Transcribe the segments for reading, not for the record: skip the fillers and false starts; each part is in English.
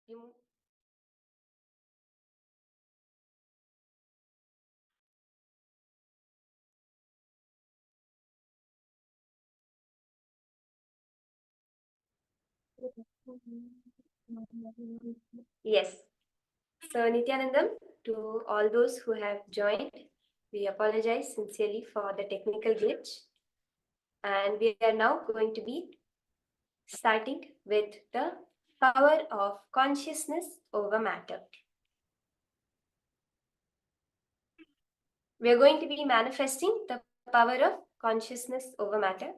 remove. Yes. So Nityanandam, to all those who have joined, we apologize sincerely for the technical glitch. And we are now going to be starting with the power of consciousness over matter. We are going to be manifesting the power of consciousness over matter.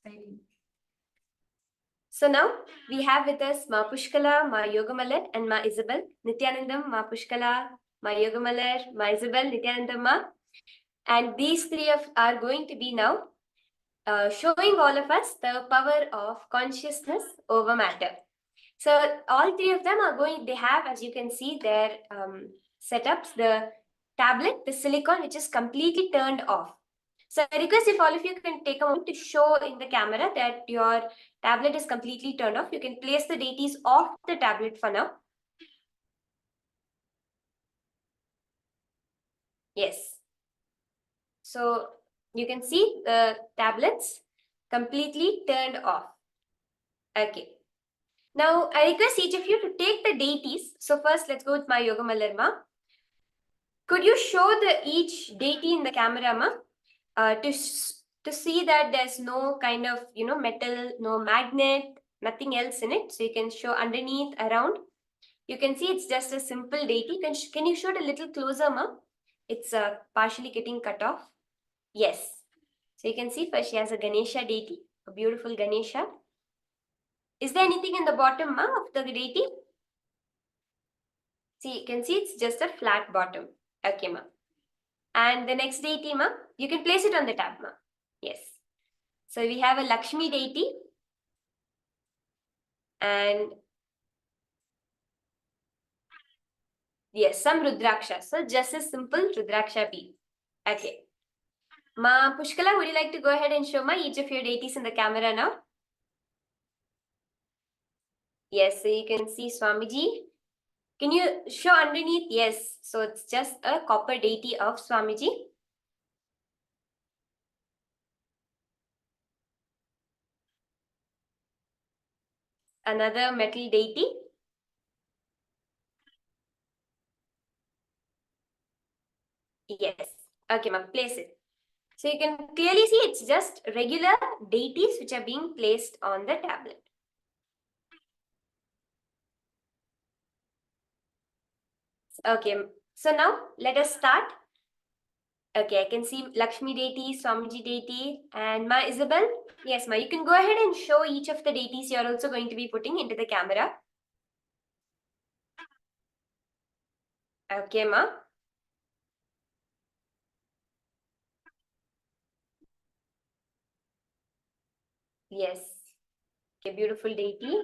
Exciting. So now we have with us Ma Pushkala, Ma Yogamalar, and Ma Isabel. Nityanandam, Ma Pushkala, Ma Yogamalar, Ma Isabel, Nityanandam Ma. And these three are going to be now showing all of us the power of consciousness over matter. So all three of them are going, they have, as you can see, their setups, the tablet, the silicon, which is completely turned off. So I request if all of you can take a moment to show in the camera that your tablet is completely turned off. You can place the deities off the tablet for now. Yes. So you can see the tablets completely turned off. Okay. Now I request each of you to take the deities. So first let's go with my Yoga Malarma. Could you show each deity in the camera, Ma? To see that there's no kind of metal, no magnet, nothing else in it. So you can show underneath, around. You can see it's just a simple deity. Can you show it a little closer, Ma? It's partially getting cut off. Yes. So you can see first she has a Ganesha deity, a beautiful Ganesha. Is there anything in the bottom, Ma, of the deity? See, you can see it's just a flat bottom. Okay, Ma. And the next deity, Ma, you can place it on the tab, Ma. Yes. So we have a Lakshmi deity. And yes, some Rudraksha. So just a simple Rudraksha bead. Okay. Ma Pushkala, would you like to go ahead and show Ma each of your deities in the camera now? Yes, so you can see Swamiji. Can you show underneath? Yes. So it's just a copper deity of Swamiji. Another metal deity. Yes. Okay, ma, place it. So you can clearly see it's just regular deities which are being placed on the tablet. Okay, so now let us start. Okay, I can see Lakshmi deity, Swamiji deity, and Ma Isabel. Yes, Ma, you can go ahead and show each of the deities you're also going to be putting into the camera. Okay, Ma. Yes. Okay, beautiful deity.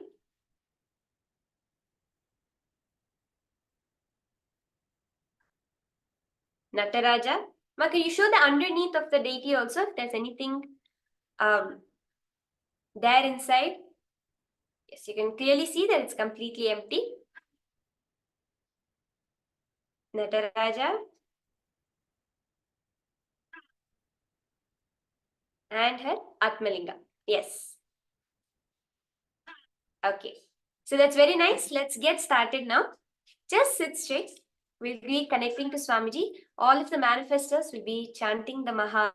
Nataraja. Ma, can you show the underneath of the deity also if there's anything there inside? Yes, you can clearly see that it's completely empty. Nataraja. And her Atmalinga. Yes. Okay. So that's very nice. Let's get started now. Just sit straight. We'll be connecting to Swamiji. All of the manifestors will be chanting the Maha.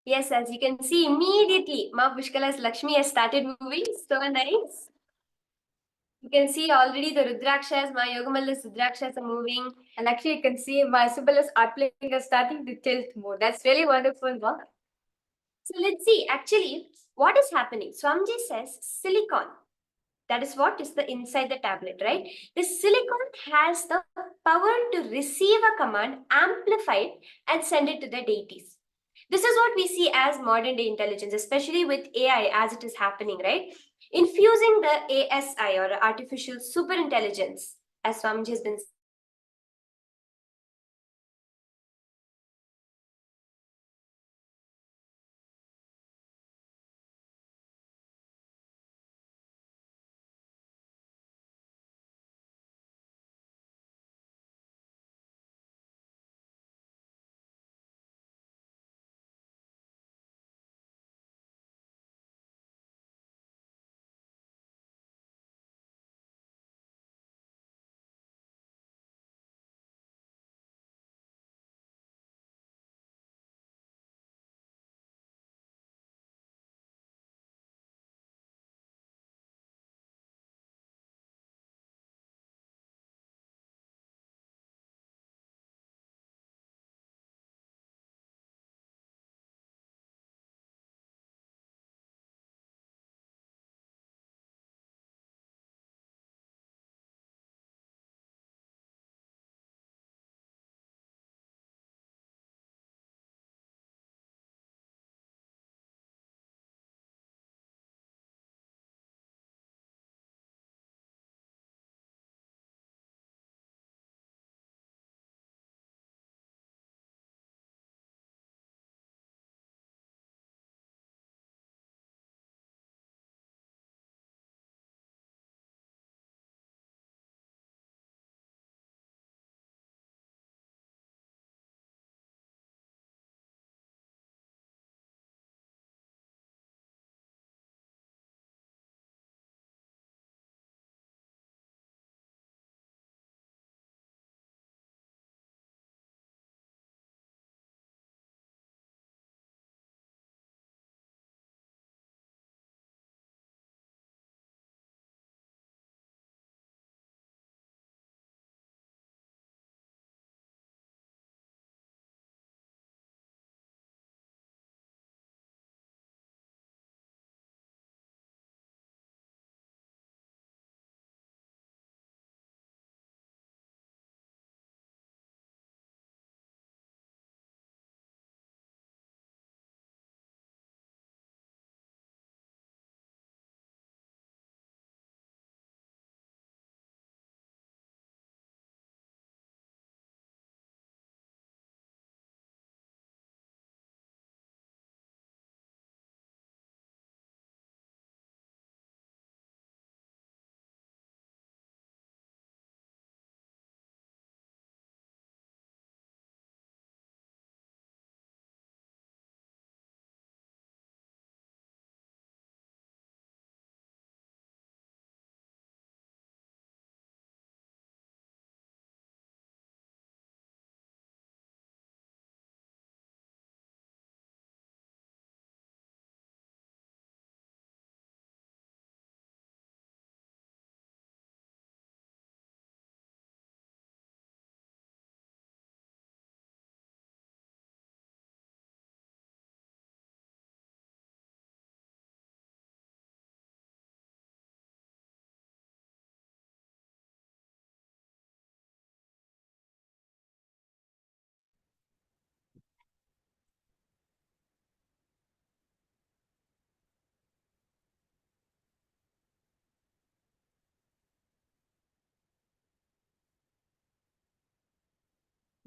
Yes, as you can see immediately, Ma Pushkala's Lakshmi has started moving. So nice. You can see already the Rudrakshas, Ma Yogamala's Rudrakshas are moving. And actually, you can see my Subala's art playing is starting to tilt more. That's really wonderful, Ma. So let's see, actually, what is happening? Swamiji says silicon. That is what is the inside the tablet, right? The silicon has the power to receive a command, amplify it, and send it to the deities. This is what we see as modern day intelligence, especially with AI as it is happening, right? Infusing the ASI or artificial super intelligence, as Swamiji has been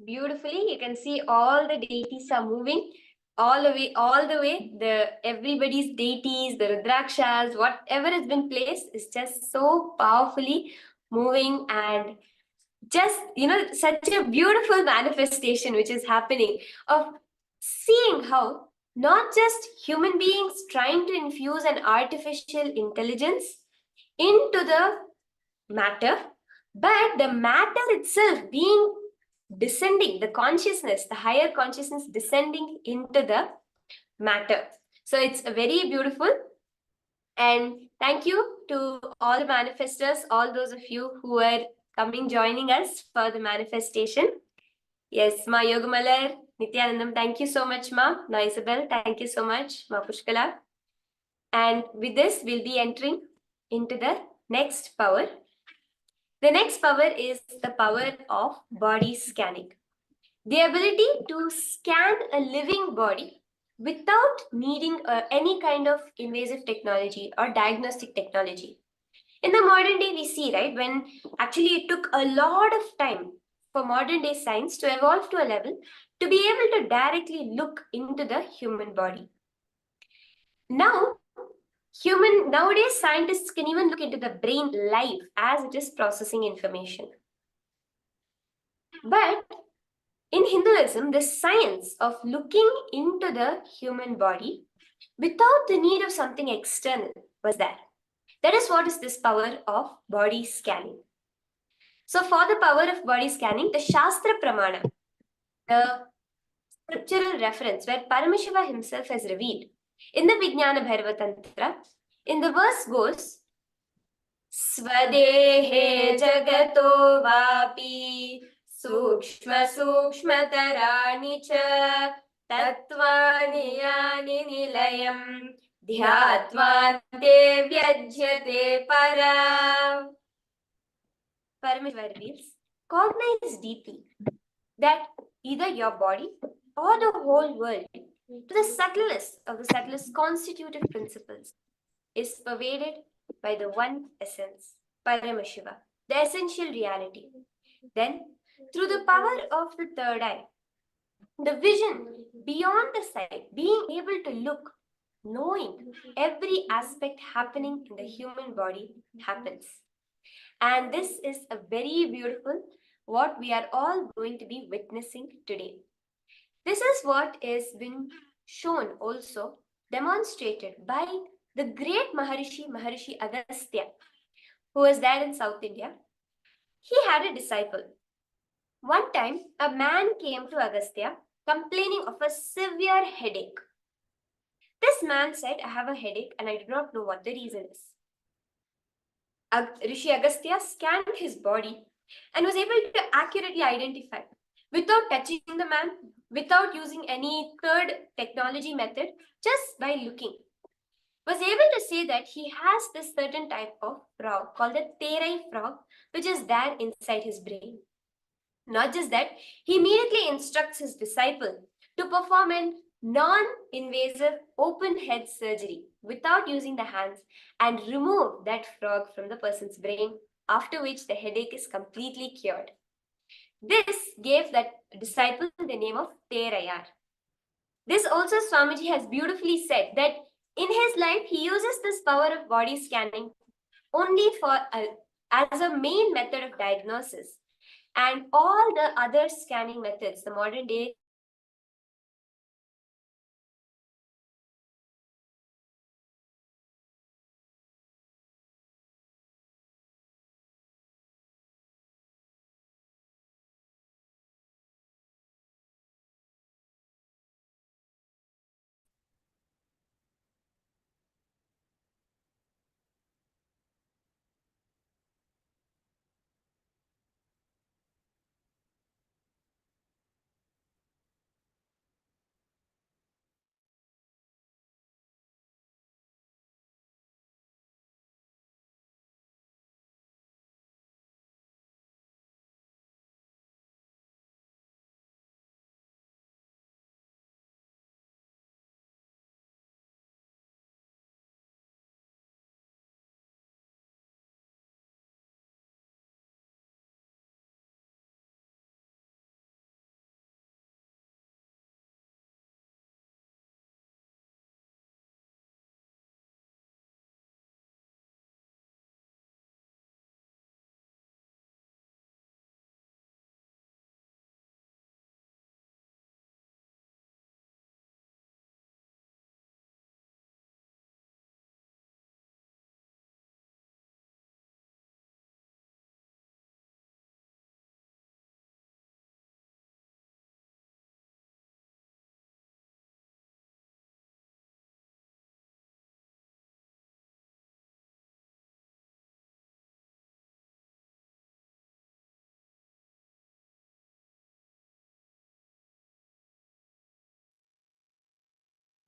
beautifully. You can see all the deities are moving all the way. The everybody's deities, the Rudrakshas, whatever has been placed is just so powerfully moving and just such a beautiful manifestation which is happening of seeing how not just human beings trying to infuse an artificial intelligence into the matter, but the matter itself being descending, the consciousness, the higher consciousness descending into the matter. So it's very beautiful. And thank you to all the manifestors, all those of you who are joining us for the manifestation. Yes, Ma Yogamalar, Nityanandam, thank you so much, Ma. Ma Isabel, thank you so much, Ma Pushkala. And with this, we'll be entering into the next power. The next power is the power of body scanning. The ability to scan a living body without needing any kind of invasive technology or diagnostic technology. In the modern day, we see, right, when actually it took a lot of time for modern day science to evolve to a level to be able to directly look into the human body. Nowadays, scientists can even look into the brain live as it is processing information. But in Hinduism, the science of looking into the human body without the need of something external was there. That is what is this power of body scanning. So for the power of body scanning, the Shastra Pramana, the scriptural reference where Paramashiva himself has revealed in the Vijnana Bhairava Tantra, in the verse goes, Swadehe Jagato Vapi Sukshma Sukshmatarani Cha Tattvani Yani Nilayam Dhyatvante Vyajyate Para. Parameshwar reveals, cognize deeply that either your body or the whole world, to the subtlest of the subtlest constitutive principles, is pervaded by the one essence, Paramashiva, the essential reality. Then, through the power of the third eye, the vision beyond the sight, being able to look, knowing every aspect happening in the human body happens. And this is a very beautiful what we are all going to be witnessing today. This is what is been shown also, demonstrated by the great Maharishi Agastya, who was there in South India. He had a disciple. One time, a man came to Agastya complaining of a severe headache. This man said, I have a headache and I do not know what the reason is. Rishi Agastya scanned his body and was able to accurately identify, without touching the man, without using any third technology method, just by looking, was able to say that he has this certain type of frog called the Terai frog, which is there inside his brain. Not just that, he immediately instructs his disciple to perform an non-invasive open head surgery without using the hands and remove that frog from the person's brain, after which the headache is completely cured. This gave that disciple the name of Terayar. This also Swamiji has beautifully said that in his life he uses this power of body scanning only for as a main method of diagnosis, and all the other scanning methods, the modern day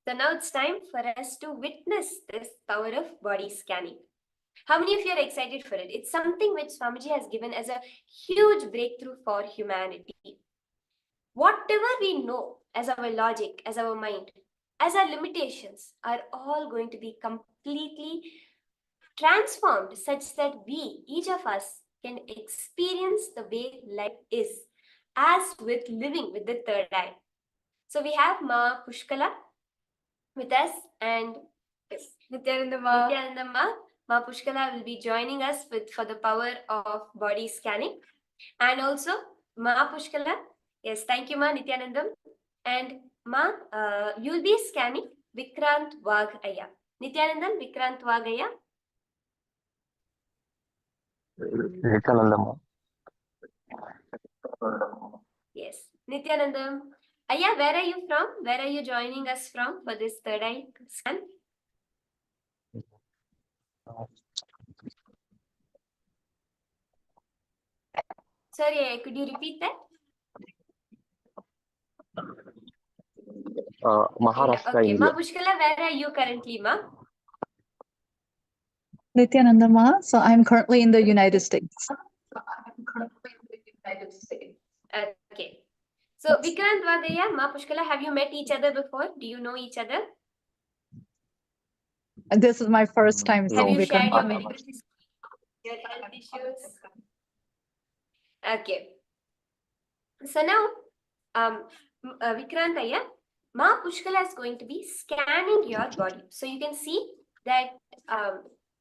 So now it's time for us to witness this power of body scanning. How many of you are excited for it? It's something which Swamiji has given as a huge breakthrough for humanity. Whatever we know as our logic, as our mind, as our limitations are all going to be completely transformed such that we, each of us, can experience the way life is, as with living with the third eye. So we have Ma Pushkala with us, and Nityananda Ma. Nityananda Ma Pushkala will be joining us for the power of body scanning. And also Ma Pushkala, yes, thank you Ma Nityanandam. And Ma, you'll be scanning Vikrant Vagaya. Nityanandam, Vikrant Vagaya. Nityanandam. Yes, Nityanandam. Aya, where are you from? Where are you joining us from for this third eye scan? Sorry, Aya, could you repeat that? Maharashtra, Okay, India. Ma Pushkala, where are you currently, Ma? Nityananda Ma. So I'm currently in the United States. Okay. So Vikrant Vagaya, Ma Pushkala, have you met each other before? Do you know each other? And this is my first time Have seeing you shared your Vikrant. medical history, your health issues? Okay. So now, Vikrant Aya, Ma Pushkala is going to be scanning your body. So you can see that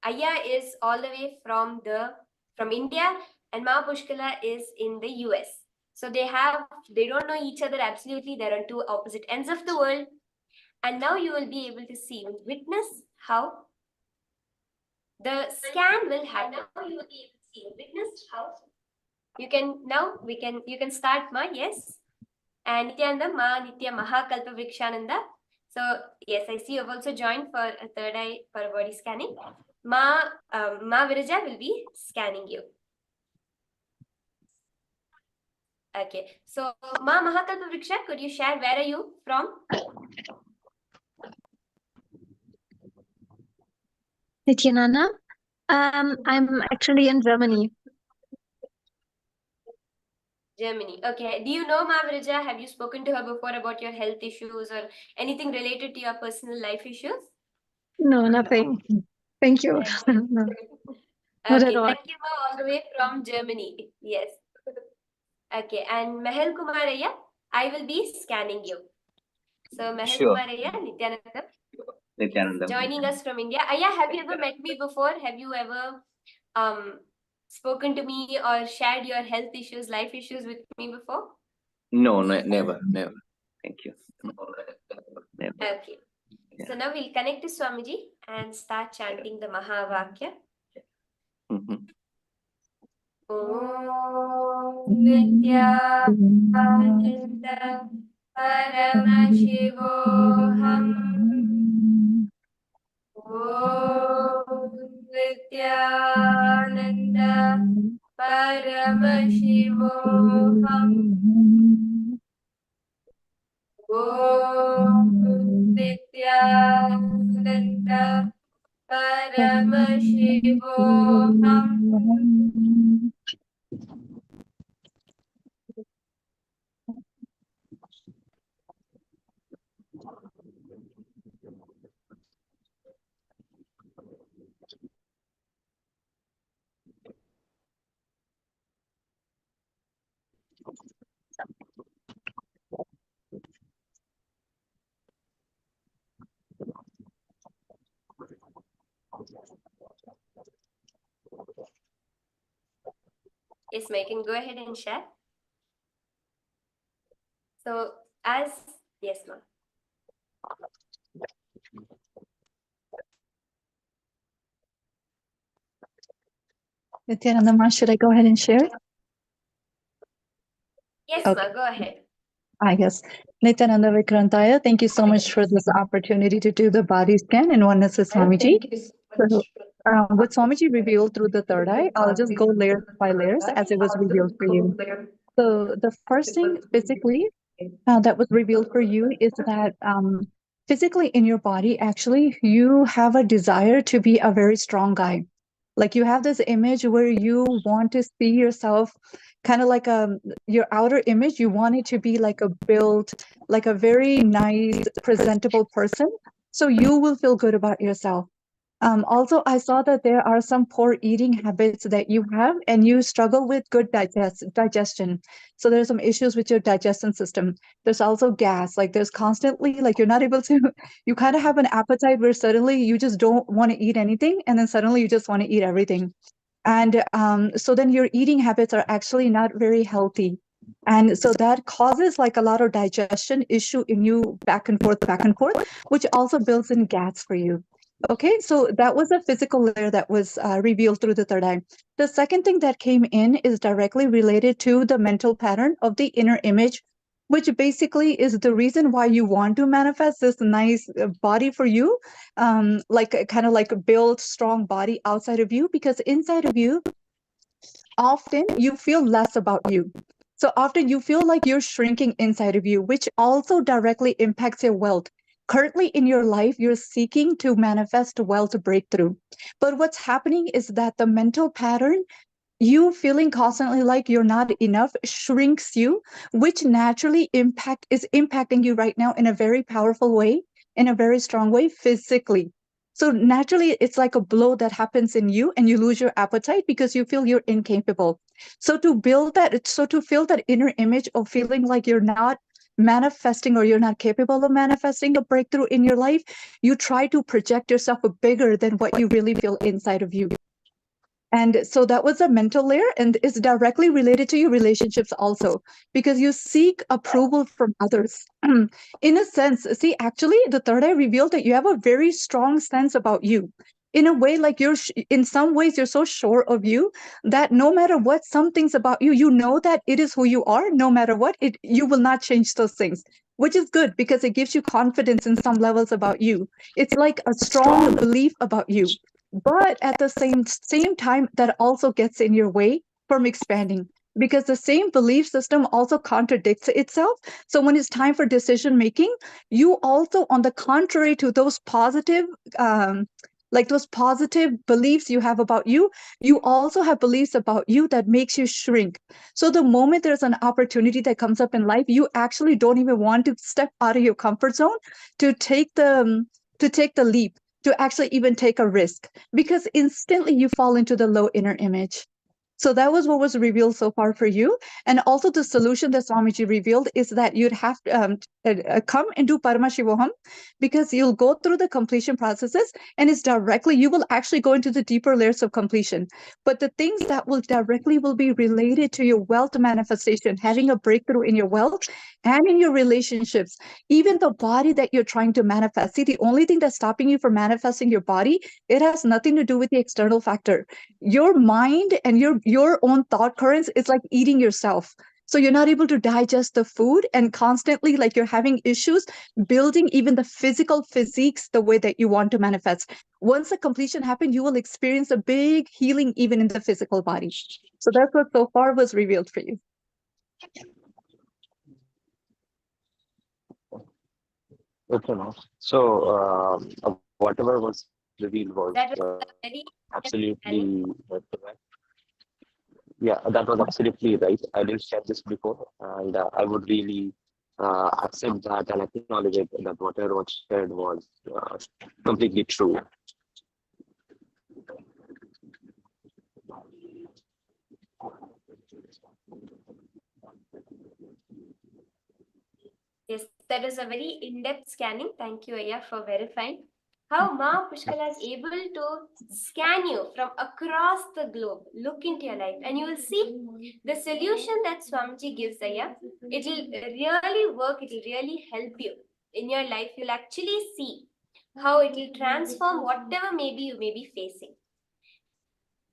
Aya is all the way from India, and Ma Pushkala is in the US. So they don't know each other absolutely. They're on two opposite ends of the world. And now you will be able to see, witness how the scan will happen. Now you will be able to see, witness how you can start, Ma, yes. And Nityananda, Ma, Nitya, Maha, Kalpa, Vrikshananda. So yes, I see you've also joined for a third eye for body scanning. Ma Viraja will be scanning you. Okay, so Ma Mahakalpa Vriksha, could you share where are you from? Nityananda, I'm actually in Germany. Germany. Okay. Do you know Ma Viraja? Have you spoken to her before about your health issues or anything related to your personal life issues? No, nothing. Thank you. No, not Okay, at all. thank you, Ma, all the way from Germany. Yes. Okay, and Mahel Kumaraya, I will be scanning you. So Mahel Sure. Kumaraya, Nityananda, Nityanandam. joining us from India. Aya, have you ever met me before? Have you ever spoken to me or shared your health issues, life issues with me before? No, never. Thank you. Never. Okay. So now we'll connect to Swamiji and start chanting the Mahavakya. Mhm. Om Nityananda Paramashivoham. Om Nityananda Paramashivoham. Om Nityananda Paramashivoham. Yes, ma, you can go ahead and share. So yes, ma. Nityananda Ma, should I go ahead and share? Yes, Okay. ma, go ahead. Yes. Nityananda Vikrantaya, thank you so much for this opportunity to do the body scan and oneness with Swamiji. So, what Swamiji revealed through the third eye, I'll just go layers by layers as it was revealed for you. So the first thing physically that was revealed for you is that physically in your body, actually, you have a desire to be a very strong guy. Like you have this image where you want to see yourself kind of like your outer image, you want it to be like a built, like a very nice, presentable person. So you will feel good about yourself. Also, I saw that there are some poor eating habits that you have, and you struggle with good digestion. So there's some issues with your digestion system. There's also gas, like there's constantly, like you're not able to, you kind of have an appetite where suddenly you just don't want to eat anything, and then suddenly you just want to eat everything. And so then your eating habits are actually not very healthy. And so that causes like a lot of digestion issue in you back and forth, which also builds in gas for you. Okay, so that was a physical layer that was revealed through the third eye. The second thing that came in is directly related to the mental pattern of the inner image, which basically is the reason why you want to manifest this nice body for you, like kind of like a build strong body outside of you, because inside of you, often you feel less about you. So often you feel like you're shrinking inside of you, which also directly impacts your wealth. Currently in your life, you're seeking to manifest wealth breakthrough. But what's happening is that the mental pattern, you feeling constantly like you're not enough, shrinks you, which naturally is impacting you right now in a very powerful way, in a very strong way, physically. So naturally, it's like a blow that happens in you, and you lose your appetite because you feel you're incapable. So to feel that inner image of feeling like you're not manifesting, or you're not capable of manifesting a breakthrough in your life, you try to project yourself bigger than what you really feel inside of you. And so that was a mental layer, and is directly related to your relationships also, because you seek approval from others. In a sense, see, actually, the third eye revealed that you have a very strong sense about you. In a way, like in some ways, you're so sure of you that no matter what, some things about you, you know that it is who you are. No matter what, you will not change those things, which is good because it gives you confidence in some levels about you. It's like a strong belief about you. But at the same time, that also gets in your way from expanding, because the same belief system also contradicts itself. So when it's time for decision making, you also, on the contrary to those positive, like those positive beliefs you have about you also have beliefs about you that makes you shrink. So the moment there's an opportunity that comes up in life, you actually don't even want to step out of your comfort zone to take the leap, to actually even take a risk, because instantly you fall into the low inner image. So that was what was revealed so far for you. And also the solution that Swamiji revealed is that you'd have to come and do Paramashivoham, because you'll go through the completion processes, and it's directly, you will actually go into the deeper layers of completion. But the things that will be related to your wealth manifestation, having a breakthrough in your wealth and in your relationships, even the body that you're trying to manifest. See, the only thing that's stopping you from manifesting your body, it has nothing to do with the external factor. Your mind and your own thought currents is like eating yourself. So you're not able to digest the food, and constantly, like, you're having issues building even the physical physiques the way that you want to manifest. Once the completion happens, you will experience a big healing even in the physical body. So that's what so far was revealed for you. Okay, now. So whatever was revealed was That was very absolutely correct. Yeah, that was absolutely right. I didn't share this before, and I would really accept that and acknowledge it, that whatever was shared was completely true. Yes, that is a very in-depth scanning. Thank you, Aya, for verifying how Ma Pushkala is able to scan you from across the globe. Look into your life, and you will see the solution that Swamiji gives, Aya. It will really work. It will really help you in your life. You'll actually see how it will transform whatever maybe you may be facing.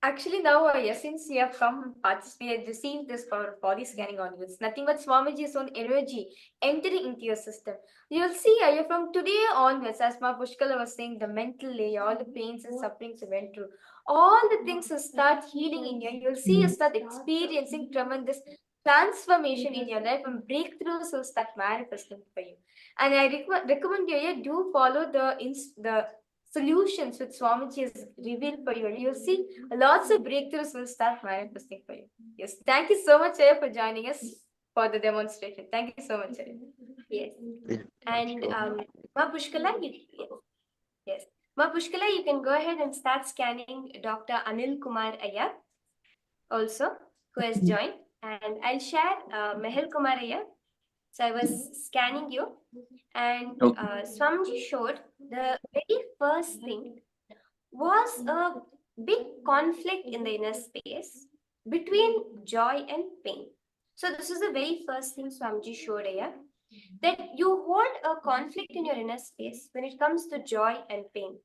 Actually, now, since you have come participate, received this for body scanning on you, it's nothing but Swamiji's own energy entering into your system. You'll see, from today onwards, as Ma Pushkala was saying, the mental layer, all the pains and sufferings you went through, all the things will start healing in you. You'll see, you start experiencing tremendous transformation in your life and breakthroughs will start manifesting for you. And I recommend you, yeah, do follow the solutions which Swamiji has revealed for you. You'll see lots of breakthroughs will start manifesting for you. Yes, thank you so much, Aya, for joining us for the demonstration. Thank you so much, Aya. Yes. Yeah, And sure. Ma Pushkala, yes. Ma Pushkala, you can go ahead and start scanning Dr. Anil Kumar Iyer also, who has joined. And I'll share Mehel Kumar Iyer. So I was scanning you, and Okay. Swamiji showed the very first thing was a big conflict in the inner space between joy and pain. So this is the very first thing Swamiji showed here, that you hold a conflict in your inner space when it comes to joy and pain.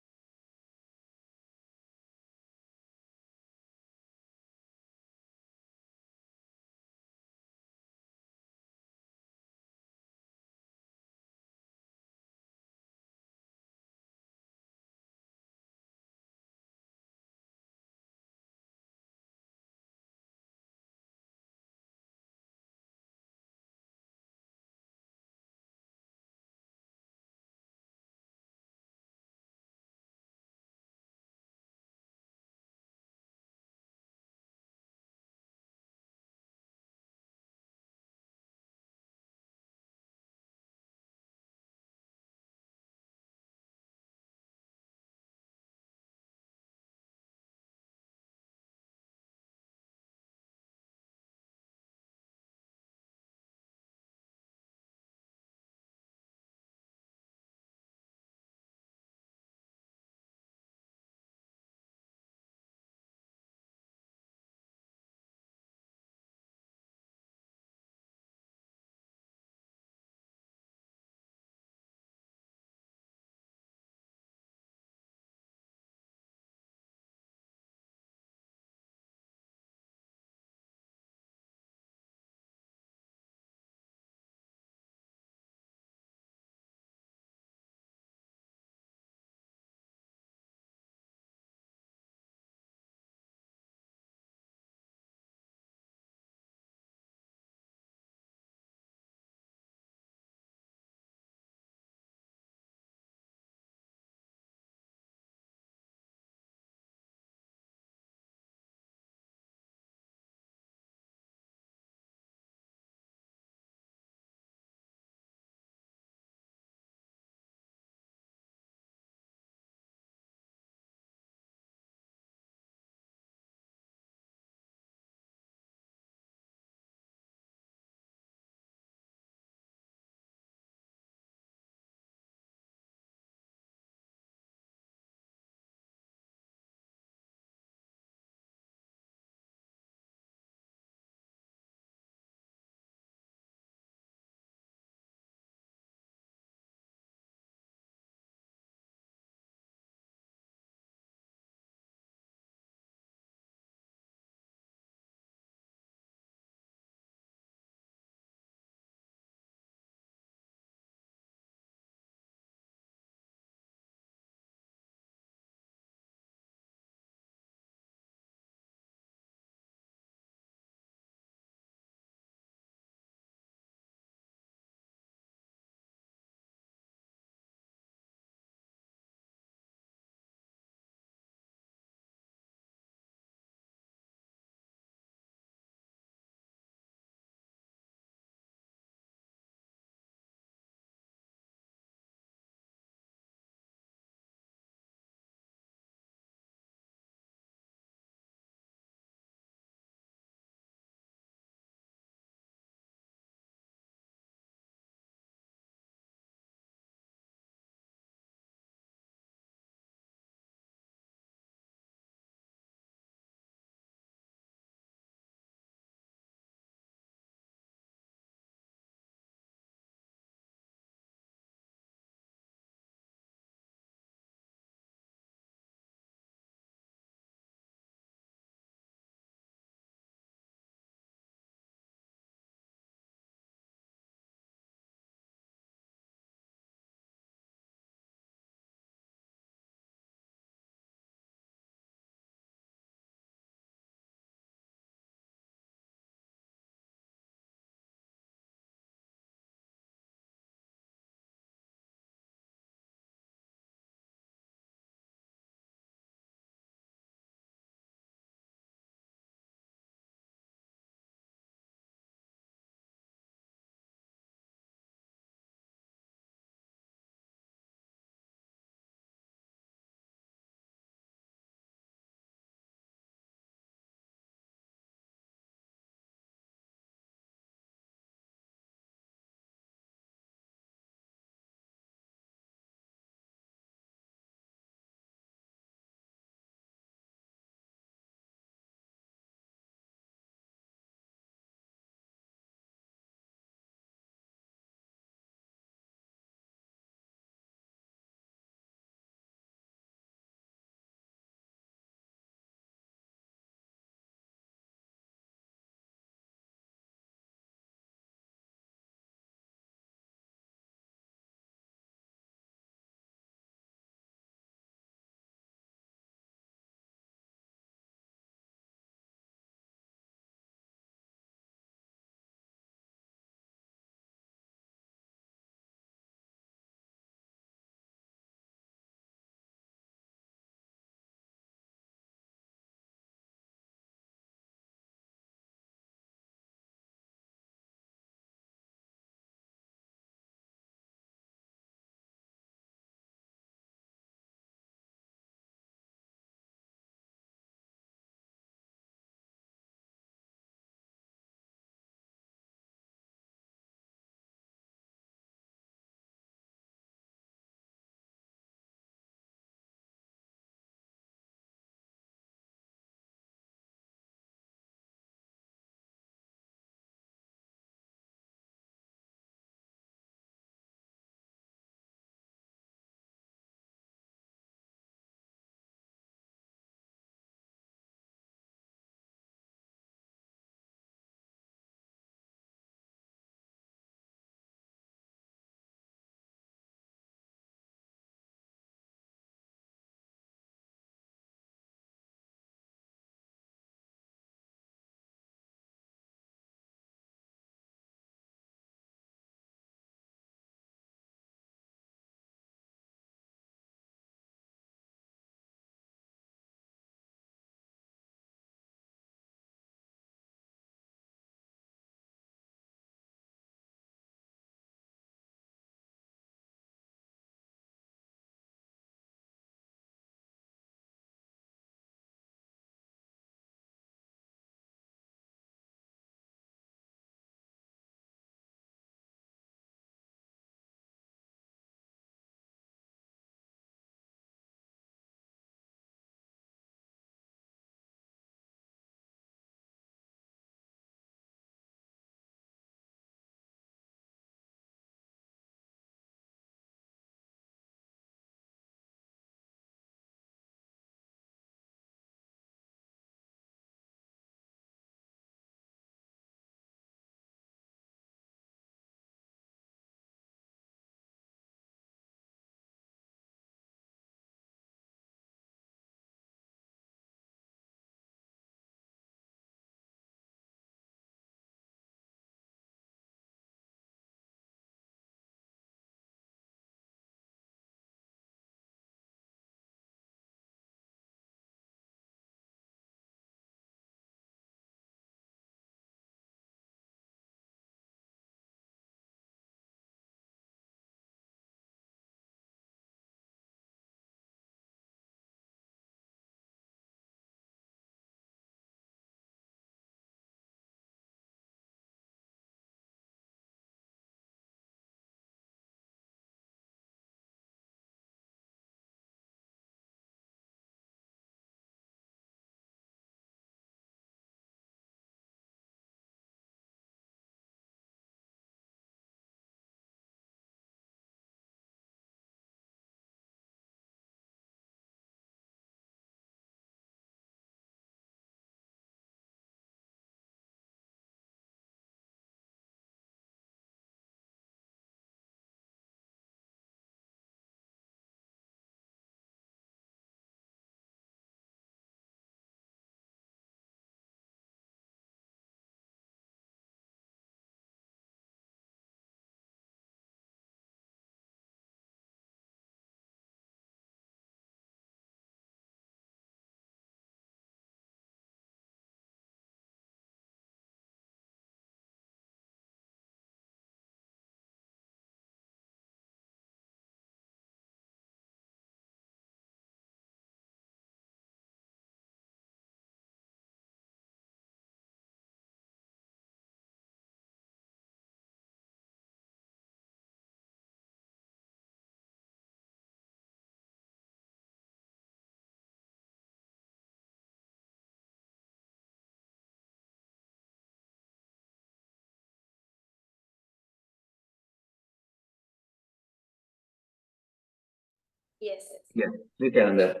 Yes. Yes, Nityananda.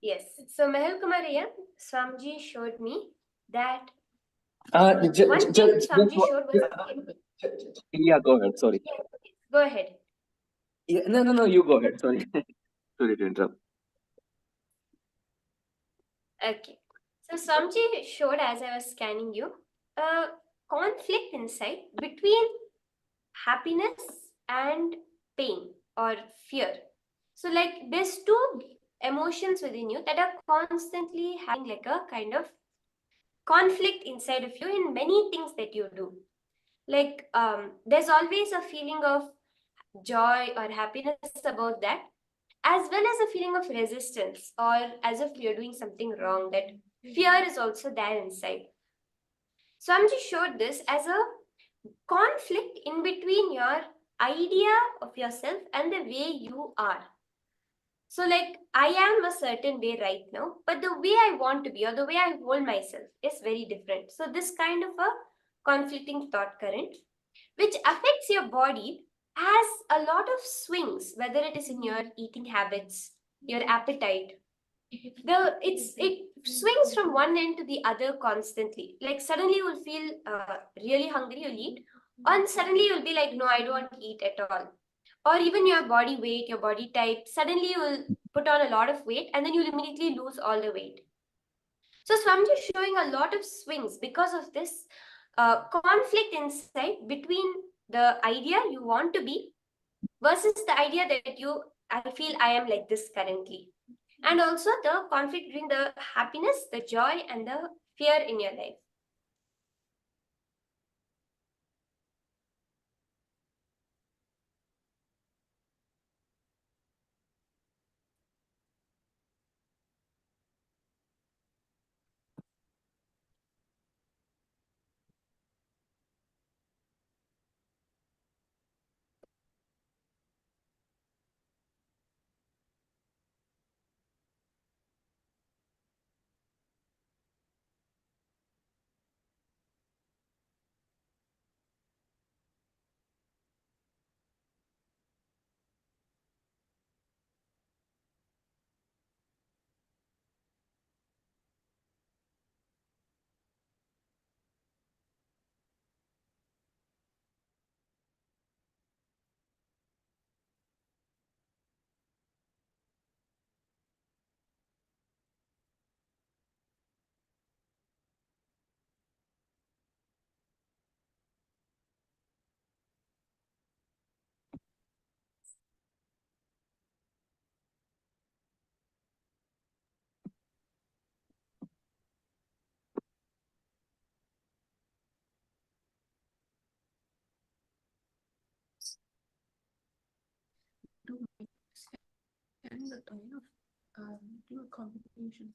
Yes. So Mahel Kumariya, Swamiji showed me that One one thing Swamiji showed was yeah, go ahead. Sorry. go ahead. Yeah, no, you go ahead. Sorry. Sorry to interrupt. Okay. So Swamiji showed as I was scanning you a conflict inside between happiness and pain or fear. So like there's two emotions within you that are constantly having like a kind of conflict inside of you in many things that you do. Like there's always a feeling of joy or happiness about that, as well as a feeling of resistance or as if you're doing something wrong, that fear is also there inside. So I'm just showed this as a conflict in between your idea of yourself and the way you are. So like I am a certain way right now, but the way I want to be or the way I hold myself is very different. So this kind of a conflicting thought current which affects your body has a lot of swings, whether it is in your eating habits, your appetite. It swings from one end to the other constantly. Like suddenly you will feel really hungry, you'll eat, and suddenly you'll be like, no, I don't want to eat at all. Or even your body weight, your body type, suddenly you will put on a lot of weight and then you'll immediately lose all the weight. So Swamiji is showing a lot of swings because of this conflict inside between the idea you want to be versus the idea that I feel I am like this currently. And also the conflict between the happiness, the joy, and the fear in your life. And the kind of do a combination.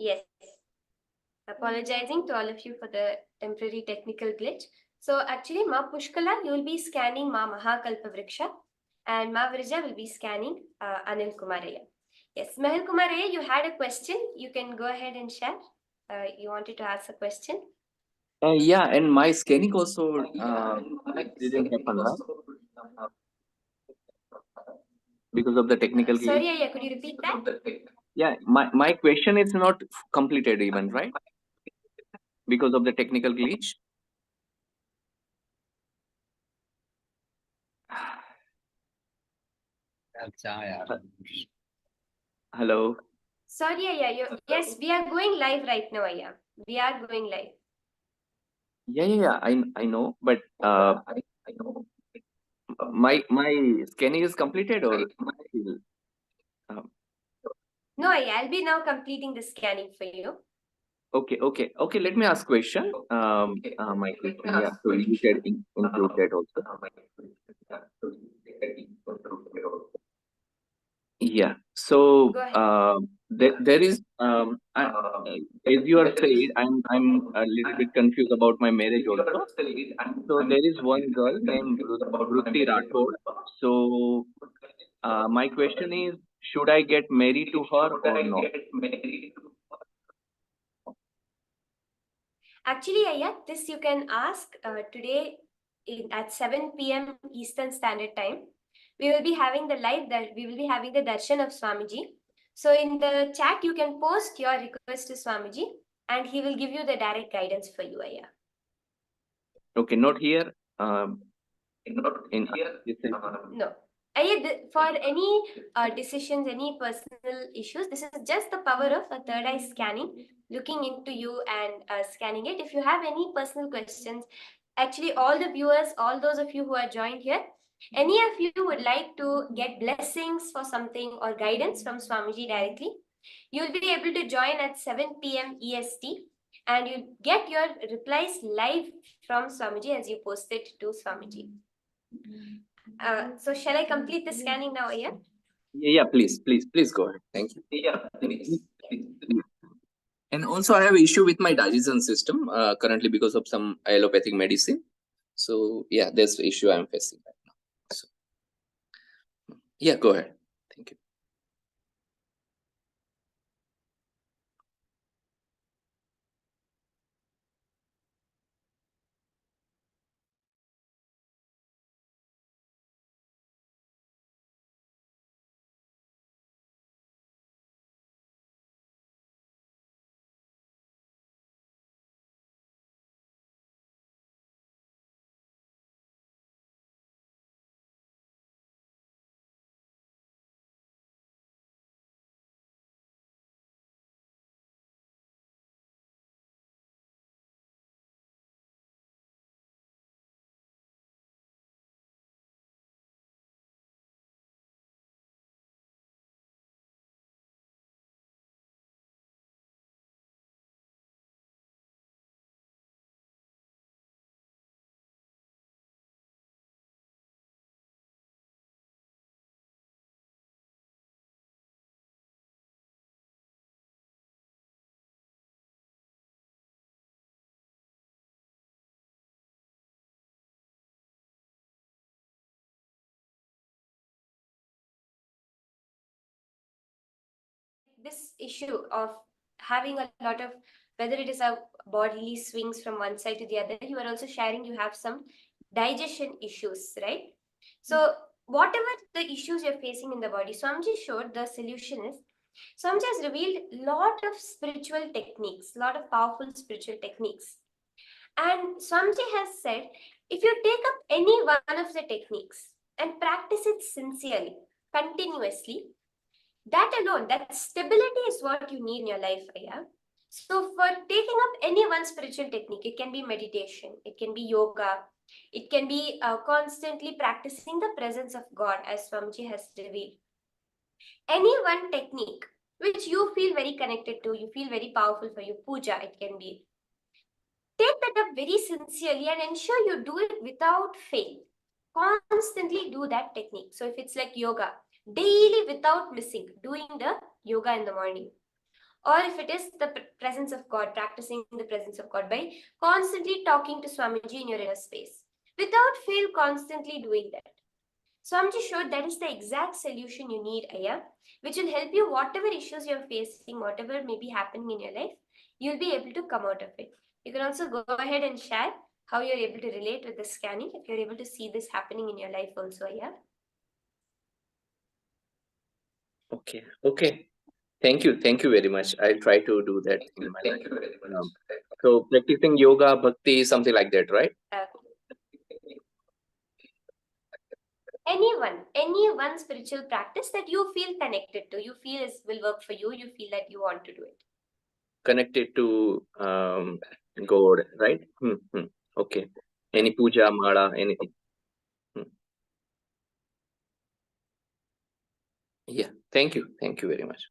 Yes. Apologizing to all of you for the temporary technical glitch. So actually, Ma Pushkala, you will be scanning Ma Maha Kalpavriksha, and Ma Vrija will be scanning Anil Kumaraya. Yes, Mahil Kumaraya, you had a question. You can go ahead and share. You wanted to ask a question? Yeah, and my scanning also didn't happen, right? Because of the technical glitch. Sorry, Aya, could you repeat that? Yeah, my question is not completed even, right? Because of the technical glitch. Hello. Sorry, Aya. Yes, we are going live right now, Aya. We are going live. Yeah. I know, but my scanning is completed or still? No, Aya, I'll be now completing the scanning for you. Okay. Let me ask question. My question. Yeah, so you can include that also. Yeah. So Go ahead. there is as you are said, I'm a little bit confused about my marriage also. So there is one girl named Murti Rathod. So my question is, should I get married to her or not? Actually, Aya, this you can ask today at 7 p.m. Eastern Standard Time. We will be having the darshan of Swamiji. So in the chat, you can post your request to Swamiji and he will give you the direct guidance for you, Aya. Okay, not here. No. Aya, for any decisions, any personal issues, this is just the power of a third eye scanning, looking into you and scanning it. If you have any personal questions, actually all the viewers, all those of you who are joined here, any of you would like to get blessings for something or guidance from Swamiji directly, you'll be able to join at 7 p.m. EST and you'll get your replies live from Swamiji as you post it to Swamiji. So shall I complete the scanning now, Aya? Yeah, please go ahead. Thank you. Yeah, please. And also, I have issue with my digestion system currently because of some allopathic medicine. So yeah, that's the issue I'm facing right now. So yeah, go ahead. Thank you. This issue of having a lot of, whether it is a bodily swings from one side to the other, you are also sharing you have some digestion issues, right? So whatever the issues you're facing in the body, Swamiji showed the solution is, Swamiji has revealed lot of spiritual techniques, lot of powerful spiritual techniques. And Swamiji has said, if you take up any one of the techniques and practice it sincerely, continuously, that alone, that stability is what you need in your life, Aya. So for taking up any one spiritual technique, it can be meditation, it can be yoga, it can be constantly practicing the presence of God, as Swamiji has revealed. Any one technique which you feel very connected to, you feel very powerful for you, puja, it can be. Take that up very sincerely and ensure you do it without fail. Constantly do that technique. So if it's like yoga, daily without missing, doing the yoga in the morning. or if it is the presence of God, practicing the presence of God by constantly talking to Swamiji in your inner space. Without fail, constantly doing that. Swamiji showed that is the exact solution you need, Aya, which will help you whatever issues you're facing, whatever may be happening in your life, you'll be able to come out of it. You can also go ahead and share how you're able to relate with the scanning, if you're able to see this happening in your life also, Aya. Okay. Okay. Thank you. Thank you very much. I'll try to do that in my life. So practicing yoga, bhakti, something like that, right? Any one spiritual practice that you feel connected to, you feel will work for you, you feel that you want to do it. Connected to God, right? Okay. Any puja, mala, anything. Yeah. Thank you. Thank you very much.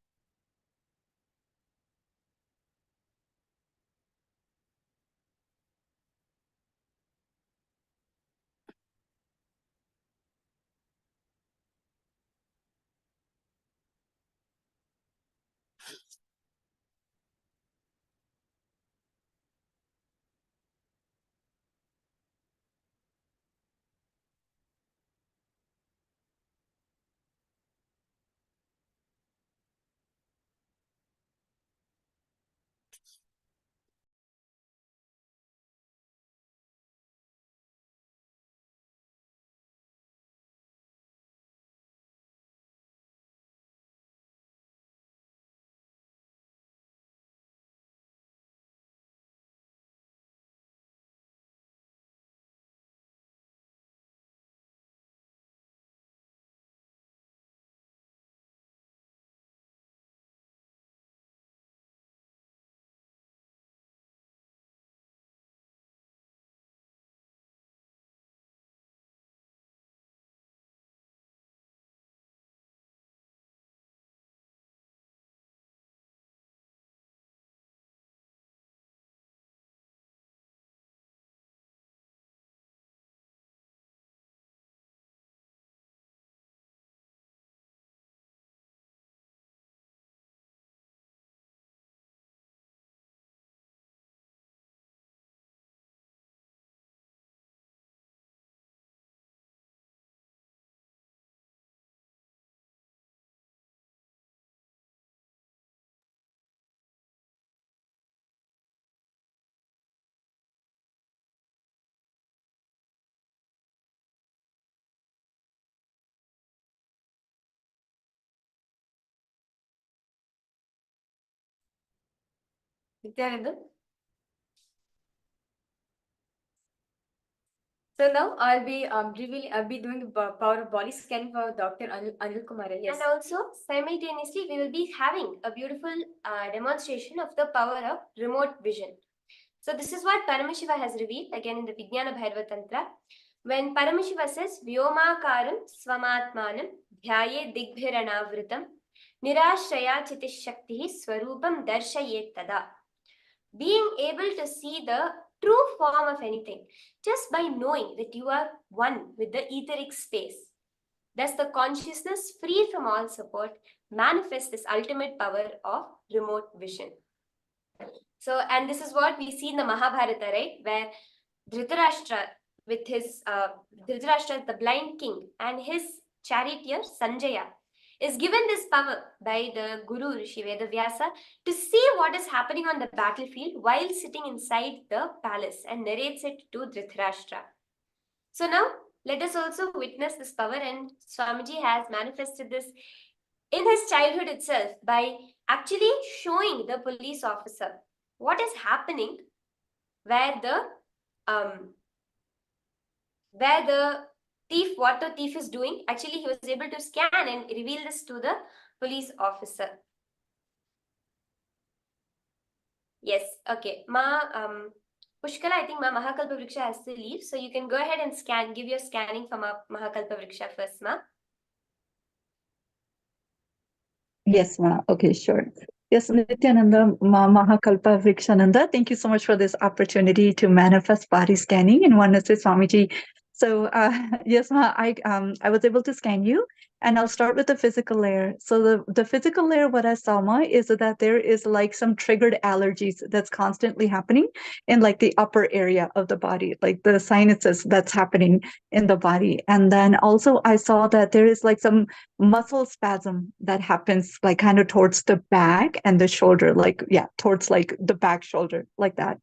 Nityananda? So now I'll be doing the power of body scanning for Dr. Anil Kumar. Yes. And also simultaneously we will be having a beautiful demonstration of the power of remote vision. So this is what Paramashiva has revealed again in the Vijnana Bhairava Tantra. When Paramashiva says Vyomakaram Swamatmanam Dhyaye Digbhiranavritam Nirashraya Chitishaktihi Swarupam Darshayet Tada. Being able to see the true form of anything just by knowing that you are one with the etheric space. Thus, the consciousness free from all support manifests this ultimate power of remote vision. So, and this is what we see in the Mahabharata, right? Where Dhritarashtra, with his Dhritarashtra, the blind king, and his charioteer Sanjaya, is given this power by the Guru Rishi Vedavyasa to see what is happening on the battlefield while sitting inside the palace and narrates it to Dhritarashtra. So now let us also witness this power, and Swamiji has manifested this in his childhood itself by actually showing the police officer what is happening where the thief, what the thief is doing. Actually, he was able to scan and reveal this to the police officer. Yes, okay. Pushkala, I think Mahakalpa Vriksha has to leave. So you can go ahead and give your scanning for Mahakalpa Vriksha first, Ma. Yes, Ma. Okay, sure. Yes, Nityananda, Mahakalpa Vrikshananda, thank you so much for this opportunity to manifest body scanning in oneness with Swamiji. So yes, Ma, I was able to scan you, And I'll start with the physical layer. So the physical layer, what I saw, Ma, is that there is like some triggered allergies that's constantly happening in like the upper area of the body, like the sinuses that's happening in the body. And then also I saw that there is like some muscle spasm that happens like kind of towards the back and the shoulder, like, yeah, towards like the back shoulder, like that.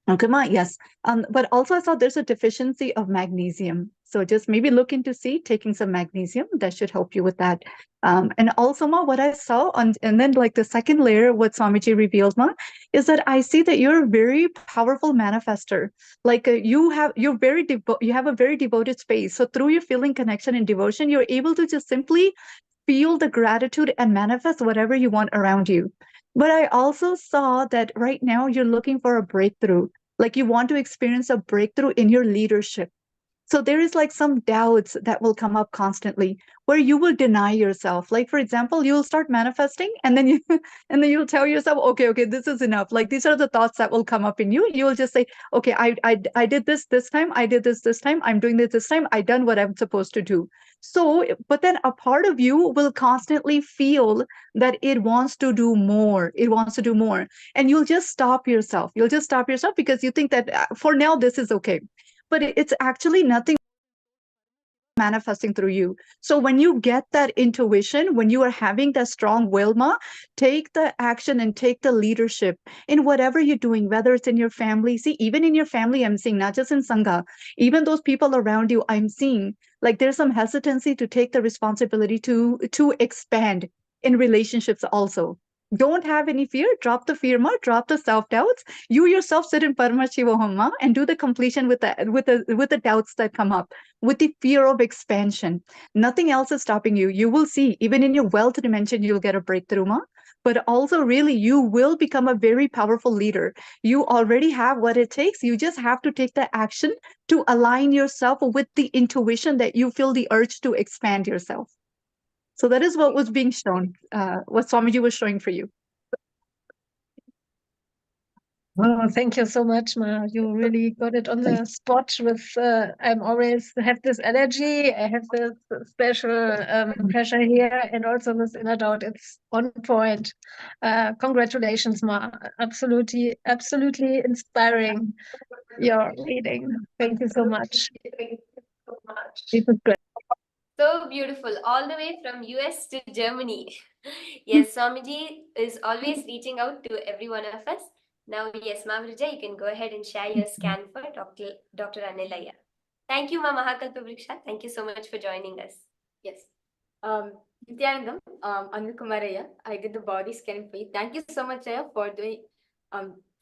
Okay, Ma, yes. But also I saw there's a deficiency of magnesium. So just maybe look into taking some magnesium. That should help you with that. And also, Ma, what I saw and then like the second layer, what Swamiji revealed, Ma, is that I see that you're a very powerful manifester. Like you have a very devoted space. So through your feeling connection and devotion, you're able to just simply feel the gratitude and manifest whatever you want around you. But I also saw that right now you're looking for a breakthrough, like you want to experience a breakthrough in your leadership. So there is like some doubts that will come up constantly where you will deny yourself. Like, for example, you will start manifesting and then you'll tell yourself, okay, this is enough. Like these are the thoughts that will come up in you. You will just say, okay, I did this time. I did this time. I'm doing this time. I done what I'm supposed to do. So, but then a part of you will constantly feel that it wants to do more. It wants to do more. And you'll just stop yourself. You'll just stop yourself because you think that for now, this is okay. But it's actually nothing manifesting through you. So when you get that intuition, when you are having that strong will, Ma, take the action and take the leadership in whatever you're doing, whether it's in your family. See, even in your family, I'm seeing, not just in Sangha, even those people around you, I'm seeing like there's some hesitancy to take the responsibility to expand in relationships also. Don't have any fear. Drop the fear, Ma. Drop the self-doubts. You yourself sit in Paramashivoham, Ma, and do the completion with the doubts that come up, with the fear of expansion. Nothing else is stopping you. You will see, even in your wealth dimension, you'll get a breakthrough, Ma. But also, really, you will become a very powerful leader. You already have what it takes. You just have to take the action to align yourself with the intuition that you feel the urge to expand yourself. So that is what was being shown, what Swamiji was showing for you. Oh, thank you so much, Ma. You really got it on the spot with, I'm always have this energy. I have this special pressure here and also this inner doubt. It's on point. Congratulations, Ma. Absolutely, absolutely inspiring your reading. Thank you so much. It was great. So beautiful, all the way from US to Germany. Yes, Swamiji is always reaching out to every one of us. Now, yes, Mavrija, you can go ahead and share your scan for Dr. Anilaya. Thank you, Ma Mahakalpavriksha. Thank you so much for joining us. Yes. Nityanandam, Anil I did the body scanning for you. Thank you so much, Aya, for doing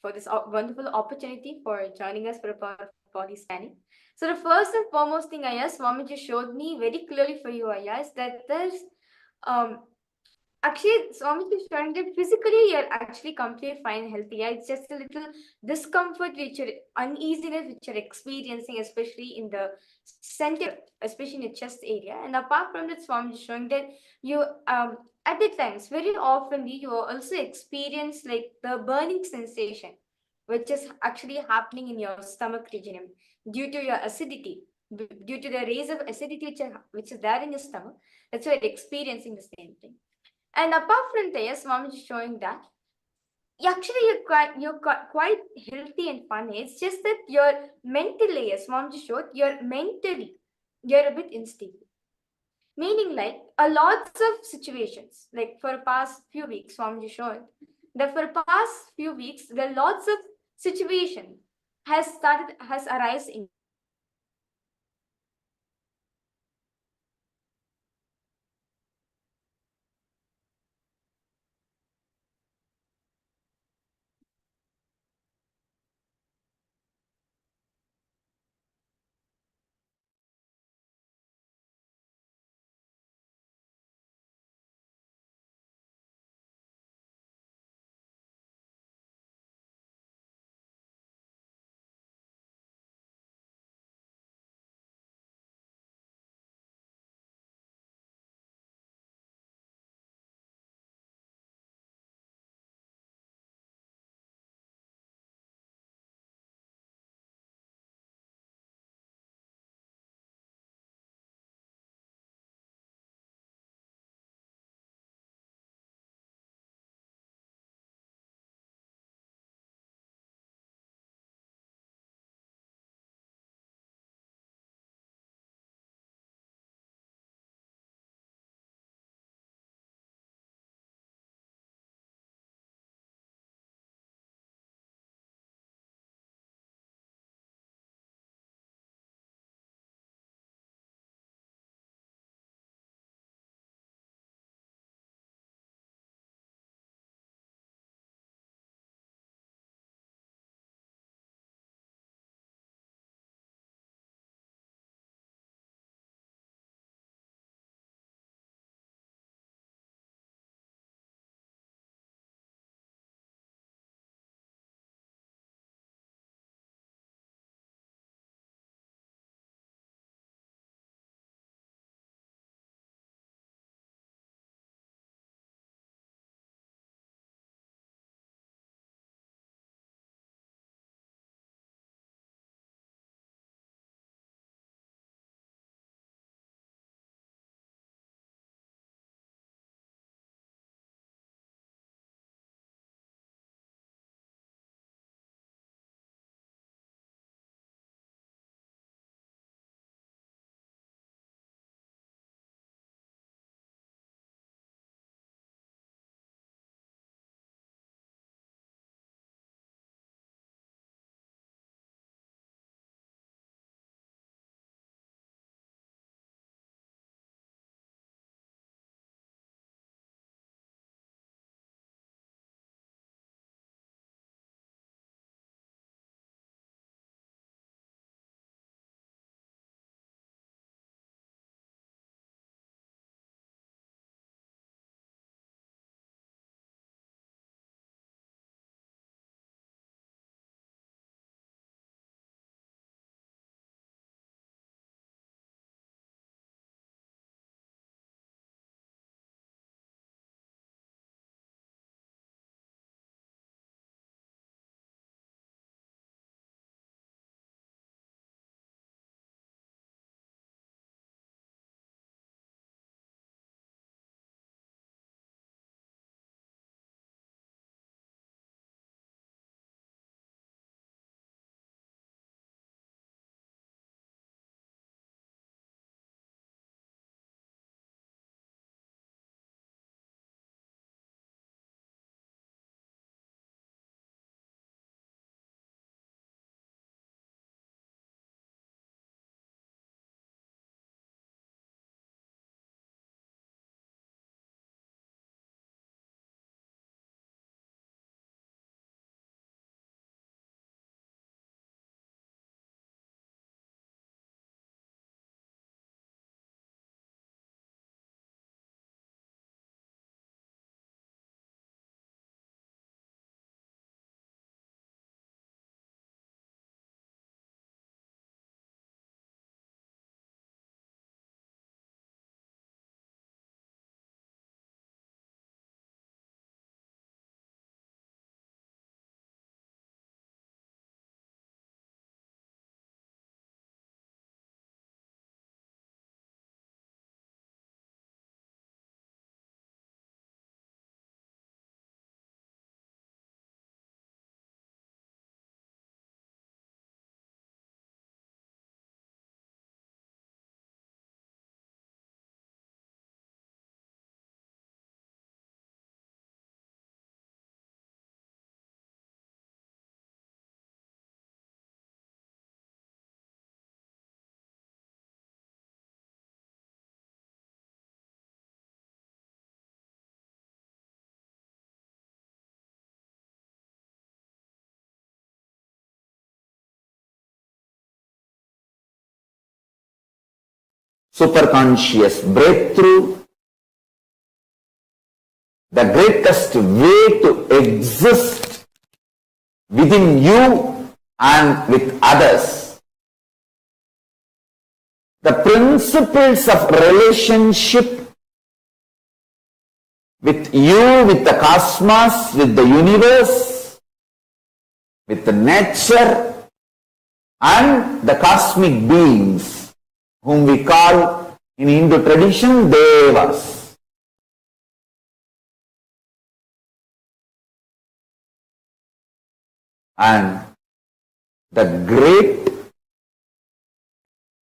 for this wonderful opportunity for joining us for a body scanning. So the first and foremost thing, Aya, Swamiji showed me very clearly for you, Aya, is that there's actually, Swamiji is showing that physically you're actually completely fine, healthy. Yeah? It's just a little discomfort, uneasiness which you're experiencing, especially in the center, especially in your chest area. And apart from that, Swamiji is showing that you, at the times, very often you also experience like the burning sensation, which is actually happening in your stomach region due to your acidity, due to the rays of acidity which is there in your stomach. That's why you're experiencing the same thing. And apart from this, mom is showing that you're quite healthy and funny. It's just that your mental layers, mom just showed, you're a bit unstable. Meaning like a lots of situations, like for the past few weeks, mom just showed that for the past few weeks, there are lots of situation has arisen in superconscious breakthrough, the greatest way to exist within you and with others. The principles of relationship with you, with the cosmos, with the universe, with the nature, and the cosmic beings, whom we call in Hindu tradition Devas. And the great,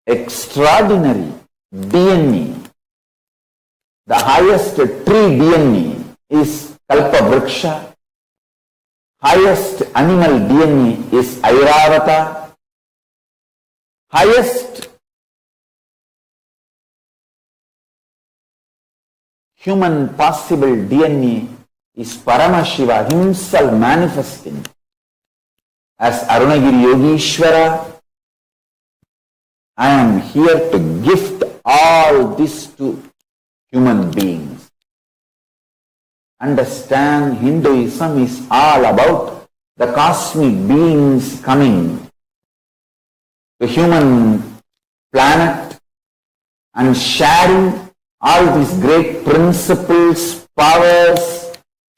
extraordinary DNA, the highest tree DNA is Kalpavriksha, highest animal DNA is Airavata, highest human possible DNA is Paramashiva himself manifesting as Arunagiri Yogeshwara. I am here to gift all this to human beings. Understand, Hinduism is all about the cosmic beings coming to human planet and sharing all these great principles, powers,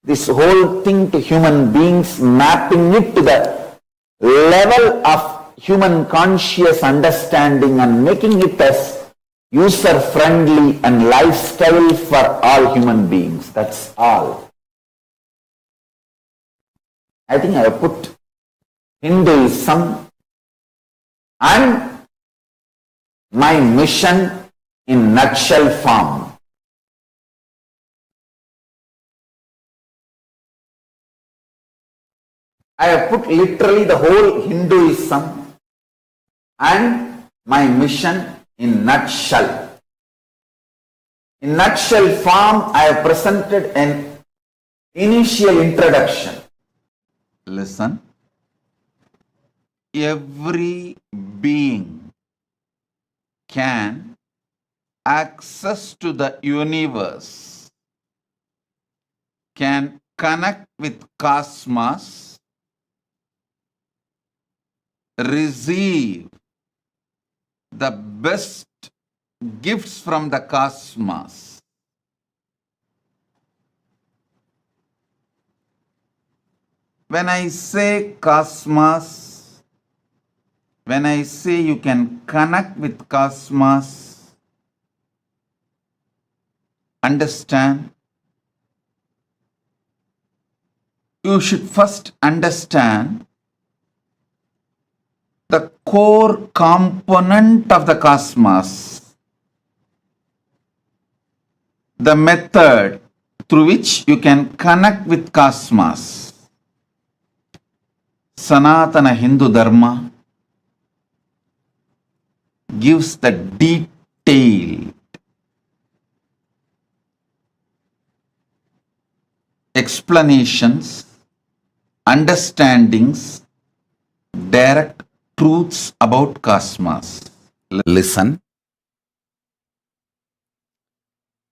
this whole thing to human beings, mapping it to the level of human conscious understanding and making it as user-friendly and lifestyle for all human beings. That's all. I think I have put Hinduism and my mission in nutshell form. I have put literally the whole Hinduism and my mission in nutshell. In nutshell form, I have presented an initial introduction. Listen. Every being can access to the universe, can connect with cosmos, receive the best gifts from the cosmos. When I say cosmos, when I say you can connect with cosmos, understand, you should first understand the core component of the cosmos, the method through which you can connect with cosmos. Sanatana Hindu Dharma gives the detailed explanations, understandings, direct truths about cosmos. Listen.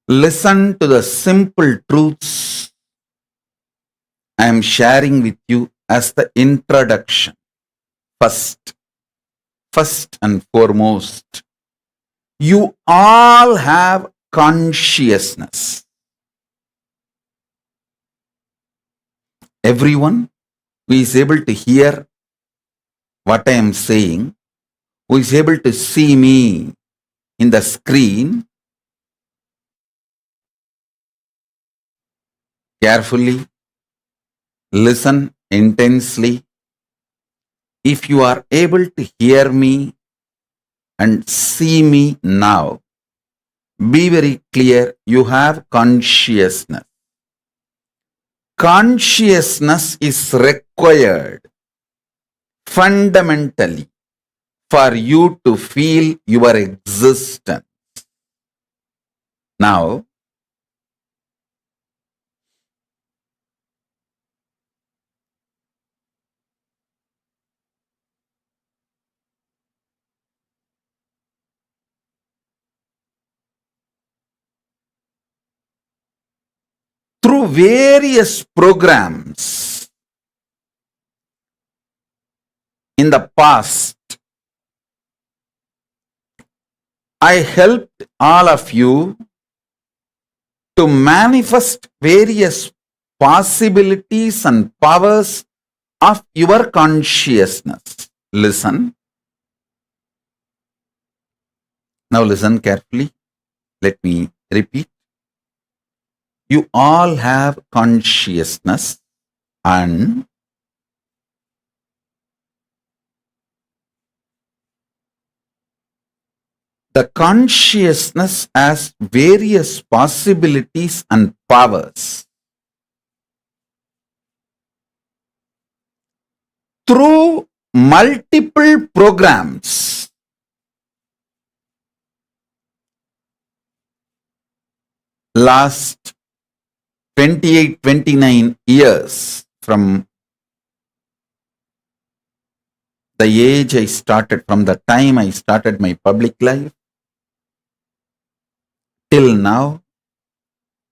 Listen to the simple truths I am sharing with you as the introduction. First and foremost, you all have consciousness. Everyone who is able to hear what I am saying, who is able to see me in the screen, carefully, listen intensely. If you are able to hear me and see me now, be very clear, you have consciousness. Consciousness is required fundamentally for you to feel your existence. Now, various programs in the past, I helped all of you to manifest various possibilities and powers of your consciousness. Listen. Now listen carefully. Let me repeat. You all have consciousness, and the consciousness has various possibilities and powers. Through multiple programs, last 28, 29 years from the age I started, from the time I started my public life till now,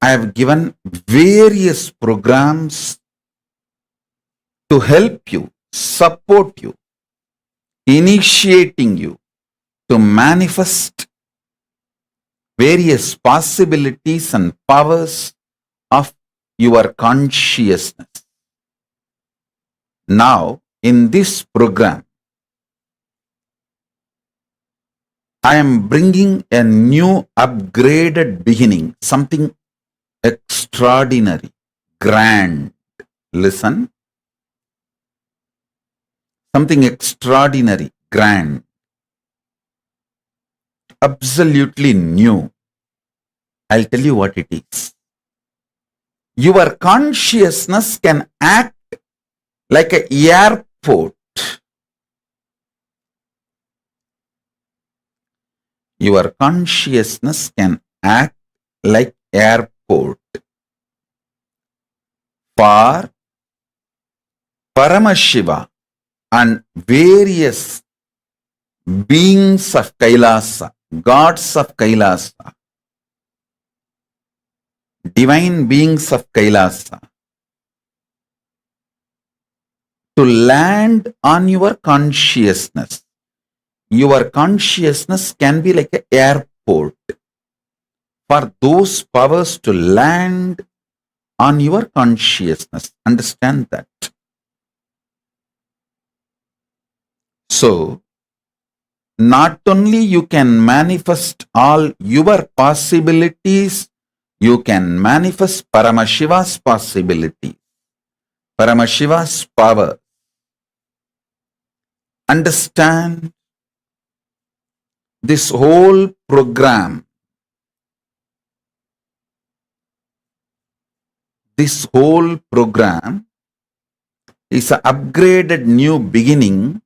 I have given various programs to help you, support you, initiating you to manifest various possibilities and powers of your consciousness. Now, in this program, I am bringing a new upgraded beginning, something extraordinary, grand. Listen, something extraordinary, grand, absolutely new. I'll tell you what it is. Your consciousness can act like an airport. Your consciousness can act like airport for Paramashiva and various beings of Kailasa, gods of Kailasa, divine beings of Kailasa, to land on your consciousness. Your consciousness can be like an airport for those powers to land on your consciousness. Understand that. So, not only you can manifest all your possibilities, you can manifest Paramashiva's possibility, Paramashiva's power. Understand this whole program. This whole program is an upgraded new beginning.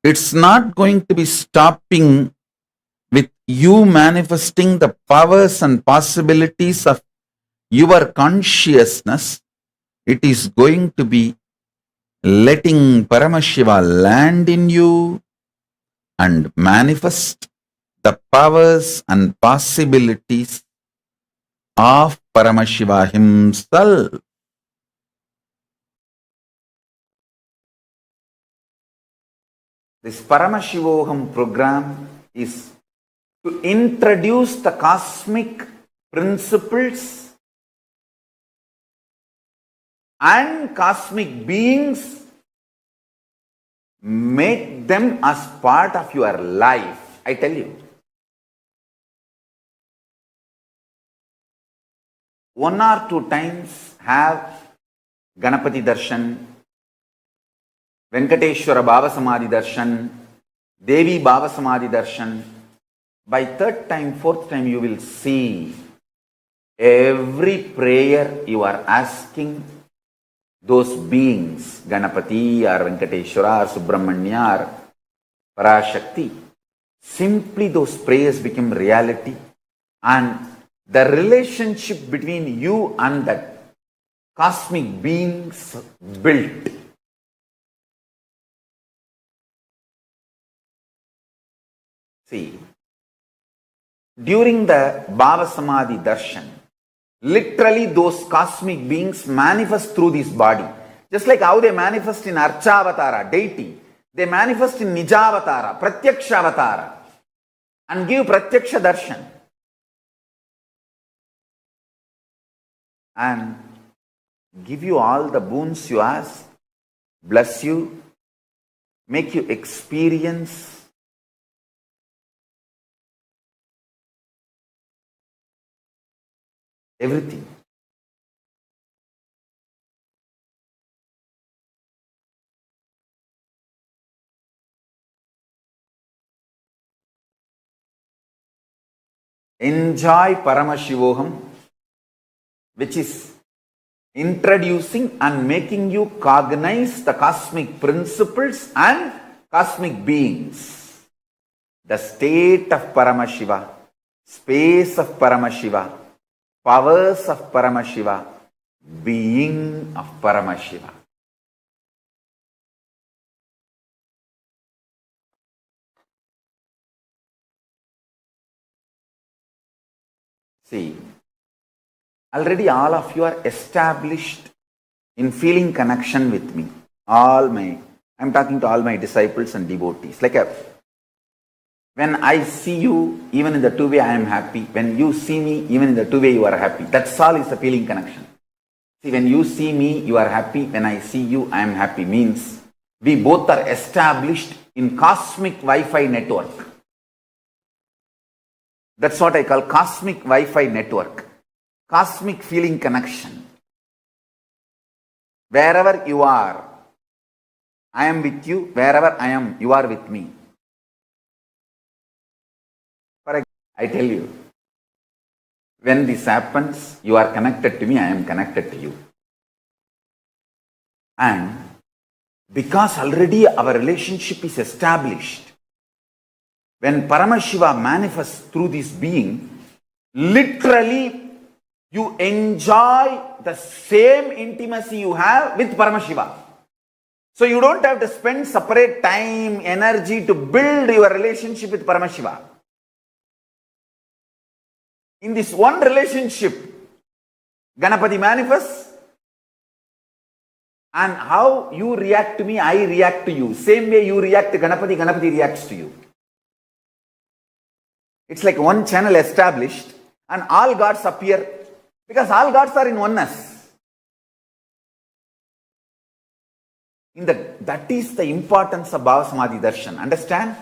It's not going to be stopping with you manifesting the powers and possibilities of your consciousness. It is going to be letting Paramashiva land in you and manifest the powers and possibilities of Paramashiva himself. This Paramashivoham program is to introduce the cosmic principles and cosmic beings, make them as part of your life. I tell you, one or two times have Ganapati Darshan, Venkateshwara Bhava Samadhi Darshan, Devi Bhava Samadhi Darshan. By third time, fourth time, you will see every prayer you are asking those beings, Ganapati or Venkateshwara or Subramanya or Parashakti, simply those prayers become reality, and the relationship between you and that cosmic beings built. See, during the Bhava Samadhi Darshan, Literally, those cosmic beings manifest through this body. Just like how they manifest in Archavatara, deity, they manifest in Nijavatara, Pratyakshavatara, and give Pratyaksha Darshan. And give you all the boons you ask, bless you, make you experience everything. Enjoy Paramashivoham, which is introducing and making you cognize the cosmic principles and cosmic beings. The state of Paramashiva, space of Paramashiva, powers of Paramashiva, being of Paramashiva. See, already all of you are established in feeling connection with me. I'm talking to all my disciples and devotees. When I see you, even in the two-way I am happy. When you see me, even in the two-way you are happy. That's all is a feeling connection. See, when you see me, you are happy. When I see you, I am happy. Means we both are established in cosmic Wi-Fi network. That's what I call cosmic Wi-Fi network. Cosmic feeling connection. Wherever you are, I am with you. Wherever I am, you are with me. I tell you, when this happens, you are connected to me, I am connected to you. And because already our relationship is established, when Paramashiva manifests through this being, literally you enjoy the same intimacy you have with Paramashiva. So you don't have to spend separate time, energy to build your relationship with Paramashiva. In this one relationship, Ganapati manifests, and how you react to me, I react to you. Same way you react to Ganapati, Ganapati reacts to you. It's like one channel established and all gods appear because all gods are in oneness. That is the importance of Bhava Samadhi Darshan. Understand?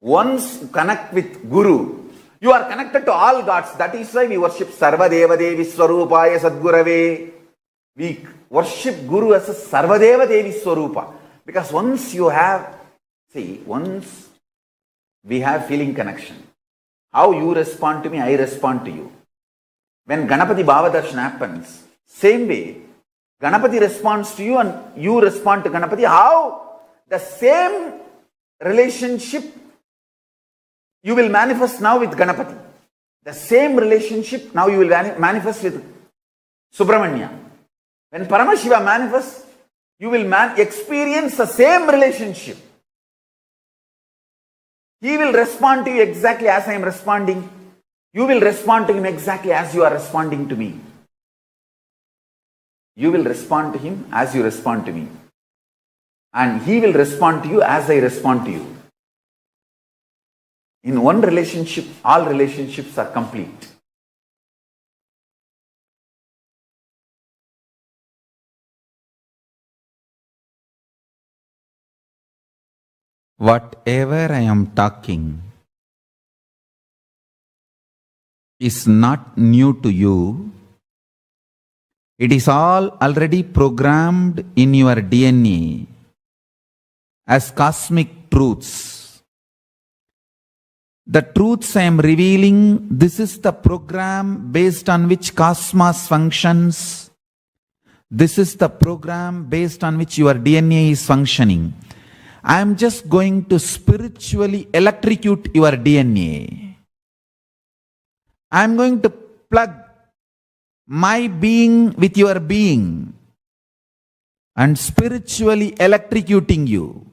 Once you connect with Guru, you are connected to all gods. That is why we worship Sarvadeva Devi Swarupaya Sadgurave. We worship Guru as a Sarvadeva Devi Swarupa. Because once we have feeling connection. How you respond to me, I respond to you. When Ganapati Bhava Darshan happens, same way, Ganapati responds to you and you respond to Ganapati. How? The same relationship you will manifest now with Ganapati. The same relationship now you will manifest with Subramanya. When Paramashiva manifests, you will experience the same relationship. He will respond to you exactly as I am responding. You will respond to him exactly as you are responding to me. You will respond to him as you respond to me. And he will respond to you as I respond to you. In one relationship, all relationships are complete. Whatever I am talking is not new to you. It is all already programmed in your DNA as cosmic truths. The truths I am revealing, this is the program based on which cosmos functions. This is the program based on which your DNA is functioning. I am just going to spiritually electrocute your DNA. I am going to plug my being with your being and spiritually electrocuting you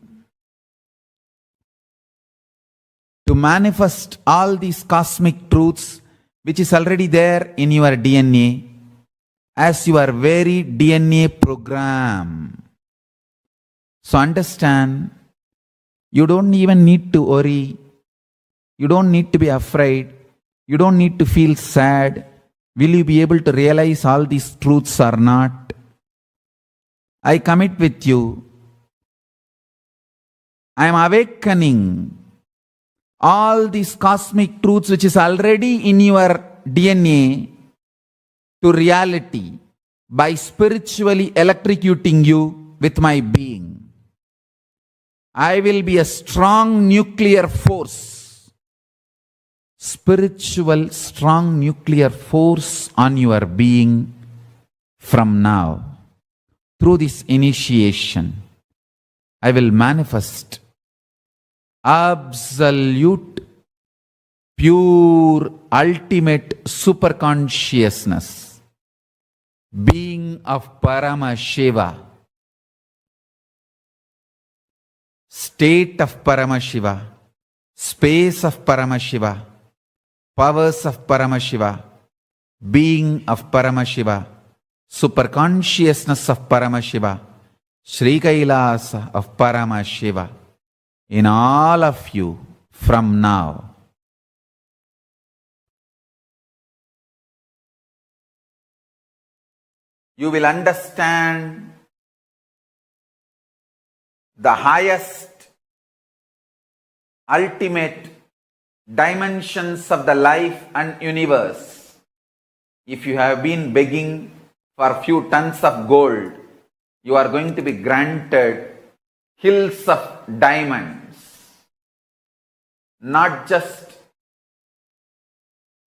to manifest all these cosmic truths which is already there in your DNA as your very DNA program. So understand, you don't even need to worry. You don't need to be afraid. You don't need to feel sad. Will you be able to realize all these truths or not? I commit with you. I am awakening all these cosmic truths which is already in your DNA to reality by spiritually electrocuting you with my being. I will be a strong nuclear force, spiritual strong nuclear force on your being from now. Through this initiation, I will manifest absolute, pure, ultimate superconsciousness, being of Paramashiva, state of Paramashiva, space of Paramashiva, powers of Paramashiva, being of Paramashiva, superconsciousness of Paramashiva, Sri Kailasa of Paramashiva, in all of you from now. You will understand the highest, ultimate dimensions of the life and universe. If you have been begging for a few tons of gold, you are going to be granted hills of diamonds. Not just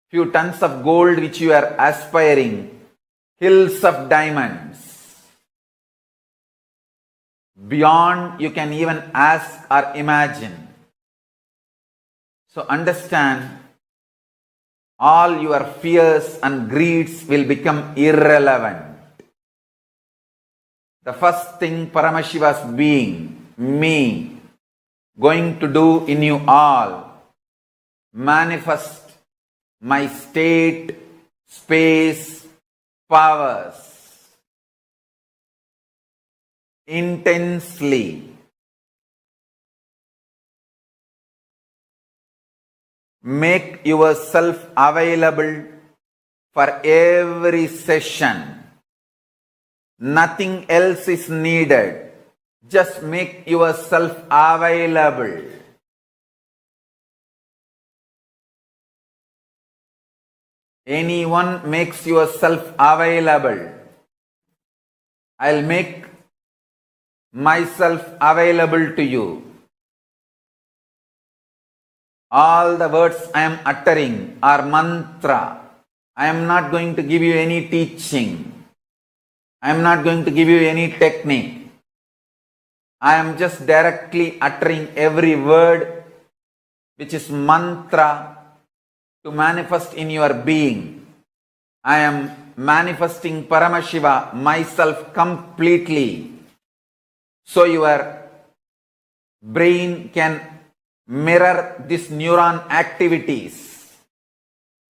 few tons of gold which you are aspiring, hills of diamonds. Beyond you can even ask or imagine. So understand, all your fears and greeds will become irrelevant. The first thing Paramashiva's being, me, going to do in you all, manifest my state, space, powers intensely. Make yourself available for every session. Nothing else is needed. Just make yourself available. Anyone makes yourself available, I'll make myself available to you. All the words I am uttering are mantra. I am not going to give you any teaching. I am not going to give you any technique. I am just directly uttering every word which is mantra to manifest in your being. I am manifesting Paramashiva, myself completely, so your brain can mirror these neuron activities.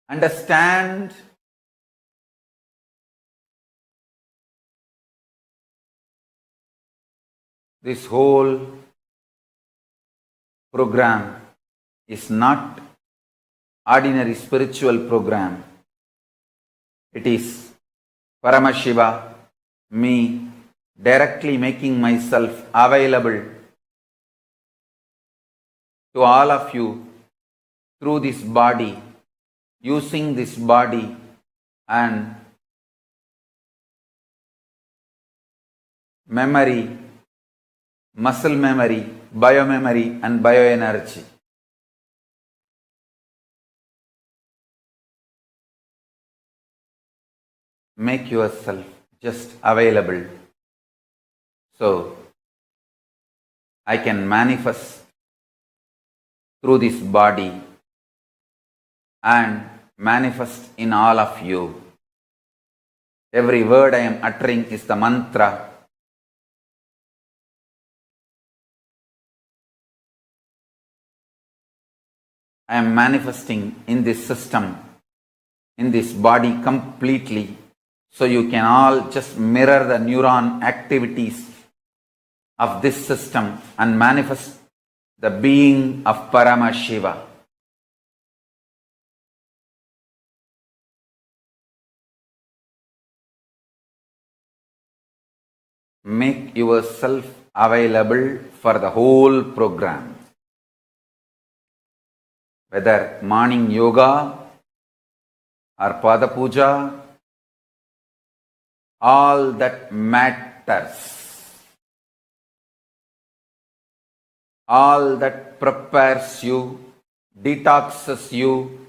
Understand? This whole program is not ordinary spiritual program. It is Paramashiva, me, directly making myself available to all of you through this body, using this body and memory, muscle memory, biomemory and bioenergy. Make yourself just available so I can manifest through this body and manifest in all of you. Every word I am uttering is the mantra. I am manifesting in this system, in this body completely, So you can all just mirror the neuron activities of this system and manifest the being of Paramashiva. Make yourself available for the whole program. Whether morning yoga or Pada Puja, all that matters. All that prepares you, detoxes you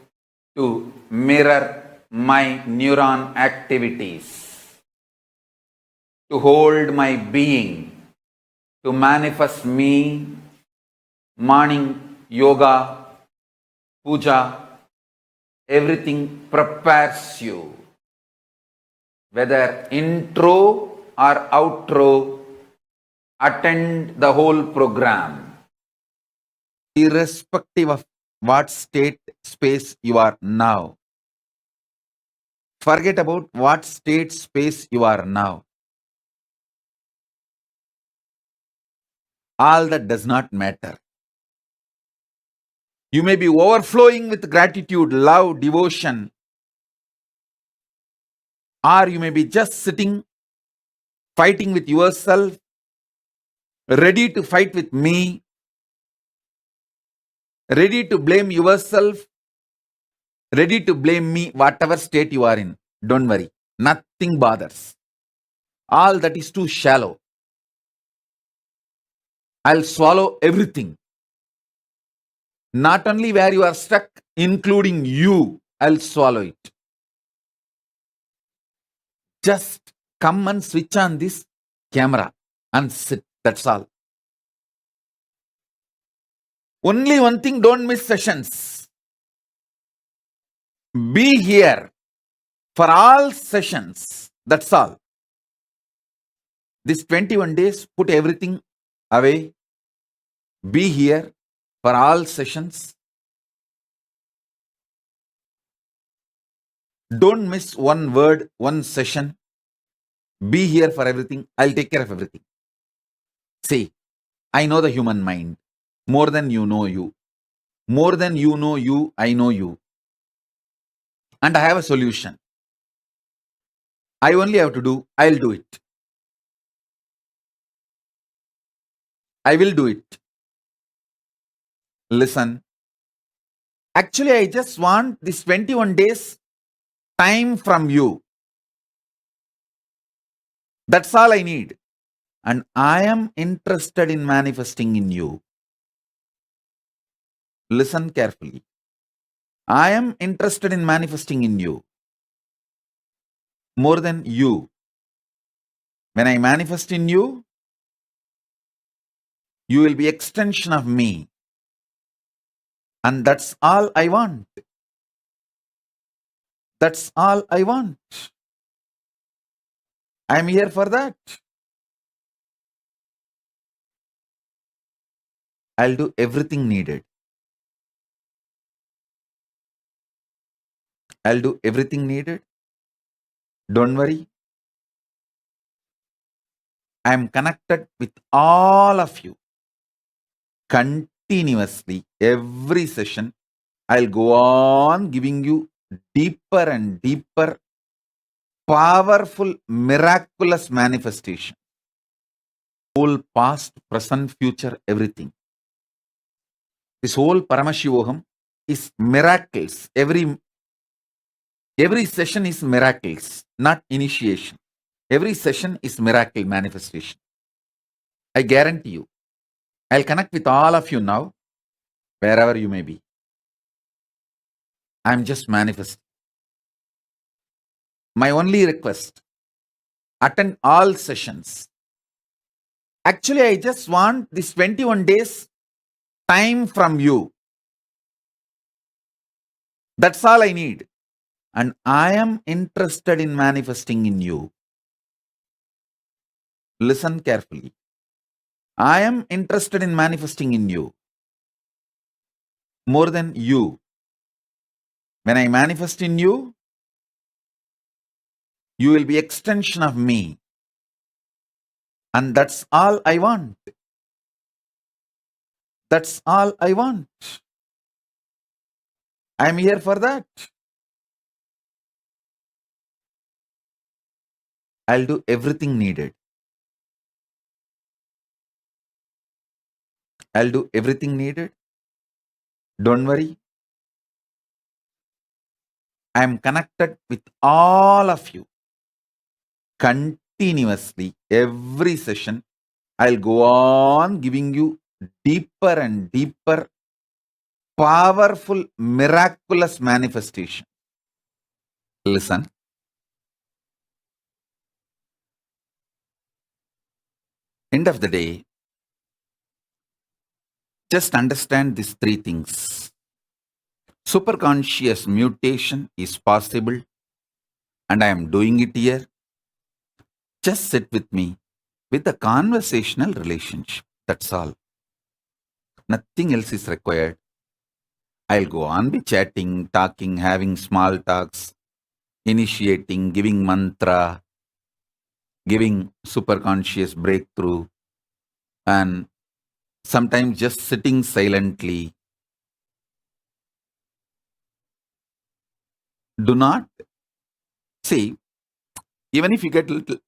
to mirror my neuron activities, to hold my being, to manifest me, morning yoga, puja, everything prepares you. Whether intro or outro, attend the whole program. Irrespective of what state space you are now. Forget about what state space you are now. All that does not matter. You may be overflowing with gratitude, love, devotion, or you may be just sitting, fighting with yourself, ready to fight with me, ready to blame yourself, ready to blame me, whatever state you are in. Don't worry. Nothing bothers. All that is too shallow. I'll swallow everything. Not only where you are stuck, including you, I'll swallow it. Just come and switch on this camera and sit. That's all. Only one thing, don't miss sessions. Be here for all sessions. That's all. This 21 days, put everything away. Be here for all sessions. Don't miss one word, one session. Be here for everything. I'll take care of everything. See, I know the human mind more than you know you. More than you know you, I know you. And I have a solution. I only have to do, I'll do it. I will do it. Listen. Actually, I just want this 21 days time from you. That's all I need. And I am interested in manifesting in you. Listen carefully. I am interested in manifesting in you. More than you. When I manifest in you, you will be extension of me. And that's all I want. That's all I want. I'm here for that. I'll do everything needed. I'll do everything needed. Don't worry. I'm connected with all of you. Continuously, every session, I'll go on giving you deeper and deeper, powerful, miraculous manifestation. Whole past, present, future, everything. This whole Paramashivoham is miracles. Every session is miracles, not initiation. Every session is miracle manifestation. I guarantee you. I'll connect with all of you now, wherever you may be. I'm just manifesting. My only request, attend all sessions. Actually, I just want this 21 days time from you. That's all I need. And I am interested in manifesting in you. Listen carefully. I am interested in manifesting in you. More than you. When I manifest in you, You will be extension of me. And that's all I want. That's all I want. I'm here for that. I'll do everything needed. I'll do everything needed. Don't worry. I'm connected with all of you continuously. Every session, I'll go on giving you deeper and deeper, powerful, miraculous manifestation. Listen. End of the day, just understand these three things. Superconscious mutation is possible, and I am doing it here. Just sit with me with a conversational relationship. That's all. Nothing else is required. I'll go on be chatting, talking, having small talks, initiating, giving mantra, giving superconscious breakthrough, and sometimes just sitting silently. Do not see, even if you get a little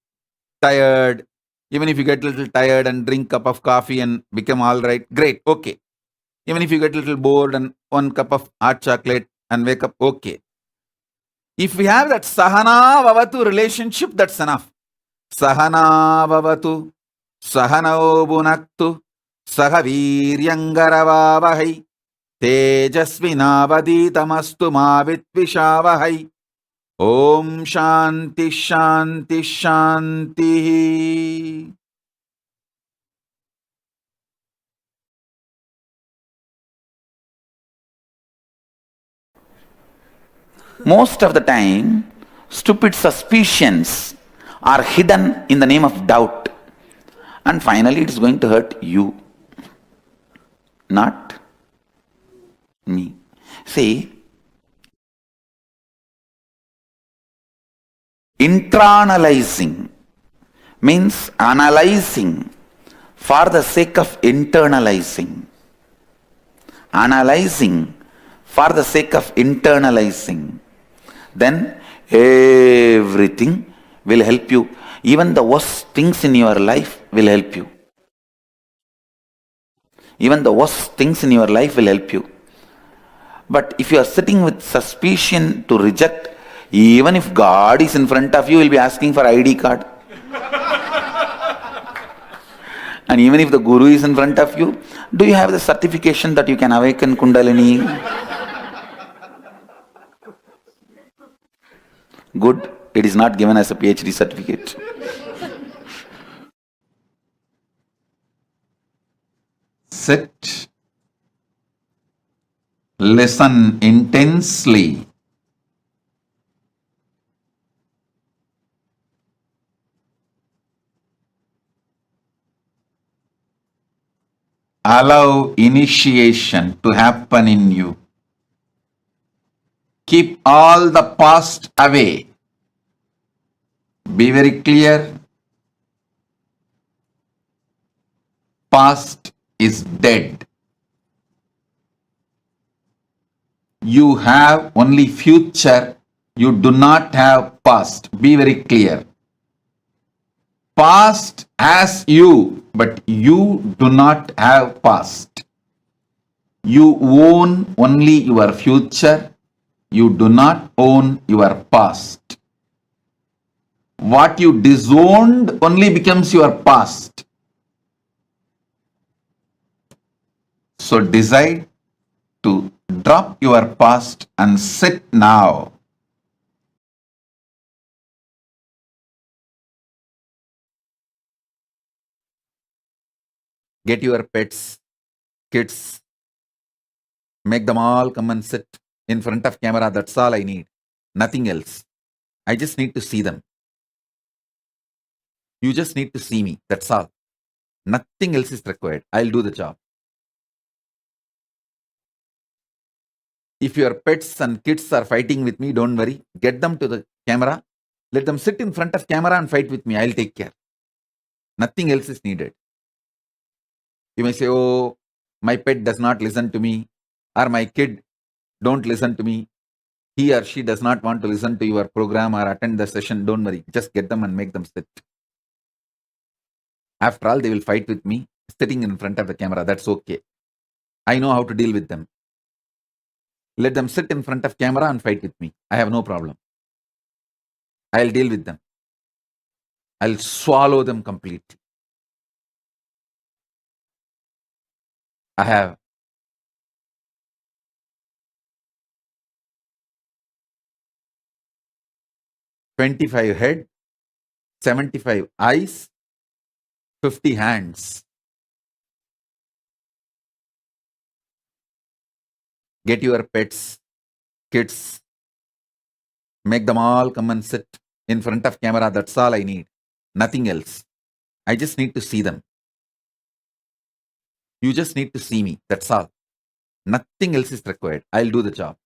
tired, even if you get a little tired and drink cup of coffee and become all right, great, okay. Even if you get a little bored and one cup of hot chocolate and wake up, okay. If we have that sahana vavatu relationship, that's enough. Sahana vavatu, sahanao bunaktu, sahaviryangaravavahai, tejasvinavaditamastu mavitvishavahai. Om Shanti Shanti Shanti. Most of the time, stupid suspicions are hidden in the name of doubt. And finally, it is going to hurt you, not me. See, internalizing means analyzing for the sake of internalizing. Analyzing for the sake of internalizing. Then everything will help you. Even the worst things in your life will help you. Even the worst things in your life will help you. But if you are sitting with suspicion to reject, even if God is in front of you, will be asking for ID card. And even if the Guru is in front of you, do you have the certification that you can awaken Kundalini? Good, it is not given as a PhD certificate. Sit, listen intensely. Allow initiation to happen in you. Keep all the past away. Be very clear. Past is dead. You have only future. You do not have past. Be very clear. Past has you, but you do not have past. You own only your future. You do not own your past. What you disowned only becomes your past. So decide to drop your past and sit now. Get your pets, kids, make them all come and sit in front of camera. That's all I need. Nothing else. I just need to see them. You just need to see me. That's all. Nothing else is required. I'll do the job. If your pets and kids are fighting with me, don't worry. Get them to the camera. Let them sit in front of camera and fight with me. I'll take care. Nothing else is needed. You may say, oh, my pet does not listen to me, or my kid don't listen to me. He or she does not want to listen to your program or attend the session. Don't worry. Just get them and make them sit. After all, they will fight with me sitting in front of the camera. That's okay. I know how to deal with them. Let them sit in front of camera and fight with me. I have no problem. I'll deal with them. I'll swallow them completely. I have 25 head, 75 eyes, 50 hands. Get your pets, kids, make them all come and sit in front of camera. That's all I need. Nothing else. I just need to see them. You just need to see me. That's all. Nothing else is required. I'll do the job.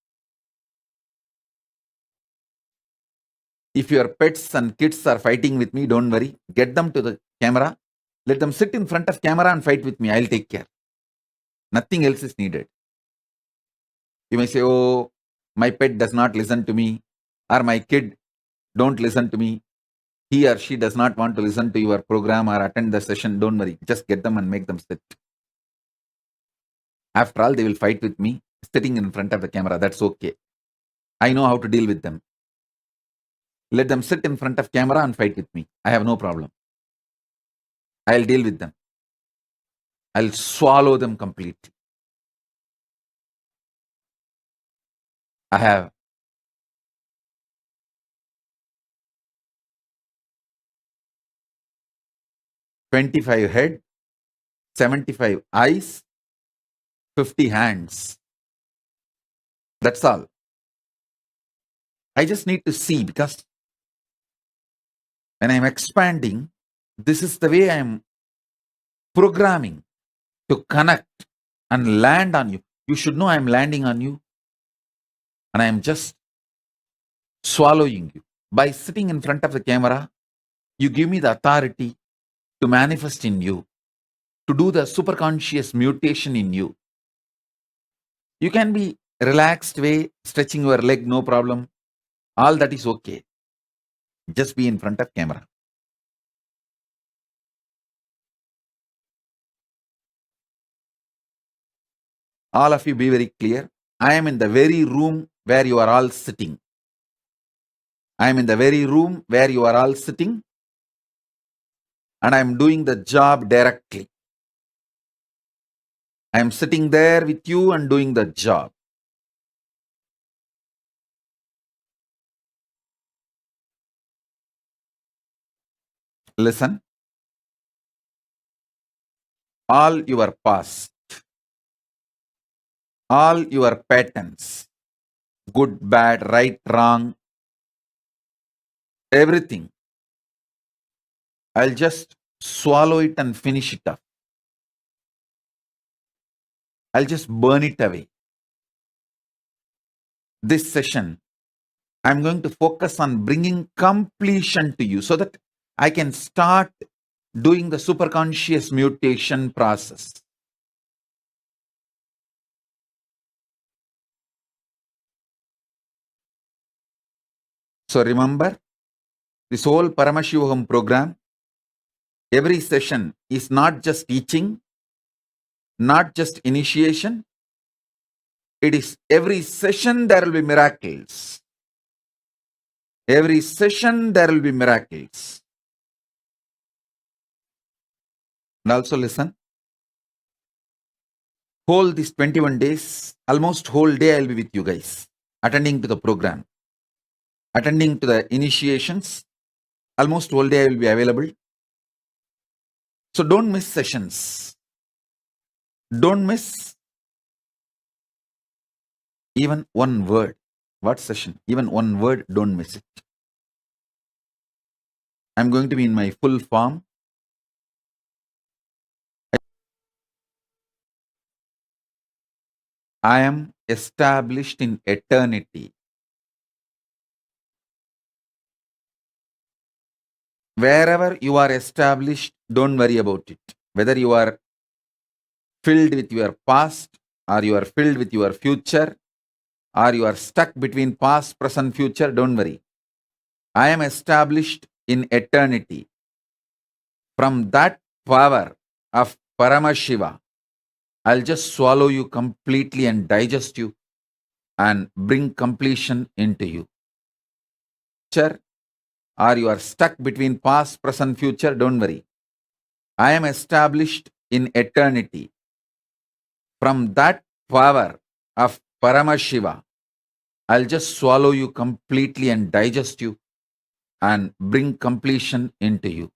If your pets and kids are fighting with me, don't worry. Get them to the camera. Let them sit in front of camera and fight with me. I'll take care. Nothing else is needed. You may say, oh, my pet does not listen to me, or my kid don't listen to me. He or she does not want to listen to your program or attend the session. Don't worry. Just get them and make them sit. After all, they will fight with me sitting in front of the camera. That's okay. I know how to deal with them. Let them sit in front of camera and fight with me. I have no problem. I'll deal with them. I'll swallow them completely. I have 25 head, 75 eyes, 50 hands. That's all. I just need to see, because when I'm expanding, this is the way I'm programming to connect and land on you. You should know I'm landing on you, and I'm just swallowing you. By sitting in front of the camera, you give me the authority to manifest in you, to do the superconscious mutation in you. You can be relaxed way, stretching your leg, no problem. All that is okay. Just be in front of camera. All of you be very clear. I am in the very room where you are all sitting. I am in the very room where you are all sitting, and I am doing the job directly. I am sitting there with you and doing the job. Listen. All your past, all your patterns, good, bad, right, wrong, everything, I'll just swallow it and finish it up. I'll just burn it away. This session, I'm going to focus on bringing completion to you so that I can start doing the superconscious mutation process. So remember, this whole Paramashivoham program, every session is not just teaching, not just initiation. It is every session there will be miracles. Every session there will be miracles. And also listen, whole these 21 days, almost whole day I'll be with you guys, attending to the program, attending to the initiations. Almost whole day I will be available. So don't miss sessions. Don't miss even one word. What session? Even one word, don't miss it. I'm going to be in my full form. I am established in eternity. Wherever you are established, don't worry about it. Whether you are filled with your past, or you are filled with your future, or you are stuck between past, present, future, don't worry. I am established in eternity. From that power of Paramashiva, I'll just swallow you completely and digest you and bring completion into you. Or you are stuck between past, present, future, don't worry. I am established in eternity. From that power of Paramashiva, I'll just swallow you completely and digest you and bring completion into you.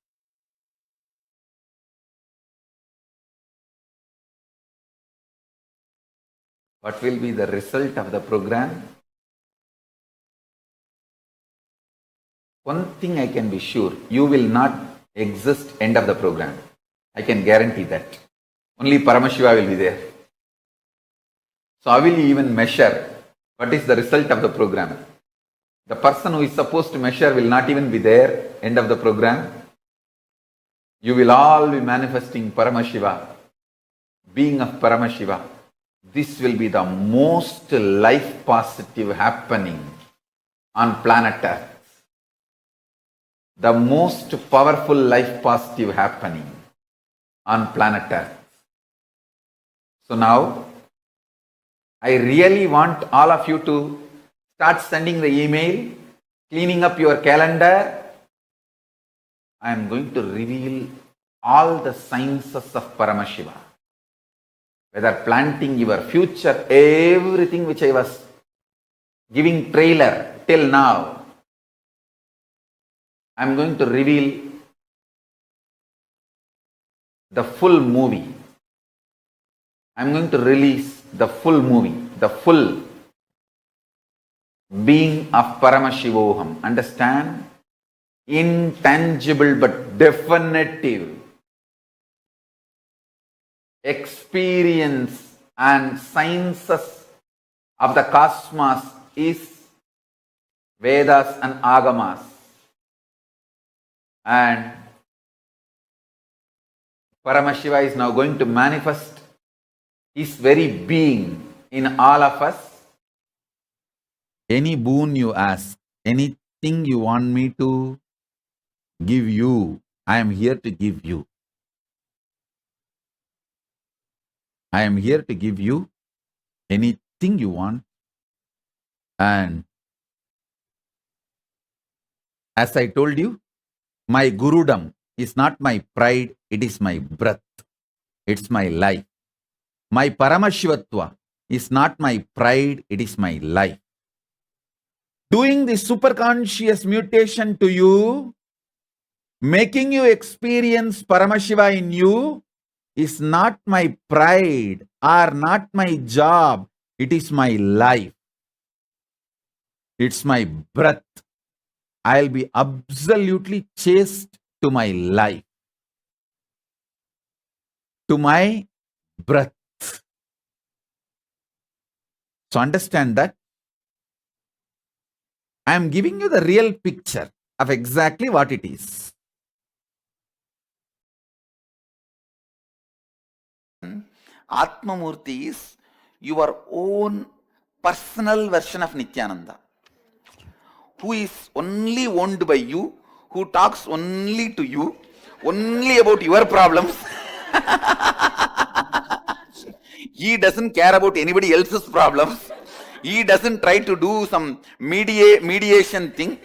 What will be the result of the program? One thing I can be sure, you will not exist end of the program. I can guarantee that. Only Paramashiva will be there. So how will you even measure what is the result of the program? The person who is supposed to measure will not even be there end of the program. You will all be manifesting Paramashiva, being of Paramashiva. This will be the most life positive happening on planet Earth. The most powerful life positive happening on planet Earth. So now, I really want all of you to start sending the email, cleaning up your calendar. I am going to reveal all the sciences of Paramashiva. Whether planting your future, everything which I was giving trailer till now, I am going to reveal the full movie. I am going to release the full movie, the full being of Paramashivoham. Understand? Intangible but definitive experience and sciences of the cosmos is Vedas and Agamas. And Paramashiva is now going to manifest his very being in all of us. Any boon you ask, anything you want me to give you, I am here to give you. I am here to give you anything you want. And as I told you, my Gurudam is not my pride, it is my breath. It's my life. My Paramashivatva is not my pride, it is my life. Doing this superconscious mutation to you, making you experience Paramashiva in you, is not my pride or not my job, it is my life. It's my breath. I'll be absolutely chaste to my life, to my breath. So understand that I am giving you the real picture of exactly what it is. Atma Murti is your own personal version of Nityananda, who is only owned by you, who talks only to you, only about your problems. He doesn't care about anybody else's problems. He doesn't try to do some mediation thing.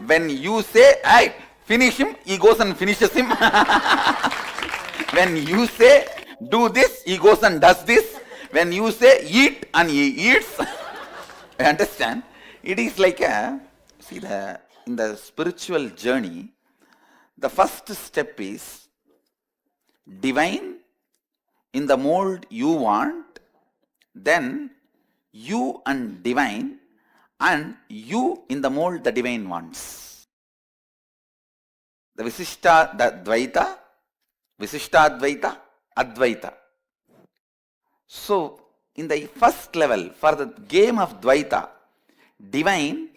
When you say, "I finish him," he goes and finishes him. When you say, "Do this," he goes and does this. When you say, "Eat," and he eats. Understand? It is like a, see, in the spiritual journey, the first step is divine in the mold you want, then you and divine, and you in the mold the divine wants. The Visishtadvaita, Advaita. So, in the first level, for the game of Dvaita, divine,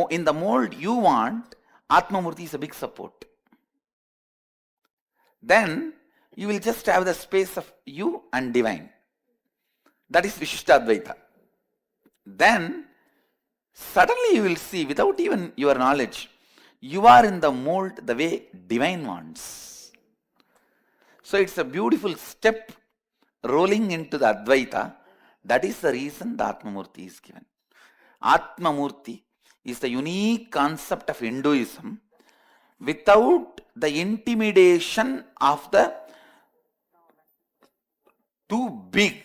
in the mold you want, Atma Murti is a big support. then you will just have the space of you and divine. That is Vishishtadvaita. Then suddenly you will see, without even your knowledge, you are in the mold the way divine wants. So it's a beautiful step rolling into the Advaita. That is the reason the Atma Murti is given. Atma Murti is the unique concept of Hinduism without the intimidation of the too big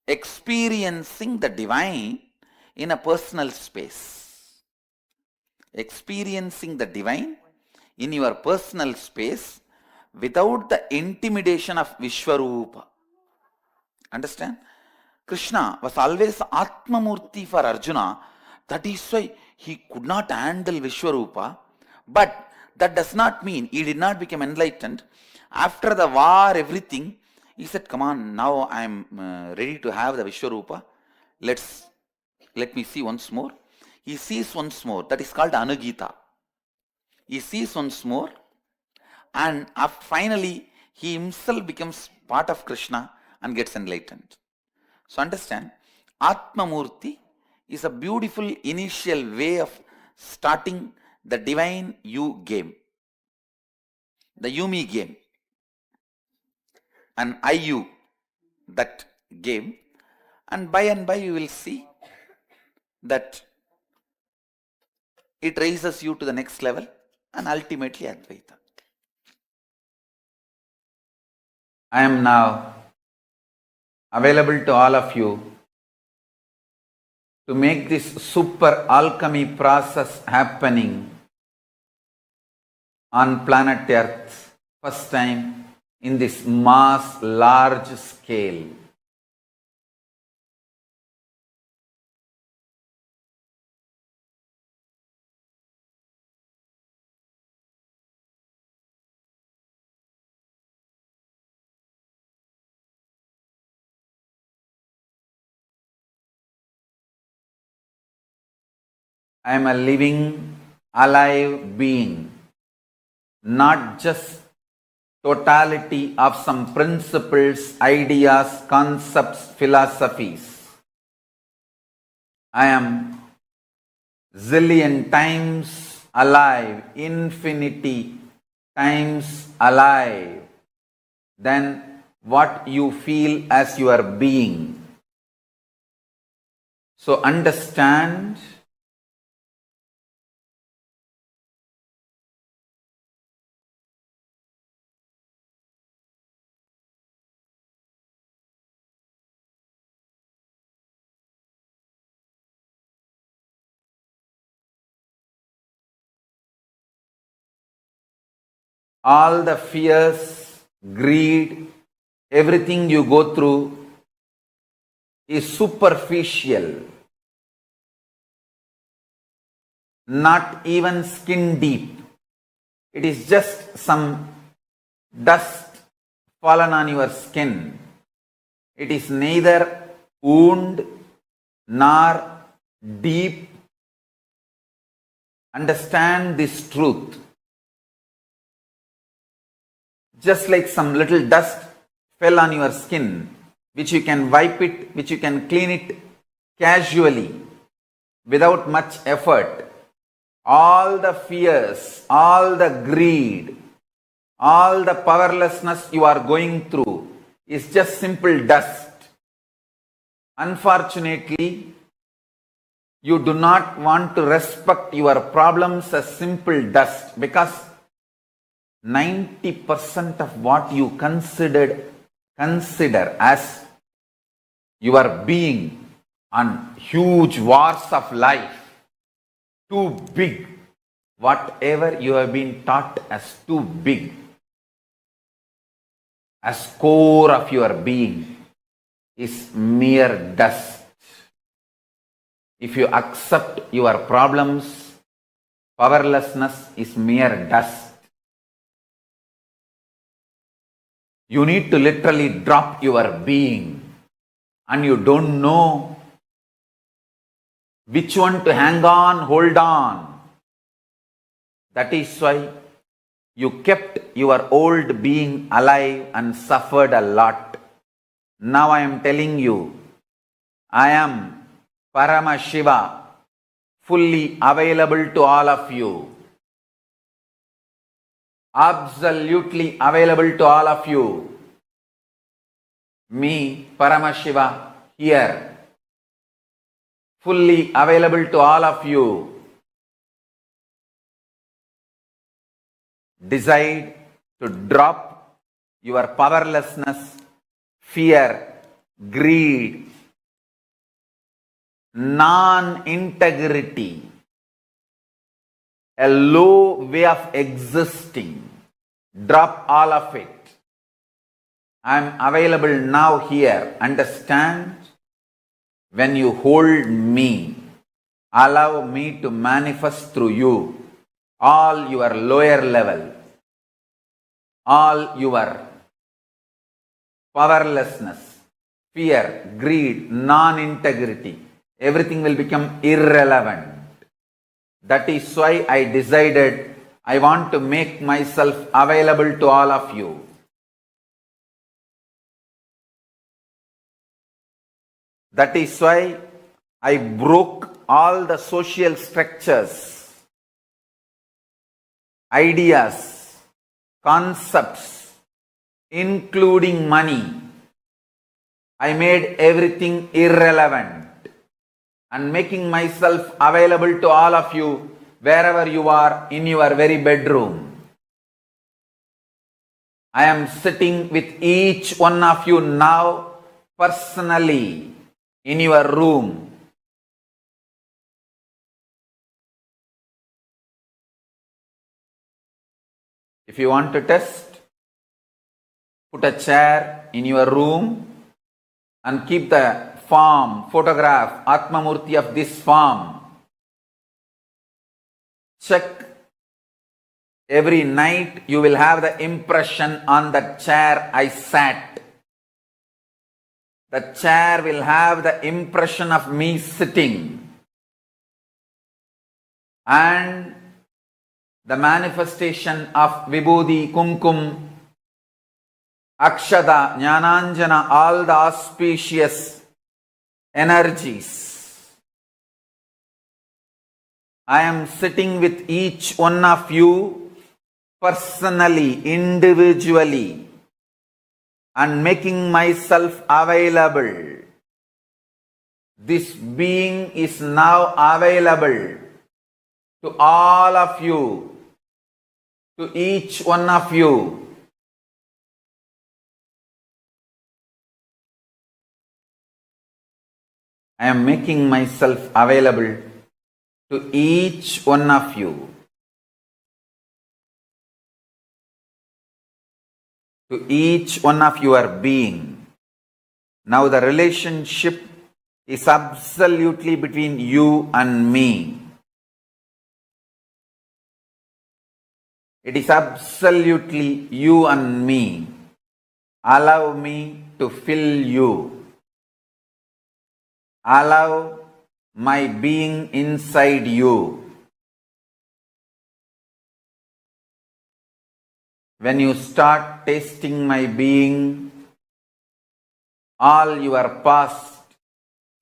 experiencing the divine in a personal space. Experiencing the divine in your personal space without the intimidation of Vishwarupa. Understand? Krishna was always Atma Murti for Arjuna. That is why he could not handle Vishwarupa. But that does not mean he did not become enlightened. After the war, everything, he said, come on, now I am ready to have the Vishwarupa. Let me see once more. He sees once more. That is called Anugita. He sees once more, and finally he himself becomes part of Krishna and gets enlightened. So understand, Atma Murti is a beautiful initial way of starting the divine you game, the you-me game, and I-you, that game. And by you will see that it raises you to the next level and ultimately Advaita. I am now available to all of you to make this super alchemy process happening on planet Earth, first time in this mass, large scale. I am a living, alive being, not just totality of some principles, ideas, concepts, philosophies. I am zillion times alive, infinity times alive than what you feel as your being. So understand, all the fears, greed, everything you go through is superficial, not even skin deep. It is just some dust fallen on your skin. It is neither wound nor deep. Understand this truth. Just like some little dust fell on your skin, which you can wipe it, which you can clean it casually, without much effort. All the fears, all the greed, all the powerlessness you are going through is just simple dust. Unfortunately, you do not want to respect your problems as simple dust, because 90% of what you consider as your being on huge wars of life, too big, whatever you have been taught as too big, as core of your being, is mere dust. If you accept your problems, powerlessness is mere dust. You need to literally drop your being, and you don't know which one to hang on, hold on. That is why You kept your old being alive and suffered a lot. Now I am telling you, I am Paramashiva, fully available to all of you. Absolutely available to all of you. Me, Paramashiva, here. Fully available to all of you. Decide to drop your powerlessness, fear, greed, non-integrity, a low way of existing. Drop all of it. I am available now here. Understand? When you hold me, allow me to manifest through you all your lower level, all your powerlessness, fear, greed, non-integrity, everything will become irrelevant. That is why I decided I want to make myself available to all of you. That is why I broke all the social structures, ideas, concepts, including money. I made everything irrelevant and making myself available to all of you wherever you are in your very bedroom. I am sitting with each one of you now personally in your room. If you want to test, put a chair in your room and keep the form, photograph, Atma Murti of this form. Check. Every night you will have the impression on the chair I sat. The chair will have the impression of me sitting. And the manifestation of Vibhuti, Kumkum, Akshada, Jnananjana, all the auspicious energies. I am sitting with each one of you personally, individually, and making myself available. This being is now available to all of you, to each one of you. I am making myself available to each one of you. To each one of your being. Now the relationship is absolutely between you and me. It is absolutely you and me. Allow me to fill you. Allow my being inside you. When you start tasting my being, all your past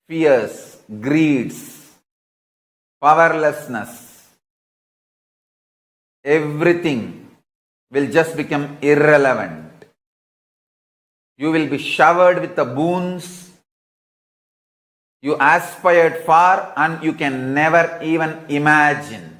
fears, greeds, powerlessness, everything will just become irrelevant. You will be showered with the boons you aspired for and you can never even imagine.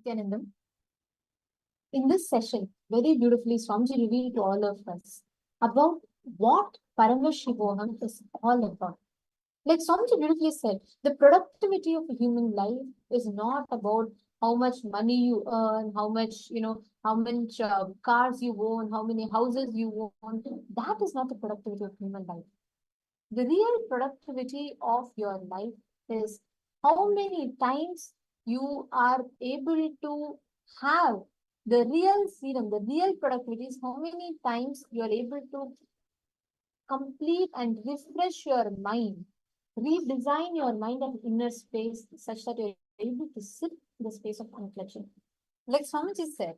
scan in them. In this session, very beautifully, Swamiji revealed to all of us about what Paramashivoham is all about. Like Swamiji beautifully said, the productivity of a human life is not about how much money you earn, how much, how much cars you own, how many houses you own. That is not the productivity of human life. The real productivity of your life is how many times you are able to have the real freedom, the real productivity is how many times you are able to complete and refresh your mind, redesign your mind and inner space such that you're able to sit in the space of unclutching. Like Swamiji said,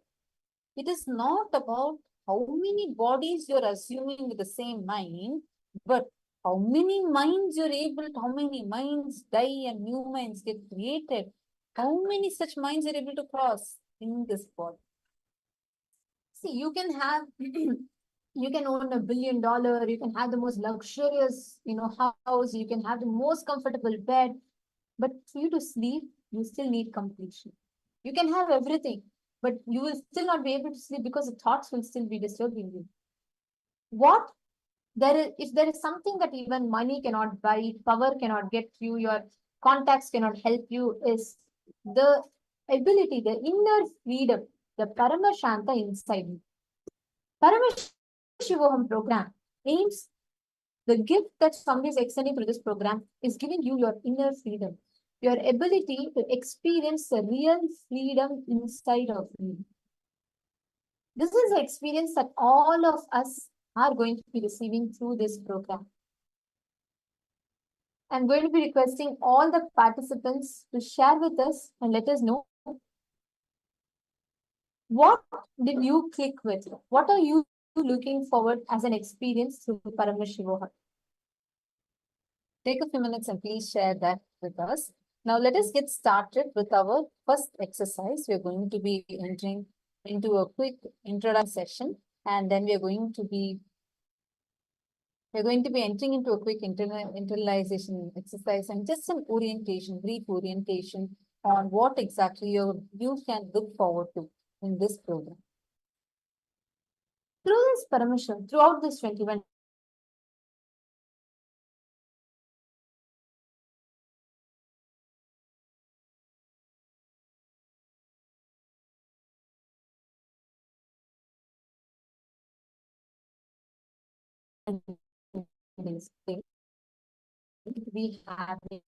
it is not about how many bodies you're assuming with the same mind, but how many minds you're able to, how many minds die and new minds get created, how many such minds you're able to cross in this body. See, you can have, you can own $1 billion, you can have the most luxurious, house, you can have the most comfortable bed, but for you to sleep, you still need completion. You can have everything, but you will still not be able to sleep because the thoughts will still be disturbing you. If there is something that even money cannot buy, power cannot get you, your contacts cannot help you, is the ability, the inner freedom, the Paramashanta inside you. Paramashivoham program aims, the gift that somebody is extending through this program is giving you your inner freedom, your ability to experience the real freedom inside of you. This is the experience that all of us are going to be receiving through this program. I'm going to be requesting all the participants to share with us and let us know what did you click with? What are you looking forward as an experience through Paramashivoham? Take a few minutes and please share that with us. Now let us get started with our first exercise. We're going to be entering into a quick introduction session, and then we're going to be entering into a quick internalization exercise and just an orientation, brief orientation on what exactly you can look forward to in this program. Through this permission, throughout this 21we have been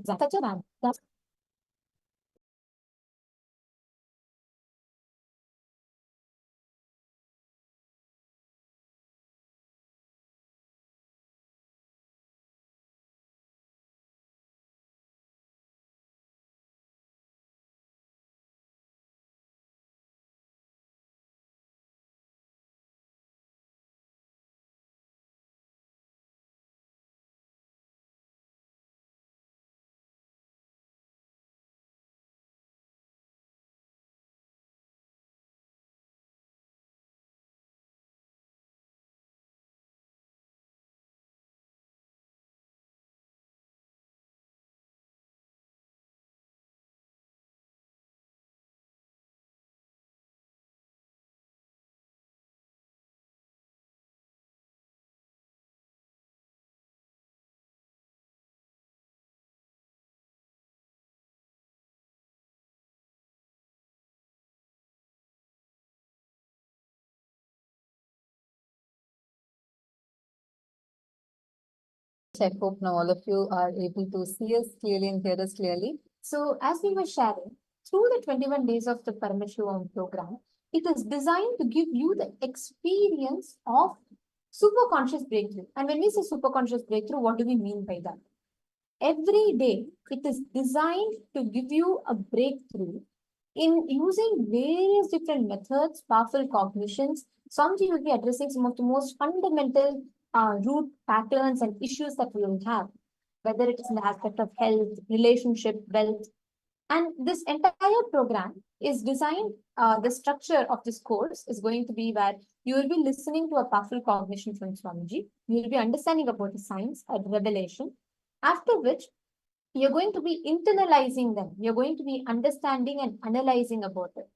such a I hope now all of you are able to see us clearly and hear us clearly. So, as we were sharing, through the 21 days of the Paramashivoham program, it is designed to give you the experience of superconscious breakthrough. And when we say superconscious breakthrough, what do we mean by that? Every day, it is designed to give you a breakthrough in using various different methods, powerful cognitions. Swamiji will be addressing some of the most fundamental root patterns and issues that we will have, whether it is in the aspect of health, relationship, wealth. And this entire program is designed, the structure of this course is going to be where you will be listening to a powerful cognition from Swamiji. You will be understanding about the science, a revelation, after which you're going to be internalizing them. You're going to be understanding and analyzing about it.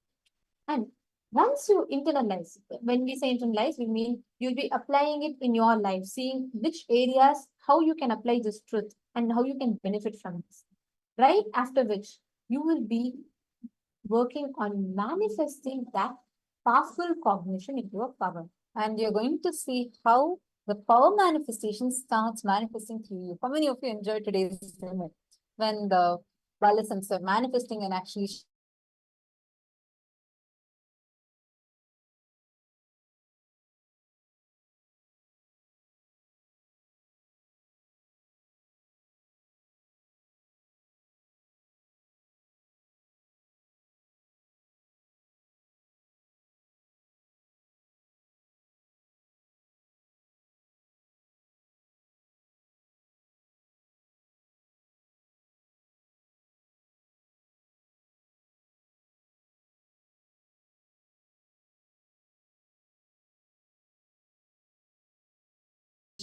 And once you internalize, when we say internalize, we mean you'll be applying it in your life, seeing which areas, how you can apply this truth and how you can benefit from this. Right after which you will be working on manifesting that powerful cognition into a power. And you're going to see how the power manifestation starts manifesting through you. How many of you enjoyed today's demo when the adolescents are manifesting and actually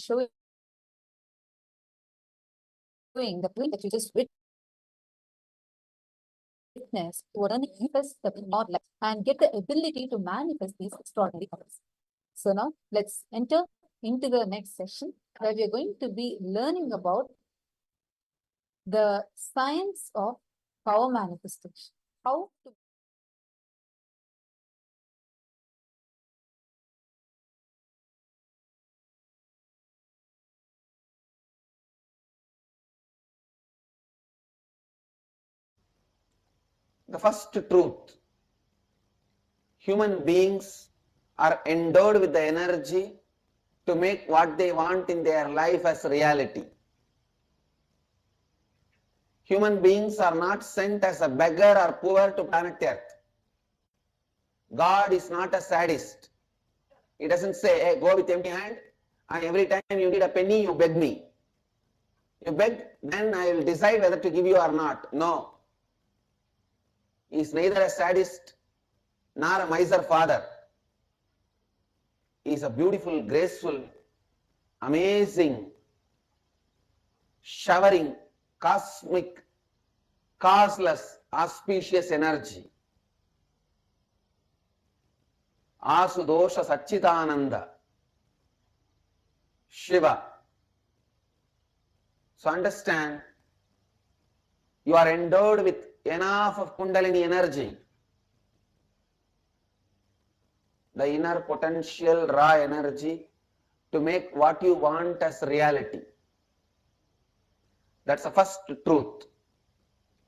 showing the point that you just witness what manifest the Lord and get the ability to manifest these extraordinary powers. So now let's enter into the next session where we are going to be learning about the science of power manifestation. How to The first truth: human beings are endowed with the energy to make what they want in their life as reality. Human beings are not sent as a beggar or poor to planet Earth. God is not a sadist. He doesn't say, hey, go with empty hand, and every time you need a penny, you beg me. You beg, then I will decide whether to give you or not. No. He is neither a sadist nor a miser father. He is a beautiful, graceful, amazing, showering, cosmic, causeless, auspicious energy. Asudosha Satchitananda, Shiva. So understand, you are endowed with enough of Kundalini energy, the inner potential raw energy to make what you want as reality. That's the first truth.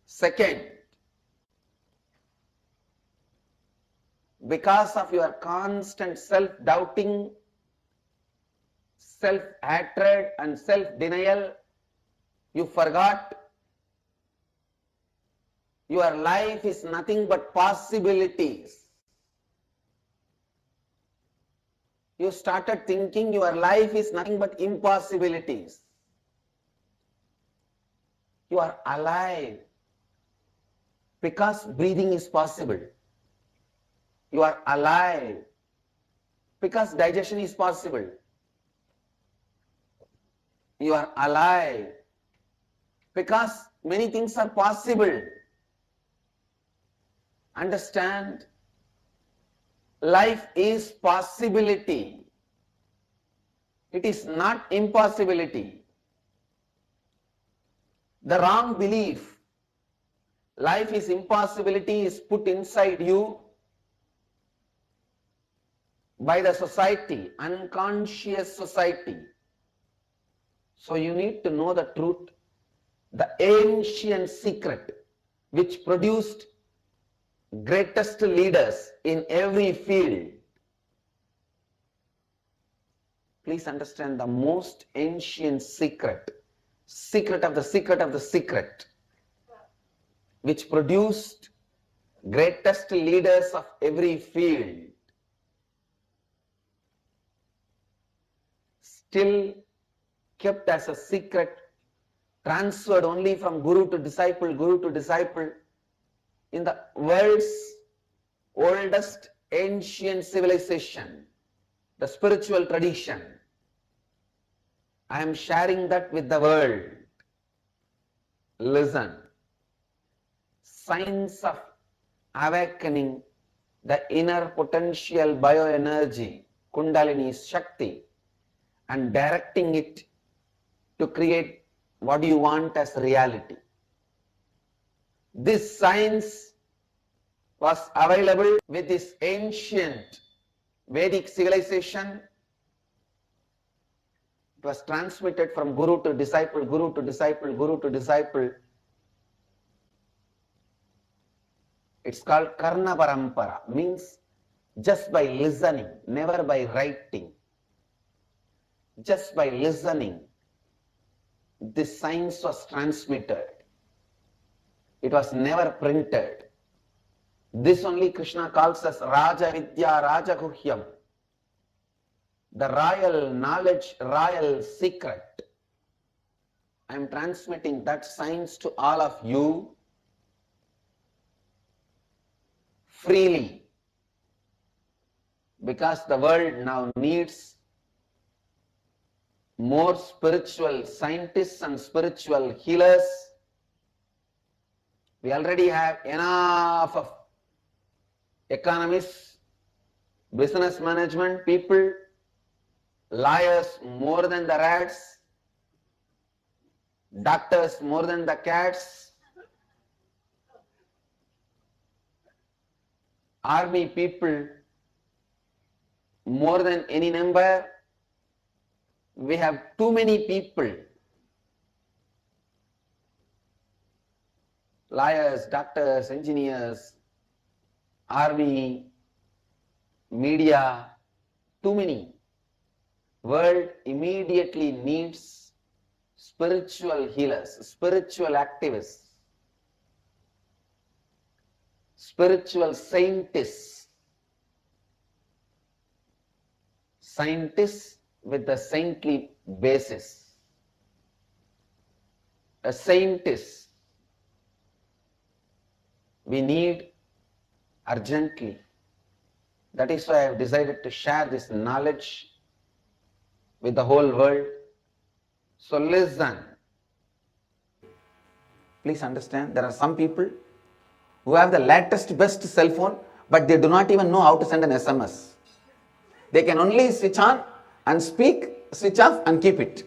Second, because of your constant self-doubting, self-hatred and self-denial, you forgot your life is nothing but possibilities. You started thinking your life is nothing but impossibilities. You are alive because breathing is possible. You are alive because digestion is possible. You are alive because many things are possible. Understand, life is possibility. It is not impossibility. The wrong belief, life is impossibility, is put inside you by the society, unconscious society. So you need to know the truth, the ancient secret which produced greatest leaders in every field. Please understand the most ancient secret, secret of the secret of the secret, which produced greatest leaders of every field, still kept as a secret, transferred only from guru to disciple in the world's oldest ancient civilization, the spiritual tradition. I am sharing that with the world. Listen. Science of awakening the inner potential bioenergy, Kundalini Shakti, and directing it to create what you want as reality. This science was available with this ancient Vedic civilization. It was transmitted from guru to disciple, guru to disciple, guru to disciple. It's called Karna Parampura, means just by listening, never by writing. Just by listening, this science was transmitted. It was never printed. This only Krishna calls as Raja Vidya, Raja Guhyam, the royal knowledge, royal secret. I am transmitting that science to all of you freely, because the world now needs more spiritual scientists and spiritual healers. We already have enough of economists, business management people, lawyers more than the rats, doctors more than the cats, army people more than any number. We have too many people, lawyers, doctors, engineers, army, media, too many. World immediately needs spiritual healers, spiritual activists, spiritual scientists, scientists with the saintly basis. A scientist we need urgently. That is why I have decided to share this knowledge with the whole world. So listen. Please understand, there are some people who have the latest best cell phone, but they do not even know how to send an SMS. They can only switch on and speak, switch off and keep it.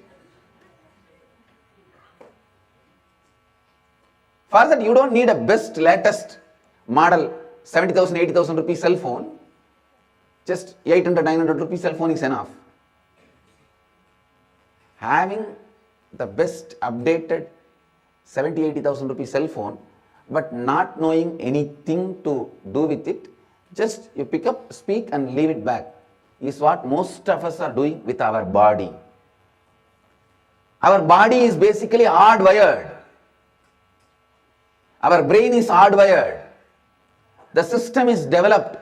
For that you don't need a best latest model 70,000, 80,000 rupees cell phone. Just 800, 900 rupees cell phone is enough. Having the best updated 70, 80,000 rupees cell phone, but not knowing anything to do with it, just you pick up, speak and leave it back, is what most of us are doing with our body. Our body is basically hardwired. Our brain is hardwired. The system is developed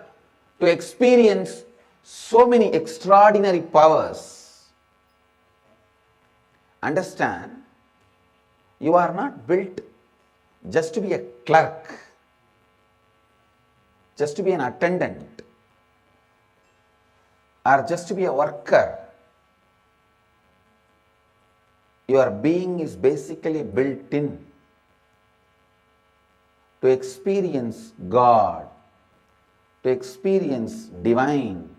to experience so many extraordinary powers. Understand, you are not built just to be a clerk, just to be an attendant, or just to be a worker. Your being is basically built in to experience God, to experience divine,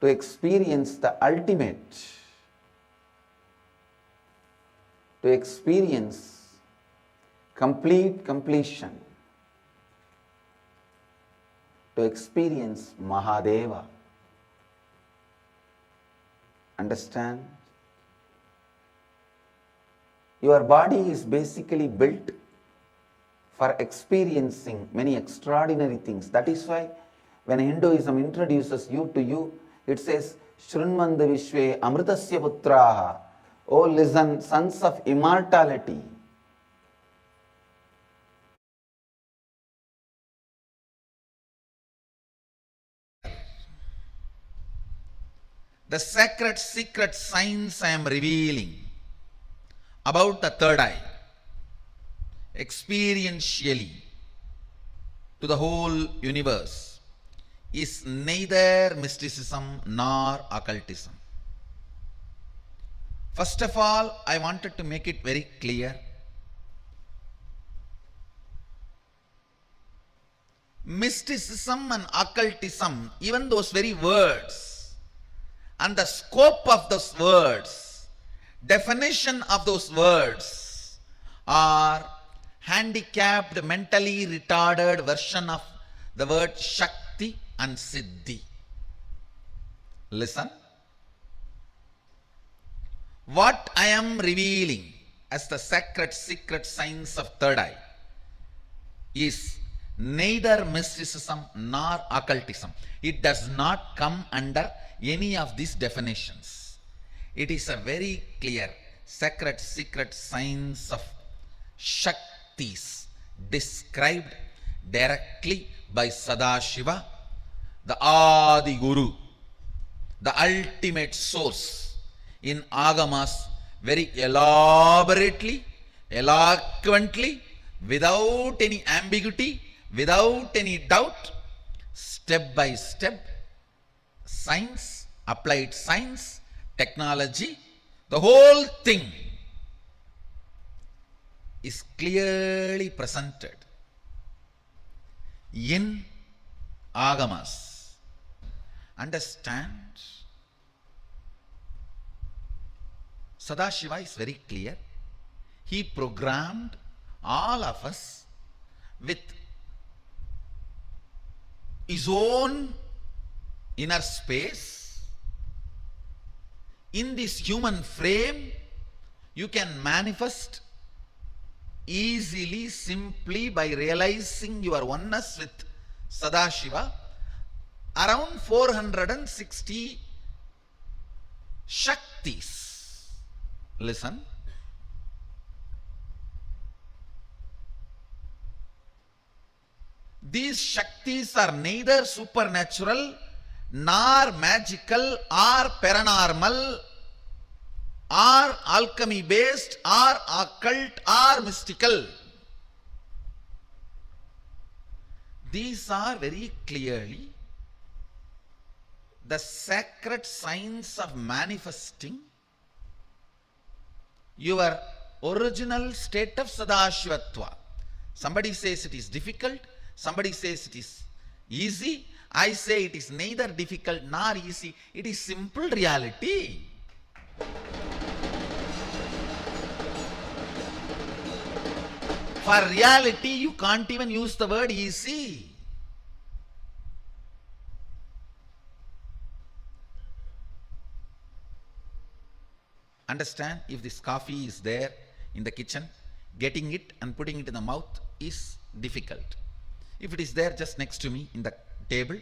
to experience the ultimate, to experience complete completion, to experience Mahadeva. Understand? Your body is basically built for experiencing many extraordinary things. That is why when Hinduism introduces you to you, it says, Shrunmanda Vishwe Amritasya Putraha. Oh, listen, sons of immortality. The sacred secret science I am revealing about the third eye, experientially, to the whole universe, is neither mysticism nor occultism. First of all, I wanted to make it very clear. Mysticism and occultism, even those very words, and the scope of those words, definition of those words, are handicapped, mentally retarded version of the word Shakti and Siddhi. Listen. What I am revealing as the sacred secret science of third eye is neither mysticism nor occultism. It does not come under any of these definitions. It is a very clear sacred secret science of Shaktis described directly by Sadashiva, the Adi Guru, the ultimate source, in Agamas, very elaborately, eloquently, without any ambiguity, without any doubt, step by step, science, applied science, technology, the whole thing is clearly presented in Agamas. Understand? Sadashiva is very clear. He programmed all of us with his own inner space. In this human frame, you can manifest easily, simply by realizing your oneness with Sadashiva, around 460 Shaktis. Listen. These Shaktis are neither supernatural, nor magical, or paranormal, or alchemy based, or occult, or mystical. These are very clearly the sacred science of manifesting your original state of Sadashivatva. Somebody says it is difficult, somebody says it is easy. I say it is neither difficult nor easy. It is simple reality. For reality, you can't even use the word easy. Understand, if this coffee is there in the kitchen, getting it and putting it in the mouth is difficult. If it is there just next to me in the table,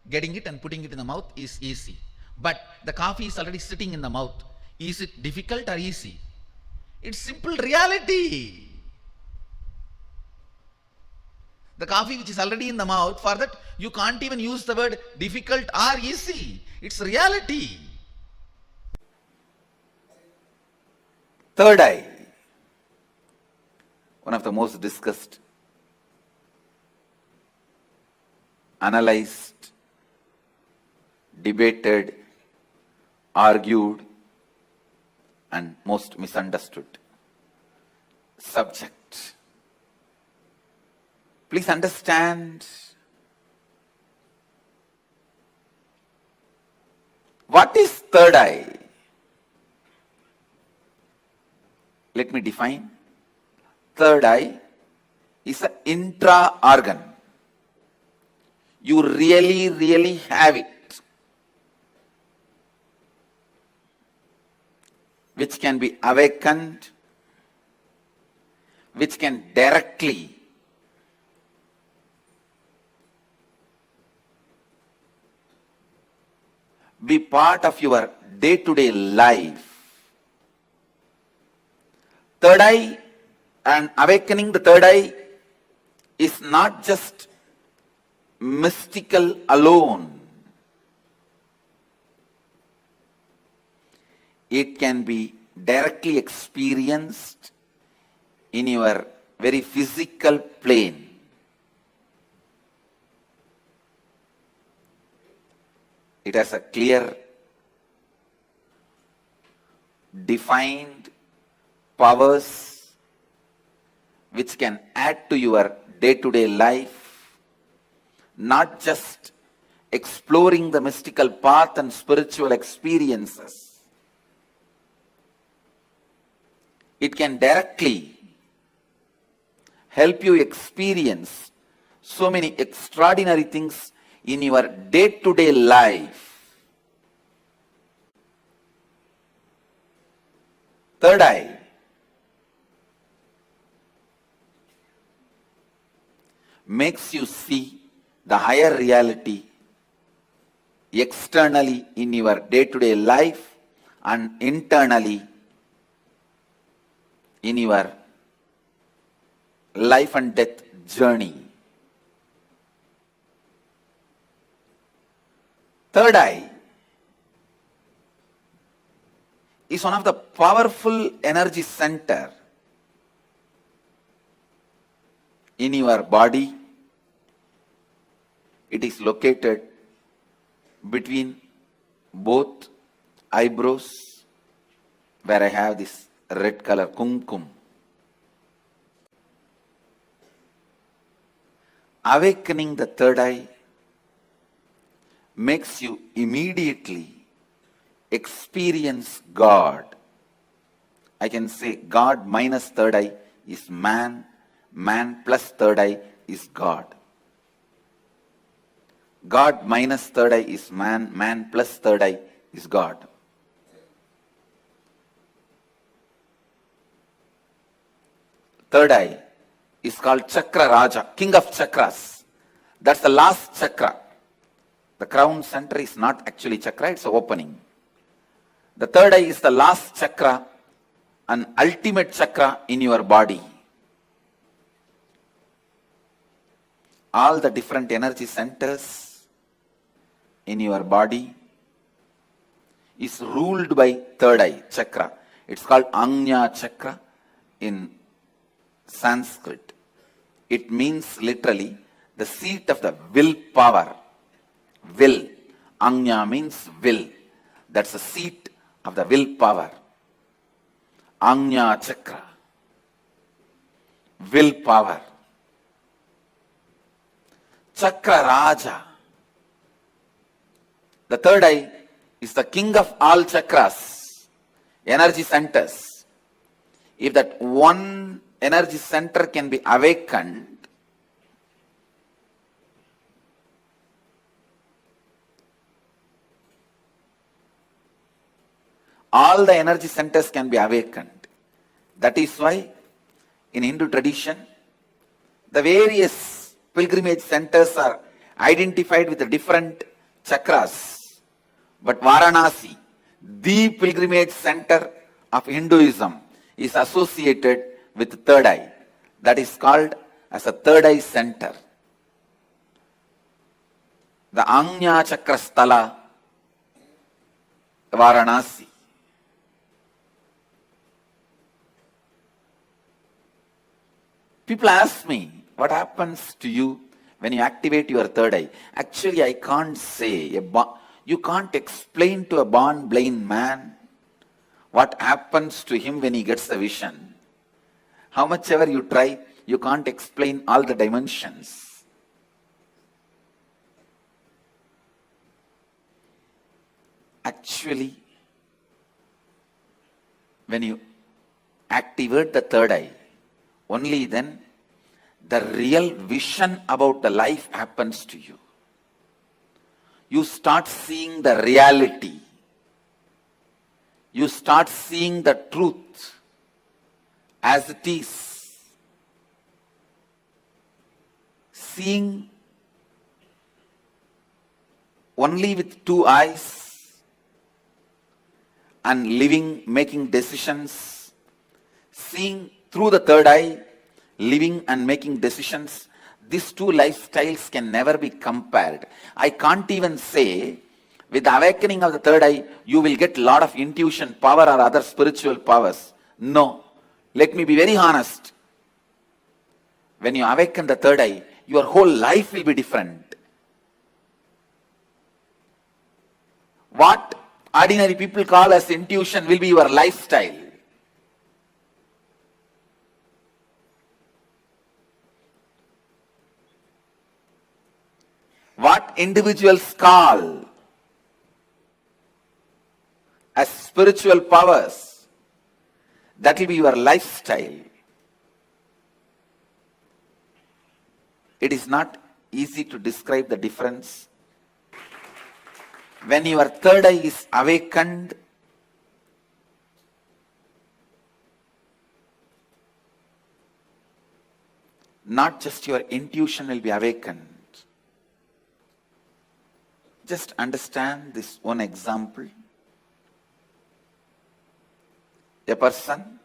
getting it and putting it in the mouth is easy. But the coffee is already sitting in the mouth. Is it difficult or easy? It's simple reality. The coffee which is already in the mouth, for that you can't even use the word difficult or easy. It's reality. Third eye, one of the most discussed, analyzed, debated, argued, and most misunderstood subject. Please understand, what is third eye? Let me define. Third eye is an intra-organ. You really have it, which can be awakened which can directly be part of your day-to-day life. Third eye and awakening the third eye is not just mystical alone. It can be directly experienced in your very physical plane. It has a clear, defined powers which can add to your day-to-day life, not just exploring the mystical path and spiritual experiences. It can directly help you experience so many extraordinary things in your day-to-day life. Third eye makes you see the higher reality externally in your day-to-day life and internally in your life and death journey. Third eye is one of the powerful energy center in your body. It is located between both eyebrows, where I have this red color kumkum. Awakening the third eye makes you immediately experience God. I can say God minus third eye is man, man plus third eye is God. God minus third eye is man, man plus third eye is God. Third eye is called Chakra Raja, king of chakras. That's the last chakra. The crown center is not actually chakra, it's an opening. The third eye is the last chakra, an ultimate chakra in your body. All the different energy centers in your body is ruled by third eye chakra. It's called Anya chakra in Sanskrit. It means literally the seat of the willpower. Will. Anya means will. That's the seat of the willpower. Anya chakra. Willpower. Chakra Raja. The third eye is the king of all chakras, energy centers. If that one energy center can be awakened, all the energy centers can be awakened. That is why in Hindu tradition, the various pilgrimage centers are identified with the different chakras. But Varanasi, the pilgrimage center of Hinduism, is associated with the third eye. That is called as a third eye center. The Anya Chakra Sthala, Varanasi. People ask me, what happens to you when you activate your third eye? Actually, I can't say. You can't explain to a born blind man what happens to him when he gets the vision. How much ever you try, you can't explain all the dimensions. Actually, when you activate the third eye, only then the real vision about the life happens to you. You start seeing the reality. You start seeing the truth as it is. seeing only with two eyes and living, making decisions, seeing through the third eye, living and making decisions, these two lifestyles can never be compared. I can't even say with the awakening of the third eye, you will get a lot of intuition, power or other spiritual powers. No. Let me be very honest. When you awaken the third eye, your whole life will be different. What ordinary people call as intuition will be your lifestyle. What individuals call as spiritual powers, that will be your lifestyle. It is not easy to describe the difference. When your third eye is awakened, not just your intuition will be awakened. Just understand this one example. A person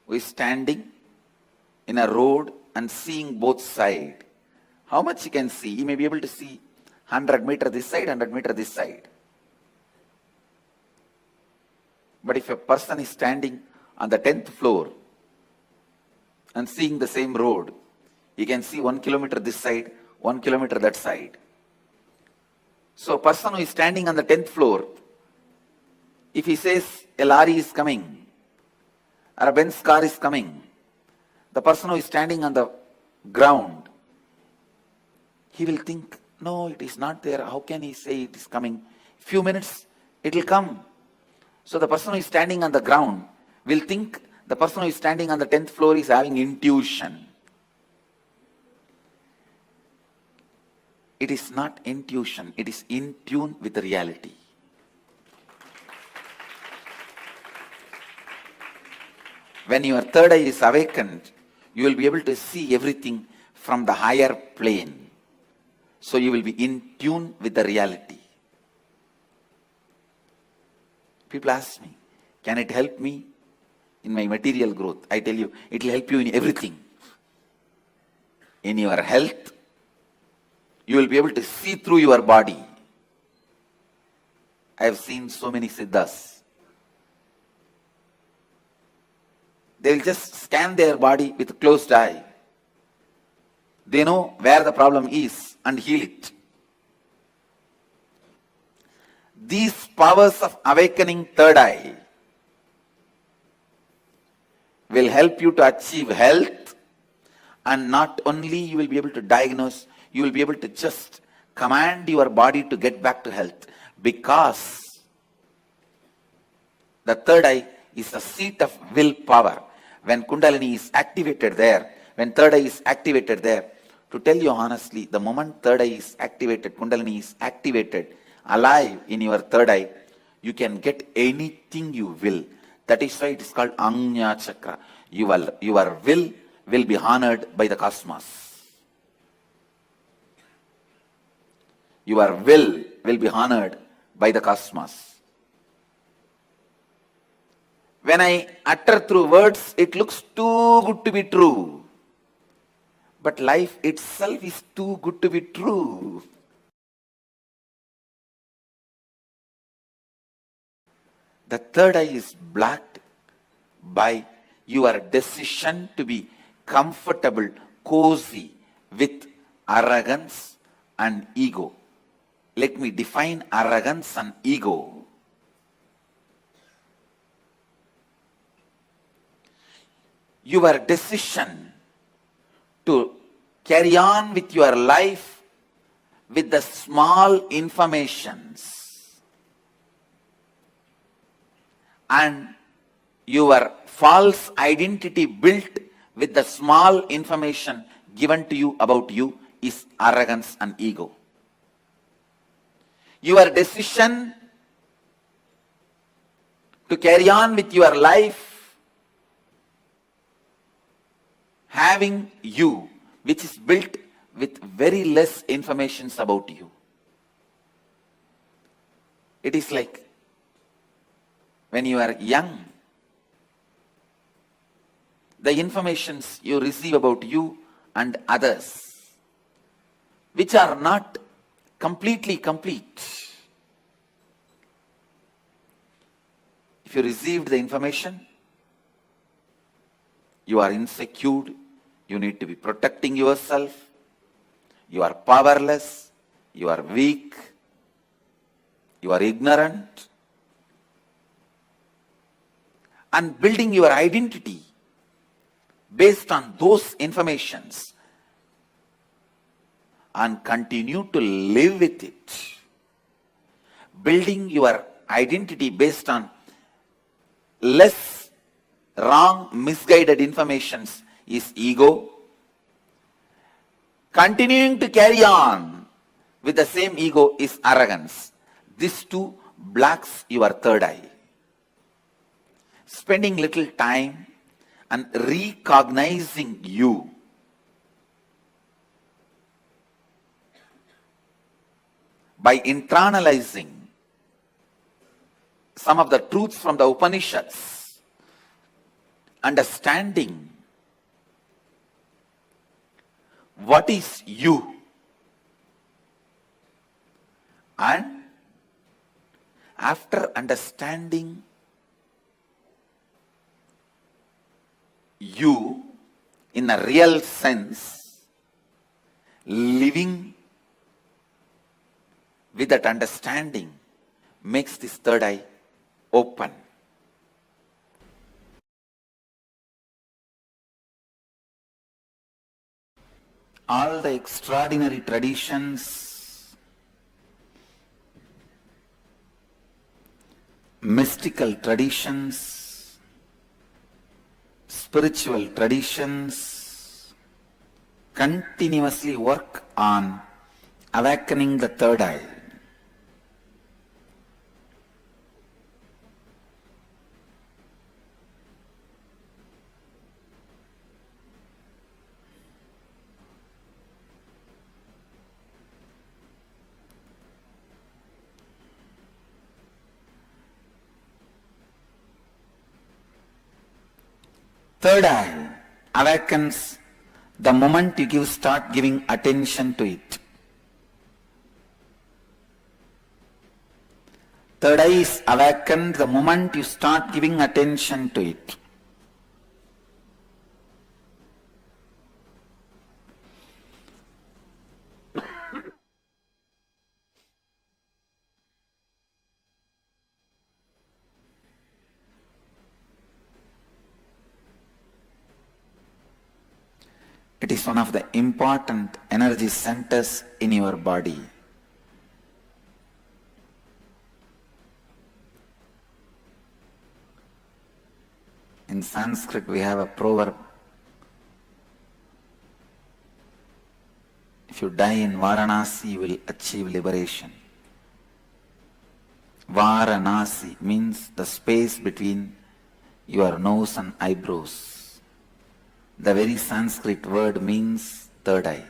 who is standing in a road and seeing both sides. How much he can see? He may be able to see 100 meters this side, 100 meters this side. But if a person is standing on the 10th floor and seeing the same road, he can see 1 kilometer this side, 1 kilometer that side. So a person who is standing on the 10th floor, if he says a lorry is coming or a Benz car is coming, the person who is standing on the ground, he will think, no, it is not there. How can he say it is coming? Few minutes, it will come. So the person who is standing on the ground will think the person who is standing on the 10th floor is having intuition. It is not intuition, it is in tune with the reality. When your third eye is awakened, you will be able to see everything from the higher plane. So you will be in tune with the reality. People ask me, can it help me in my material growth? I tell you, it will help you in everything. In your health, you will be able to see through your body. I have seen so many siddhas. They will just scan their body with a closed eye. They know where the problem is and heal it. These powers of awakening third eye will help you to achieve health, and not only you will be able to diagnose, you will be able to just command your body to get back to health, because the third eye is the seat of willpower. When Kundalini is activated there, when third eye is activated there, to tell you honestly, the moment third eye is activated, Kundalini is activated, alive in your third eye, you can get anything you will. That is why it is called Anya Chakra. Your will be honored by the cosmos. Your will be honored by the cosmos. When I utter through words, it looks too good to be true. But life itself is too good to be true. The third eye is blocked by your decision to be comfortable, cozy with arrogance and ego. Let me define arrogance and ego. Your decision to carry on with your life with the small informations and your false identity built with the small information given to you about you is arrogance and ego. Your decision to carry on with your life having you, which is built with very less information about you. It is like when you are young, the informations you receive about you and others, which are not completely complete. If you received the information, you are insecure, you need to be protecting yourself, you are powerless, you are weak, you are ignorant, and building your identity based on those informations and continue to live with it. Building your identity based on less wrong, misguided informations is ego. Continuing to carry on with the same ego is arrogance. These two blocks your third eye. Spending little time and recognizing you by internalizing some of the truths from the Upanishads, understanding what is you, and after understanding you in a real sense, living with that understanding makes this third eye open. All the extraordinary traditions, mystical traditions, spiritual traditions continuously work on awakening the third eye. Third eye awakens the moment you start giving attention to it. Third eye is awakened the moment you start giving attention to it. It is one of the important energy centers in your body. In Sanskrit, we have a proverb. If you die in Varanasi, you will achieve liberation. Varanasi means the space between your nose and eyebrows. The very Sanskrit word means third eye.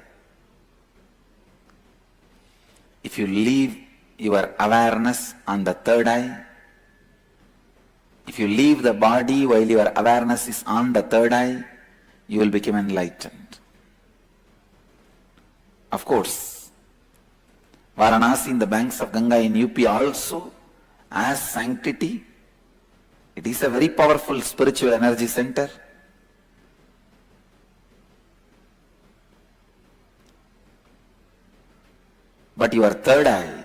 If you leave your awareness on the third eye, if you leave the body while your awareness is on the third eye, you will become enlightened. Of course, Varanasi in the banks of Ganga in UP also has sanctity. It is a very powerful spiritual energy center. But your third eye,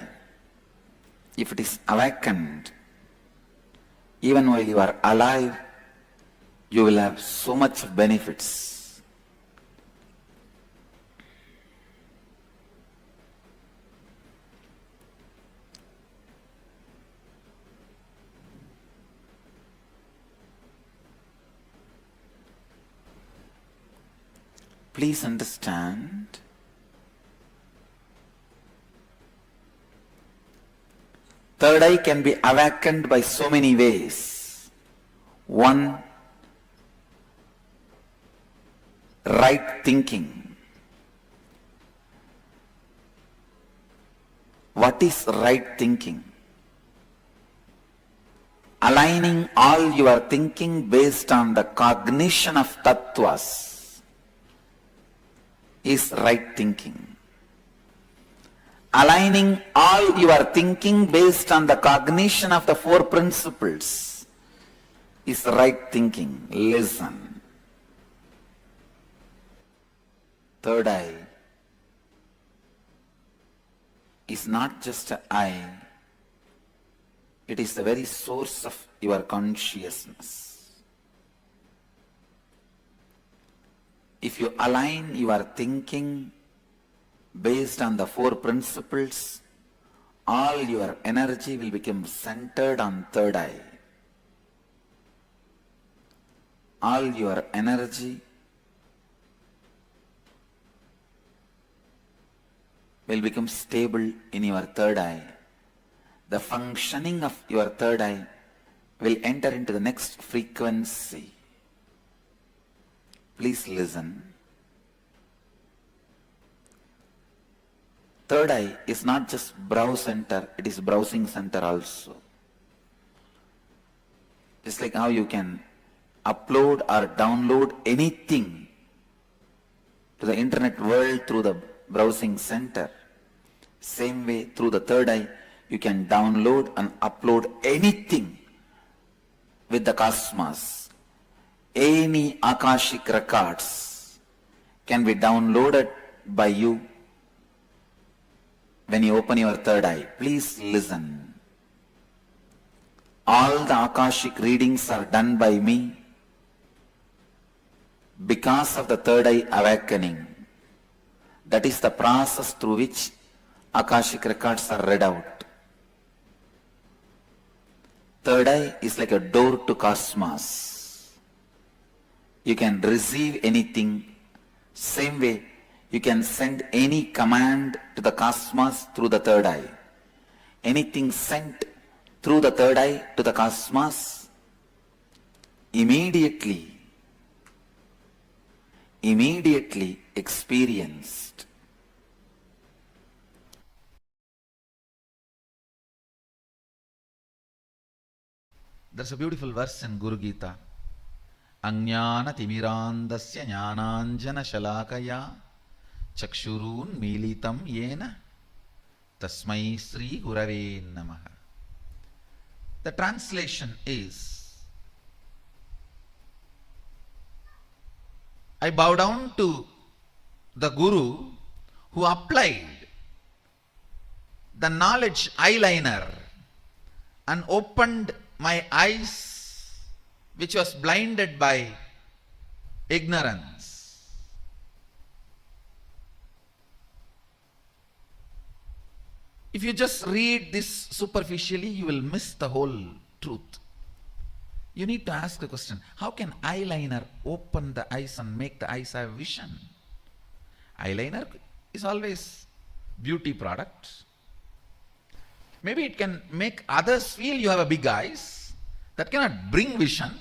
if it is awakened, even while you are alive, you will have so much benefits. Please understand, third eye can be awakened by so many ways. One, right thinking. What is right thinking? Aligning all your thinking based on the cognition of tattvas is right thinking. Aligning all your thinking based on the cognition of the four principles is right thinking. Listen. Third eye is not just an eye, it is the very source of your consciousness. If you align your thinking based on the four principles, all your energy will become centered on third eye. All your energy will become stable in your third eye. The functioning of your third eye will enter into the next frequency. Please listen. Third eye is not just brow center, it is browsing center also. Just like how you can upload or download anything to the internet world through the browsing center, same way through the third eye you can download and upload anything with the cosmos. Any Akashic records can be downloaded by you when you open your third eye. Please listen. All the Akashic readings are done by me because of the third eye awakening. That is the process through which Akashic records are read out. Third eye is like a door to cosmos. You can receive anything. Same way, you can send any command to the cosmos through the third eye. Anything sent through the third eye to the cosmos, immediately experienced. There's a beautiful verse in Guru Gita. Ajnana timirandasya jnananjana shalakaya chakshurun militam yena tasmai sri gurave namaha. The translation is, I bow down to the Guru who applied the knowledge eyeliner and opened my eyes which was blinded by ignorance. If you just read this superficially, you will miss the whole truth. You need to ask the question, how can eyeliner open the eyes and make the eyes have vision? Eyeliner is always beauty product. Maybe it can make others feel you have a big eyes. That cannot bring vision.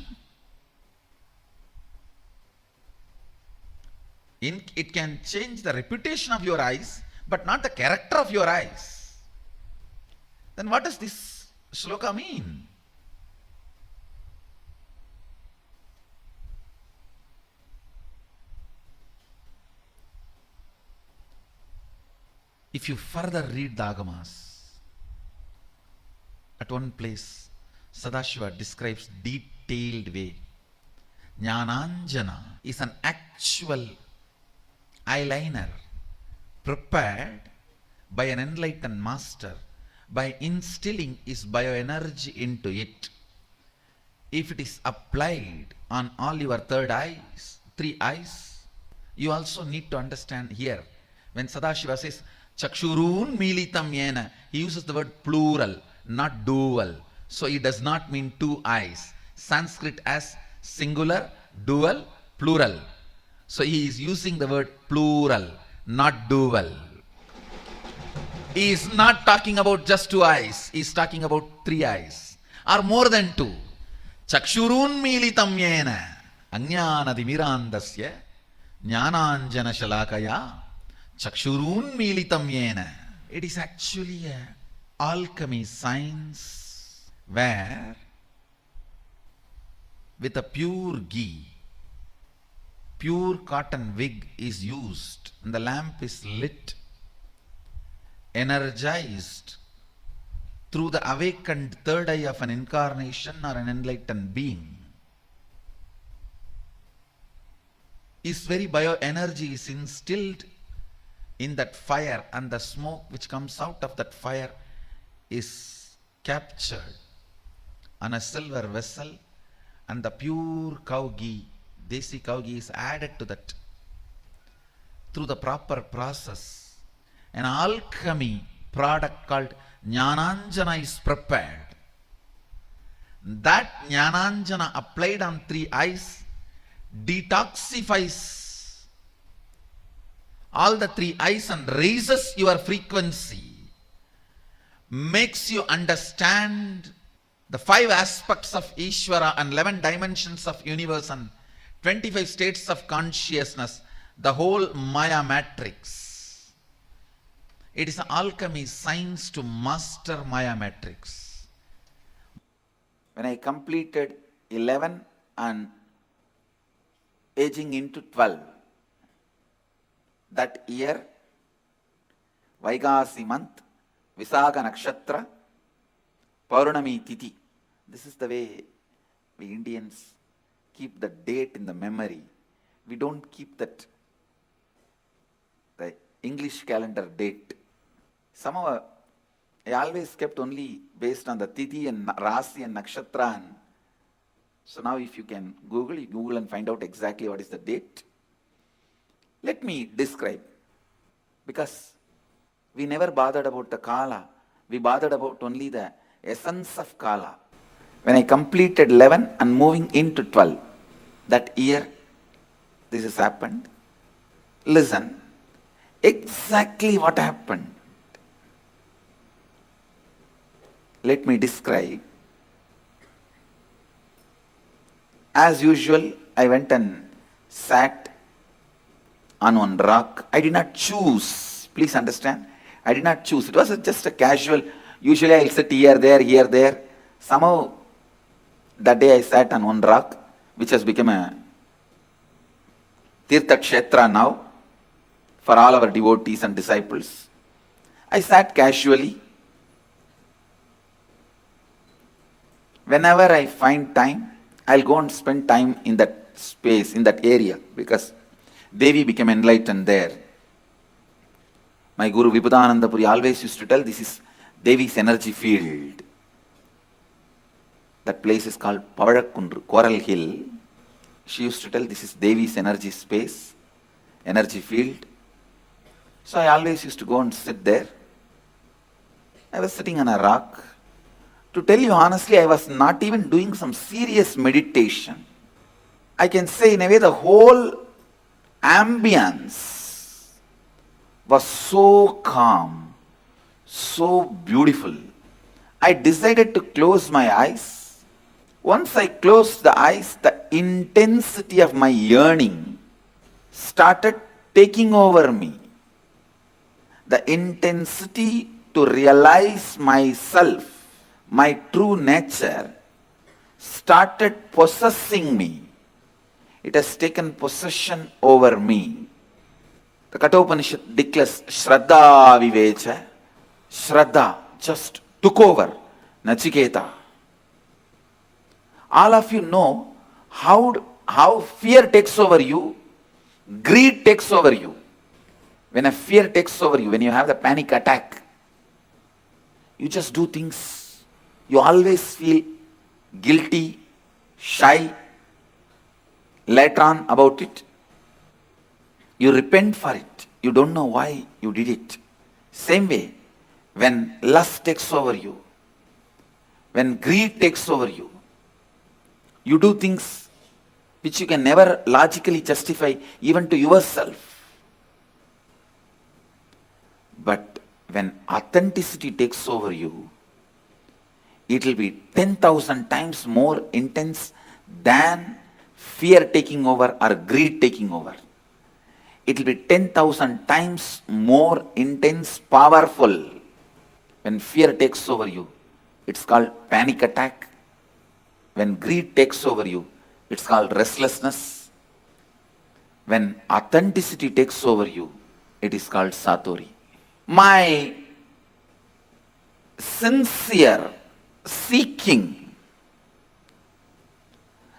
It can change the reputation of your eyes, but not the character of your eyes. Then what does this shloka mean? If you further read the Agamas, at one place, Sadashiva describes detailed way. Jnananjana is an actual eyeliner prepared by an enlightened master by instilling his bioenergy into it. If it is applied on all your third eyes, three eyes, you also need to understand here. When Sadashiva says, Chakshurun militam yena, he uses the word plural, not dual. So it does not mean two eyes. Sanskrit as singular, dual, plural. So he is using the word plural, not dual. He is not talking about just two eyes. He is talking about three eyes or more than two. Chakshurun militam yena ajnana timirandasya jnananjana shalakaya chakshurun militam yena. It is actually a alchemy science where with a pure ghee, pure cotton wig is used and the lamp is lit, energized through the awakened third eye of an incarnation or an enlightened being. His very bioenergy is instilled in that fire, and the smoke which comes out of that fire is captured on a silver vessel, and the pure cow ghee, desi cow ghee, is added to that through the proper process. An alchemy product called Jnananjana is prepared. That Jnananjana applied on 3 eyes detoxifies all the 3 eyes and raises your frequency, makes you understand the 5 aspects of Ishvara and 11 dimensions of universe and 25 states of consciousness, the whole Maya matrix. It is an alchemy science to master Maya matrix. When I completed 11 and aging into 12, that year, Vaigasi month, Visakha Nakshatra, Paurnami Tithi. This is the way we Indians keep the date in the memory. We don't keep that, the English calendar date. Somehow, I always kept only based on the Tithi and Rasi and Nakshatra. And so now if you can Google, you Google and find out exactly what is the date. Let me describe, because we never bothered about the Kala. We bothered about only the essence of Kala. When I completed 11 and moving into 12, that year, this has happened. Listen, exactly what happened. Let me describe. As usual, I went and sat on one rock. I did not choose. Please understand. I did not choose. It was just a casual. Usually I'll sit here, there. Somehow, that day I sat on one rock, which has become a Tirtha Kshetra now for all our devotees and disciples. I sat casually. Whenever I find time, I'll go and spend time in that space, in that area, because Devi became enlightened there. My Guru Vibhudananda Puri always used to tell, this is Devi's energy field. That place is called Pavadakundru, Coral Hill. She used to tell, this is Devi's energy space, energy field. So I always used to go and sit there. I was sitting on a rock. To tell you honestly, I was not even doing some serious meditation. I can say in a way the whole ambience was so calm, so beautiful. I decided to close my eyes. Once I closed the eyes, the intensity of my yearning started taking over me. The intensity to realize myself, my true nature, started possessing me. It has taken possession over me. The Kathopanishad declares Shraddha Vivecha. Shraddha just took over Nachiketa. All of you know how fear takes over you, greed takes over you. When a fear takes over you, when you have the panic attack, you just do things. You always feel guilty, shy. Later on about it, you repent for it. You don't know why you did it. Same way, when lust takes over you, when greed takes over you, you do things which you can never logically justify even to yourself. But when authenticity takes over you, it will be 10,000 times more intense than fear taking over or greed taking over. it will be 10,000 times more intense, powerful. When fear takes over you, it's called panic attack. When greed takes over you, it's called restlessness. When authenticity takes over you, it is called satori. My sincere seeking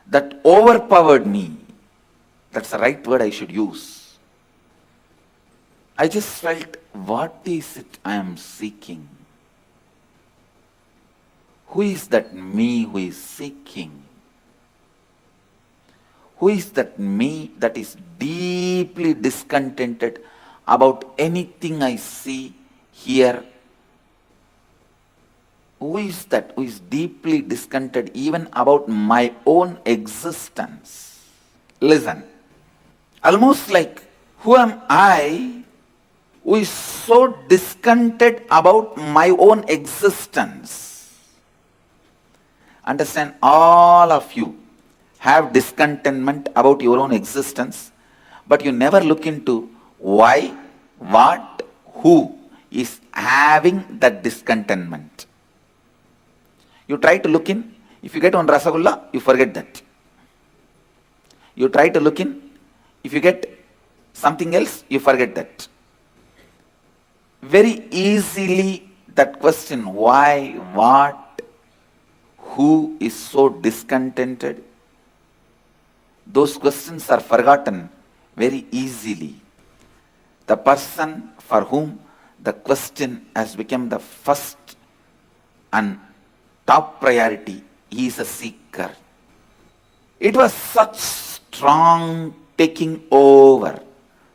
that overpowered me, that's the right word I should use. I just felt, what is it I am seeking? Who is that me who is seeking? Who is that me that is deeply discontented about anything I see, hear? Who is that who is deeply discontented even about my own existence? Listen, almost like, who am I who is so discontented about my own existence? Understand, all of you have discontentment about your own existence, but you never look into why, what, who is having that discontentment. You try to look in, if you get one rasagulla, you forget that. You try to look in, if you get something else, you forget that. Very easily that question, why, what, who is so discontented? Those questions are forgotten very easily. The person for whom the question has become the first and top priority, he is a seeker. It was such strong taking over.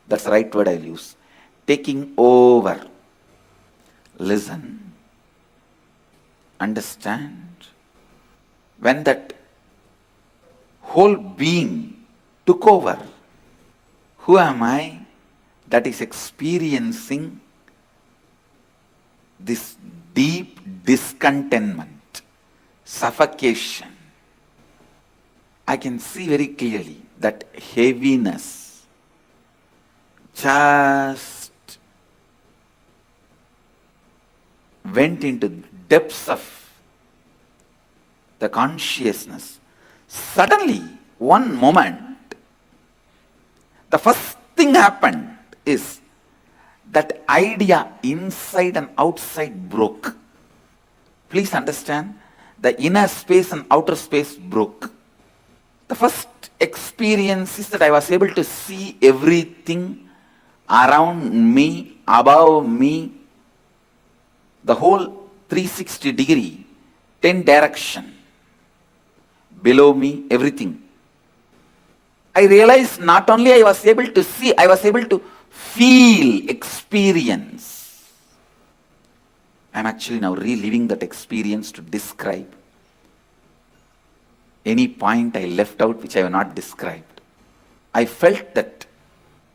That's the right word I'll use. Taking over. Listen. Understand. When that whole being took over, who am I that is experiencing this deep discontentment, suffocation? I can see very clearly that heaviness just went into depths of the consciousness. Suddenly, one moment, the first thing happened is that idea inside and outside broke. Please understand, the inner space and outer space broke. The first experience is that I was able to see everything around me, above me, the whole 360 degree, 10 direction. Below me, everything. I realized not only I was able to see, I was able to feel, experience. I'm actually now reliving that experience to describe any point I left out which I have not described. I felt that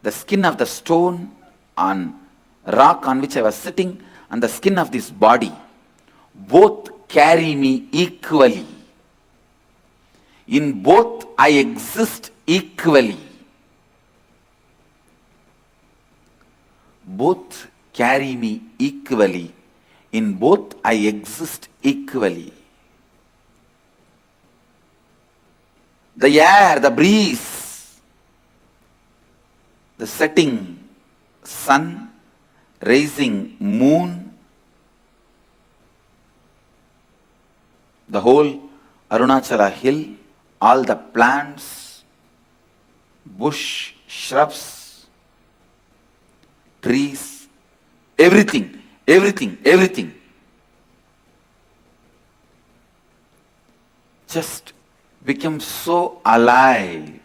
the skin of the stone on rock on which I was sitting and the skin of this body both carry me equally. In both I exist equally. Both carry me equally. In both I exist equally. The air, the breeze, the setting sun, rising moon, the whole Arunachala hill, all the plants, bush, shrubs, trees, everything, everything, everything. Just become so alive.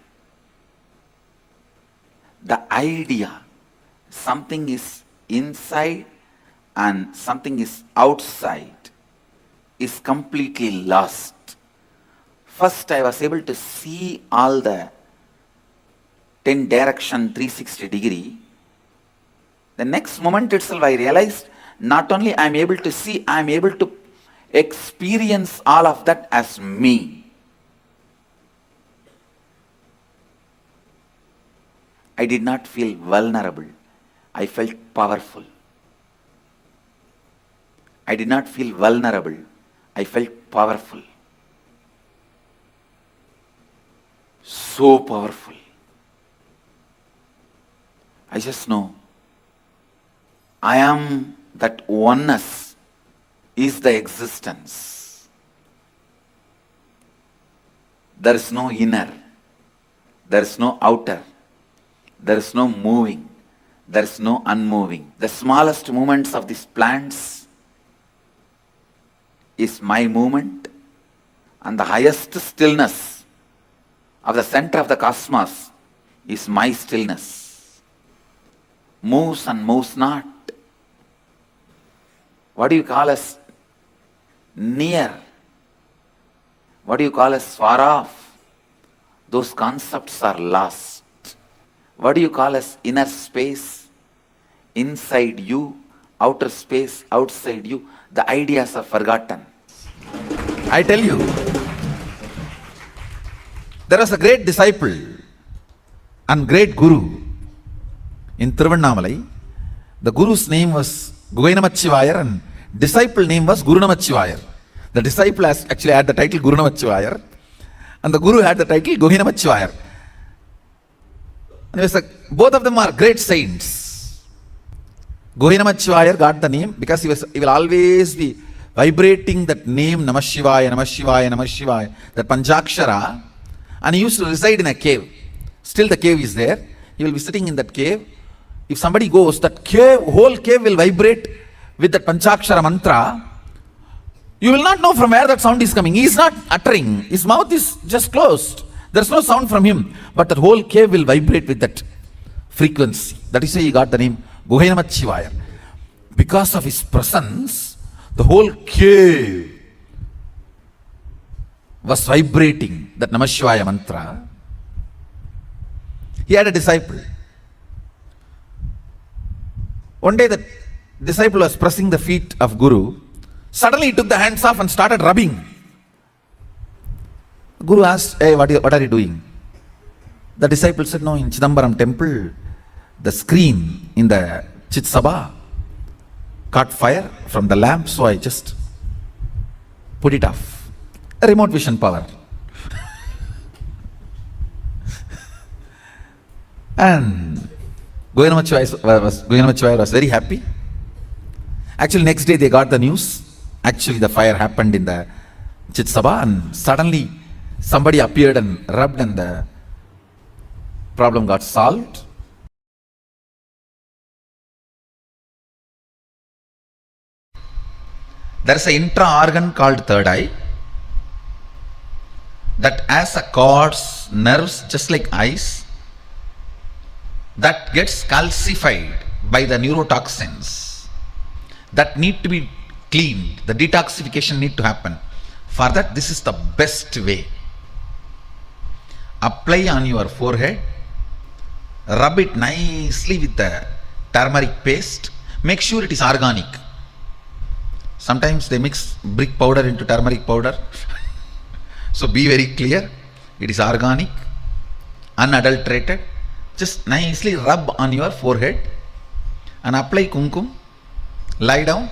The idea, something is inside and something is outside, is completely lost. First, I was able to see all the 10 direction 360 degree. The next moment itself, I realized not only I am able to see, I am able to experience all of that as me. I did not feel vulnerable. I felt powerful. I did not feel vulnerable. I felt powerful. So powerful. I just know I am that oneness is the existence. There is no inner. There is no outer. There is no moving. There is no unmoving. The smallest movements of these plants is my movement, and the highest stillness of the center of the cosmos is my stillness. Moves and moves not. What do you call as near? What do you call as far off? Those concepts are lost. What do you call as inner space? Inside you, outer space, outside you, the ideas are forgotten. I tell you, there was a great disciple and great guru in Tiruvannamalai. The guru's name was Guhainamachivayar and disciple name was Gurunamachivayar. The disciple actually had the title Gurunamachivayar and the guru had the title Guhainamachivayar. Both of them are great saints. Guhainamachivayar got the name because he will always be vibrating that name Namah Shivaya, Namah Shivaya, Namah Shivaya, that Panchakshara, and he used to reside in a cave. Still the cave is there. He will be sitting in that cave. If somebody goes, that cave, whole cave will vibrate with that Panchakshara mantra. You will not know from where that sound is coming. He is not uttering. His mouth is just closed. There is no sound from him. But that whole cave will vibrate with that frequency. That is why he got the name Guhainamachivayar. Because of his presence, the whole cave was vibrating that Namah Shivaya mantra. He had a disciple. One day the disciple was pressing the feet of Guru. Suddenly he took the hands off and started rubbing. Guru asked, "Hey, what are you doing?" The disciple said, "No, in Chidambaram temple, the screen in the Chitsabha caught fire from the lamp, so I just put it off." A remote vision power. And Guhainamachivayar was very happy. Actually, next day they got the news. Actually, the fire happened in the Chitsabha, and suddenly somebody appeared and rubbed, and the problem got solved. There is an intra-organ called third eye that has a cords, nerves, just like eyes, that gets calcified by the neurotoxins that need to be cleaned. The detoxification need to happen. For that, this is the best way. Apply on your forehead, rub it nicely with the turmeric paste. Make sure it is organic. Sometimes they mix brick powder into turmeric powder. So be very clear. It is organic, unadulterated. Just nicely rub on your forehead and apply kumkum. Lie down.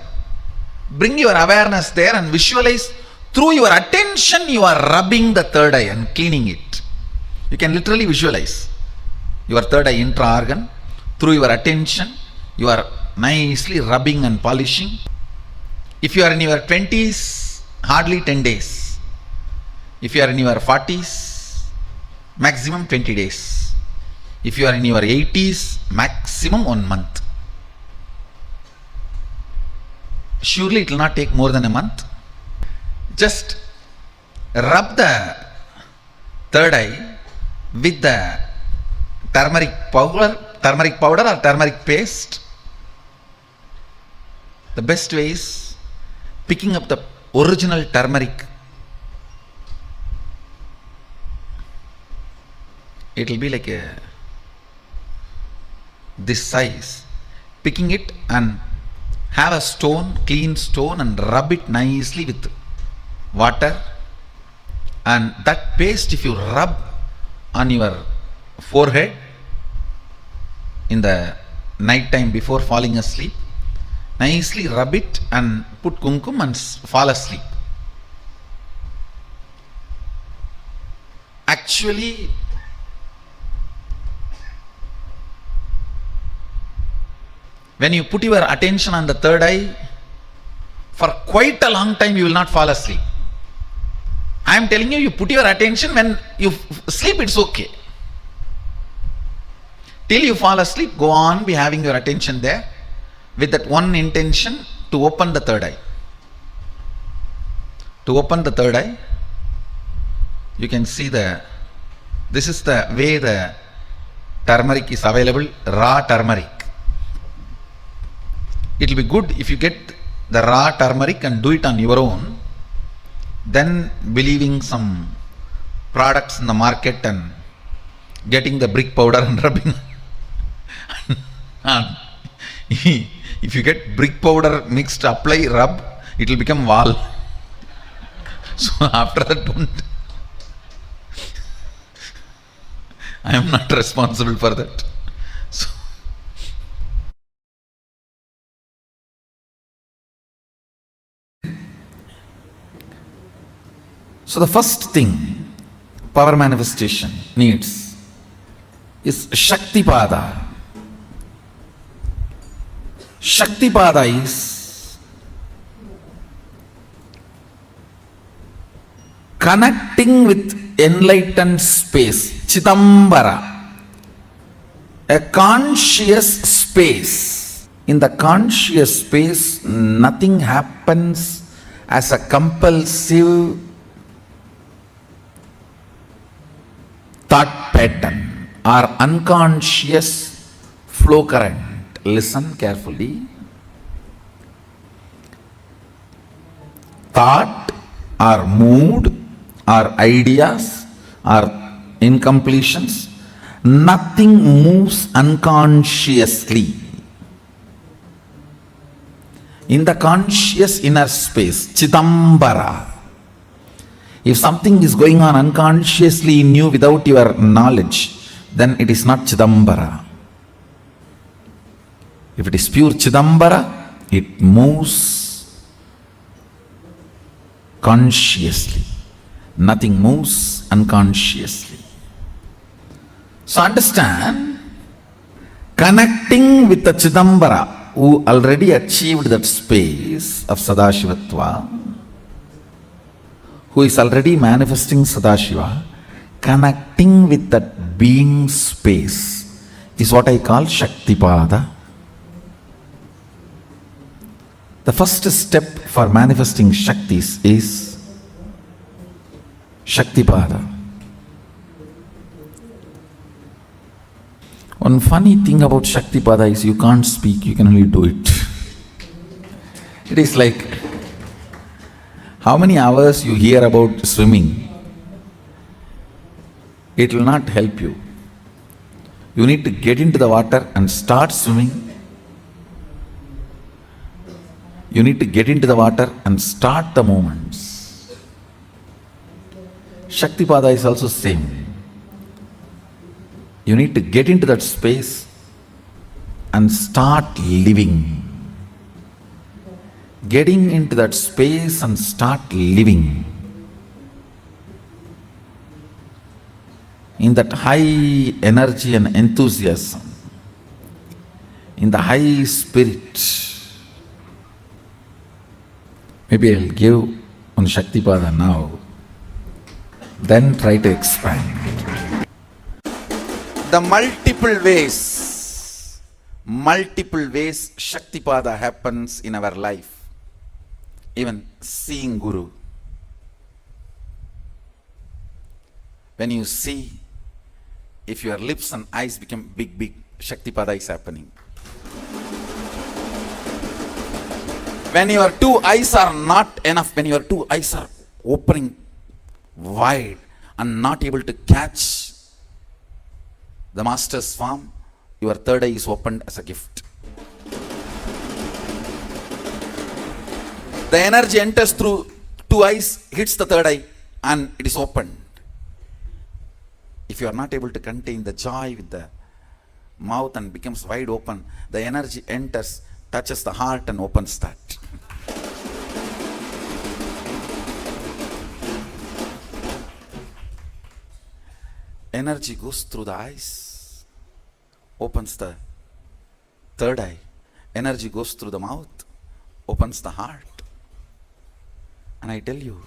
Bring your awareness there and visualize through your attention you are rubbing the third eye and cleaning it. You can literally visualize your third eye intra-organ. Through your attention you are nicely rubbing and polishing. If you are in your 20s, hardly 10 days. If you are in your 40s, maximum 20 days. If you are in your 80s, maximum 1 month. Surely it will not take more than a month. Just rub the third eye with the turmeric powder or turmeric paste. The best way is picking up the original turmeric. It will be like this size. Picking it and have a stone, clean stone, and rub it nicely with water. And that paste, if you rub on your forehead, in the night time before falling asleep, nicely rub it and put kumkum and fall asleep. Actually, when you put your attention on the third eye, for quite a long time you will not fall asleep. I am telling you, you put your attention, when you sleep it's okay. Till you fall asleep, go on, be having your attention there with that one intention to open the third eye. To open the third eye, you can see this is the way the turmeric is available, raw turmeric. It will be good if you get the raw turmeric and do it on your own, then believing some products in the market and getting the brick powder and rubbing. If you get brick powder mixed, apply, rub, it will become wall. So after that, don't. I am not responsible for that. So the first thing power manifestation needs is Shaktipada. Shaktipada is connecting with enlightened space, Chidambara, a conscious space. In the conscious space, nothing happens as a compulsive thought pattern or unconscious flow current. Listen carefully. Thought or mood or ideas or incompletions, nothing moves unconsciously. In the conscious inner space, Chidambara, if something is going on unconsciously in you without your knowledge, then it is not Chidambara. If it is pure Chidambara, it moves consciously. Nothing moves unconsciously. So understand, connecting with the Chidambara, who already achieved that space of Sadashivatva, who is already manifesting Sadashiva, connecting with that being space is what I call Shaktipada. The first step for manifesting Shaktis is Shaktipada. One funny thing about Shaktipada is you can't speak, you can only do it. It is like how many hours you hear about swimming. It will not help you. You need to get into the water and start swimming. You need to get into the water and start the movements. Shaktipada is also same. You need to get into that space and start living. Getting into that space and start living. In that high energy and enthusiasm, in the high spirit. Maybe I'll give on Shaktipada now, then try to expand. The multiple ways Shaktipada happens in our life. Even seeing Guru. When you see, if your lips and eyes become big, Shaktipada is happening. When your two eyes are not enough, when your two eyes are opening wide and not able to catch the master's form, your third eye is opened as a gift. The energy enters through two eyes, hits the third eye, and it is opened. If you are not able to contain the joy with the mouth and becomes wide open. The energy enters, touches the heart and opens that. Energy goes through the eyes, opens the third eye. Energy goes through the mouth, opens the heart. And I tell you,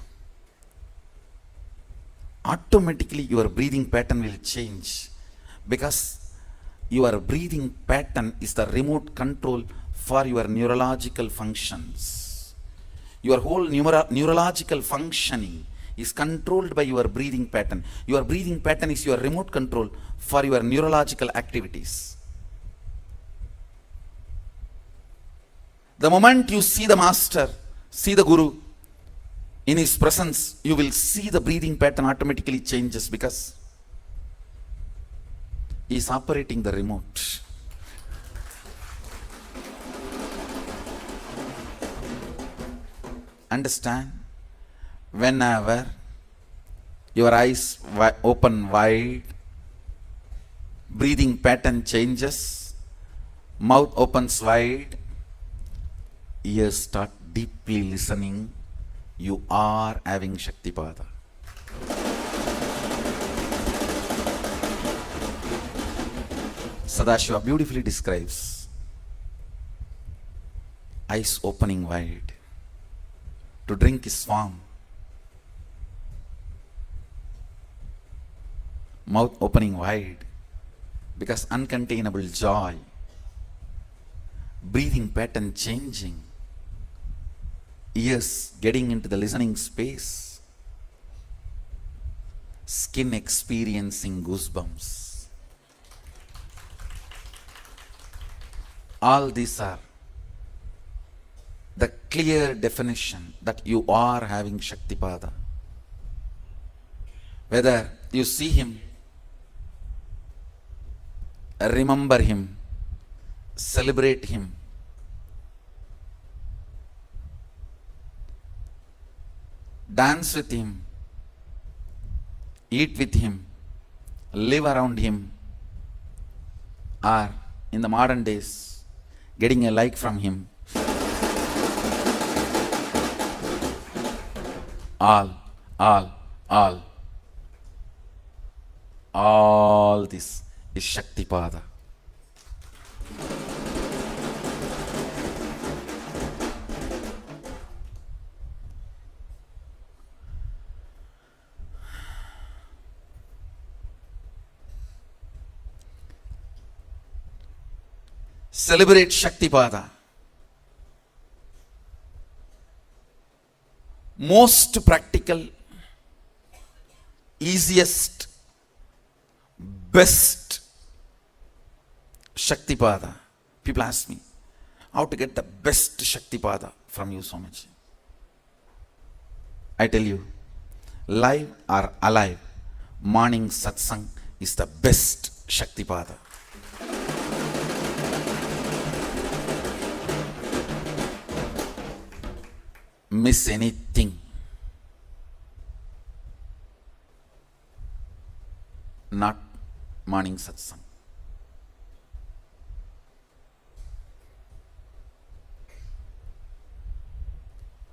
automatically your breathing pattern will change, because your breathing pattern is the remote control for your neurological functions. Your whole neurological functioning is controlled by your breathing pattern. Your breathing pattern is your remote control for your neurological activities. The moment you see the master, see the guru, in his presence, you will see the breathing pattern automatically changes, because he is operating the remote. Understand? Whenever your eyes open wide, breathing pattern changes, mouth opens wide, ears start deeply listening, you are having Shaktipada. Sadashiva beautifully describes eyes opening wide to drink his swarm, mouth opening wide because uncontainable joy, breathing pattern changing, ears getting into the listening space, skin experiencing goosebumps. All these are the clear definition that you are having Shaktipada. Whether you see him, remember him, celebrate him, dance with him, eat with him, live around him, or in the modern days, getting a like from him. All this is Shaktipada. Celebrate Shaktipada. Most practical, easiest, best Shaktipada. People ask me, how to get the best Shaktipada from you, Swamiji? I tell you, live or alive, morning satsang is the best Shaktipada. Miss anything, not morning satsang.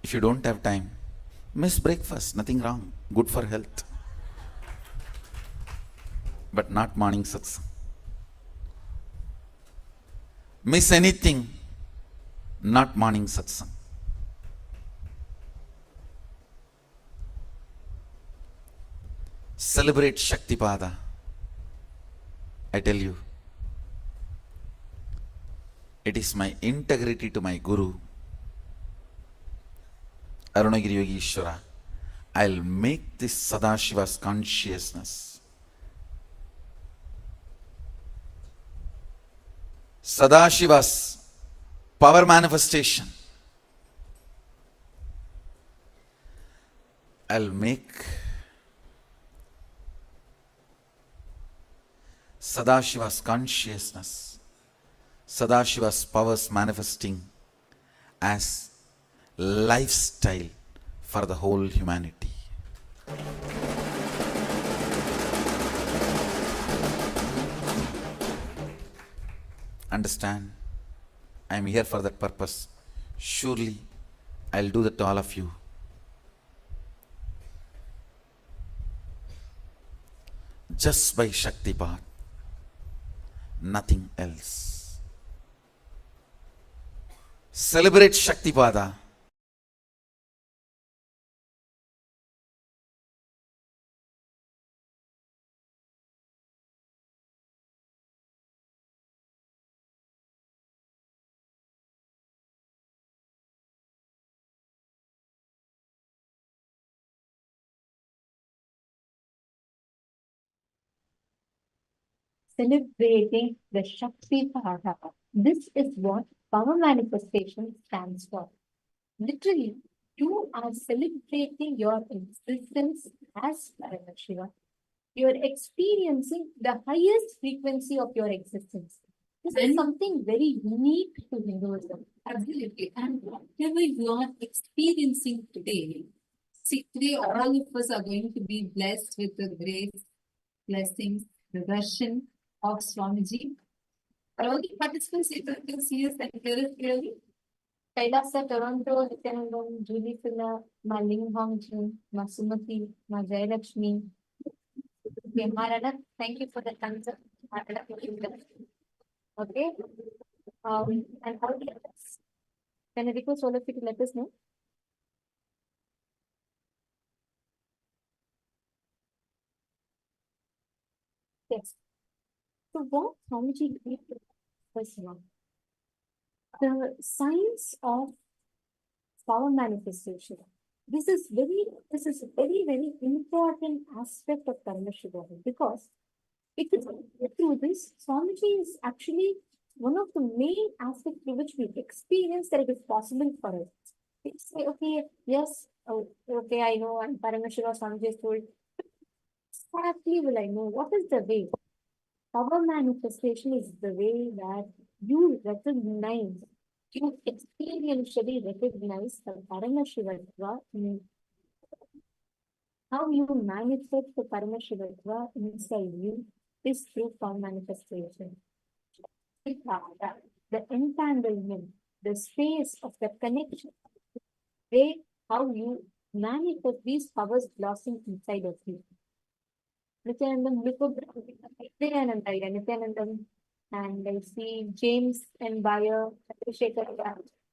If you don't have time, miss breakfast, nothing wrong, good for health. But not morning satsang. Miss anything, not morning satsang. Celebrate Shaktipada. I tell you, it is my integrity to my Guru, Arunagiri Yogi Ishvara. I'll make this Sadashiva's consciousness, Sadashiva's power manifestation. I'll make Sadashiva's consciousness, Sadashiva's powers manifesting as lifestyle for the whole humanity. understand. I am here for that purpose. Surely I'll do that to all of you. Just by Shaktipat, nothing else. Celebrate Shaktipada. Celebrating the Shakti Pada. This is what power manifestation stands for. Literally, you are celebrating your existence as Paramashiva. You are experiencing the highest frequency of your existence. This is something very unique to Hinduism. Absolutely. And whatever you are experiencing today, see, today all of us are going to be blessed with the grace, blessings, the darshan of Swamiji. Are all the participants able to see us and hear us clearly? Kailasa, Toronto, Nityanandam, Julie Fila, Ma Ling Hong Jun, Ma Sumati, Ma Jayalakshmi. Okay, Marana, thank you for the answer. Okay. And all the others. Can I request all of you to let us know? Yes. So what Swamiji did was one. The science of power manifestation. This is a very important aspect of Paramashivoham because it is through this Swamiji is actually one of the main aspects through which we experience that it is possible for us. We say, okay, yes, oh, okay, I know, and Paramashiva Swamiji is told, exactly will I know what is the way? Power manifestation is the way that you recognize, you experientially recognize the Paramashivatva in how you manifest the Paramashivatva inside you is through power manifestation. The entanglement, the space of the connection, way how you manifest these powers blossom inside of you. Nityanandam, Nityanandam, and I see James and Bayer,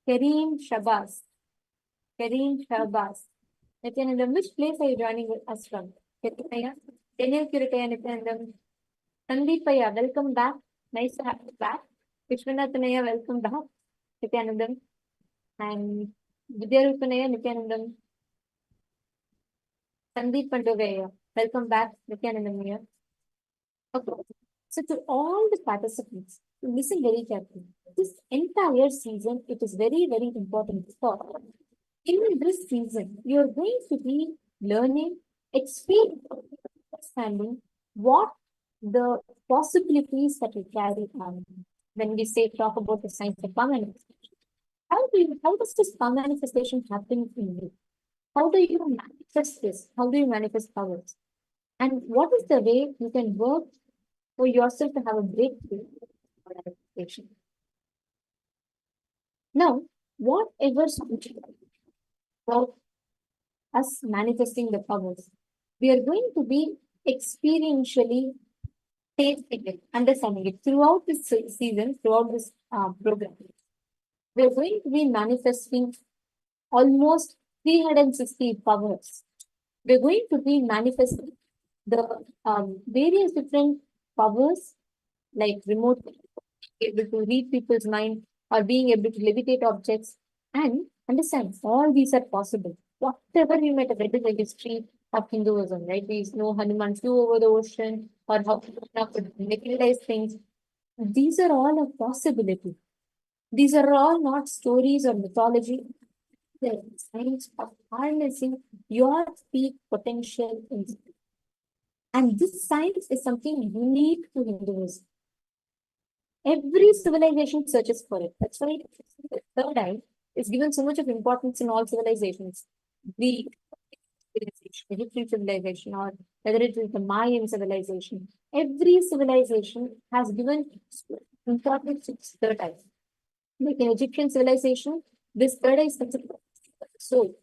Kareem Shabazz. Nityanandam, which place are you joining us from? Daniel Kuritaya, Nityanandam. Sandeepaya, welcome back. Nice to have you back. Vishwanathanaya, welcome back. Nityanandam. And Vidyarupanaya, Nityanandam. Sandeep Pandogaya, welcome back. Nityanandam here. Okay. So to all the participants, listen very carefully. This entire season, it is very important for in this season, you are going to be learning, understanding what the possibilities that you carry on. When we talk about the science of power manifestation, how does this power manifestation happen in you? How do you manifest this? How do you manifest powers? And what is the way you can work for yourself to have a breakthrough manifestation? Now, whatever about us manifesting the powers, we are going to be experientially tasting it, understanding it throughout this season, throughout this program. We are going to be manifesting almost 360 powers. We are going to be manifesting the various different powers like remote, able to read people's mind or being able to levitate objects, and understand all these are possible. Whatever you might have read in the history of Hinduism, right? We know Hanuman flew over the ocean or how Krishna could materialize things. These are all a possibility. These are all not stories or mythology. The science of harnessing your peak potential inside. And this science is something unique to Hinduism. Every civilization searches for it. That's why the third eye is given so much of importance in all civilizations. The Egyptian civilization, or whether it is the Mayan civilization, every civilization has given incorporates its third eye. Like in Egyptian civilization, this third eye is considered soul.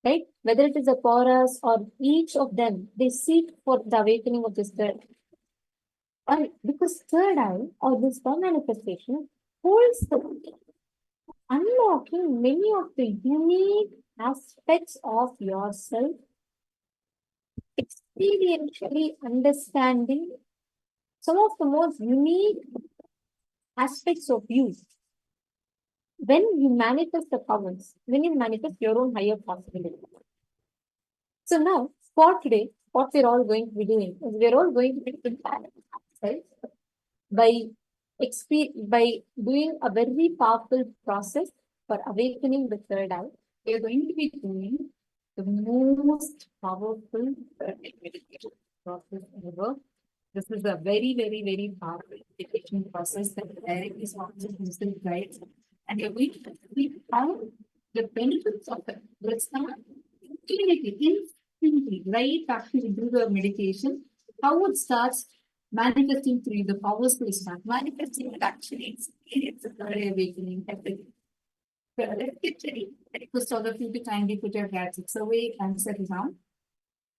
Right? Whether it is a chorus or each of them, they seek for the awakening of this third eye. And because third eye or this one manifestation holds the unlocking many of the unique aspects of yourself, experientially understanding some of the most unique aspects of you. When you manifest the powers, when you manifest your own higher possibility. So now, for today, what we're all going to be doing is we're all going to be preparing ourselves by doing a very powerful process for awakening the third eye. We're going to be doing the most powerful meditation process ever. This is a very, very, very powerful meditation process that directly sponsors the guides. And you're going to see how the benefits of it will start instantly, right after you do the meditation, how it starts manifesting through the powers will start manifesting and actually experience the third eye awakening. So let's get ready. I request all of you to kindly put your gadgets away and settle down.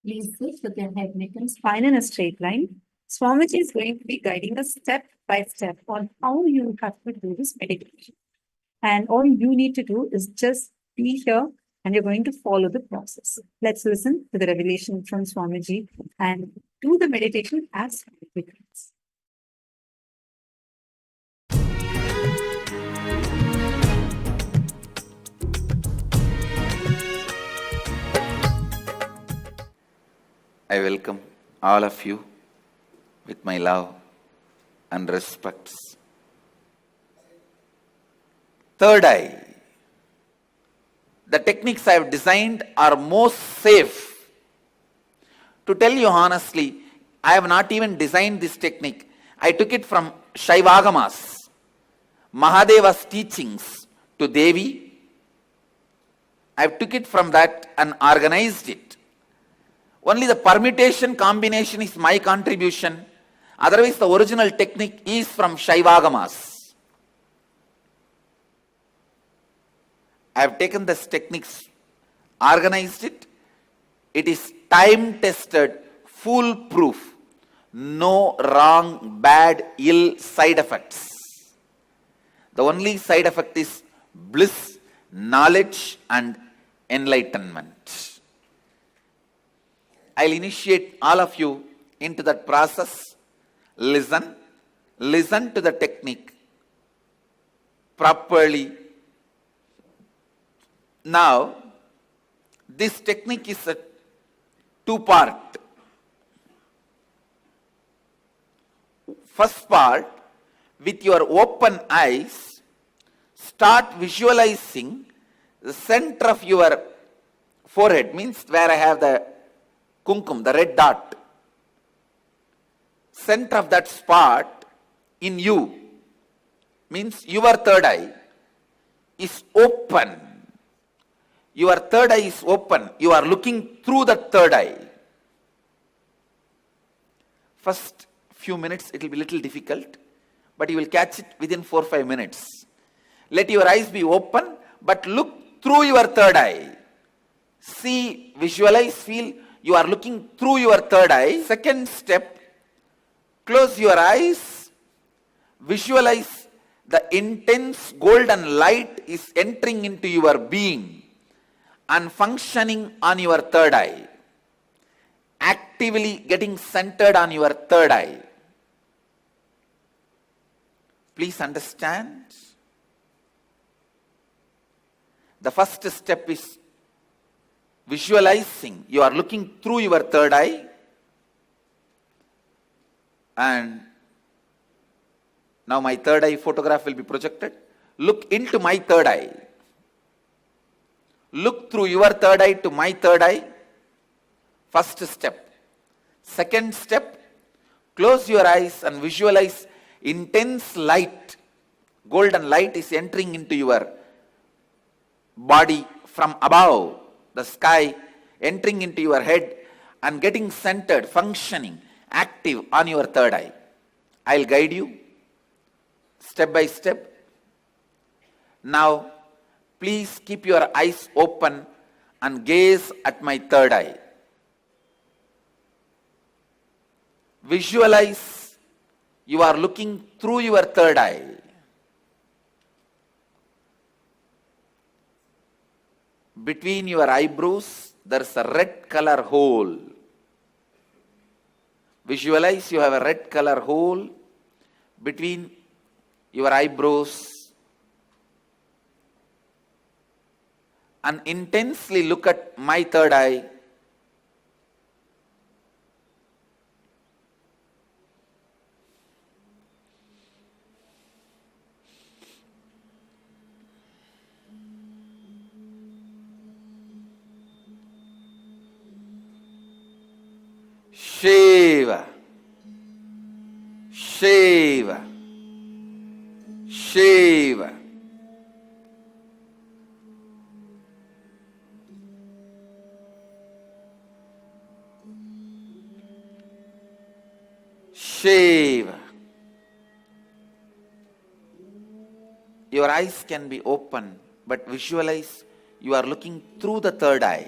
Please sit with your head, neck, and spine in a straight line. Swamiji is going to be guiding us step by step on how you have to do this meditation. And all you need to do is just be here and you're going to follow the process. Let's listen to the revelation from Swamiji and do the meditation as it begins. I welcome all of you with my love and respects. Third eye. The techniques I have designed are most safe. To tell you honestly, I have not even designed this technique. I took it from Shaivagamas, Mahadeva's teachings to Devi. I took it from that and organized it. Only the permutation combination is my contribution. Otherwise, the original technique is from Shaivagamas. I have taken this techniques, organized it. It is time-tested, foolproof. No wrong, bad, ill side effects. The only side effect is bliss, knowledge, and enlightenment. I'll initiate all of you into that process. Listen to the technique properly. Now, this technique is a two-part. First part, with your open eyes, start visualizing the center of your forehead, means where I have the kumkum, the red dot. Center of that spot in you, means your third eye is open. Your third eye is open. You are looking through the third eye. First few minutes it will be a little difficult, but you will catch it within 4 or 5 minutes. Let your eyes be open, but look through your third eye. See, visualize, feel you are looking through your third eye. Second step, close your eyes. Visualize the intense golden light is entering into your being and functioning on your third eye, actively getting centered on your third eye. Please understand. The first step is visualizing. You are looking through your third eye, and now my third eye photograph will be projected. Look into my third eye. Look through your third eye to my third eye. First step. Second step, close your eyes and visualize intense light. Golden light is entering into your body from above, the sky, entering into your head and getting centered, functioning, active on your third eye. I'll guide you. step by step. Now, please keep your eyes open and gaze at my third eye. Visualize you are looking through your third eye. Between your eyebrows, there is a red color hole. Visualize you have a red color hole between your eyebrows and intensely look at my third eye. Shiva, Shiva, Shiva. Shiva. Your eyes can be open, but visualize you are looking through the third eye.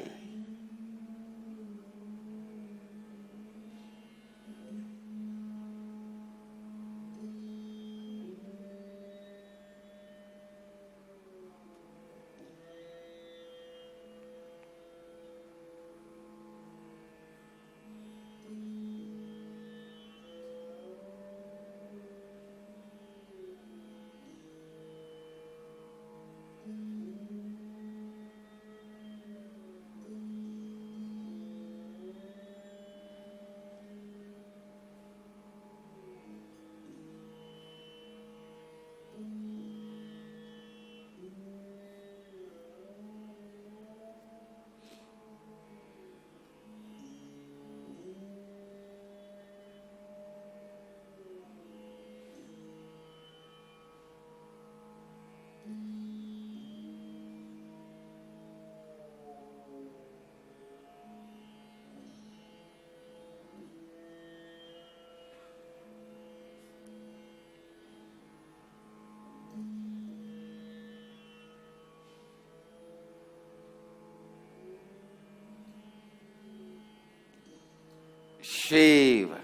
Shiva,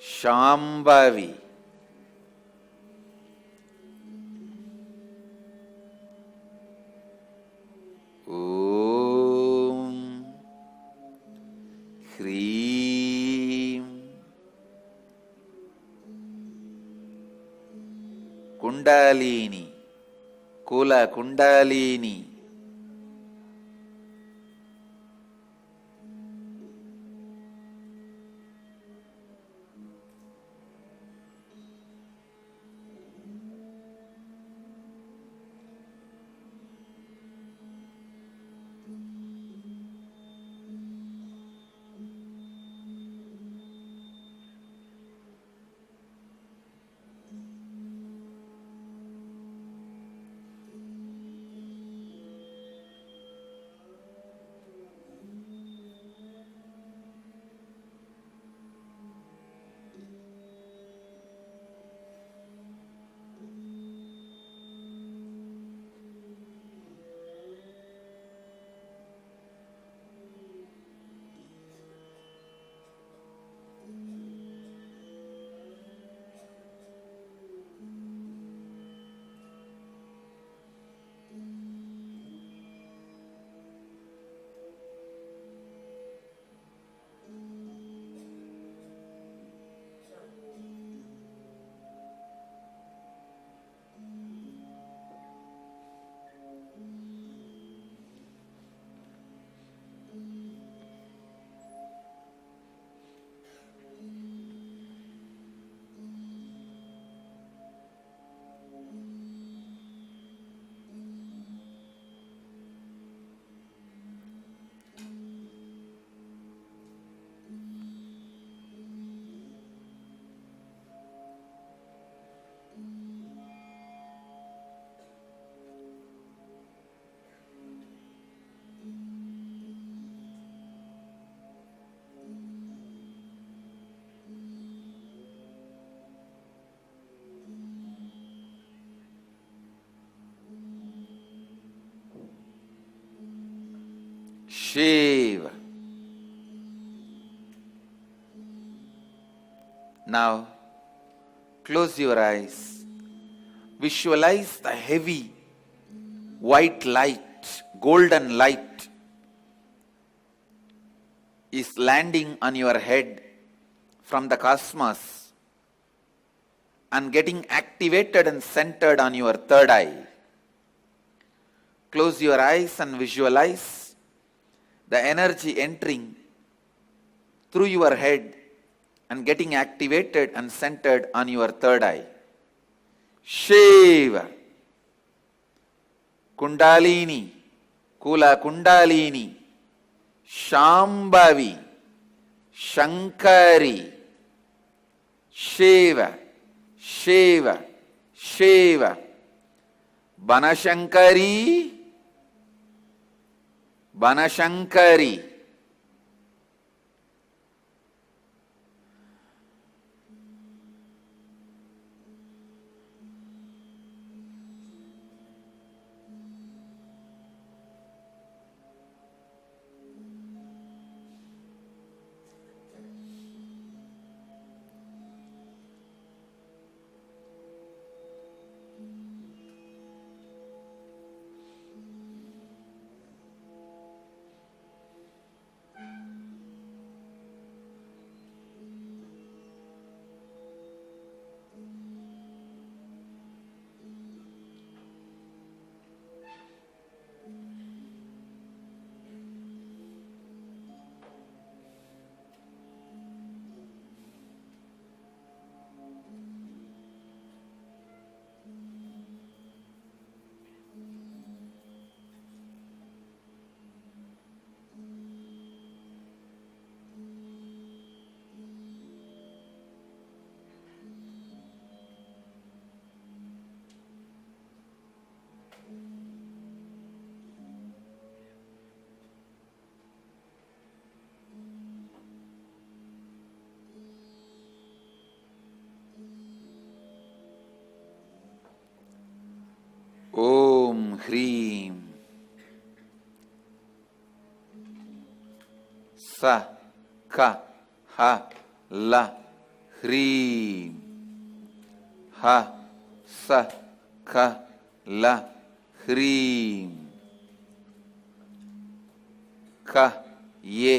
Shambhavi, Om, Hreem, Kundalini, Kula Kundalini. Shiva. Now, close your eyes. Visualize the heavy white light, golden light is landing on your head from the cosmos and getting activated and centered on your third eye. Close your eyes and visualize the energy entering through your head and getting activated and centered on your third eye. Shiva, Kundalini, Kula Kundalini, Shambhavi, Shankari, Shiva, Shiva, Shiva, Banashankari, Banashankari. Om Hreem Sa Ka Ha La Hreem Ha Sa Ka La Hreem Ka Ye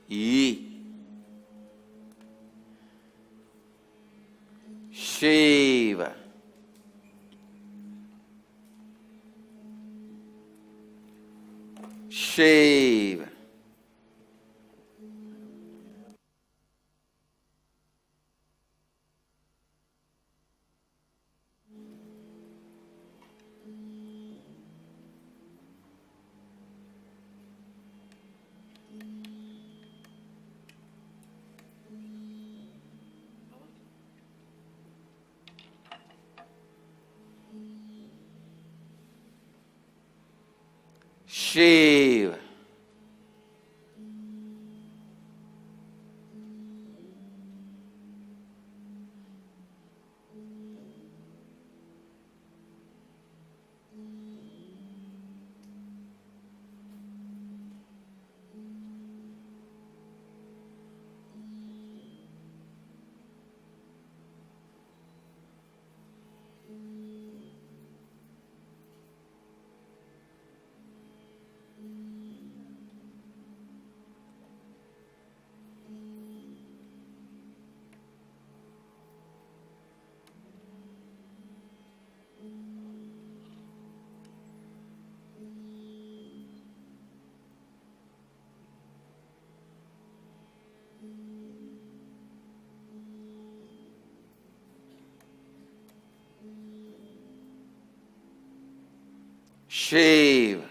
Yi Shiva Shiva. Shiva. Shiva.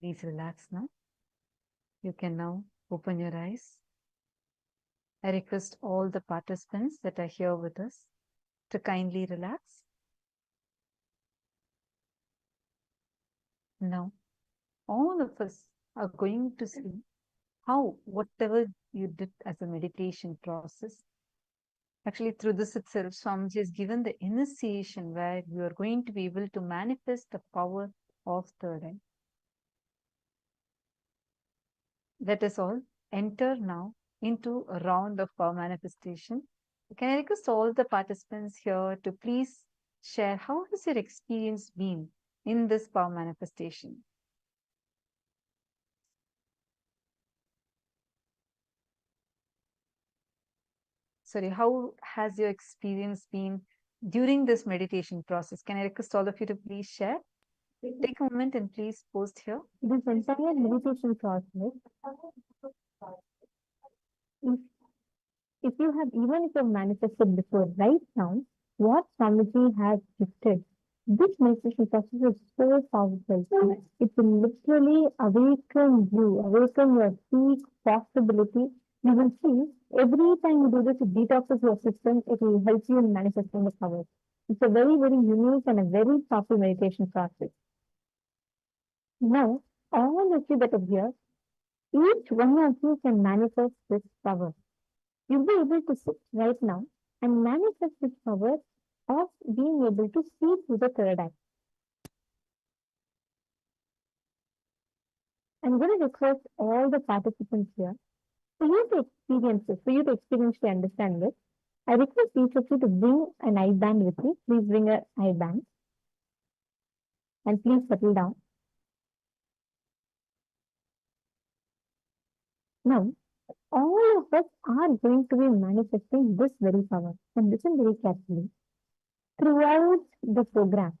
Please relax now. You can now open your eyes. I request all the participants that are here with us to kindly relax. Now, all of us are going to see how whatever you did as a meditation process, actually through this itself, Swamiji has given the initiation where you are going to be able to manifest the power of third eye. Let us all enter now into a round of power manifestation. Can I request all the participants here to please share how has your experience been in this power manifestation? Sorry, how has your experience been during this meditation process? Can I request all of you to please share? Take a moment and please post here. This entire meditation process, if you have, even if you have manifested before, right now, what Swamiji has gifted, this meditation process is so powerful. It will literally awaken you, awaken your peak possibility. You will see, every time you do this, it detoxes your system, it will help you in manifesting the power. It's a very, very unique and a very powerful meditation process. Now, all of you that are here, each one of you can manifest this power. You'll be able to sit right now and manifest this power of being able to see through the third eye. I'm going to request all the participants here for you to experience this, for you to experientially understand this. I request each of you to bring an eye band with you. Please bring an eye band and please settle down. Now, all of us are going to be manifesting this very power. And listen very carefully. Throughout the program,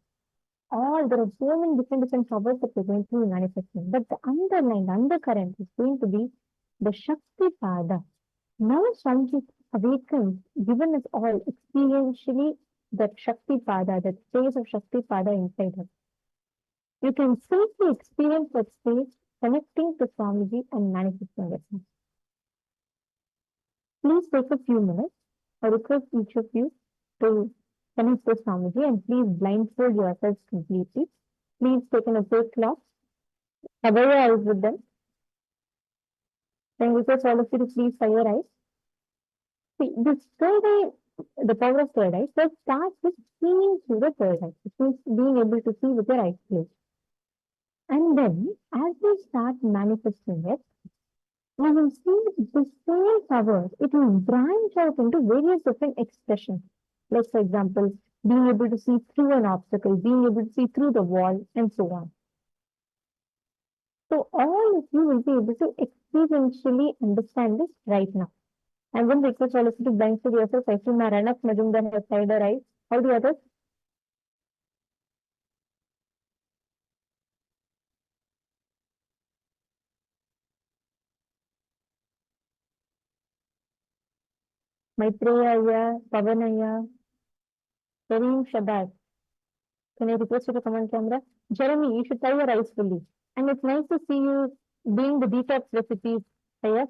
there are so many different powers that we're going to be manifesting. But the undercurrent is going to be the Shakti Pada. Now Swamiji awakens, given us all experientially that Shakti Pada, that space of Shakti Pada inside us. You can simply experience that space connecting to Swamiji and manifesting it. Please take a few minutes. I request each of you to connect to Swamiji and please blindfold yourselves completely. Please take an opaque cloth. Cover your eyes with them. Then request all of you to please cover your eyes. See, this third eye, the power of third eye, first starts with seeing through the third eye. It means being able to see with your eyes closed. And then, as you start manifesting it, you will see the same power. It will branch out into various different expressions. Like, for example, being able to see through an obstacle, being able to see through the wall, and so on. So, all of you will be able to experientially understand this right now. I'm going to request all of you to blindfold yourself. I see Maranak Majumdar has side her eyes. How do others? Maitreya, Pavanaya, Kareem Shabazz. Can I request you to come on camera? Jeremy, you should tie your eyes fully. And it's nice to see you doing the detox recipes. Yes,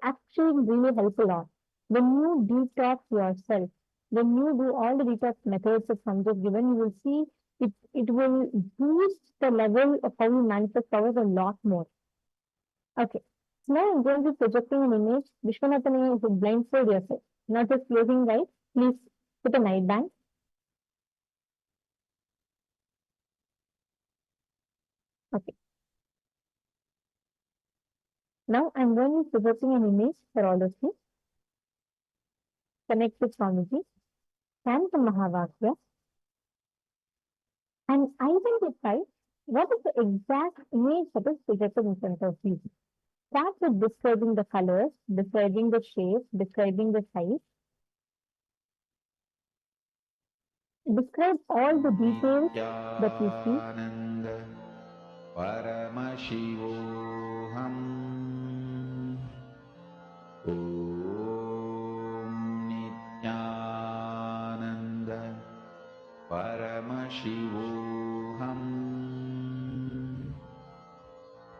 actually really help a lot. When you detox yourself, when you do all the detox methods that Sanjay given, you will see it will boost the level of how you manifest powers a lot more. Okay. So now I'm going to be projecting an image. Vishwanathan, you should blindfold yourself. Not just closing eyes. Please put a night band. Okay. Now I'm going to be projecting an image for all of you. Connect with Swamiji. Chant the Mahavakya. And identify what is the exact image that is projected in front of you. Start with describing the colors, describing the shape, describing the size. Describe all the details that you see. Paramashivoham. Om Nityananda Paramashivoham.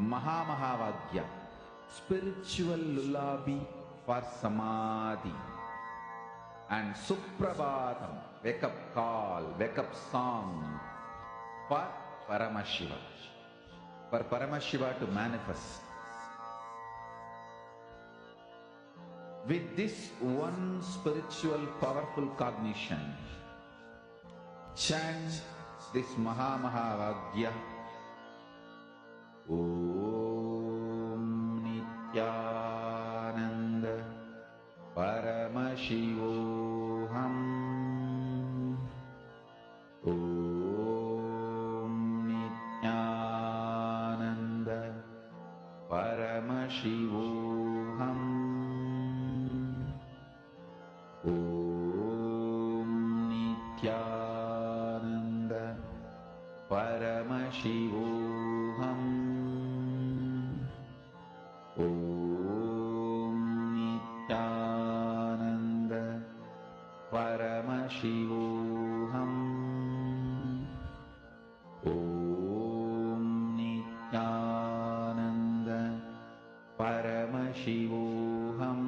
Mahavakya, spiritual lullaby for Samadhi. And Suprabhatam, wake up call, wake up song for Paramashiva. For Paramashiva to manifest. With this one spiritual powerful cognition, chant this Mahavakya. Om Nityananda Paramashivoham. Om Nityananda Paramashivoham. Om Nityananda Paramashivoham. Om Nityananda Paramashivoham. Om Nityananda Paramashivoham.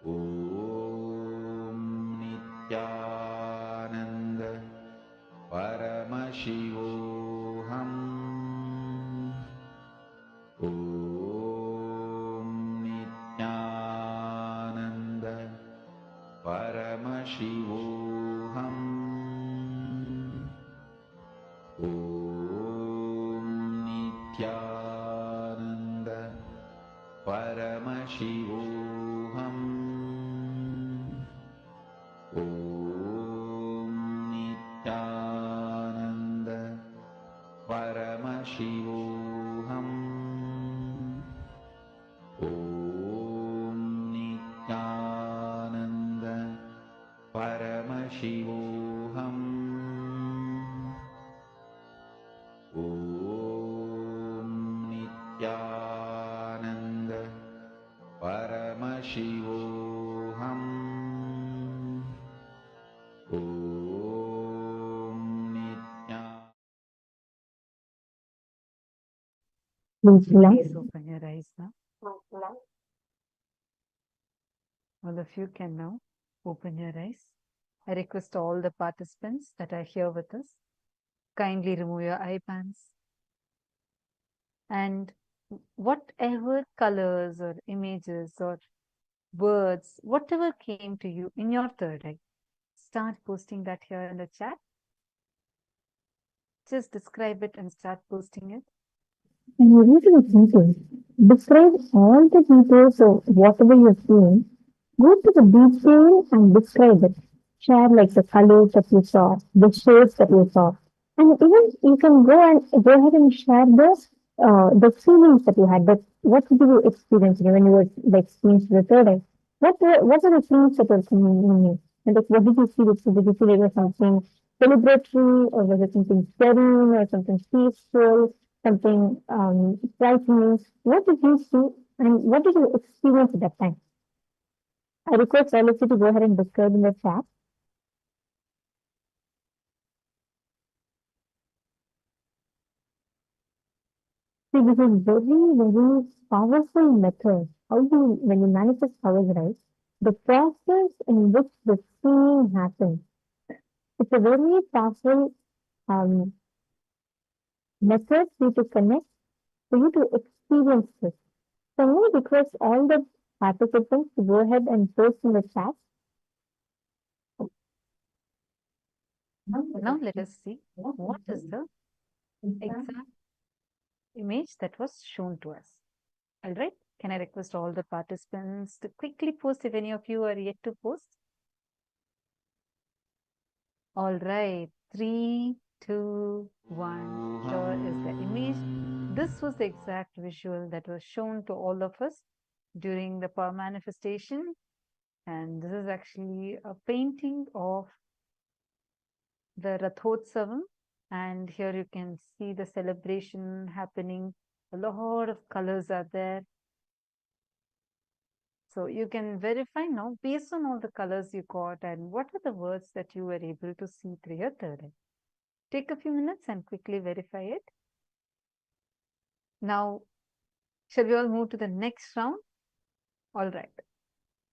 Om Nityananda Paramashivoham. Om Nityananda Paramashivoham. Om Nityananda Paramashivoham. Om Nityananda Paramashivoham. Om Nityananda Paramashivoham. Om Nityananda Paramashivoham. Om Nityananda. Please open your eyes now. All of you can now open your eyes. I request all the participants that are here with us, kindly remove your eye bands. And whatever colors or images or words, whatever came to you in your third eye, start posting that here in the chat. Just describe it and start posting it. And when you do the details, describe all the details of whatever you're seeing. Go to the detail and describe it. Share like the colors that you saw, the shapes that you saw. And even you can go ahead and share the feelings that you had. That what did you experience when you were experiencing the third eye? What are the feelings that were coming in you? And like, what did you feel? Did you feel it was something celebratory, or was it something serene, or something peaceful, something frightening? What did you see, and what did you experience at that time? I request all of you to go ahead and describe in the chat. See, this is very powerful method. When you manifest powers, right? The process in which the seeing happens. It's a very powerful method for you to connect, for you to experience this. So I will request all the participants to go ahead and post in the chat. Now let us see what is the exact image that was shown to us. All right. Can I request all the participants to quickly post if any of you are yet to post? All right. 3, 2, 1. Here is the image. This was the exact visual that was shown to all of us during the power manifestation. And this is actually a painting of the Rathotsavam. And here you can see the celebration happening. A lot of colors are there. So you can verify now based on all the colors you got and what are the words that you were able to see through your third eye. Take a few minutes and quickly verify it. Now, shall we all move to the next round? All right.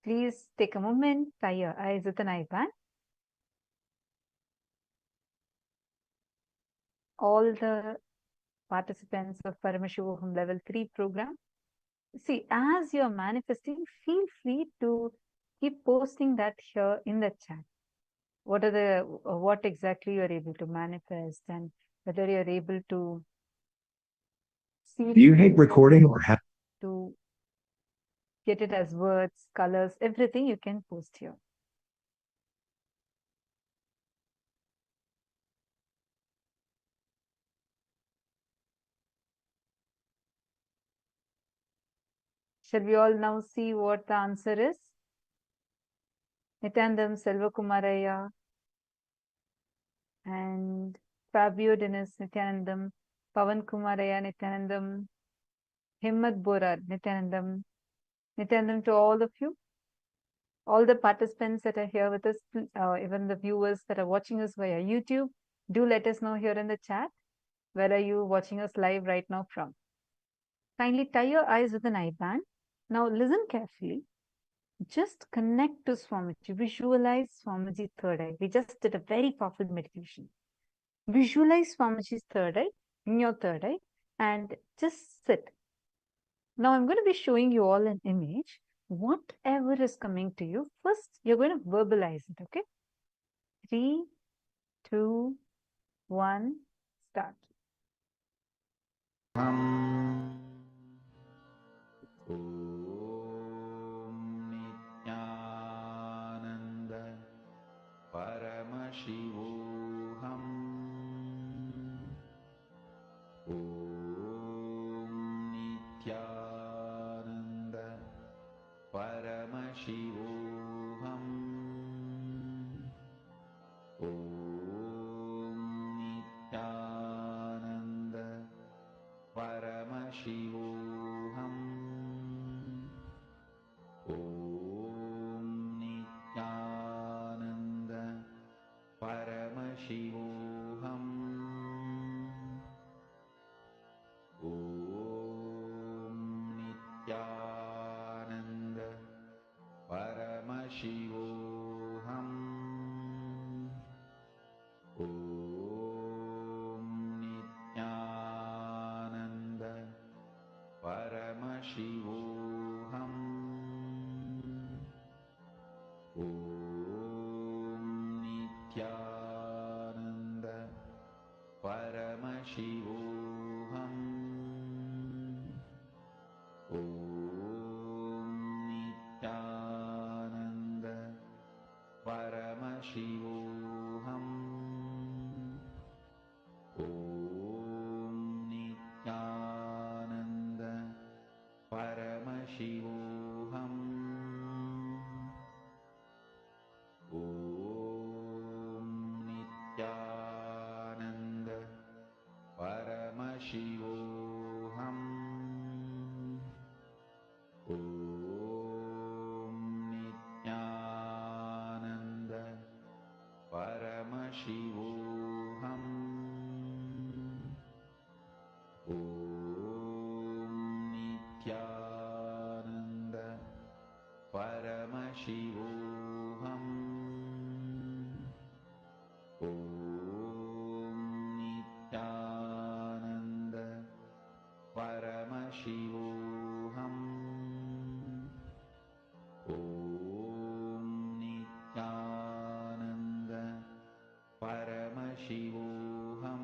Please take a moment, tie your eyes with an eye band. All the participants of Paramashivoham Level 3 program. See, as you're manifesting, feel free to keep posting that here in the chat. What exactly you're able to manifest and whether you're able to see. Do you hate recording or have to get it as words, colors, everything you can post here. Shall we all now see what the answer is? Nitandam Selvakumaraya and Fabio Dennis Nityanandam, Pavan Kumaraya Nityanandam, Himmat Borar Nityanandam, Nityanandam to all of you. All the participants that are here with us, even the viewers that are watching us via YouTube, do let us know here in the chat. Where are you watching us live right now from? Kindly tie your eyes with an eye band. Now listen carefully. Just connect to Swamiji. Visualize Swamiji's third eye. We just did a very powerful meditation. Visualize Swamiji's third eye in your third eye and just sit. Now I'm going to be showing you all an image. Whatever is coming to you, first you're going to verbalize it, okay? 3, 2, 1, start. Paramashivoham. Om Nityananda Paramashivoham. Om Nityananda Paramashivoham. Om Nityananda Paramashivoham. Om Nityananda Paramashivoham. Om Nityananda Paramashivoham. Om Nityananda Paramashivoham. Om Nityananda Paramashivoham. Om Nityananda Paramashivoham. Om Nityananda Paramashivoham. Om Nityananda Paramashivoham. Om Nityananda Paramashivoham. Om Nityananda Paramashivoham. Om Nityananda Paramashivoham. Om Nityananda Paramashivoham.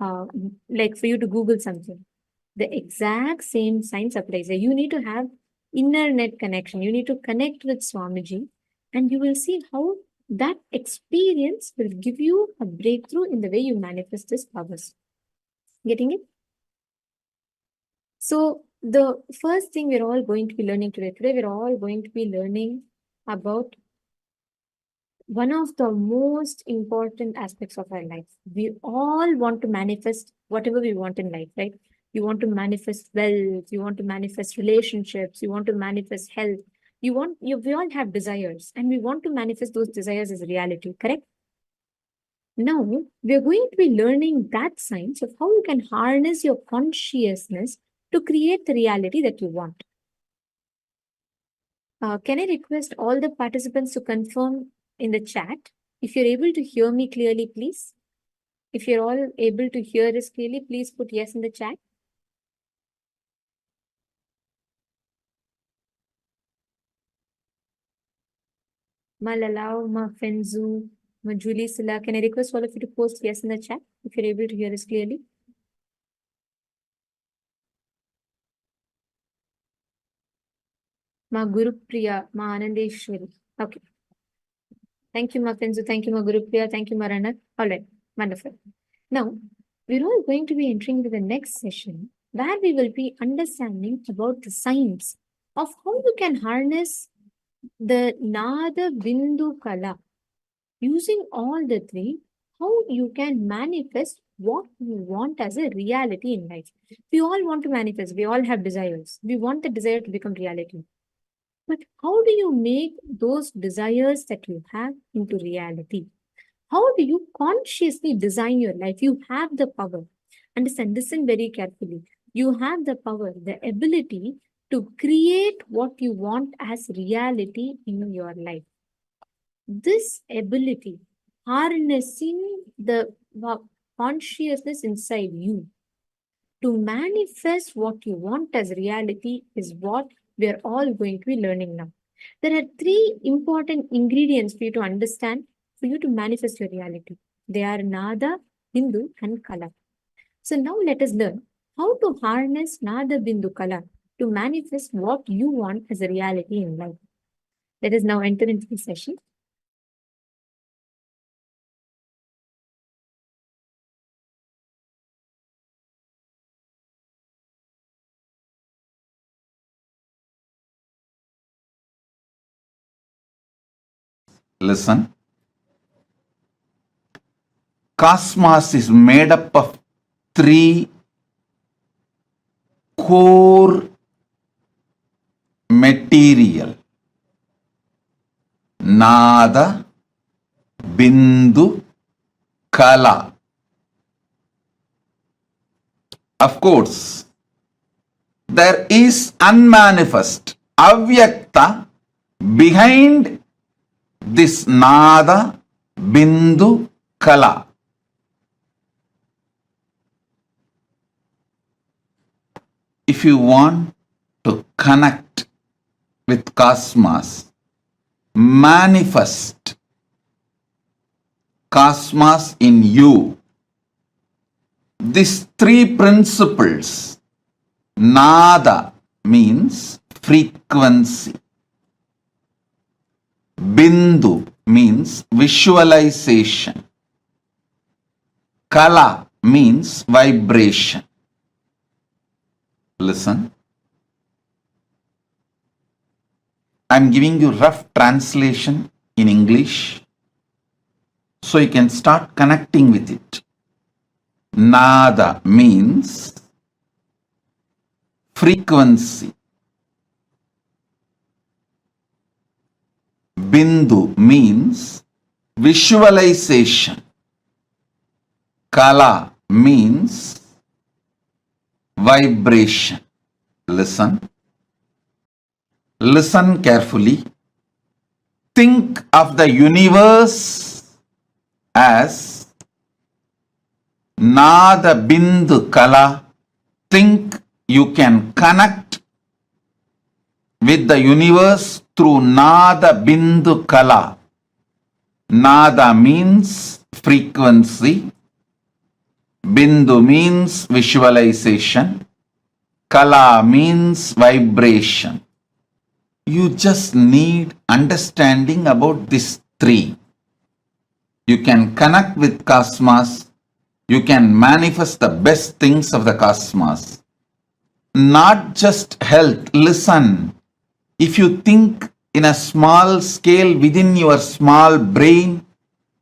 like for you to Google something, the exact same science applies. You need to have inner net connection. You need to connect with Swamiji, and you will see how that experience will give you a breakthrough in the way you manifest these powers. Getting it? So the first thing we're all going to be learning today, we're all going to be learning about one of the most important aspects of our life. We all want to manifest whatever we want in life, right? You want to manifest wealth, you want to manifest relationships, you want to manifest health. We all have desires, and we want to manifest those desires as reality, correct? Now, we're going to be learning that science of how you can harness your consciousness to create the reality that you want. Can I request all the participants to confirm in the chat if you're able to hear me clearly, please? If you're all able to hear us clearly, please put yes in the chat. Malalau, Ma Fenzu, Ma Julie Silla. Can I request all of you to post yes in the chat if you're able to hear us clearly? Ma Guru Priya, Ma Anandeshwari. Okay. Thank you, Ma Fenzu. Thank you, Ma Guru Priya. Thank you, Ma Rana. All right. Wonderful. Now, we're all going to be entering into the next session where we will be understanding about the science of how you can harness the Nada Bindu Kala. Using all the three, how you can manifest what you want as a reality in life. We all want to manifest. We all have desires. We want the desire to become reality. But how do you make those desires that you have into reality? How do you consciously design your life? You have the power. Understand, listen very carefully. You have the power, the ability to create what you want as reality in your life. This ability, harnessing the consciousness inside you to manifest what you want as reality, is what we are all going to be learning now. There are three important ingredients for you to understand, for you to manifest your reality. They are Nada, Bindu, and Kala. So now let us learn how to harness Nada, Bindu, Kala to manifest what you want as a reality in life. Let us now enter into the session. Listen. Cosmos is made up of three core material: Nada, Bindu, Kala. Of course, there is unmanifest, avyakta behind this Nada, Bindu, Kala. If you want to connect with cosmos, manifest cosmos in you, these three principles: Nada means frequency, Bindu means visualization, Kala means vibration. Listen. I'm giving you rough translation in English so you can start connecting with it. Nada means frequency, Bindu means visualization, Kala means vibration. Listen. Listen carefully. Think of the universe as Nada Bindu Kala. Think you can connect with the universe through Nada Bindu Kala. Nada means frequency, Bindu means visualization. Kala means vibration. You just need understanding about these three. You can connect with cosmos. You can manifest the best things of the cosmos. Not just health. Listen, if you think in a small scale within your small brain,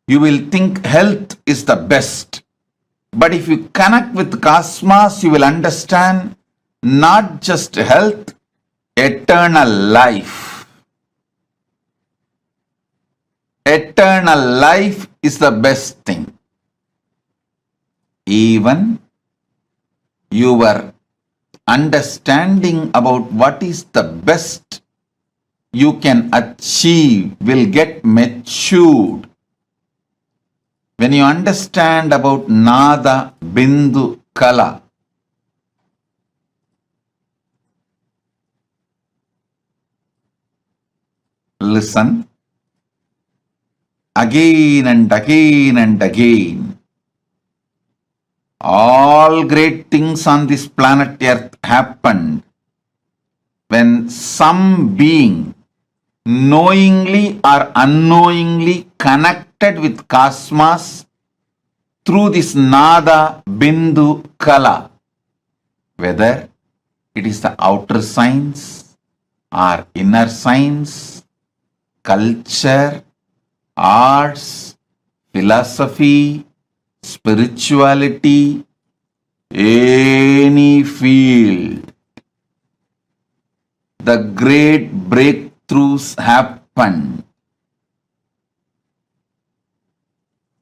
you will think health is the best. But if you connect with cosmos, you will understand not just health, eternal life. Eternal life is the best thing. Even your understanding about what is the best you can achieve will get matured. When you understand about Nada, Bindu, Kala, listen again and again and again. All great things on this planet Earth happened when some being knowingly or unknowingly connected with cosmos through this Nada, Bindu, Kala. Whether it is the outer science or inner science, culture, arts, philosophy, spirituality, any field, the great breakthroughs happen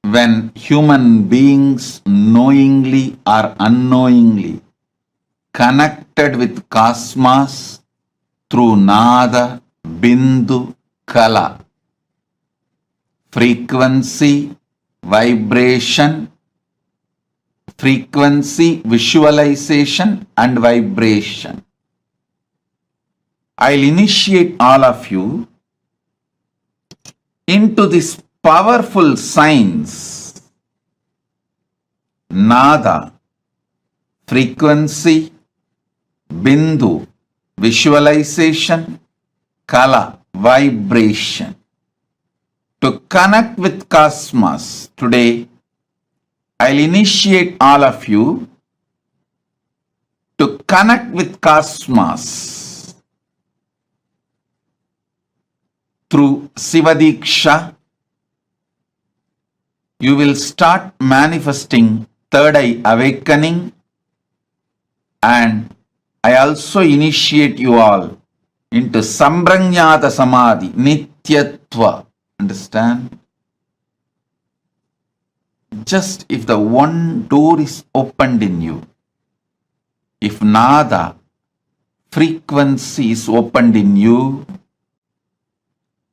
when human beings knowingly or unknowingly connected with cosmos through Nada, Bindu, Kala. Frequency, vibration, frequency, visualization and vibration. I'll initiate all of you into this powerful science. Nada, frequency, Bindu, visualization, Kala, vibration. To connect with cosmos today, I'll initiate all of you to connect with cosmos through Shiva Diksha. You will start manifesting third eye awakening, and I also initiate you all into Sambrajnata Samadhi, Nityatva. Understand? Just if the one door is opened in you, if Nada, frequency is opened in you,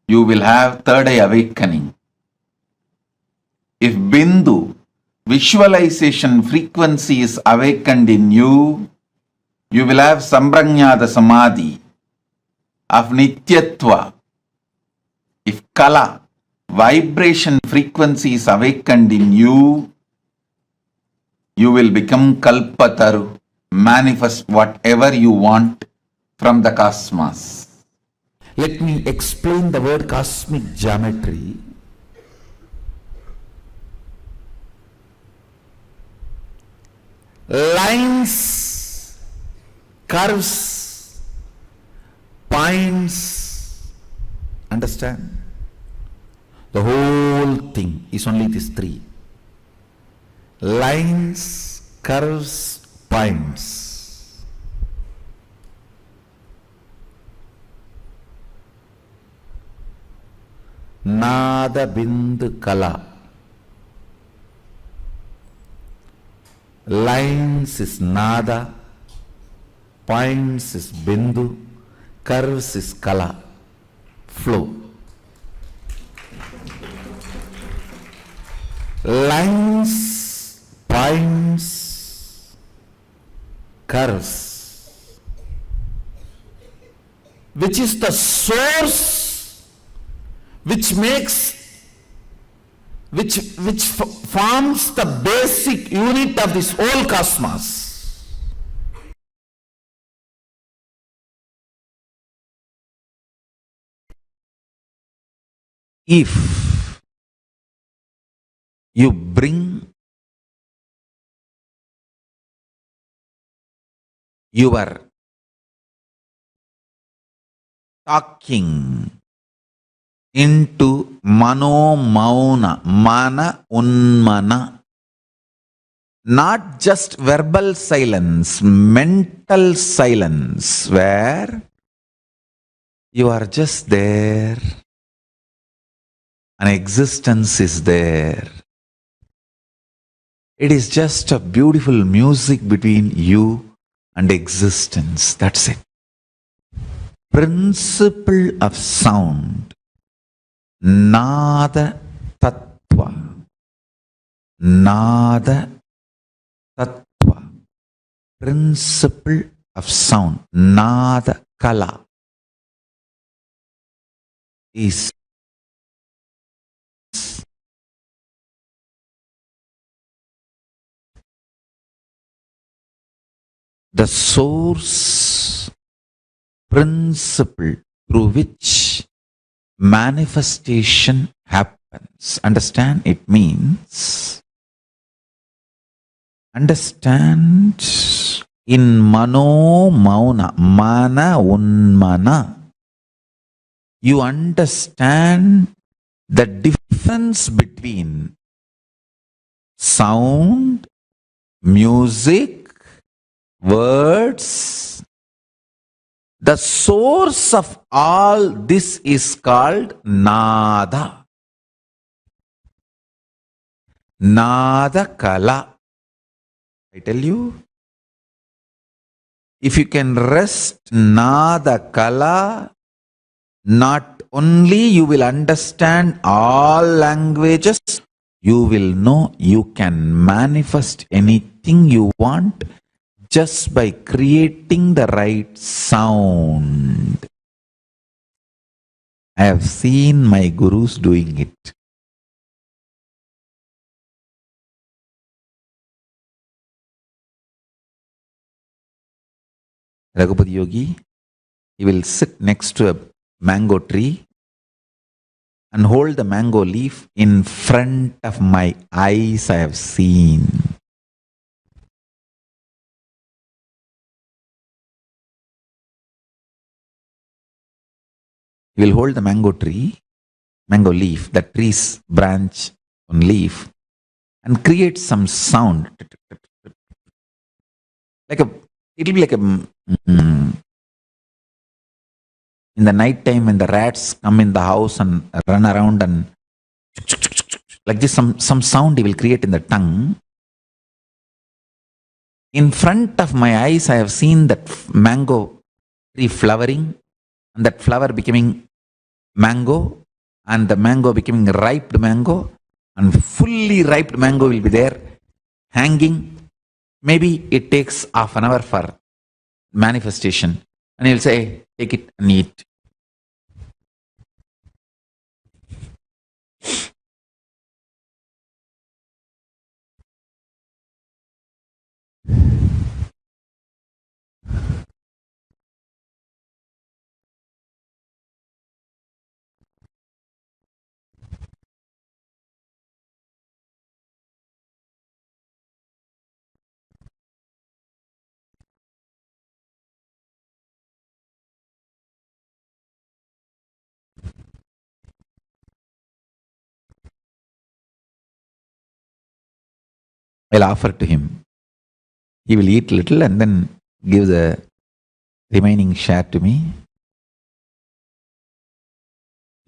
you will have third eye awakening. If Bindu, visualization frequency is awakened in you, you will have Sambrajnata Samadhi of Nityatva. If Kala, vibration frequency is awakened in you, you will become Kalpataru, manifest whatever you want from the cosmos. Let me explain the word cosmic geometry. Lines, curves, points, understand? The whole thing is only these three. Lines, curves, points. Nada, Bindu, Kala. Lines is Nada, points is Bindu, curves is Kala. Flow. Lines, points, curves, which is the source which makes which forms the basic unit of this whole cosmos. If you bring your talking into mano mauna, mana unmana, not just verbal silence, mental silence, where you are just there and existence is there. It is just a beautiful music between you and existence. That's it. Principle of sound. Nada tattva. Nada tattva. Principle of sound. Nada kala is the source principle through which manifestation happens. Understand? It means understand in mano mauna, mana unmana. You understand the difference between sound, music, words. The source of all this is called nada. Nada kala. I tell you, if you can rest nada kala, not only you will understand all languages, you will know you can manifest anything you want just by creating the right sound. I have seen my gurus doing it. Raghupati Yogi, he will sit next to a mango tree and hold the mango leaf in front of my eyes. I have seen. He will hold the mango leaf, the tree's branch on leaf, and create some sound. It will be like in the night time when the rats come in the house and run around and like this, some sound he will create in the tongue. In front of my eyes, I have seen that mango tree flowering, and that flower becoming mango, and the mango becoming ripe mango, and fully ripe mango will be there hanging. Maybe it takes half an hour for manifestation, and he'll say, take it and eat. I'll offer to him. He will eat little and then give the remaining share to me.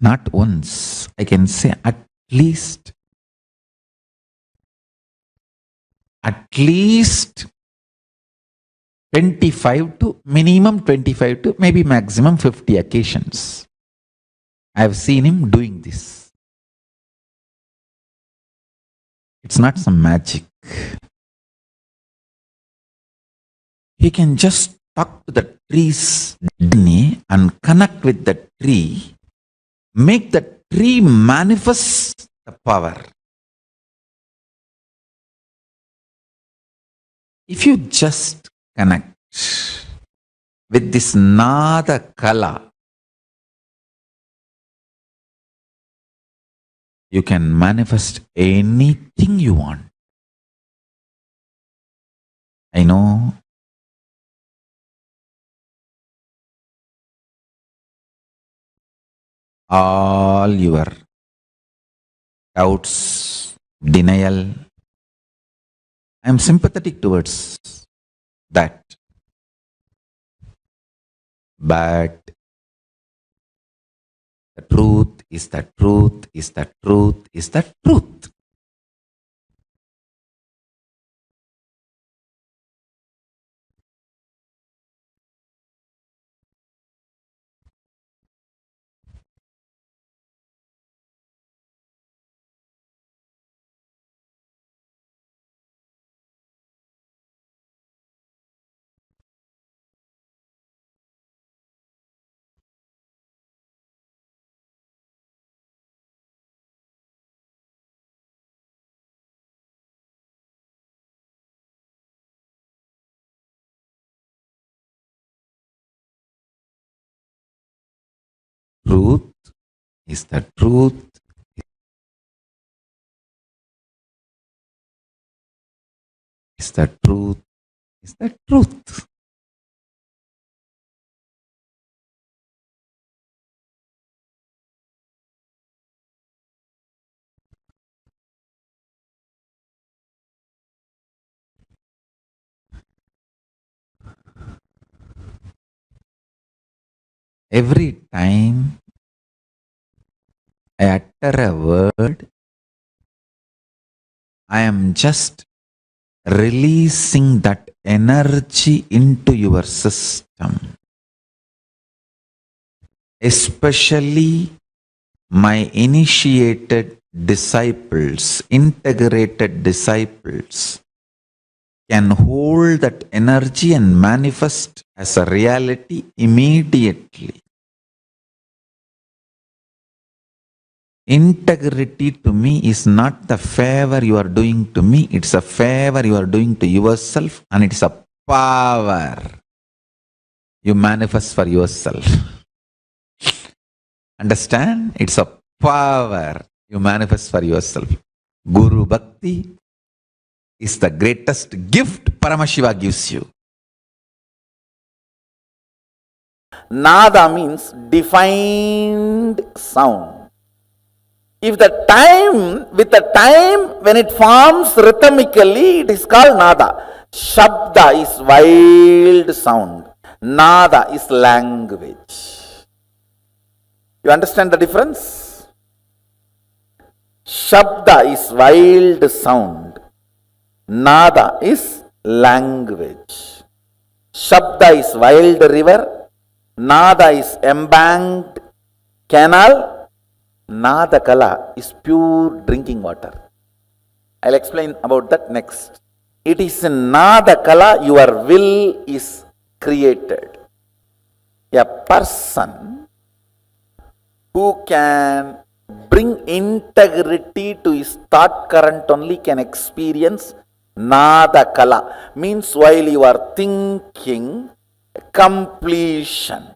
Not once, I can say at least 25 to minimum 25 to maybe maximum 50 occasions. I have seen him doing this. It's not some magic. He can just talk to the tree's DNA and connect with the tree, make the tree manifest the power. If you just connect with this Nada Kala, you can manifest anything you want. I know all your doubts, denial. I am sympathetic towards that. But the truth is the truth is the truth is the truth. Truth is the truth is the truth is the truth. Every time I utter a word, I am just releasing that energy into your system, especially my initiated disciples, integrated disciples, can hold that energy and manifest as a reality immediately. Integrity to me is not the favor you are doing to me, it's a favor you are doing to yourself, and it's a power you manifest for yourself. Understand? It's a power you manifest for yourself. Guru Bhakti is the greatest gift Paramashiva gives you. Nada means defined sound. If the time, with the time when it forms rhythmically, it is called nada. Shabda is wild sound. Nada is language. You understand the difference? Shabda is wild sound. Nada is language. Shabda is wild river. Nada is embanked canal. Nada Kala is pure drinking water. I'll explain about that next. It is in Nada Kala your will is created. A person who can bring integrity to his thought current only can experience Nada Kala. Means while you are thinking, completion.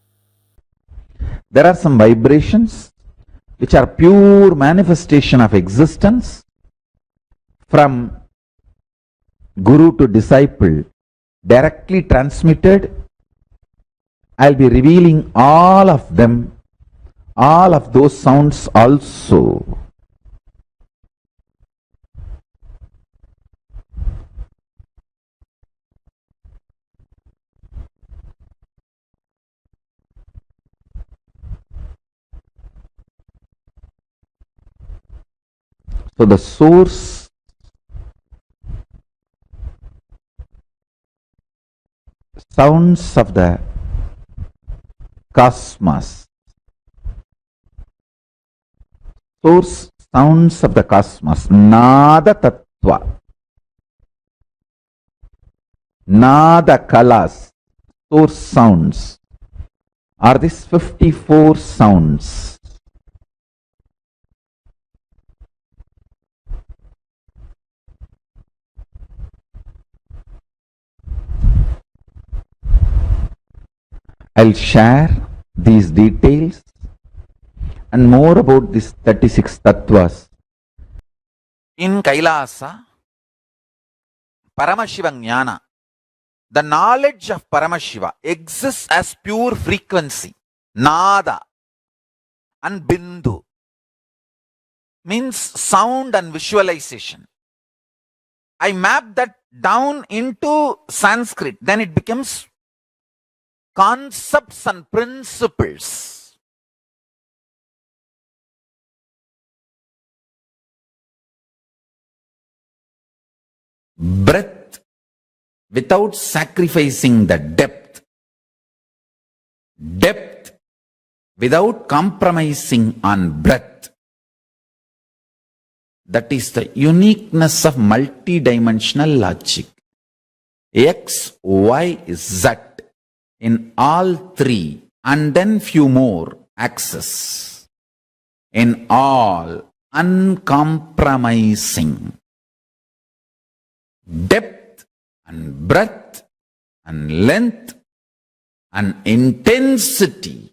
There are some vibrations which are pure manifestation of existence from guru to disciple, directly transmitted. I'll be revealing all of them, all of those sounds also. So the source sounds of the cosmos, source sounds of the cosmos, Nada Tattva, Nada Kalas, source sounds are these 54 sounds. I'll share these details and more about these 36 tattvas. In Kailasa, Paramashiva Jnana, the knowledge of Paramashiva exists as pure frequency, Nada, and Bindu, means sound and visualization. I map that down into Sanskrit, then it becomes concepts and principles. Breath without sacrificing the depth. Depth without compromising on breadth. That is the uniqueness of multidimensional logic. X, Y, Z in all three and then few more axes. In all uncompromising. Depth and breadth and length and intensity.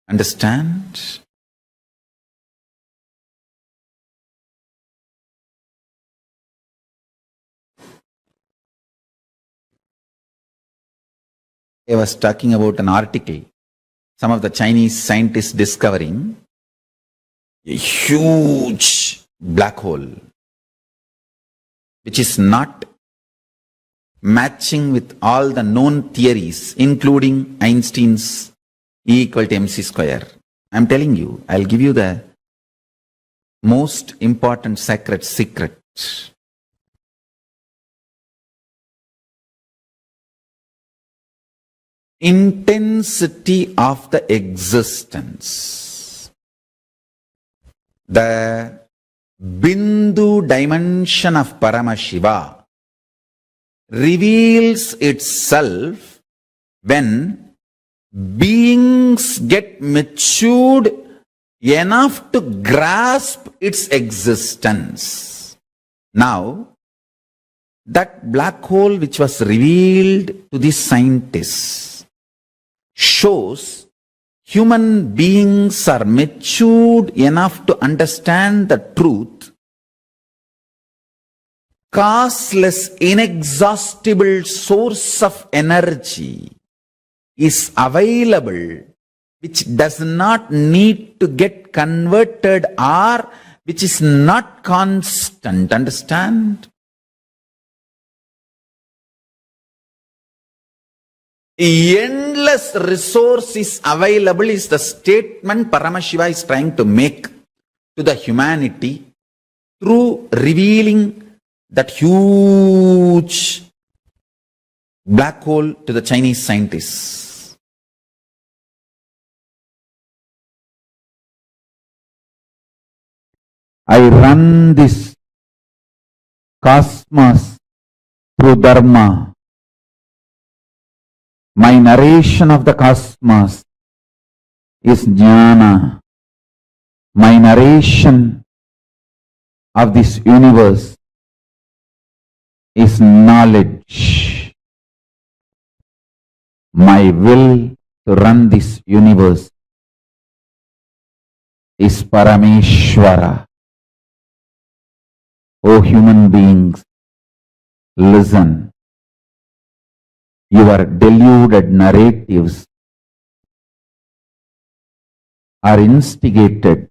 Understand? I was talking about an article. Some of the Chinese scientists discovering a huge black hole, which is not matching with all the known theories, including Einstein's E equal to mc square. I'm telling you, I'll give you the most important sacred secret. Intensity of the existence. The Bindu dimension of Paramashiva reveals itself when beings get matured enough to grasp its existence. Now, that black hole which was revealed to the scientists shows human beings are matured enough to understand the truth. Causeless, inexhaustible source of energy is available, which does not need to get converted or which is not constant. Understand? Endless resource is available is the statement Paramashiva is trying to make to the humanity through revealing that huge black hole to the Chinese scientists. I run this cosmos through Dharma. My narration of the cosmos is jnana. My narration of this universe is knowledge. My will to run this universe is Parameshwara. O human beings, listen. Your deluded narratives are instigated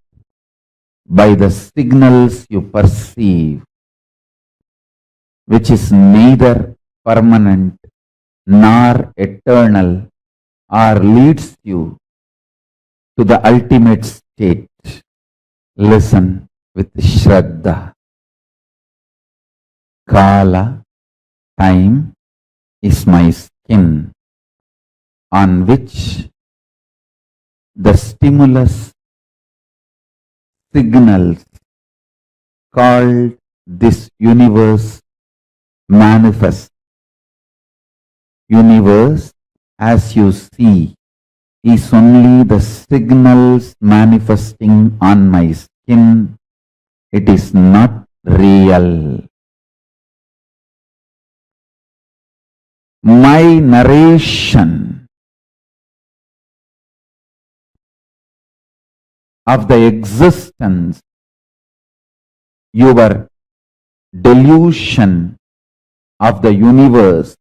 by the signals you perceive, which is neither permanent nor eternal, or leads you to the ultimate state. Listen with Shraddha. Kala, time, is my skin on which the stimulus signals called this universe manifest. Universe, as you see, is only the signals manifesting on my skin. It is not real. My narration of the existence, your delusion of the universe,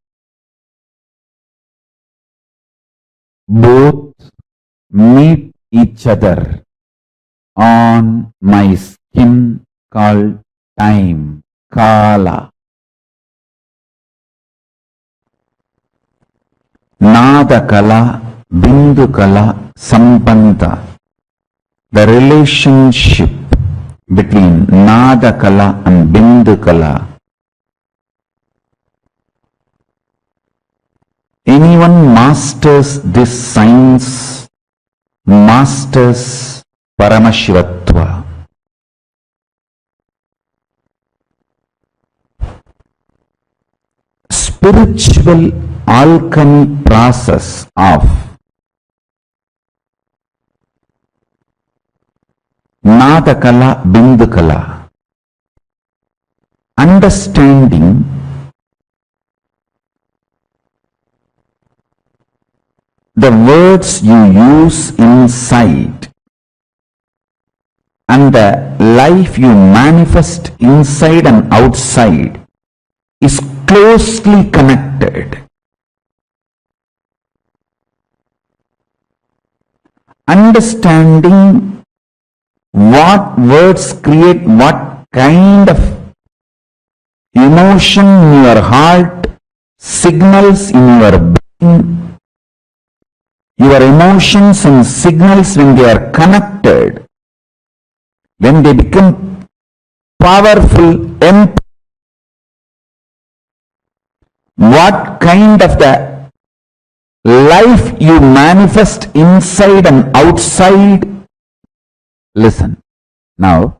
both meet each other on my skin called time, Kala. Nada Kala, Bindu Kala, Sambandha. The relationship between Nada Kala and Bindu Kala. Anyone masters this science, masters Paramashivatva. Spiritual alchemy process of Nadakala, Bindukala. Understanding the words you use inside and the life you manifest inside and outside is closely connected. Understanding what words create what kind of emotion in your heart, signals in your brain, your emotions and signals when they are connected, when they become powerful, what kind of the life you manifest inside and outside. Listen. Now,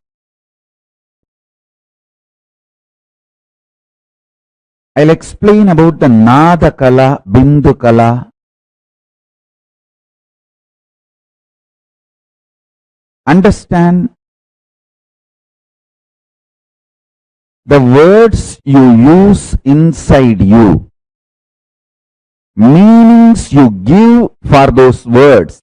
I'll explain about the Nada Kala, Bindu Kala. Understand the words you use inside you, meanings you give for those words,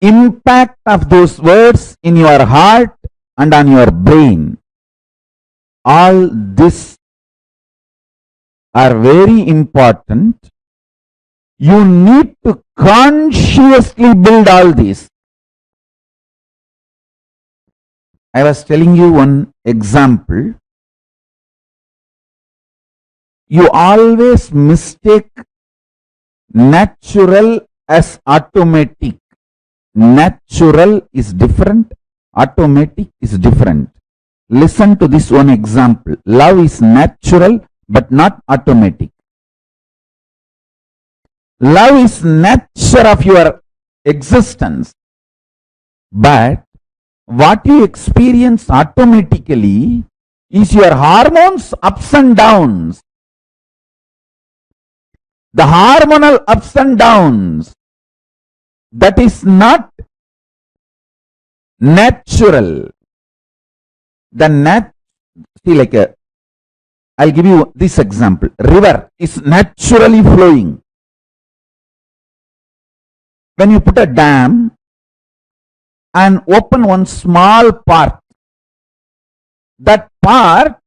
impact of those words in your heart and on your brain. All this are very important. You need to consciously build all these. I was telling you one example. You always mistake natural as automatic. Natural is different, automatic is different. Listen to this one example. Love is natural but not automatic. Love is nature of your existence, but what you experience automatically is your hormones ups and downs. The hormonal ups and downs, that is not natural. I'll give you this example. River is naturally flowing. When you put a dam and open one small part, that part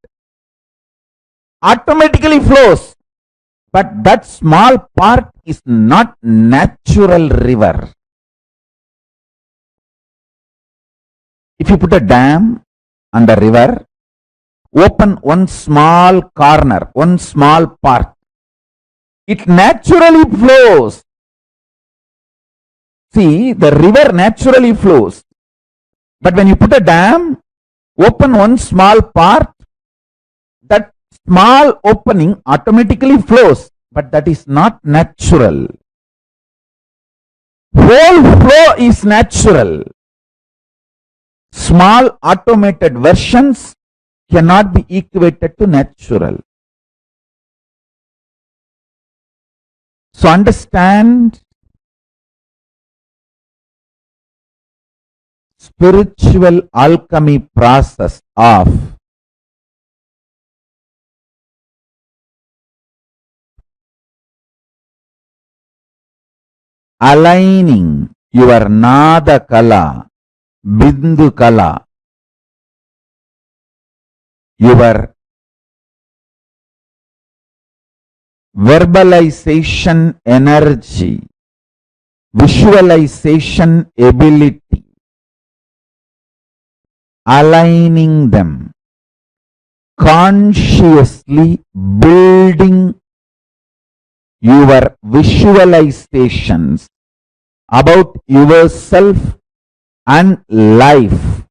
automatically flows, but that small part is not natural river. If you put a dam and a river, open one small corner, one small part, it naturally flows. See, the river naturally flows. But when you put a dam, open one small part, that small opening automatically flows, but that is not natural. Whole flow is natural. Small automated versions cannot be equated to natural. So understand, spiritual alchemy process of aligning your Nada Kala, Bindu Kala, your verbalization energy, visualization ability, aligning them, consciously building your visualizations about yourself and life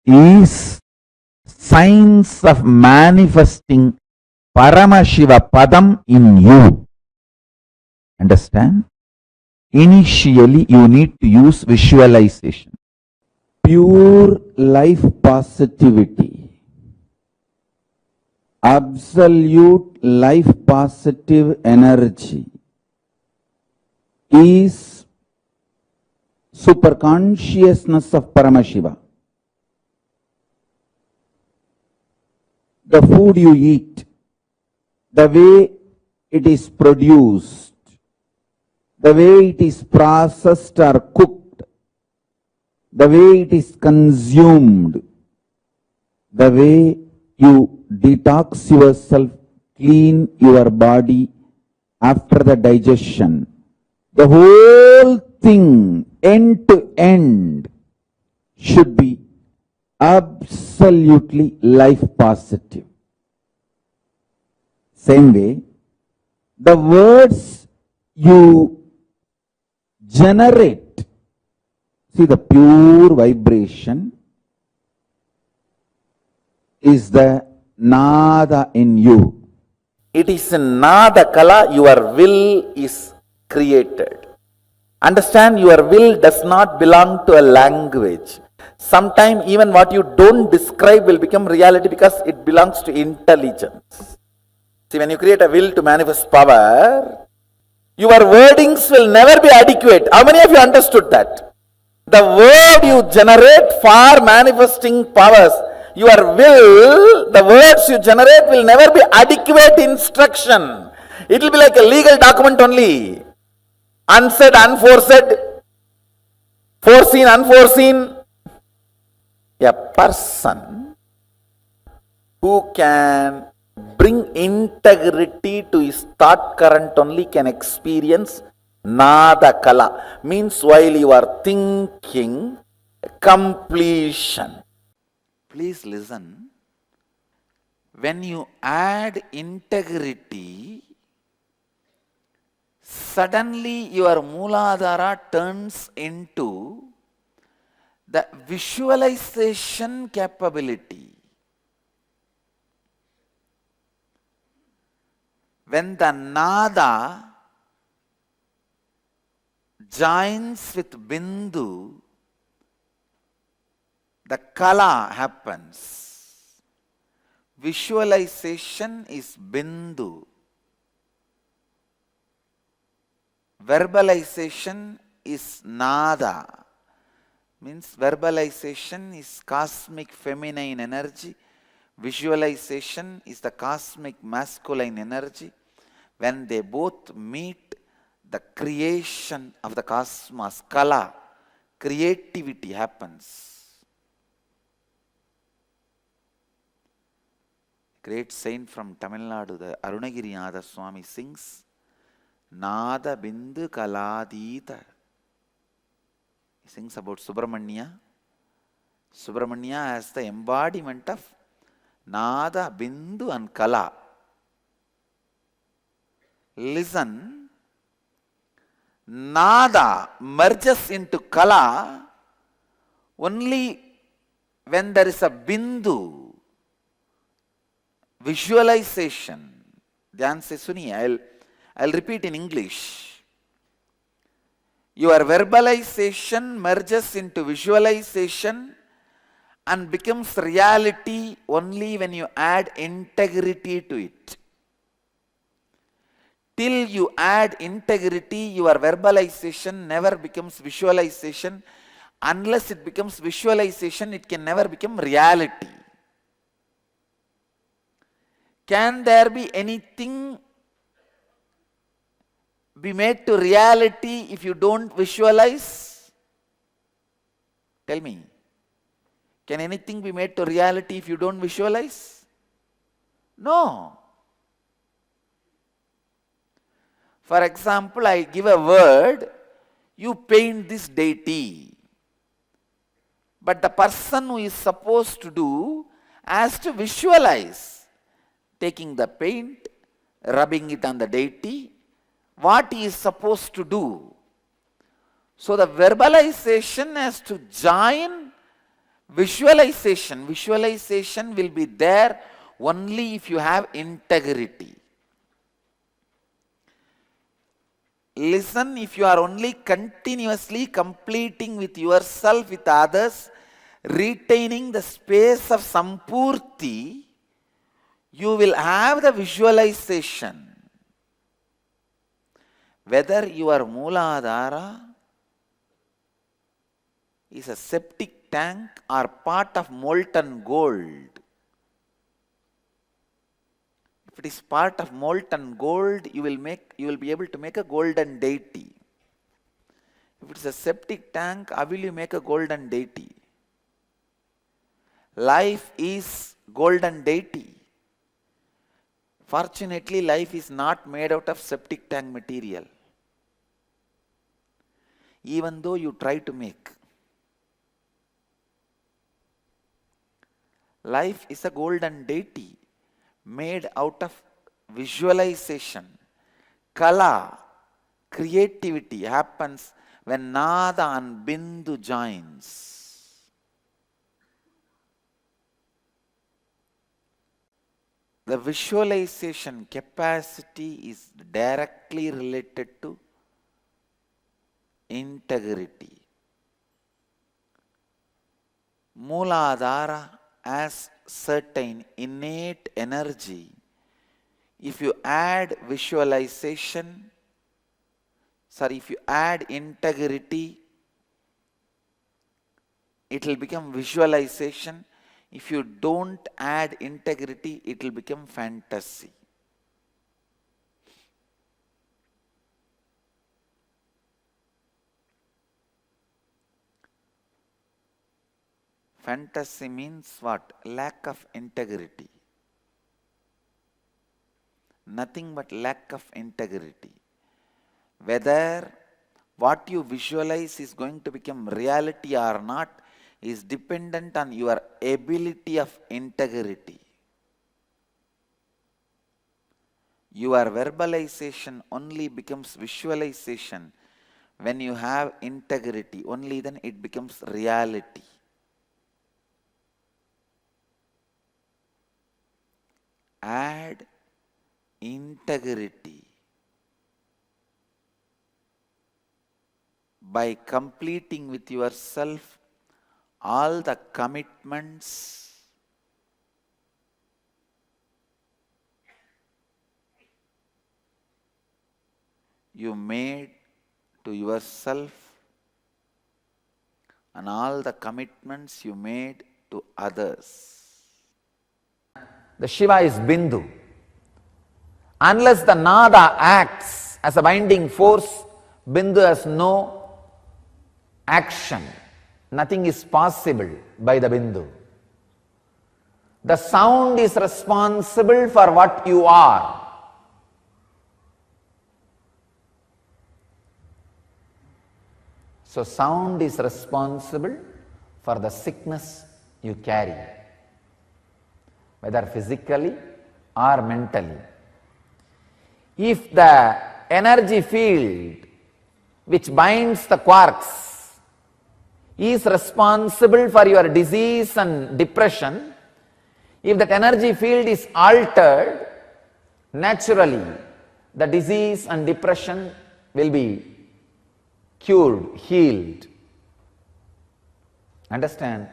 is signs of manifesting Paramashivoham in you. Understand? Initially, you need to use visualization. Pure life positivity, absolute life positive energy is superconsciousness of Paramashiva. The food you eat, the way it is produced, the way it is processed or cooked, the way it is consumed, the way you detox yourself, clean your body after the digestion, the whole thing, end to end, should be absolutely life positive. Same way, the words you generate, see, the pure vibration is the Nada in you. It is in Nada Kala your will is created. Understand, your will does not belong to a language. Sometimes even what you don't describe will become reality because it belongs to intelligence. See, when you create a will to manifest power, your wordings will never be adequate. How many of you understood that? The word you generate for manifesting powers, your will, the words you generate will never be adequate instruction. It will be like a legal document only. Unsaid, unforesaid, foreseen, unforeseen. A person who can bring integrity to his thought current only can experience Nada Kala. Means while you are thinking, completion. Please listen. When you add integrity, suddenly your Mooladhara turns into the visualization capability. When the Nada joins with Bindu, the Kala happens. Visualization is Bindu. Verbalization is Nada. Means verbalization is cosmic feminine energy. Visualization is the cosmic masculine energy. When they both meet, the creation of the cosmos, Kala, creativity happens. Great saint from Tamil Nadu, the Arunagiri Nada Swami sings, Nada Bindu Kaladita. He sings about Subramanya. Subramanya as the embodiment of Nada, Bindu and Kala. Listen, Nada merges into Kala only when there is a Bindu. Visualization. Dhyan se suniye, I'll repeat in English. Your verbalization merges into visualization and becomes reality only when you add integrity to it. Till you add integrity, your verbalization never becomes visualization Unless it becomes visualization, it can never become reality. Can there be anything be made to reality if you don't visualize? Tell me. Can anything be made to reality if you don't visualize? No. For example, I give a word, you paint this deity. But the person who is supposed to do has to visualize, taking the paint, rubbing it on the deity, what he is supposed to do. So the verbalization has to join visualization. Visualization will be there only if you have integrity. Listen, if you are only continuously completing with yourself, with others, retaining the space of Sampurti, you will have the visualization. Whether your Mooladhara is a septic tank or part of molten gold. If it is part of molten gold, you will be able to make a golden deity. If it is a septic tank, how will you make a golden deity? Life is golden deity. Fortunately, life is not made out of septic tank material. Even though you try to make. Life is a golden deity made out of visualization. Kala, creativity happens when Nada and Bindu joins. The visualization capacity is directly related to integrity. Mooladhara has certain innate energy. If you add visualization, if you add integrity, it will become visualization. If you don't add integrity, it will become fantasy. Fantasy means what? Lack of integrity. Nothing but lack of integrity. Whether what you visualize is going to become reality or not is dependent on your ability of integrity. Your verbalization only becomes visualization when you have integrity. Only then it becomes reality. Add integrity by completing with yourself all the commitments you made to yourself and all the commitments you made to others. The Shiva is Bindu. Unless the Nada acts as a binding force, Bindu has no action. Nothing is possible by the Bindu. The sound is responsible for what you are. So sound is responsible for the sickness you carry, whether physically or mentally. If the energy field which binds the quarks is responsible for your disease and depression, if that energy field is altered, naturally the disease and depression will be cured, healed. Understand?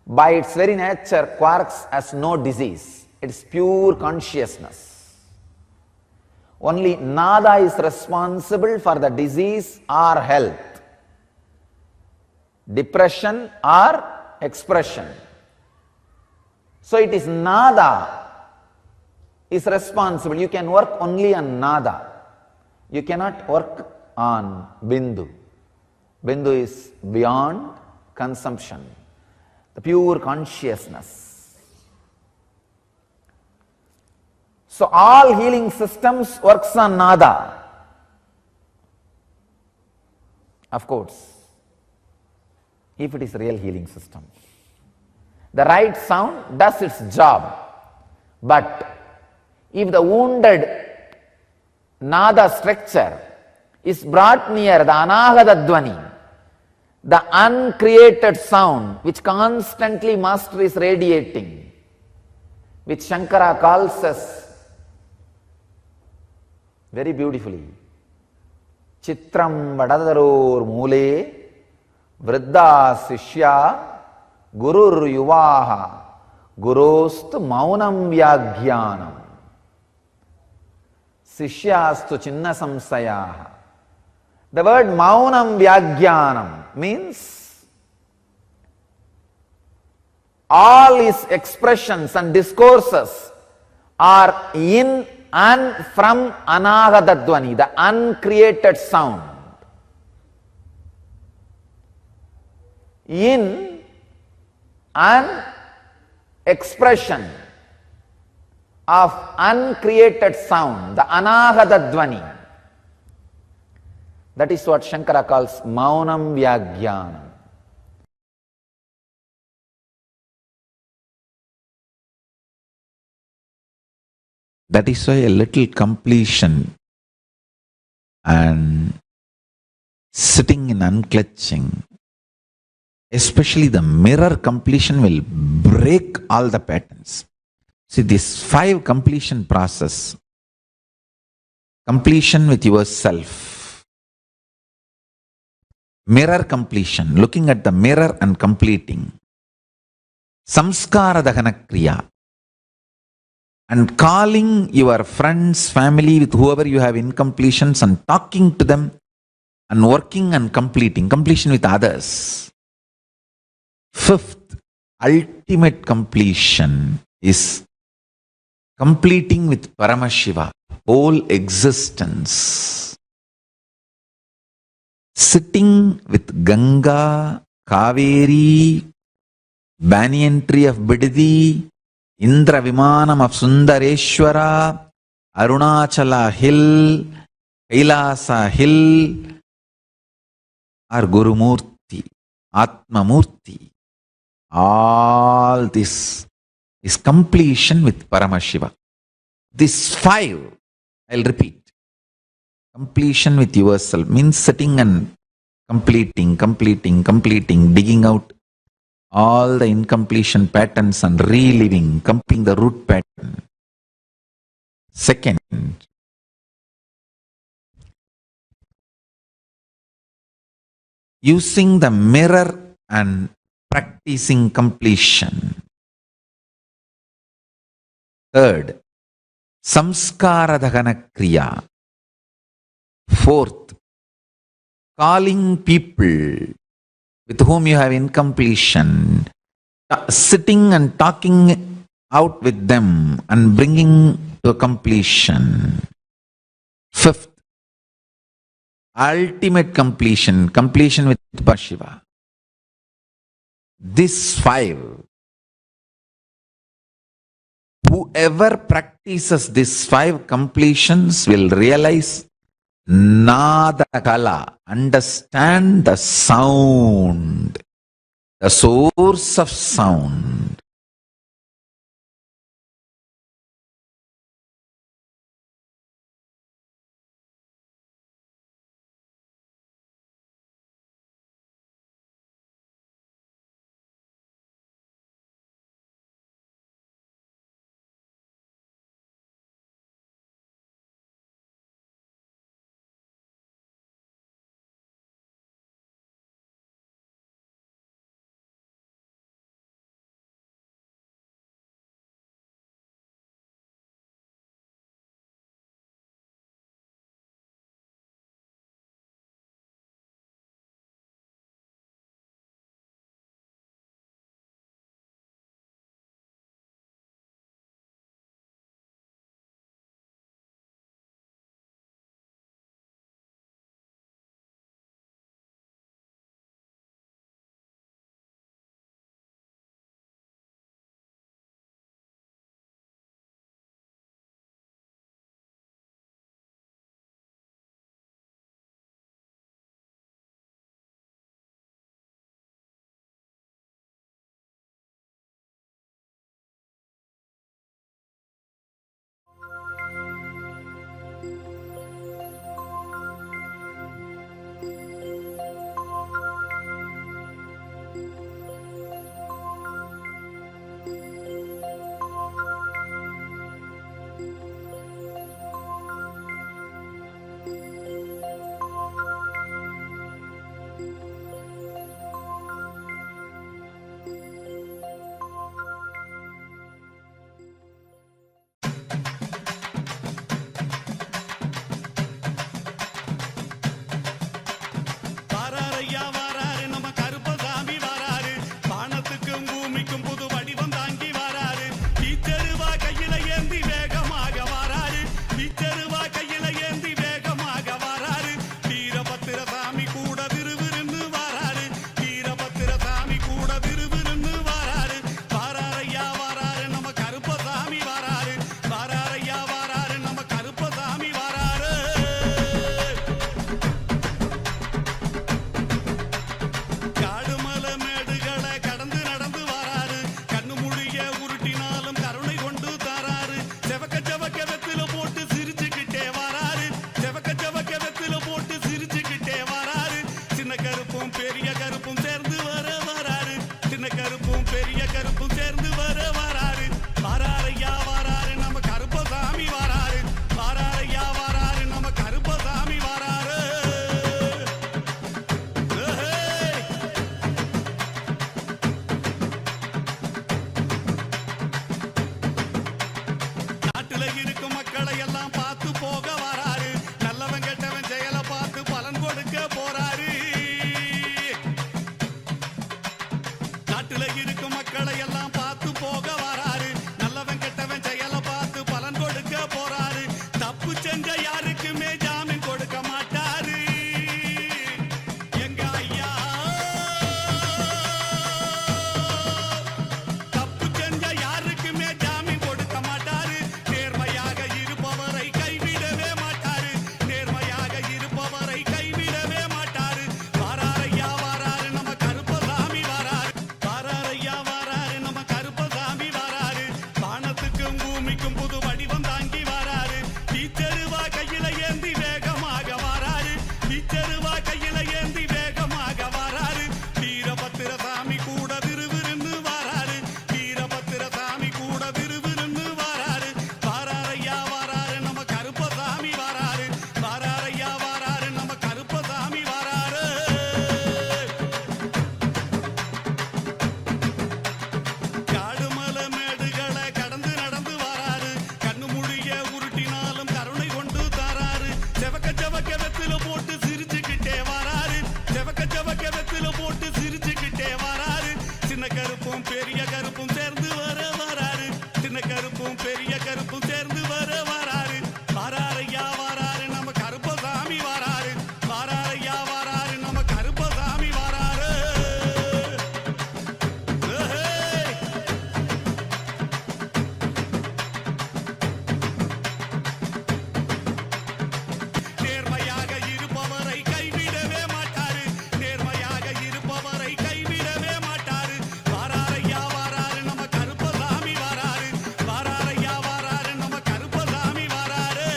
By its very nature, quarks has no disease. It is pure consciousness. Only Nada is responsible for the disease or health. depression or expression. So it is nada is responsible. You can work only on nada. You cannot work on Bindu. Bindu is beyond consumption, the pure consciousness. So all healing systems works on nada. Of course, if it is a real healing system. The right sound does its job. But if the wounded nada structure is brought near the anahata dvani, the uncreated sound which constantly master is radiating, which Shankara calls us very beautifully, Chitram Vadadaror Mule Vriddha Sishya Gurur Yuvaha Gurostu Maunam Vyaghyanam Sishyastu Chinna Samsayaha. The word Maunam Vyaghyanam means all his expressions and discourses are in and from Anahata Dvani, the uncreated sound. In an expression of uncreated sound, the Anahata Dvani. That is what Shankara calls Maunam Vyaghyanam. That is why a little completion and sitting in unclutching, especially the mirror completion, will break all the patterns. See, this 5 completion process, completion with yourself, mirror completion, looking at the mirror and completing, samskara dahana kriya, and calling your friends, family, with whoever you have incompletions and talking to them and working and completing, completion with others. 5th, ultimate completion is completing with Paramashiva, whole existence. Sitting with Ganga, Kaveri, banyan tree of Bidadi, Indra Vimanam of Sundareshwara, Arunachala Hill, Kailasa Hill, or Guru Murti, Atma Murti. All this is completion with Paramashiva. This 5, I'll repeat. Completion with yourself means sitting and completing, digging out all the incompletion patterns and reliving, completing the root pattern. 2nd, using the mirror and practicing completion. 3rd, samskara dahana kriya. 4th, calling people with whom you have incompletion, sitting and talking out with them and bringing to completion. 5th, ultimate completion, completion with Shiva. This 5, whoever practices these 5 completions will realize Nada Kala, understand the sound, the source of sound. பெரிய கருப்பும் சேர்ந்து வராரு சின்ன கருப்பும் பெரிய கருப்பும் சேர்ந்து வராரு வாராரையா வாராரு நம்ம கருப்பசாமி வாராரு வாராரையா வாராரு நம்ம கருப்பசாமி வாராரு நாட்டுல இருக்கும் மக்களை எல்லாம் பார்த்து போக வராரு நல்லவன் கெட்டவன் செயலை பார்த்து பலன் கொடுக்க போறாரு நாட்டுல இருக்கும் மக்களை எல்லாம் பார்த்து போக வராரு நல்லவன் கெட்டவன் செயலை பார்த்து பலன் கொடுக்க போறாரு தப்பு செஞ்ச யாருக்குமே ஜாமீன் கொடுக்க மாட்டாரு எங்க ஐயா தப்பு செஞ்ச யாருக்குமே ஜாமீன் கொடுக்க மாட்டாரு நேர்மையாக இருப்பவரை கைவிடவே மாட்டாரு நேர்மையாக இருப்பவரை கைவிடவே மாட்டாரு வாராரையா வாராரு நம்ம கருப்பசாமி வாராரு வாராரையா வாராரு நம்ம கருப்பசாமி வாராரு வானத்துக்கும் பூமிக்கும் புது வடிவம் தாங்கி வாராரு வீச்சருவா கையில ஏந்தி வேகமாக வாராரு வீச்சருவா கையில ஏந்தி வேகமாக வாராரு வீரபத்திர சாமி கூட விறுவிறுன்னு வாராரு வீரபத்திர சாமி கூட விறுவிறுன்னு வாராரு வாராரையா வாராரு நம்ம கருப்பசாமி வாராரு வாராரையா வாராரு நம்ம கருப்பசாமி வாராரு காடு மலை மேடுகளை கடந்து நடந்து வராரு கண்ணு முடிய உருட்டினாலும் கருணை கொண்டு தாராரு செவக்க செவக்க வெத்தில போட்டு சிரிச்சுக்கிட்டே வராரு செவக்க செவக்க வெத்தில போட்டு சிரிச்சுக்கிட்டே வராரு சின்ன கருப்பும் பெரிய கருப்பும் சேர்ந்து வராரு சின்ன கருப்பும் பெரிய கருப்பும் சேர்ந்து வராரு வாராரையா வாராரு நம்ம கருப்பசாமி வாராரு வாராரையா வாராரு நம்ம கருப்பசாமி வாராரு நேர்மையாக இருப்பவரை கைவிடவே மாட்டாரு நேர்மையாக இருப்பவரை கைவிடவே மாட்டாரு வாராரையா வாராரு நம்ம கருப்பசாமி வாராரு வாராரையா வாராரு நம்ம கருப்பசாமி வாராரு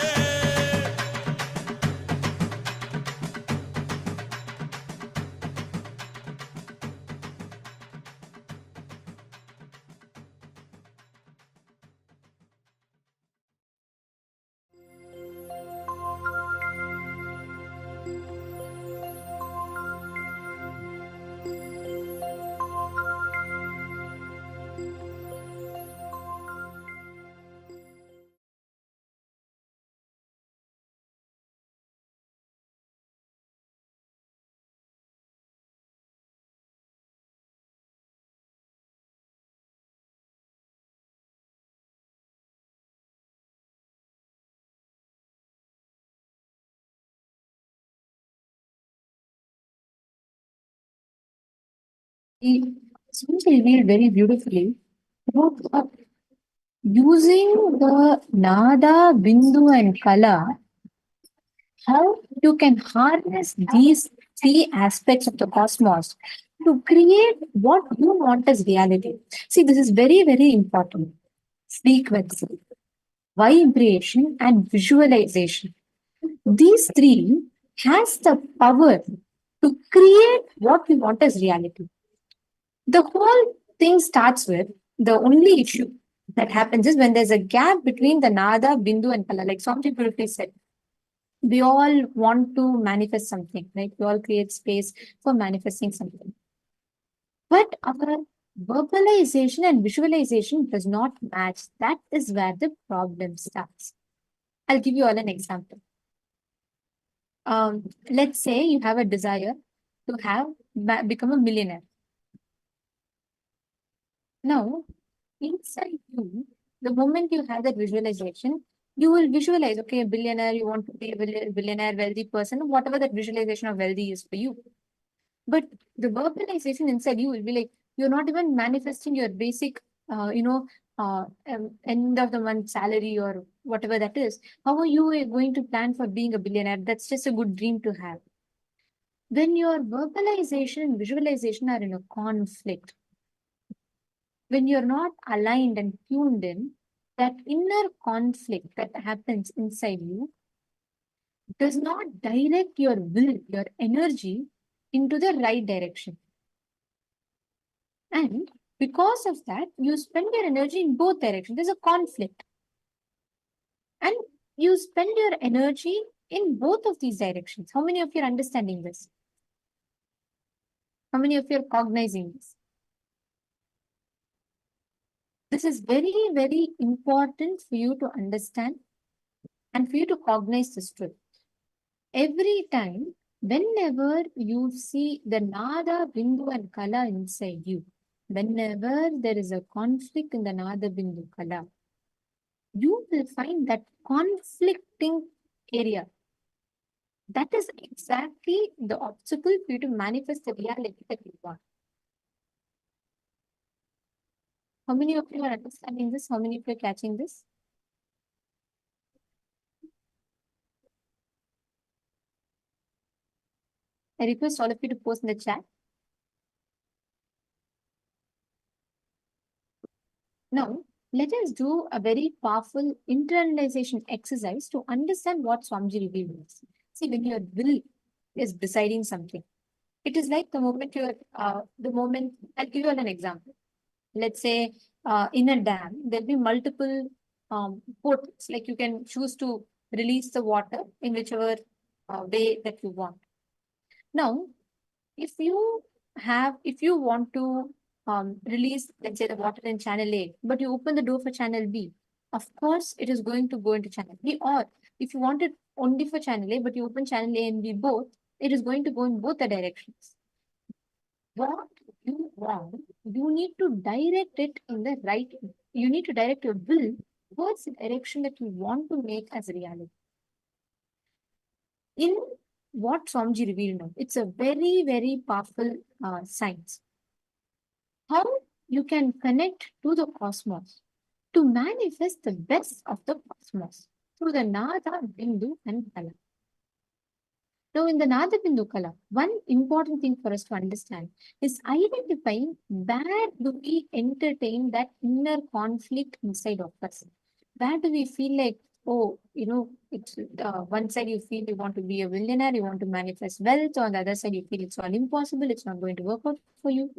Seems revealed very beautifully about using the Nada, Bindu, and Kala, how you can harness these three aspects of the cosmos to create what you want as reality. See, this is very, very important. Frequency, vibration, and visualization. These three has the power to create what we want as reality. The whole thing starts with the only issue that happens is when there's a gap between the Nada, Bindu, and Kala. Like some people said, we all want to manifest something, right? We all create space for manifesting something. But our verbalization and visualization does not match. That is where the problem starts. I'll give you all an example. Let's say you have a desire to have become a millionaire. Now, inside you, the moment you have that visualization, you will visualize, okay, a billionaire, you want to be a billionaire, wealthy person, whatever that visualization of wealthy is for you. But the verbalization inside you will be like, you're not even manifesting your basic, end of the month salary or whatever that is. How are you going to plan for being a billionaire? That's just a good dream to have. When your verbalization and visualization are in a conflict, when you're not aligned and tuned in, that inner conflict that happens inside you does not direct your will, your energy into the right direction. And because of that, you spend your energy in both directions. There's a conflict. And you spend your energy in both of these directions. How many of you are understanding this? How many of you are cognizing this? This is very, very important for you to understand and for you to cognize this truth. Every time, whenever you see the Nada, Bindu and Kala inside you, whenever there is a conflict in the Nada, Bindu, Kala, you will find that conflicting area. That is exactly the obstacle for you to manifest the reality that you want. How many of you are understanding this? How many of you are catching this? I request all of you to post in the chat. Now, let us do a very powerful internalization exercise to understand what Swamiji revealed us. See, when your will is deciding something, it is like the moment I'll give you an example. Let's say in a dam, there'll be multiple ports, like you can choose to release the water in whichever way that you want. Now, if you want to release, let's say, the water in channel A, but you open the door for channel B, of course, it is going to go into channel B. Or if you want it only for channel A, but you open channel A and B both, it is going to go in both the directions. What you want, you need to direct it in the right way. You need to direct your will towards the direction that you want to make as reality. In what Swamiji revealed now, it's a very, very powerful science. How you can connect to the cosmos to manifest the best of the cosmos through the Nada, Bindu and Kala. Now, in the Nada, Bindu, Kala, one important thing for us to understand is identifying where do we entertain that inner conflict inside of us. Where do we feel like, oh, it's one side you feel you want to be a millionaire, you want to manifest wealth, on the other side you feel it's all impossible, it's not going to work out for you.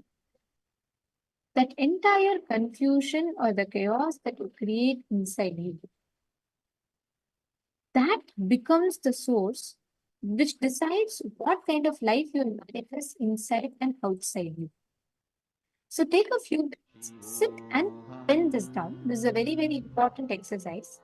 That entire confusion or the chaos that you create inside you, that becomes the source which decides what kind of life you manifest inside and outside you. So take a few minutes, sit and pen this down. This is a very, very important exercise.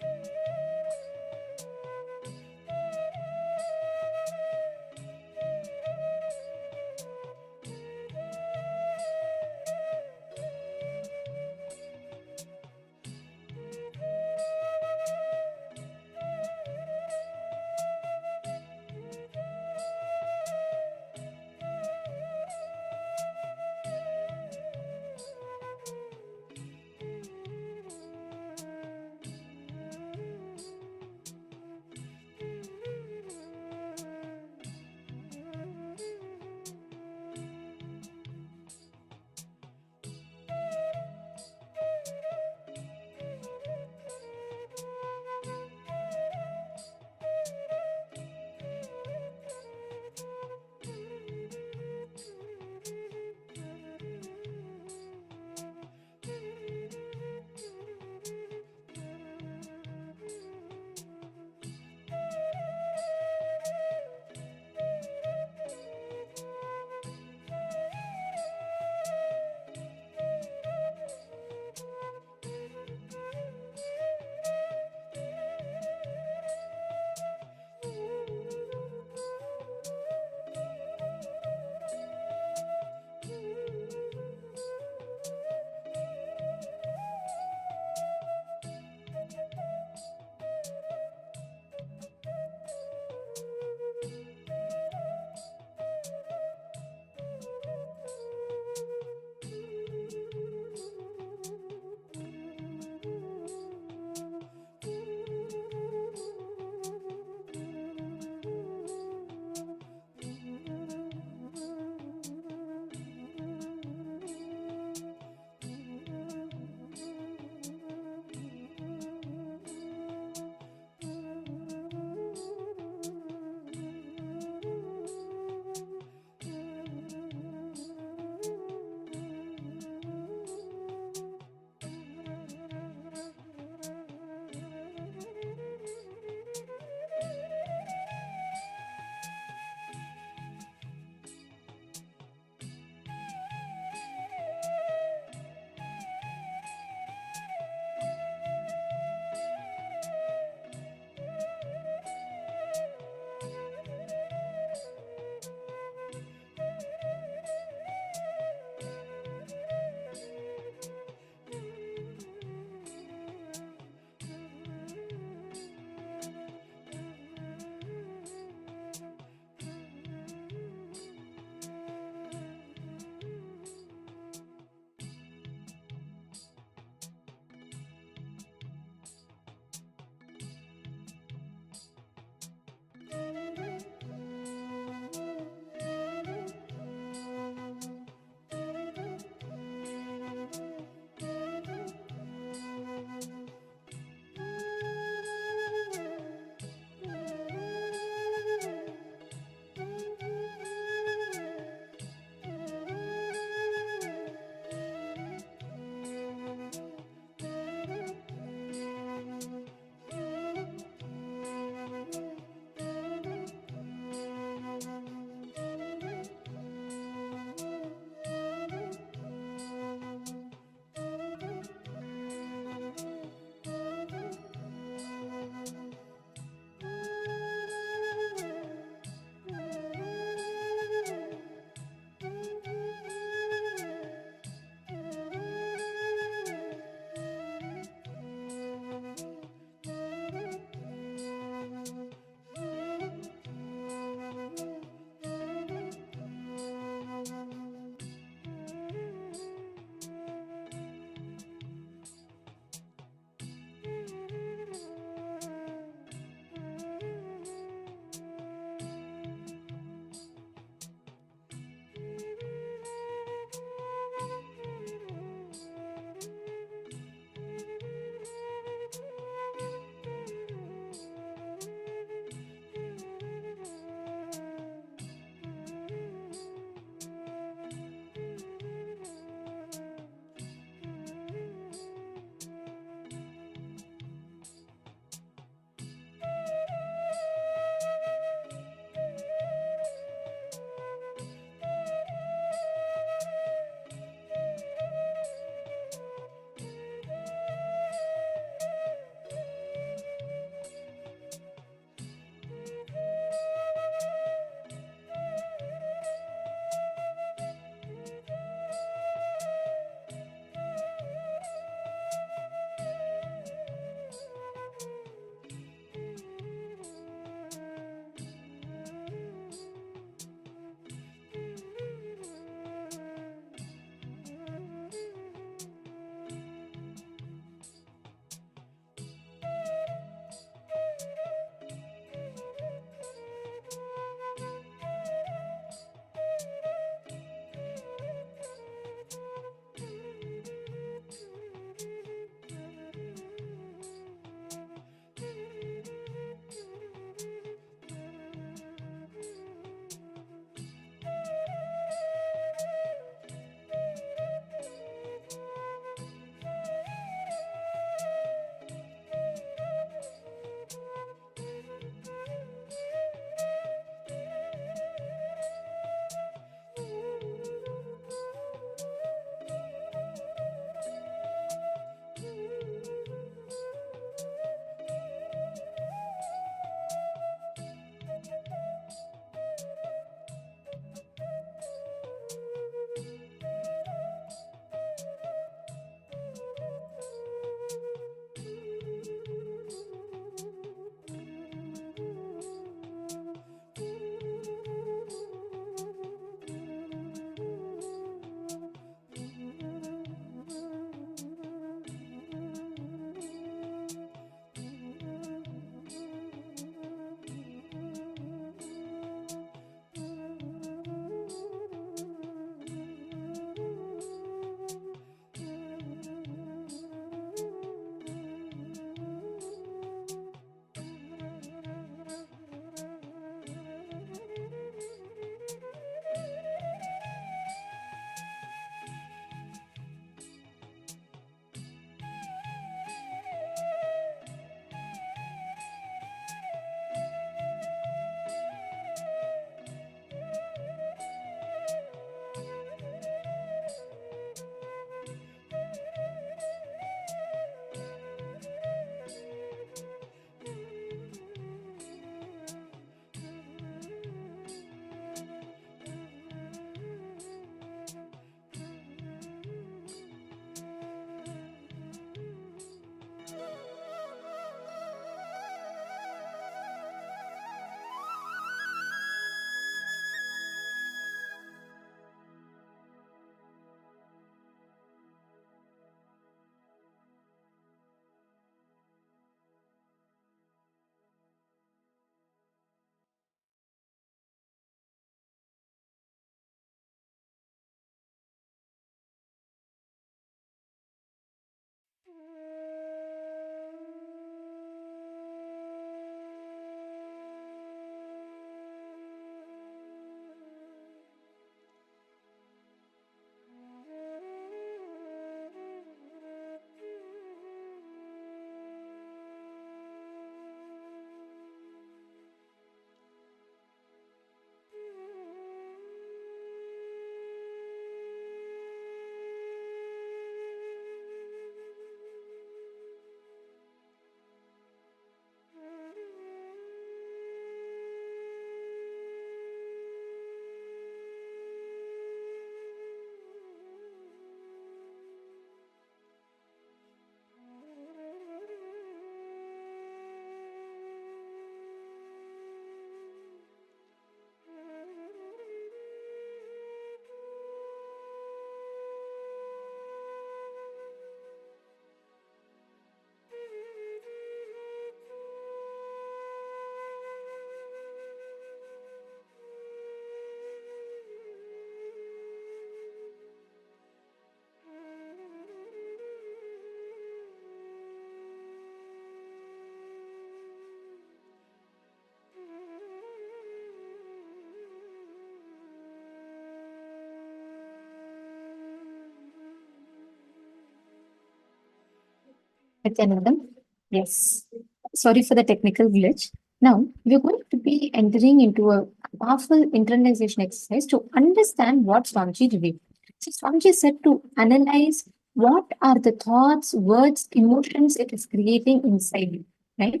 Nityanandam? Yes. Sorry for the technical glitch. Now, we're going to be entering into a powerful internalization exercise to understand what Swamiji revealed. So, Swamiji said to analyze what are the thoughts, words, emotions it is creating inside you, right?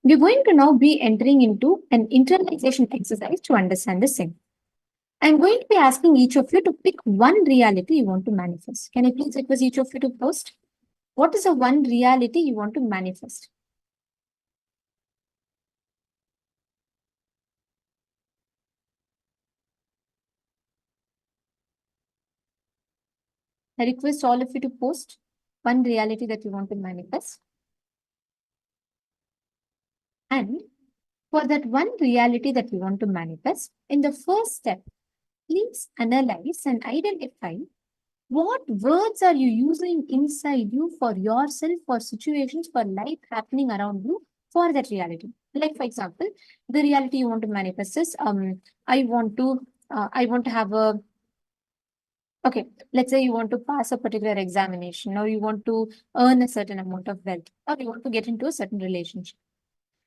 We're going to now be entering into an internalization exercise to understand the same. I'm going to be asking each of you to pick one reality you want to manifest. Can I please request each of you to post? What is the one reality you want to manifest? I request all of you to post one reality that you want to manifest. And for that one reality that you want to manifest, in the first step, please analyze and identify what words are you using inside you for yourself, for situations, for life happening around you for that reality. Like, for example, the reality you want to manifest is, I want to have a, okay, let's say you want to pass a particular examination, or you want to earn a certain amount of wealth, or you want to get into a certain relationship.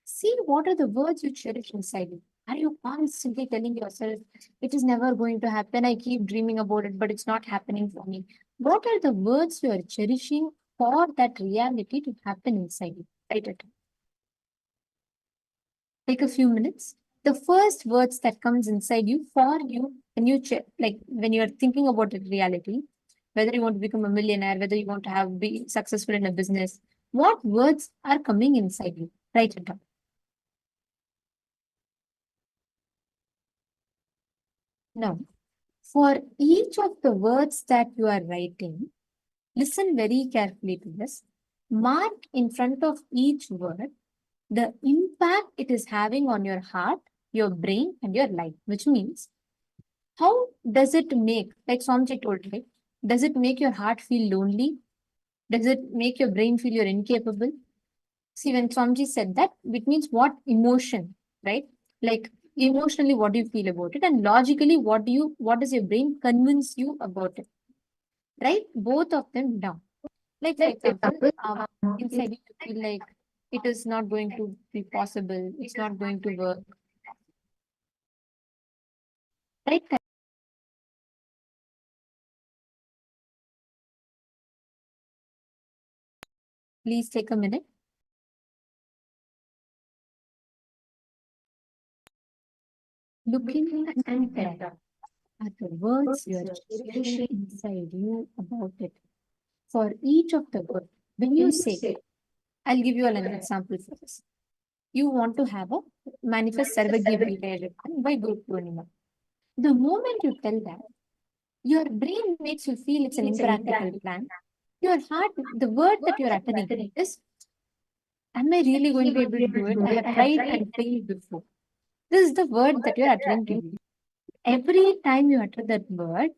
See what are the words you cherish inside you. Are you constantly telling yourself, it is never going to happen, I keep dreaming about it, but it's not happening for me? What are the words you are cherishing for that reality to happen inside you? Write it. Take a few minutes. The first words that comes inside you for you, when you like when you're thinking about it reality, whether you want to become a millionaire, whether you want to be successful in a business, what words are coming inside you? Write it down. Now, for each of the words that you are writing, listen very carefully to this. Mark in front of each word the impact it is having on your heart, your brain, and your life, which means how does it make, like Swamiji told, right? Does it make your heart feel lonely? Does it make your brain feel you're incapable? See, when Swamiji said that, it means what emotion, right? Like emotionally, what do you feel about it? And logically, what does your brain convince you about it? Right? Both of them down. Like, for example, inside you feel like it is not going to be possible, it's not going to work. Right? Please take a minute. Looking and better at the words you are cherishing inside you about it. For each of the words, when you say, I'll give you an example for this. You want to have a manifest Sarvagya by Guru Purnima. The moment you tell that, your brain makes you feel it's an impractical plan. Your heart, the word that you're uttering is, am I really going to be able to do it? I have tried and failed before. This is the word that you're uttering to you. Every time you utter that word,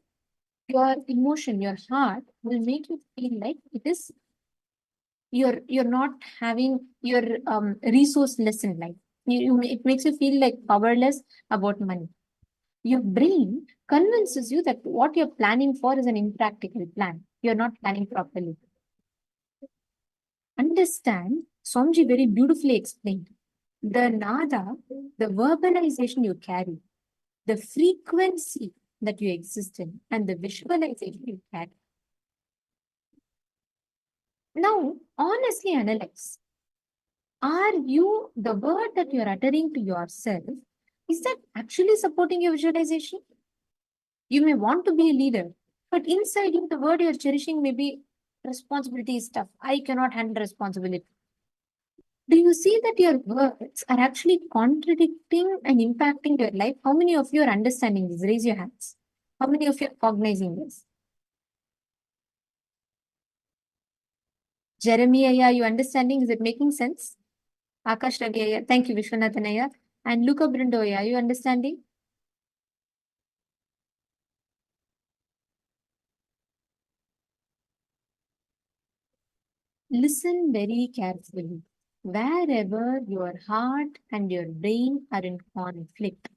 your emotion, your heart will make you feel like it is you're not having your resourceless in life. It makes you feel like powerless about money. Your brain convinces you that what you're planning for is an impractical plan. You're not planning properly. Understand, Swamiji very beautifully explained. The nada, the verbalization you carry, the frequency that you exist in, and the visualization you carry. Now, honestly analyze. Are you, the word that you're uttering to yourself, is that actually supporting your visualization? You may want to be a leader, but inside you, the word you're cherishing may be responsibility is tough. I cannot handle responsibility. Do you see that your words are actually contradicting and impacting your life? How many of you are understanding this? Raise your hands. How many of you are cognizing this? Jeremy, are you understanding? Is it making sense? Akash Ravi, thank you, Vishwanathan Ayya. And Luca Brindo, are you understanding? Listen very carefully. Wherever your heart and your brain are in conflict,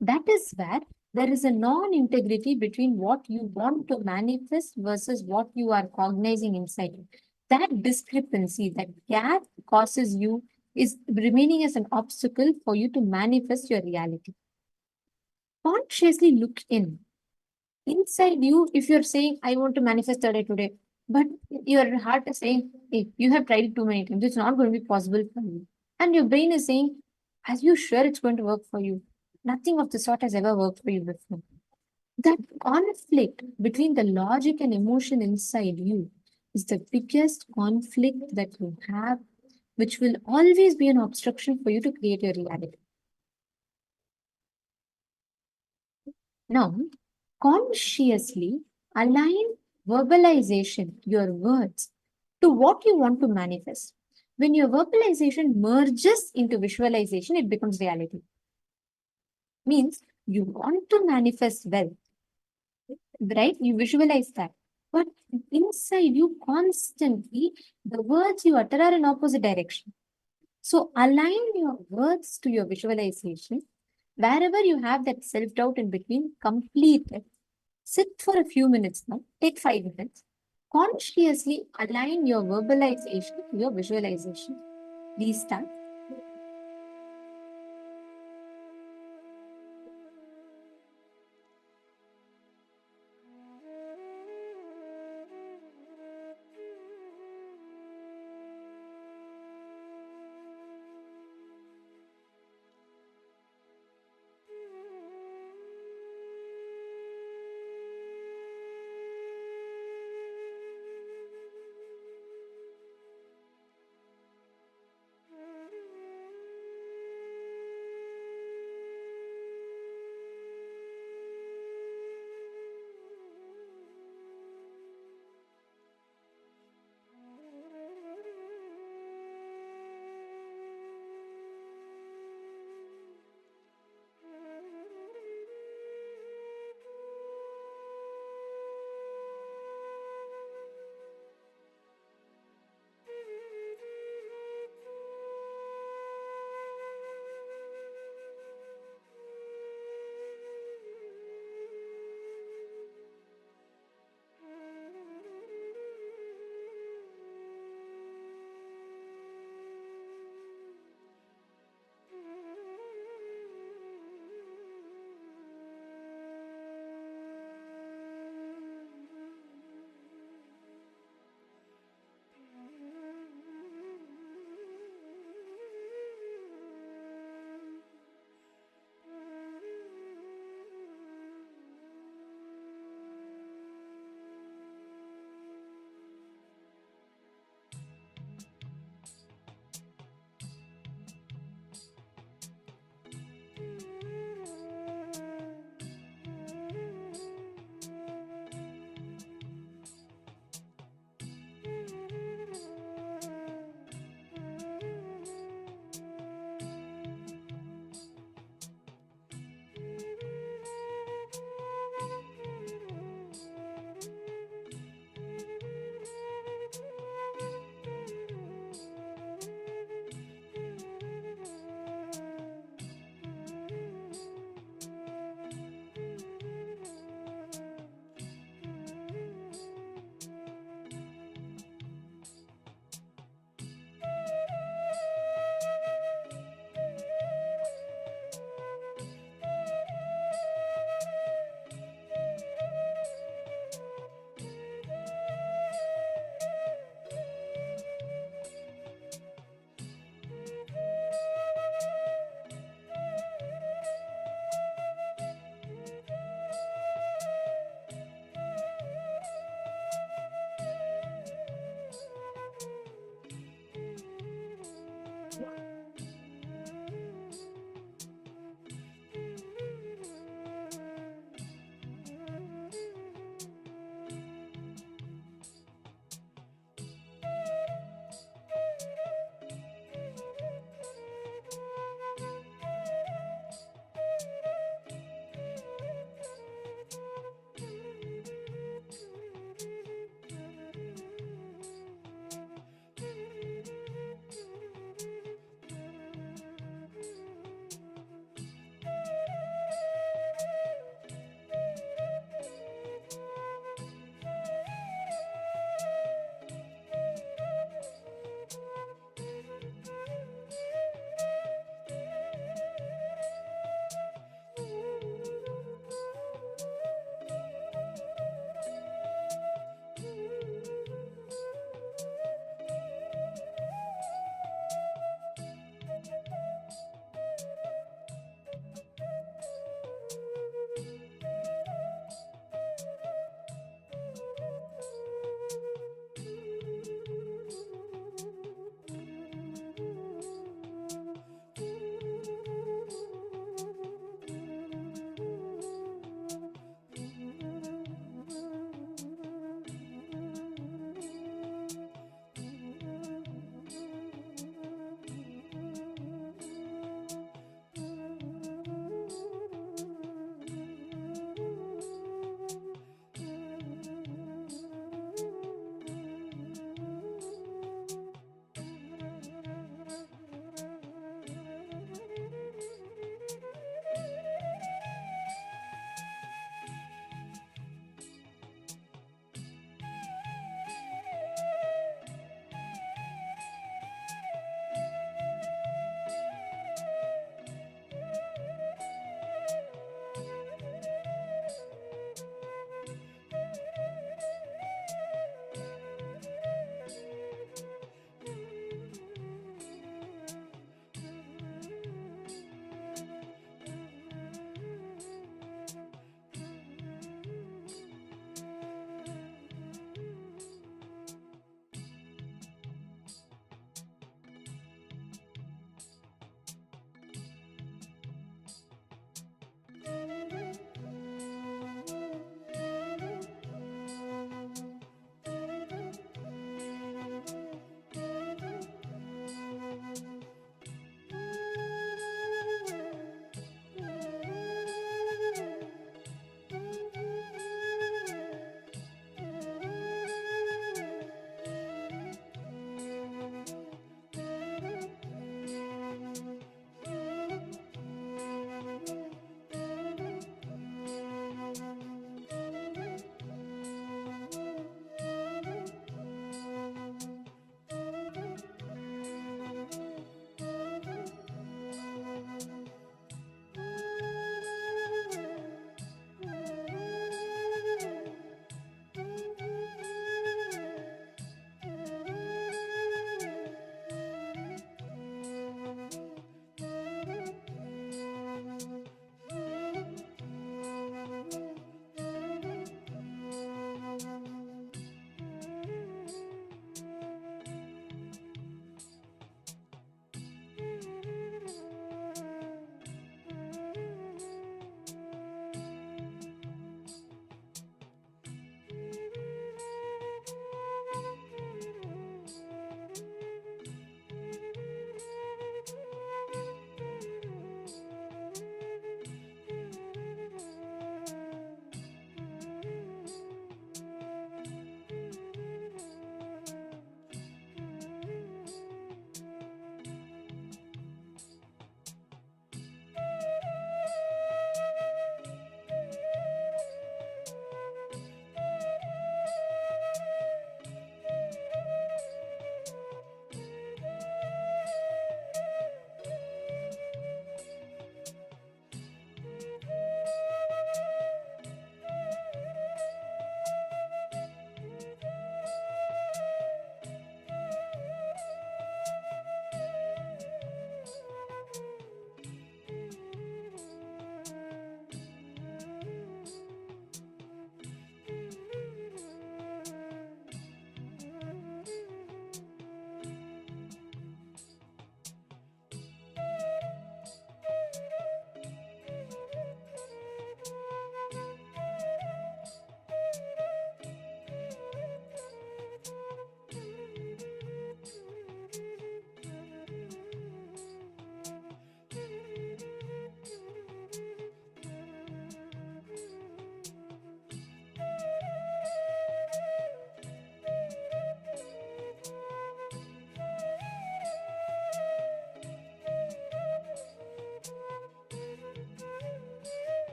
that is where there is a non-integrity between what you want to manifest versus what you are cognizing inside you. That discrepancy, that gap causes you, is remaining as an obstacle for you to manifest your reality. Consciously look in. Inside you, if you're saying, I want to manifest today, but your heart is saying, hey, you have tried it too many times, it's not going to be possible for you. And your brain is saying, are you sure it's going to work for you? Nothing of the sort has ever worked for you before. That conflict between the logic and emotion inside you is the biggest conflict that you have, which will always be an obstruction for you to create your reality. Now, consciously align verbalization, your words, to what you want to manifest. When your verbalization merges into visualization, it becomes reality. Means you want to manifest wealth, right? You visualize that. But inside you, constantly, the words you utter are in opposite direction. So align your words to your visualization. Wherever you have that self-doubt in between, complete it. Sit for a few minutes now. Take 5 minutes. Consciously align your verbalization to your visualization. Please start.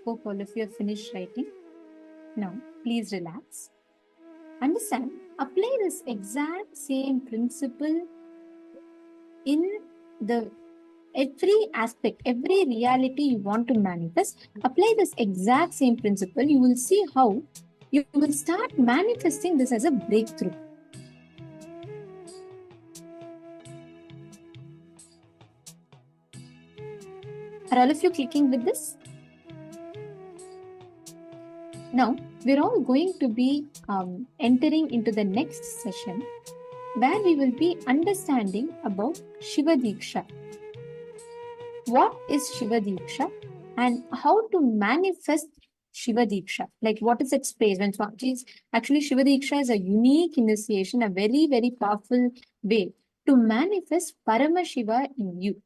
Hope all of you have finished writing. Now, please relax. Understand, apply this exact same principle in the every aspect, every reality you want to manifest. Apply this exact same principle. You will see how you will start manifesting this as a breakthrough. Are all of you clicking with this? Now, we're all going to be entering into the next session where we will be understanding about Shiva Diksha. What is Shiva Diksha and how to manifest Shiva Diksha? Like, what is its place? When Swamiji's actually, Shiva Diksha is a unique initiation, a very, very powerful way to manifest Paramashiva in you.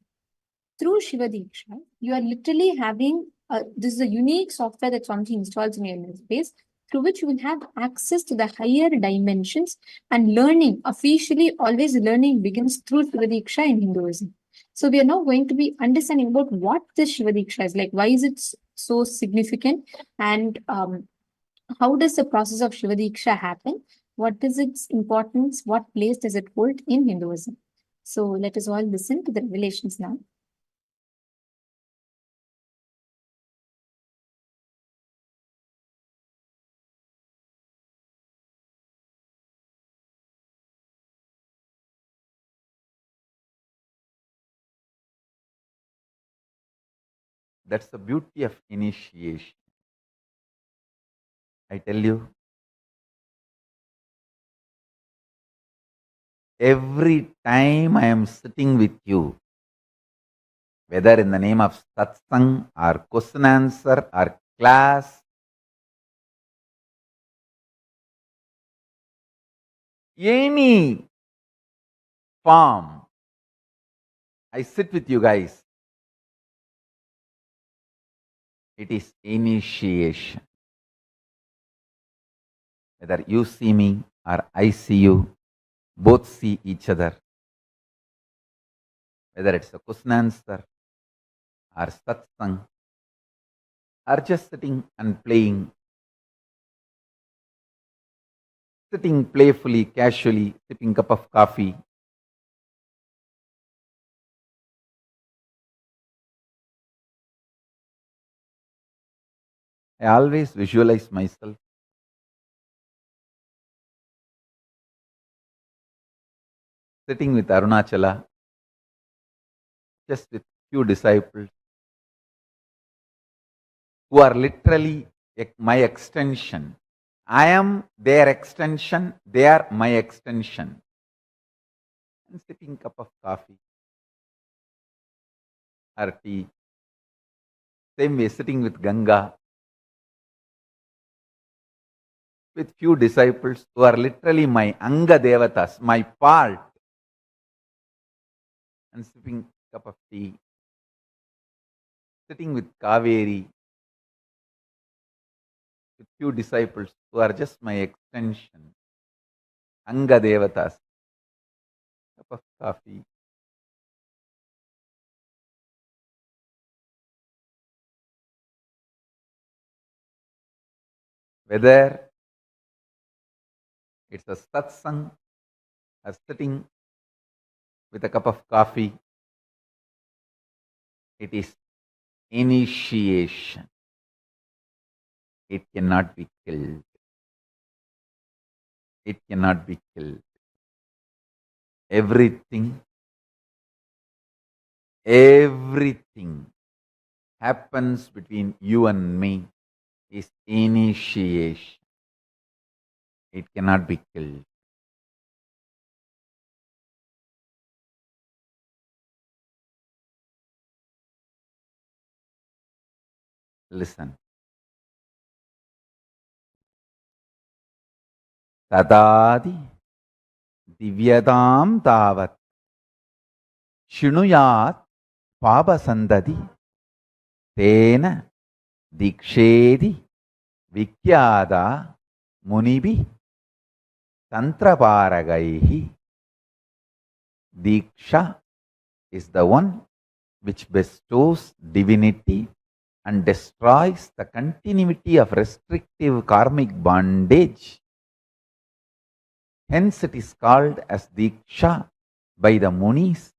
Through Shiva Diksha, you are literally having this is a unique software that Swamiji installs in your inner space, through which you will have access to the higher dimensions and learning. Officially, always learning begins through Shiva Diksha in Hinduism. So we are now going to be understanding about what this Shiva Diksha is, like why is it so significant, and how does the process of Shiva Diksha happen? What is its importance? What place does it hold in Hinduism? So let us all listen to the revelations now. That's the beauty of initiation. I tell you, every time I am sitting with you, whether in the name of satsang or question answer or class, any form, I sit with you guys. It is initiation. Whether you see me or I see you, both see each other. Whether it's a question answer or satsang or just sitting and playing, sitting playfully, casually, sipping a cup of coffee. I always visualize myself sitting with Arunachala, just with few disciples who are literally my extension. I am their extension, they are my extension. And sipping a cup of coffee or tea. Same way, sitting with Ganga, with few disciples who are literally my Anga Devatas, my part, and sipping a cup of tea, sitting with Kaveri, with few disciples who are just my extension, Anga Devatas, cup of coffee. Whether it's a satsang or sitting with a cup of coffee, it is initiation. It cannot be killed. It cannot be killed. Everything happens between you and me is initiation. It cannot be killed. Listen. Tadadi divyadam tavat shinuyat pabasandadi tena dikshedi vikyada munibi tantraparagaihi. Diksha is the one which bestows divinity and destroys the continuity of restrictive karmic bondage. Hence it is called as Diksha by the Munis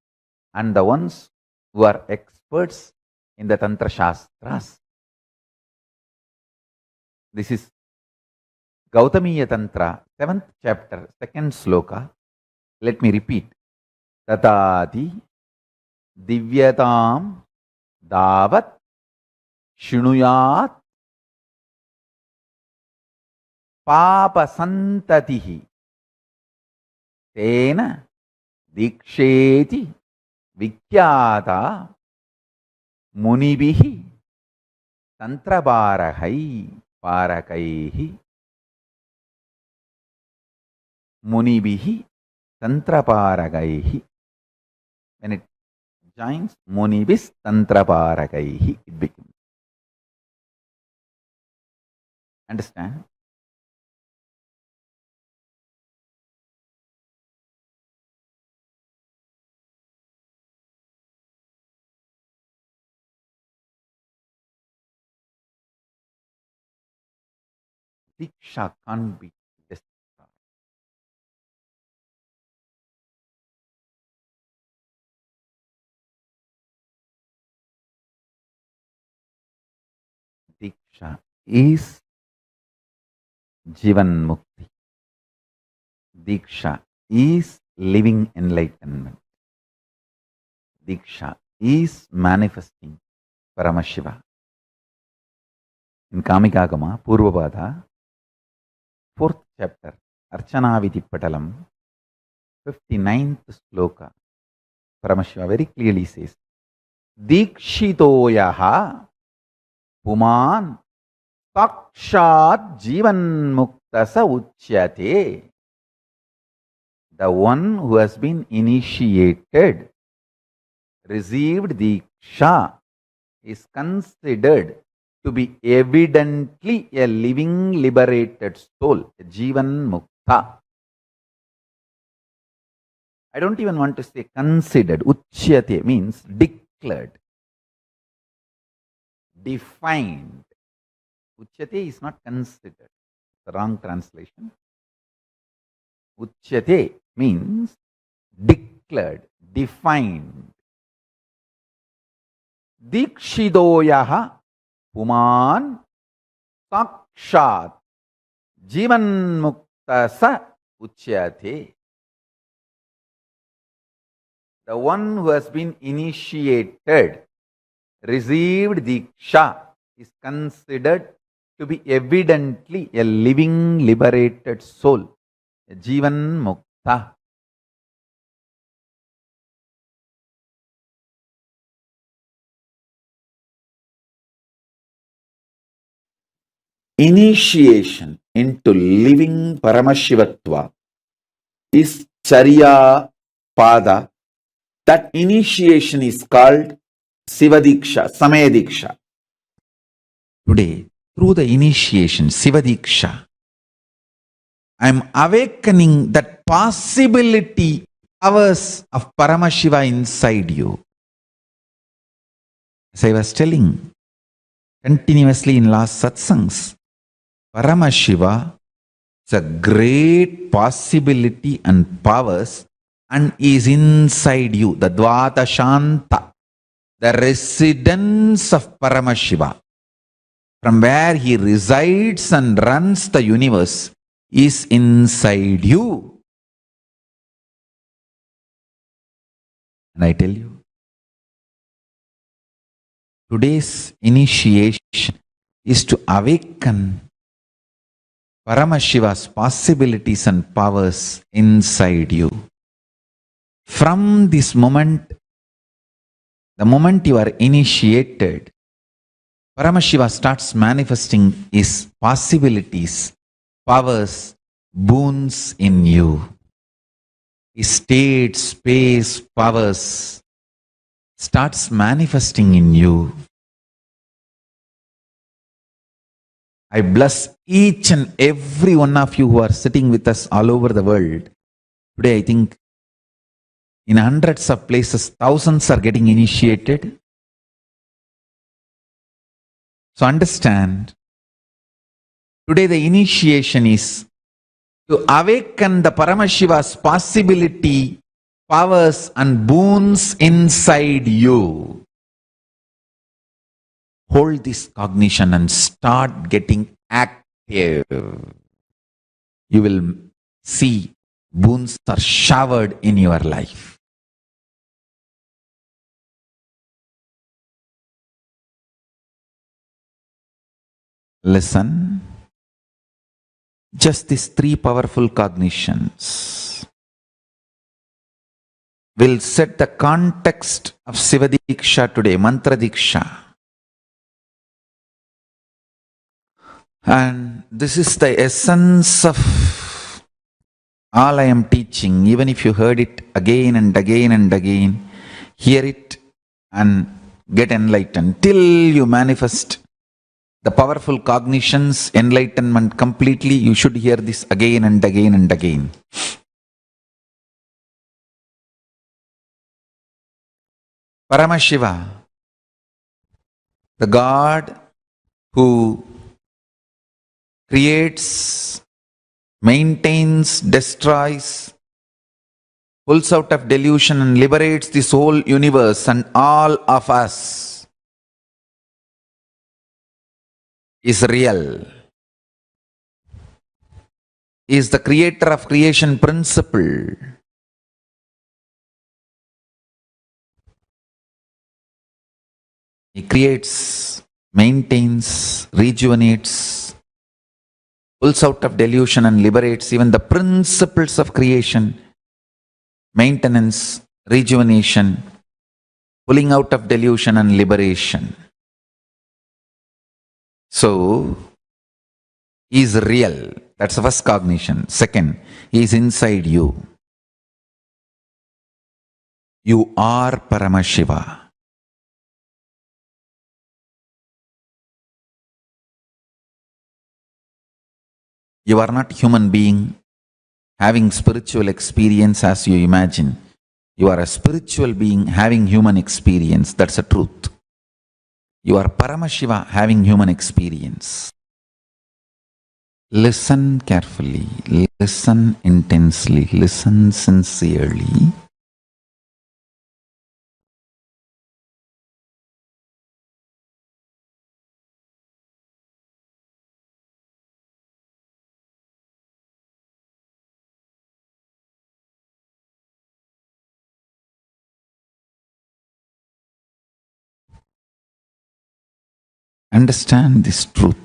and the ones who are experts in the Tantra Shastras. This is Gautamiya Tantra, 7th chapter, 2nd sloka. Let me repeat. Tatati divyatam davat shrunuyat papa santatihi tena diksheti vikyata munibihi tantrabarahai parakaihi munibihi tantraparagaihi. When it joins munibis tantraparagaihi, it becomes. Understand? Diksha can't be destroyed. Diksha is Jivan Mukti. Diksha is living enlightenment. Diksha is manifesting Paramashiva. In Kamikagama, Purvapada, 4th chapter, Archana Viti Patalam, 59th sloka, Paramashiva very clearly says, Dikshitoyaha Puman Takshat Jivan Muktasa Uchyate. The one who has been initiated, received Diksha, is considered to be evidently a living liberated soul, a Jivan Mukta. I don't even want to say considered. Uchyate means declared, defined. Uchyate is not considered. The wrong translation. Uchyate means declared, defined. Dikshidoyaha Puman Sakshat Jivan Muktasa Uchyate. The one who has been initiated, received Diksha, is considered to be evidently a living liberated soul, a Jivan Mukta. Initiation into living Paramashivatva is Charya Pada. That initiation is called Siva Diksha, Samaya Diksha. Today, through the initiation, Siva Diksha, I am awakening that possibility powers of Paramashiva inside you. As I was telling continuously in last satsangs, Paramashiva is a great possibility and powers and is inside you, the Dvata Shanta, the residence of Paramashiva, from where he resides and runs the universe, is inside you. And I tell you, today's initiation is to awaken Paramashiva's possibilities and powers inside you. From this moment, the moment you are initiated, Paramashiva starts manifesting his possibilities, powers, boons in you. His state, space, powers starts manifesting in you. I bless each and every one of you who are sitting with us all over the world. Today, I think in hundreds of places, thousands are getting initiated. So understand, today the initiation is to awaken the Paramashiva's possibility, powers and boons inside you. Hold this cognition and start getting active. You will see boons are showered in your life. Listen. Just these three powerful cognitions will set the context of Shiva Diksha today, Mantra Diksha. And this is the essence of all I am teaching. Even if you heard it again and again and again, hear it and get enlightened. Till you manifest the powerful cognitions, enlightenment completely, you should hear this again and again and again. Paramashiva, the God who creates, maintains, destroys, pulls out of delusion and liberates this whole universe and all of us, is real. He is the creator of creation principle. He creates, maintains, rejuvenates, pulls out of delusion and liberates even the principles of creation, maintenance, rejuvenation, pulling out of delusion and liberation. So, he is real. That's the first cognition. Second, he is inside you. You are Paramashiva. You are not human being having spiritual experience as you imagine. You are a spiritual being having human experience. That's the truth. You are Paramashiva having human experience. Listen carefully, listen intensely, listen sincerely. Understand this truth.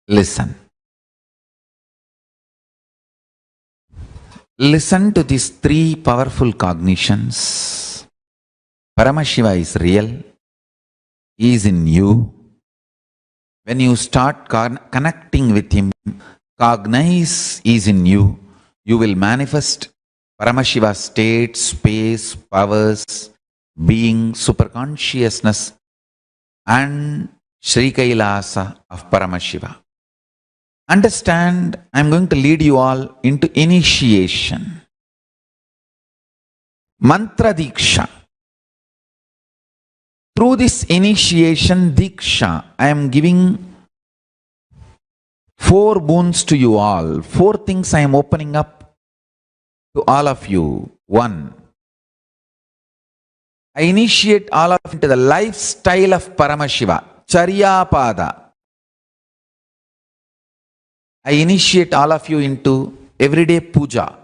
Listen. Listen to these three powerful cognitions. Paramashiva is real. He is in you. When you start connecting with him, cognize he is in you, you will manifest Paramashiva state, space, powers, being, superconsciousness and Sri Kailasa of Paramashiva. Understand, I am going to lead you all into initiation. Mantra Diksha. Through this initiation Diksha, I am giving 4 boons to you all. 4 things I am opening up to all of you. 1. I initiate all of you into the lifestyle of Paramashiva. Charyapada. I initiate all of you into everyday puja.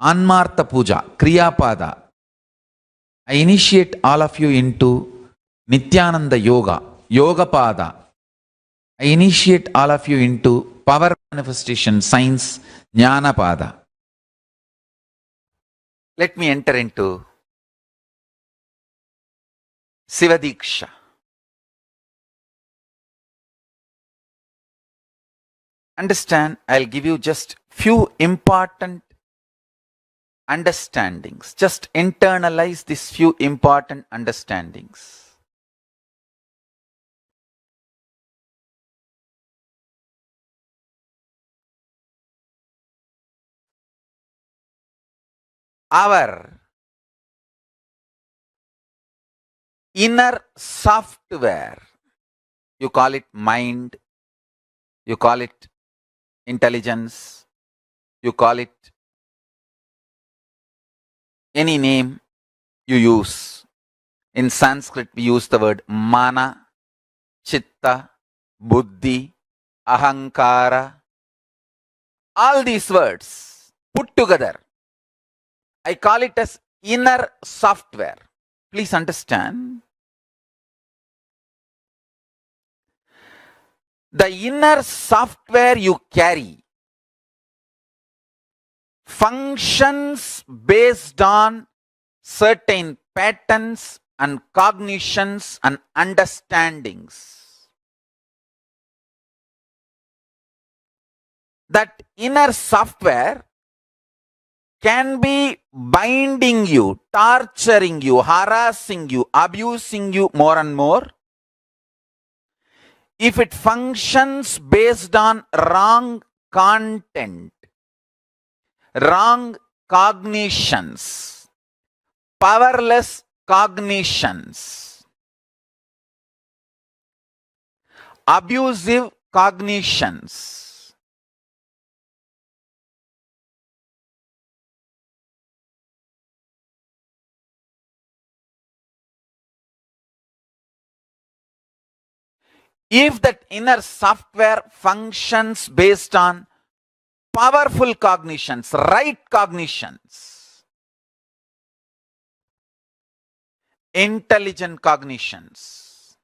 Anmartha puja. Kriyapada. I initiate all of you into Nityananda yoga. Yogapada. I initiate all of you into power manifestation, science, Jnanapada. Let me enter into Shiva Diksha. Understand, I'll give you just few important understandings. Just internalize these few important understandings. Our inner software. You call it mind, you call it intelligence, you call it any name you use. In Sanskrit, we use the word mana, chitta, buddhi, ahankara. All these words put together, I call it as inner software. Please understand. The inner software you carry functions based on certain patterns and cognitions and understandings. That inner software can be binding you, torturing you, harassing you, abusing you more and more. If it functions based on wrong content, wrong cognitions, powerless cognitions, abusive cognitions, if that inner software functions based on powerful cognitions, right cognitions, intelligent cognitions,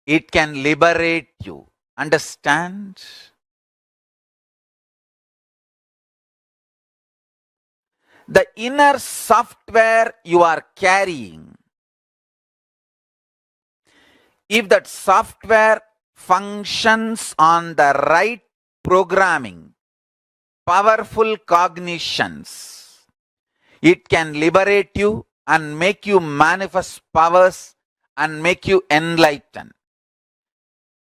it can liberate you. Understand? The inner software you are carrying, if that software functions on the right programming, powerful cognitions, it can liberate you and make you manifest powers and make you enlighten.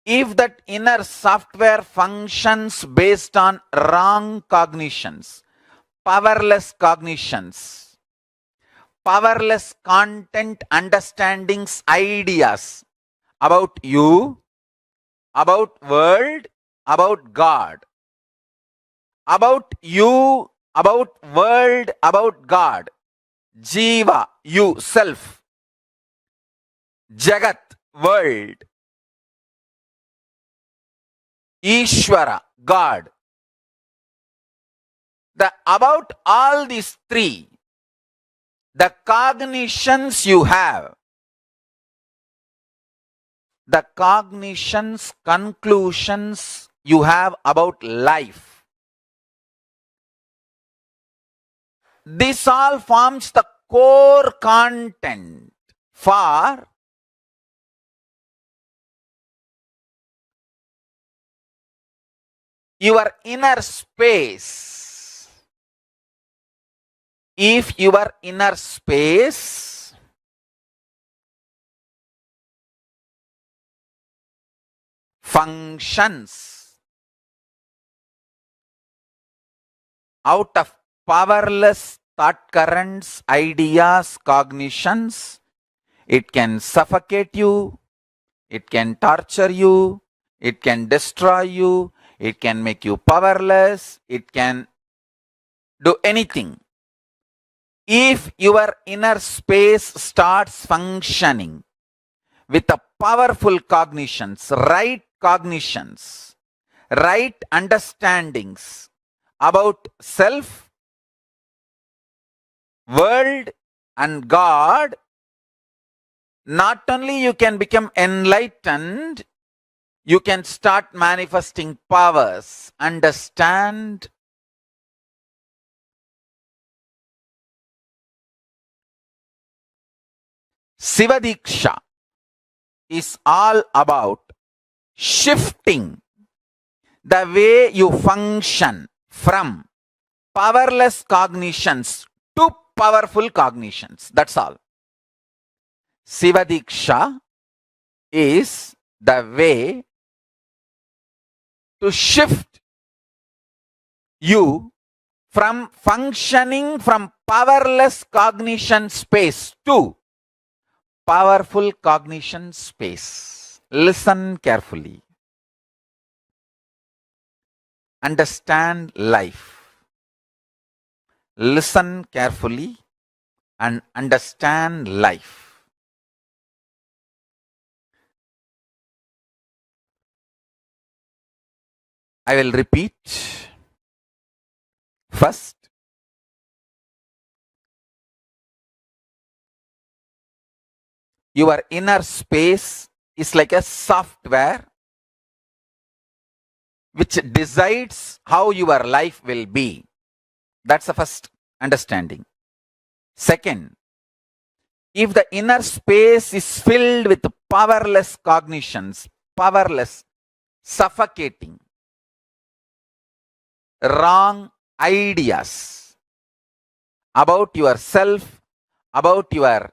If that inner software functions based on wrong cognitions, powerless cognitions, powerless content, understandings, ideas about you, about world, about God, about you, about world, about God, Jiva, you, self, Jagat, world, Ishvara, God. About all these three, the cognitions you have, the cognitions, conclusions you have about life, this all forms the core content for your inner space. If your inner space functions out of powerless thought currents, ideas, cognitions, it can suffocate you, it can torture you, it can destroy you, it can make you powerless, it can do anything. If your inner space starts functioning with a powerful cognitions, right understandings about self, world and God, not only you can become enlightened, you can start manifesting powers. Understand? Shiva Diksha is all about shifting the way you function from powerless cognitions to powerful cognitions. That's all. Shiva Diksha is the way to shift you from functioning from powerless cognition space to powerful cognition space. Listen carefully. Understand life. Listen carefully and understand life. I will repeat. First, your inner space is like a software which decides how your life will be. That's the first understanding. Second, if the inner space is filled with powerless cognitions, powerless, suffocating, wrong ideas about yourself, about your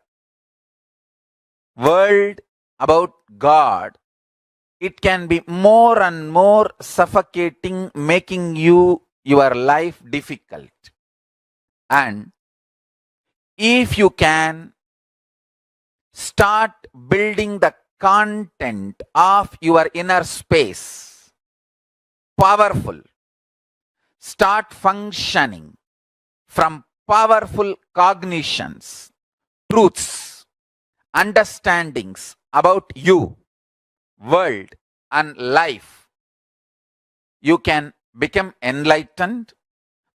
world, about God, it can be more and more suffocating, making your life difficult. And if you can start building the content of your inner space, powerful, start functioning from powerful cognitions, truths, understandings about you, world, and life, you can become enlightened,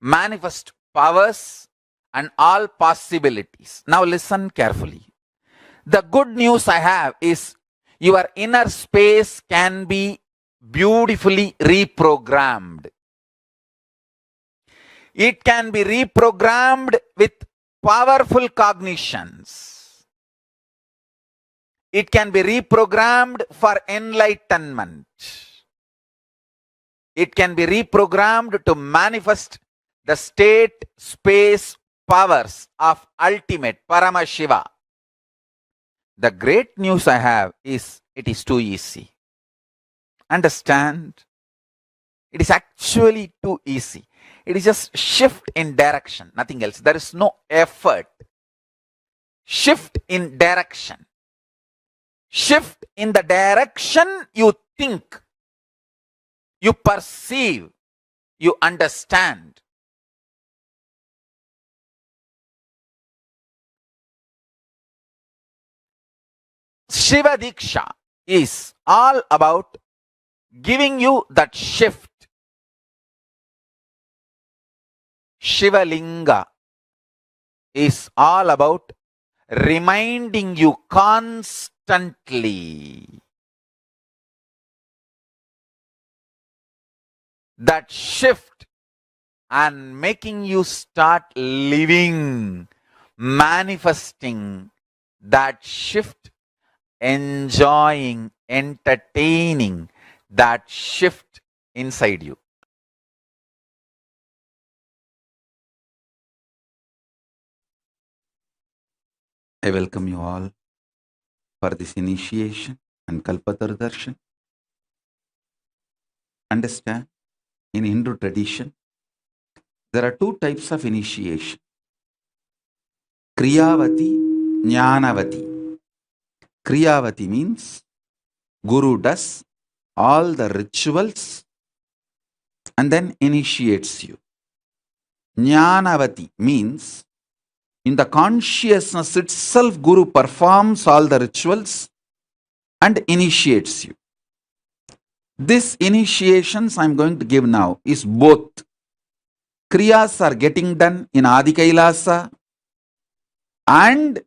manifest powers, and all possibilities. Now listen carefully. The good news I have is your inner space can be beautifully reprogrammed. It can be reprogrammed with powerful cognitions. It can be reprogrammed for enlightenment. It can be reprogrammed to manifest the state, space, powers of ultimate Paramashiva. The great news I have is it is too easy. Understand? It is actually too easy. It is just shift in direction, nothing else. There is no effort. Shift in direction. Shift in the direction you think, you perceive, you understand. Shiva Diksha is all about giving you that shift. Shiva Linga is all about reminding you constantly that shift and making you start living, manifesting that shift, enjoying, entertaining that shift inside you. I welcome you all for this initiation and Kalpatar Darshan. Understand, in Hindu tradition, there are two types of initiation. Kriyavati, Jnanavati. Kriyavati means Guru does all the rituals and then initiates you. Jnanavati means in the consciousness itself, Guru performs all the rituals and initiates you. This initiations I'm going to give now is both. Kriyas are getting done in Adi Kailasa and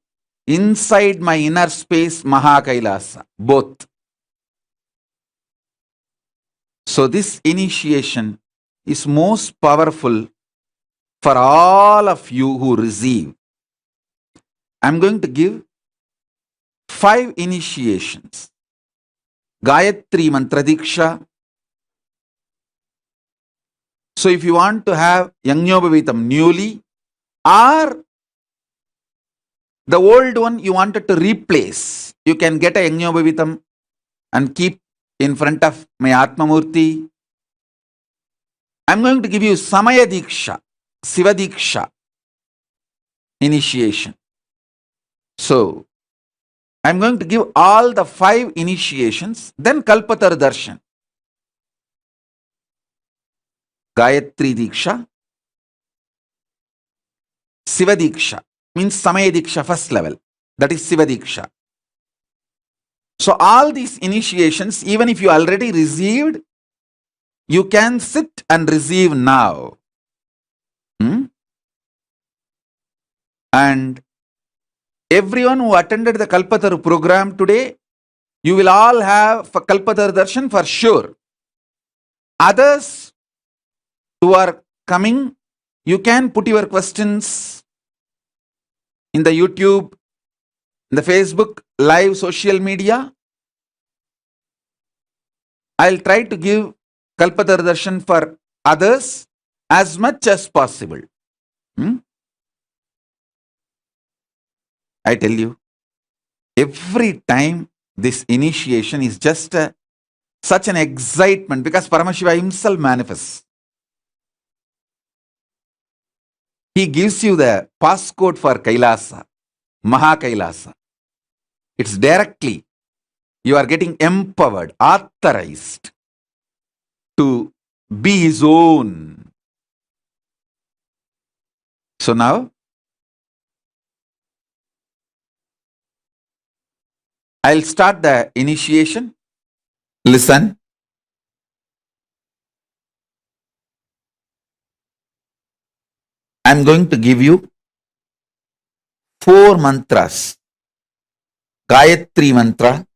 inside my inner space, Maha Kailasa. Both. So this initiation is most powerful for all of you who receive. I'm going to give 5 initiations. Gayatri Mantra Diksha. So if you want to have Yangnyopavitam newly, or the old one you wanted to replace, you can get a Yangnyopavitam and keep in front of my Atma Murti. I'm going to give you Samaya Diksha, Siva Diksha initiation. So I'm going to give all the 5 initiations, then Kalpatar Darshan. Gayatri Diksha, Shiva Diksha, means Samaya Diksha, first level. That is Shiva Diksha. So all these initiations, even if you already received, you can sit and receive now. And everyone who attended the Kalpatar program today, you will all have Kalpatar Darshan for sure. Others who are coming, you can put your questions in the YouTube, in the Facebook, live social media. I'll try to give Kalpatar Darshan for others as much as possible. I tell you, every time this initiation is just such an excitement because Paramashiva himself manifests. He gives you the passcode for Kailasa, Maha Kailasa. It's directly, you are getting empowered, authorized to be his own. So now, I'll start the initiation. Listen. I'm going to give you 4 mantras. Gayatri mantra,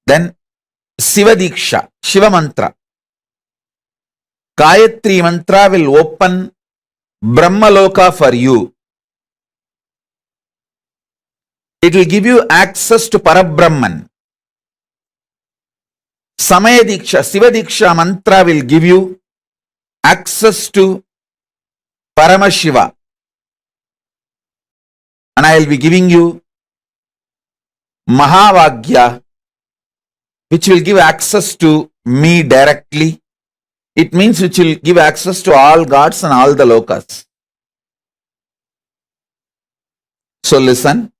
then Shiva Diksha, Shiva mantra. Gayatri mantra will open Brahmaloka for you. It will give you access to Parabrahman. Samaya Diksha, Shiva Diksha mantra will give you access to Paramashiva. And I will be giving you Mahavakya, which will give access to me directly. It means which will give access to all gods and all the lokas. So listen.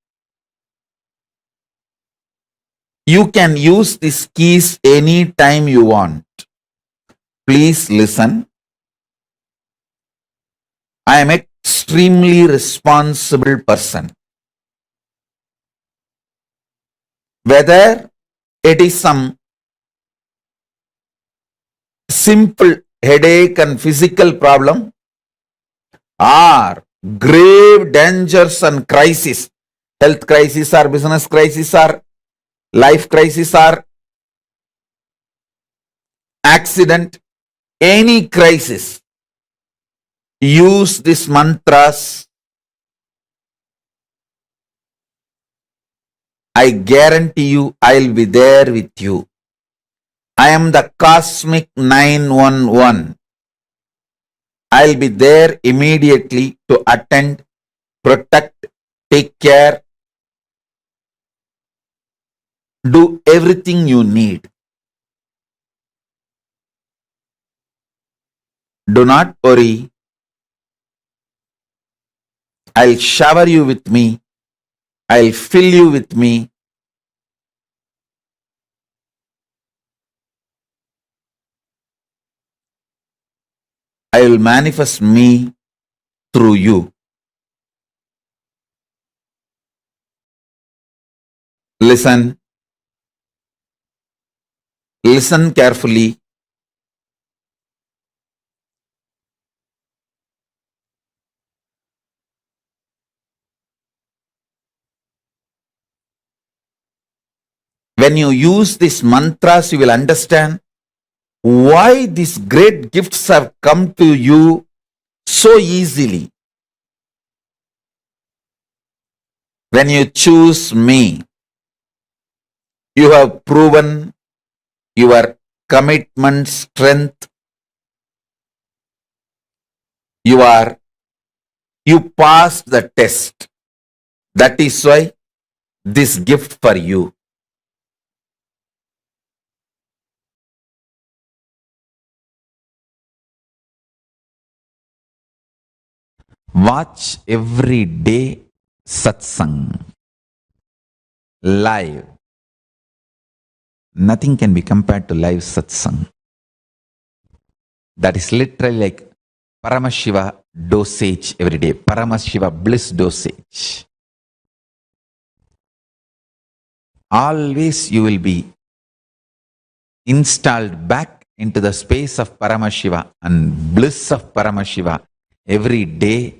You can use these keys anytime you want. Please listen. I am an extremely responsible person. Whether it is some simple headache and physical problem or grave dangers and crisis, health crisis or business crisis or life crisis or accident, any crisis, use these mantras. I guarantee you I'll be there with you. I am the cosmic 911. I'll be there immediately to attend, protect, take care, do everything you need. Do not worry. I'll shower you with me. I'll fill you with me. I will manifest me through you. Listen. Listen carefully. When you use these mantras, you will understand why these great gifts have come to you so easily. When you choose me, you have proven your commitment strength. You passed the test. That is why this gift for you. Watch every day satsang, live. Nothing can be compared to live satsang. That is literally like Paramashiva dosage every day, Paramashiva bliss dosage. Always you will be installed back into the space of Paramashiva and bliss of Paramashiva every day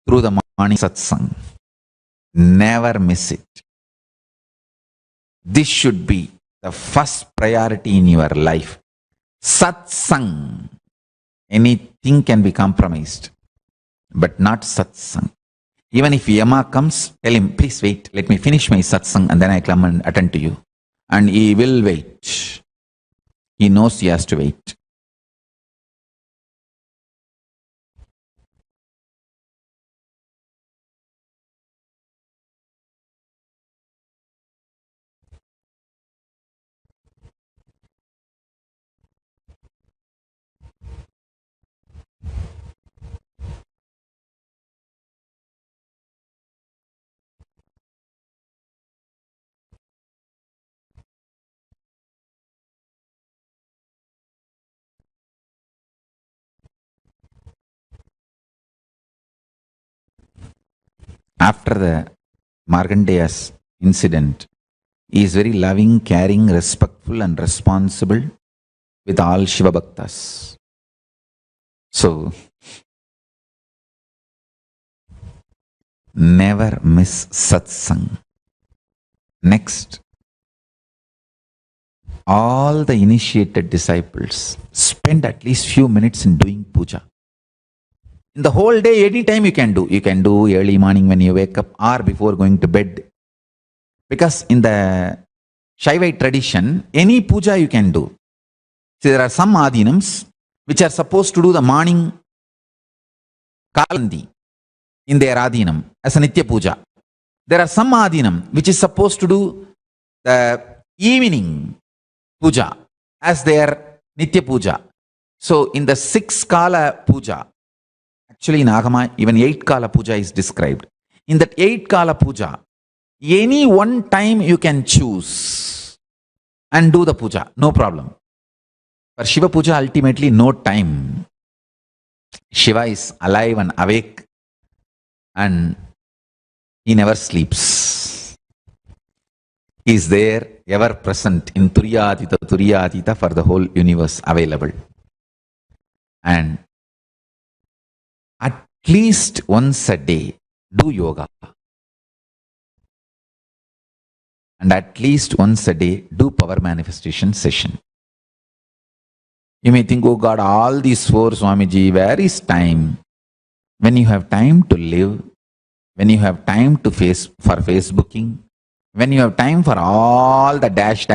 through the morning satsang. Never miss it. This should be the first priority in your life. Satsang. Anything can be compromised, but not satsang. Even if Yama comes, tell him, please wait, let me finish my satsang and then I come and attend to you. And he will wait. He knows he has to wait. After the Markandeya's incident, he is very loving, caring, respectful and responsible with all Shiva Bhaktas. So, never miss satsang. Next, all the initiated disciples spend at least few minutes in doing puja. In the whole day, anytime you can do. You can do early morning when you wake up or before going to bed. Because in the Shaivite tradition, any puja you can do. See, there are some adhinams which are supposed to do the morning kalandi in their adhinam as a nitya puja. There are some adhinam which is supposed to do the evening puja as their nitya puja. So in the 6 kala puja, actually in Agama, even 8 kala puja is described. In that 8 kala puja, any one time you can choose and do the puja, no problem. For Shiva puja, ultimately no time. Shiva is alive and awake and he never sleeps. He is there, ever present in Turiyatita for the whole universe available. And at least once a day, do yoga. And at least once a day, do power manifestation session. You may think, oh God, all these 4, Swamiji, where is time? When you have time to live, when you have time to for Facebooking, when you have time for all the dash.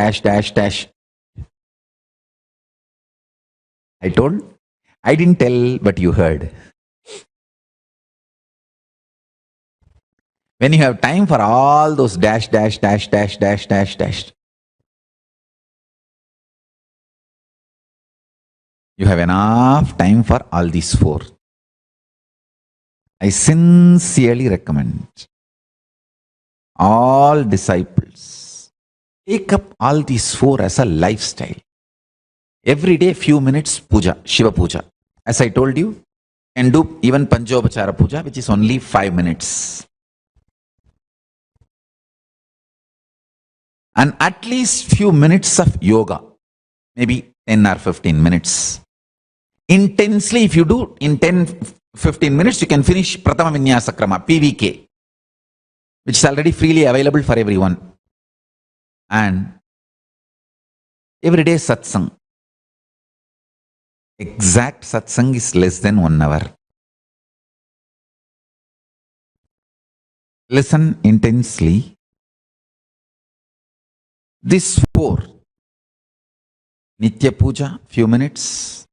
I didn't tell, but you heard. When you have time for all those dash. You have enough time for all these 4. I sincerely recommend all disciples take up all these 4 as a lifestyle. Every day, few minutes puja, Shiva puja. As I told you, and do even Panchopachara puja, which is only 5 minutes. And at least few minutes of yoga, maybe 10 or 15 minutes. Intensely, if you do in 10-15 minutes, you can finish Pratama Vinyasa Krama, PVK, which is already freely available for everyone. And everyday satsang. Exact satsang is less than 1 hour. Listen intensely. This 4, Nitya Puja, few minutes,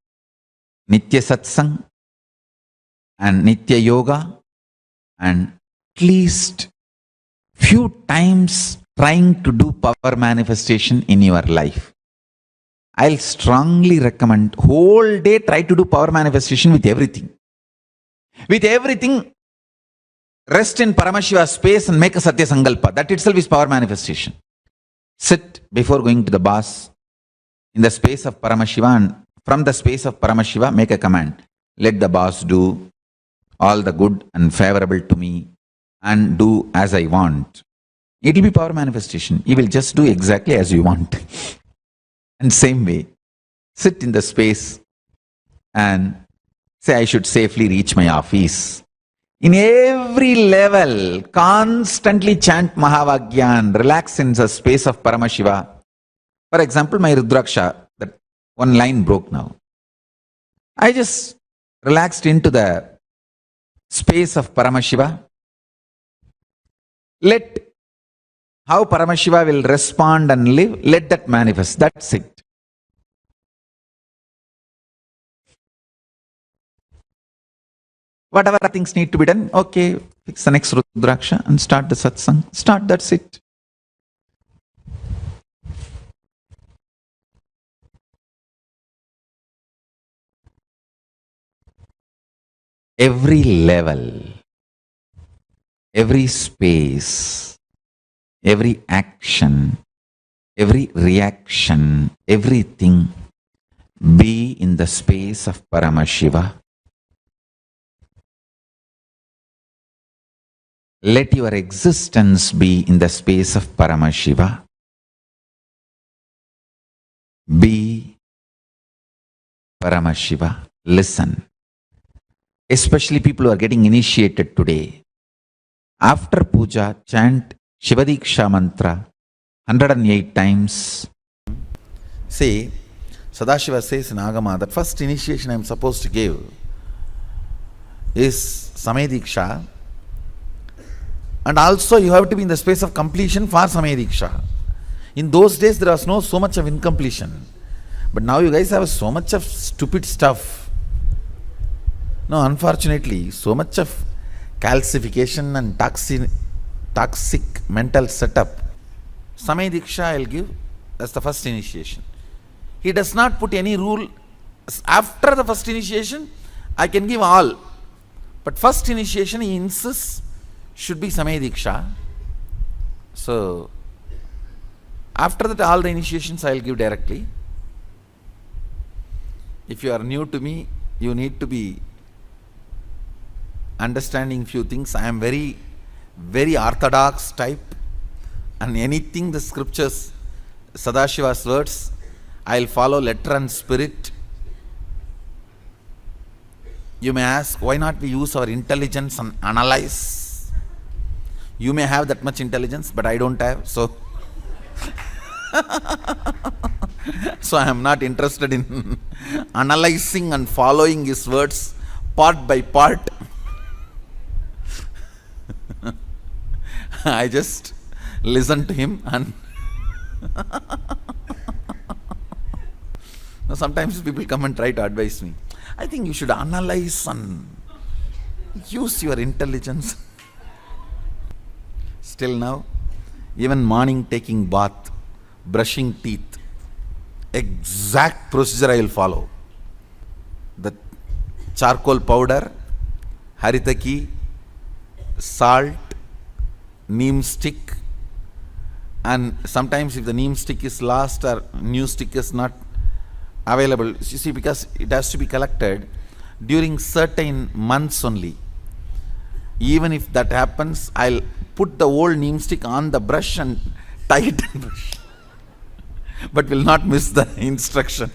Nitya Satsang, and Nitya Yoga, and at least few times trying to do power manifestation in your life. I'll strongly recommend whole day try to do power manifestation with everything. With everything, Rest in Paramashiva space and make a Satya Sankalpa. That itself is power manifestation. Sit before going to the boss in the space of Paramashiva, and from the space of Paramashiva make a command. Let the boss do all the good and favorable to me and do as I want. It will be power manifestation. You will just do exactly as you want. And same way, sit in the space and say, I should safely reach my office. In every level, constantly chant Mahavakya and relax in the space of Paramashiva. For example, my Rudraksha, that one line broke now. I just relaxed into the space of Paramashiva. Let how Paramashiva will respond and live, let that manifest. That's it. Whatever things need to be done, okay, fix the next Rudraksha and start the satsang. Start, that's it. Every level, every space, every action, every reaction, everything be in the space of Paramashiva. Let your existence be in the space of Paramashiva. Be Paramashiva. Listen. Especially people who are getting initiated today. After puja, chant Shiva Diksha mantra 108 times. See, Sadashiva says in Agama that first initiation I am supposed to give is Samaya Diksha, and also you have to be in the space of completion for Samaya Diksha. In those days there was no so much of incompletion, but now you guys have so much of stupid stuff. No, unfortunately, so much of calcification and toxic mental setup. Samaya Diksha I will give as the first initiation. He does not put any rule. After the first initiation, I can give all. But first initiation, he insists, should be Samaya Diksha. So, after that, all the initiations I will give directly. If you are new to me, you need to be understanding few things. I am very, very orthodox type, and anything the scriptures, Sadashiva's words, I will follow letter and spirit. You may ask, why not we use our intelligence and analyze? You may have that much intelligence, but I don't have, so so I am not interested in analyzing and following his words part by part. I just listen to him and now sometimes people come and try to advise me. I think you should analyze and use your intelligence. Still now, even morning taking bath, brushing teeth, exact procedure I will follow. The charcoal powder, haritaki, salt, neem stick, and sometimes if the neem stick is lost or new stick is not available, you see, because it has to be collected during certain months only. Even if that happens, I'll put the old neem stick on the brush and tie it and brush, but will not miss the instruction.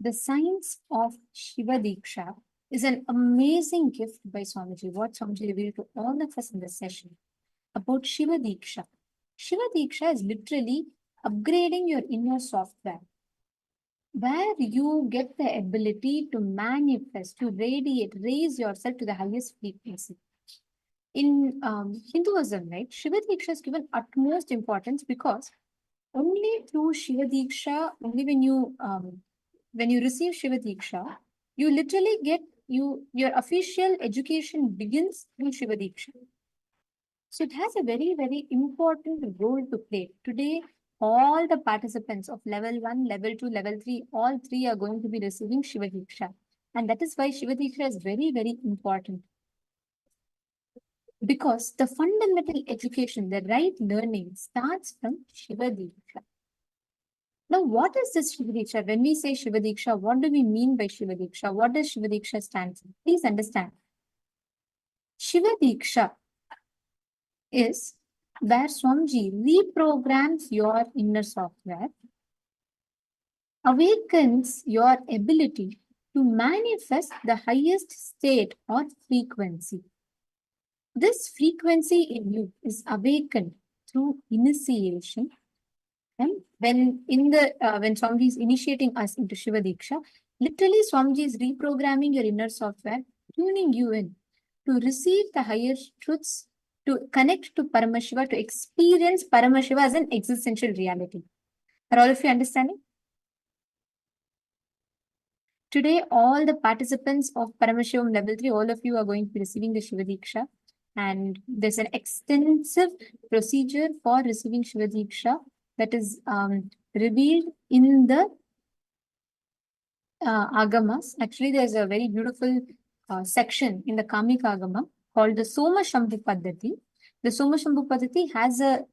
The science of Shiva Diksha is an amazing gift by Swamiji. What Swamiji revealed to all of us in this session about Shiva Diksha. Shiva Diksha is literally upgrading your inner software, where you get the ability to manifest, to radiate, raise yourself to the highest frequency. In Hinduism, right, Shiva Diksha is given utmost importance because only through Shiva Diksha, only when you receive Shiva Diksha, you literally get your official education begins through Shiva Diksha. So it has a very, very important role to play. Today, all the participants of level 1, level 2, level 3, all three are going to be receiving Shiva Diksha. And that is why Shiva Diksha is very, very important. Because the fundamental education, the right learning starts from Shiva Diksha. Now, what is this Shiva Diksha? When we say Shiva Diksha, what do we mean by Shiva Diksha? What does Shiva Diksha stand for? Please understand. Shiva Diksha is where Swamiji reprograms your inner software, awakens your ability to manifest the highest state or frequency. This frequency in you is awakened through initiation. And when Swamiji is initiating us into Shiva Diksha, literally Swamiji is reprogramming your inner software, tuning you in to receive the higher truths, to connect to Paramashiva, to experience Paramashiva as an existential reality. Are all of you understanding? Today, all the participants of Paramashivoham Level 3, all of you are going to be receiving the Shiva Diksha. And there's an extensive procedure for receiving Shiva Diksha that is revealed in the Agamas. Actually, there's a very beautiful section in the Kamika Agama called the Soma Shambhu Paddhati. The Soma Shambhu Paddhati has a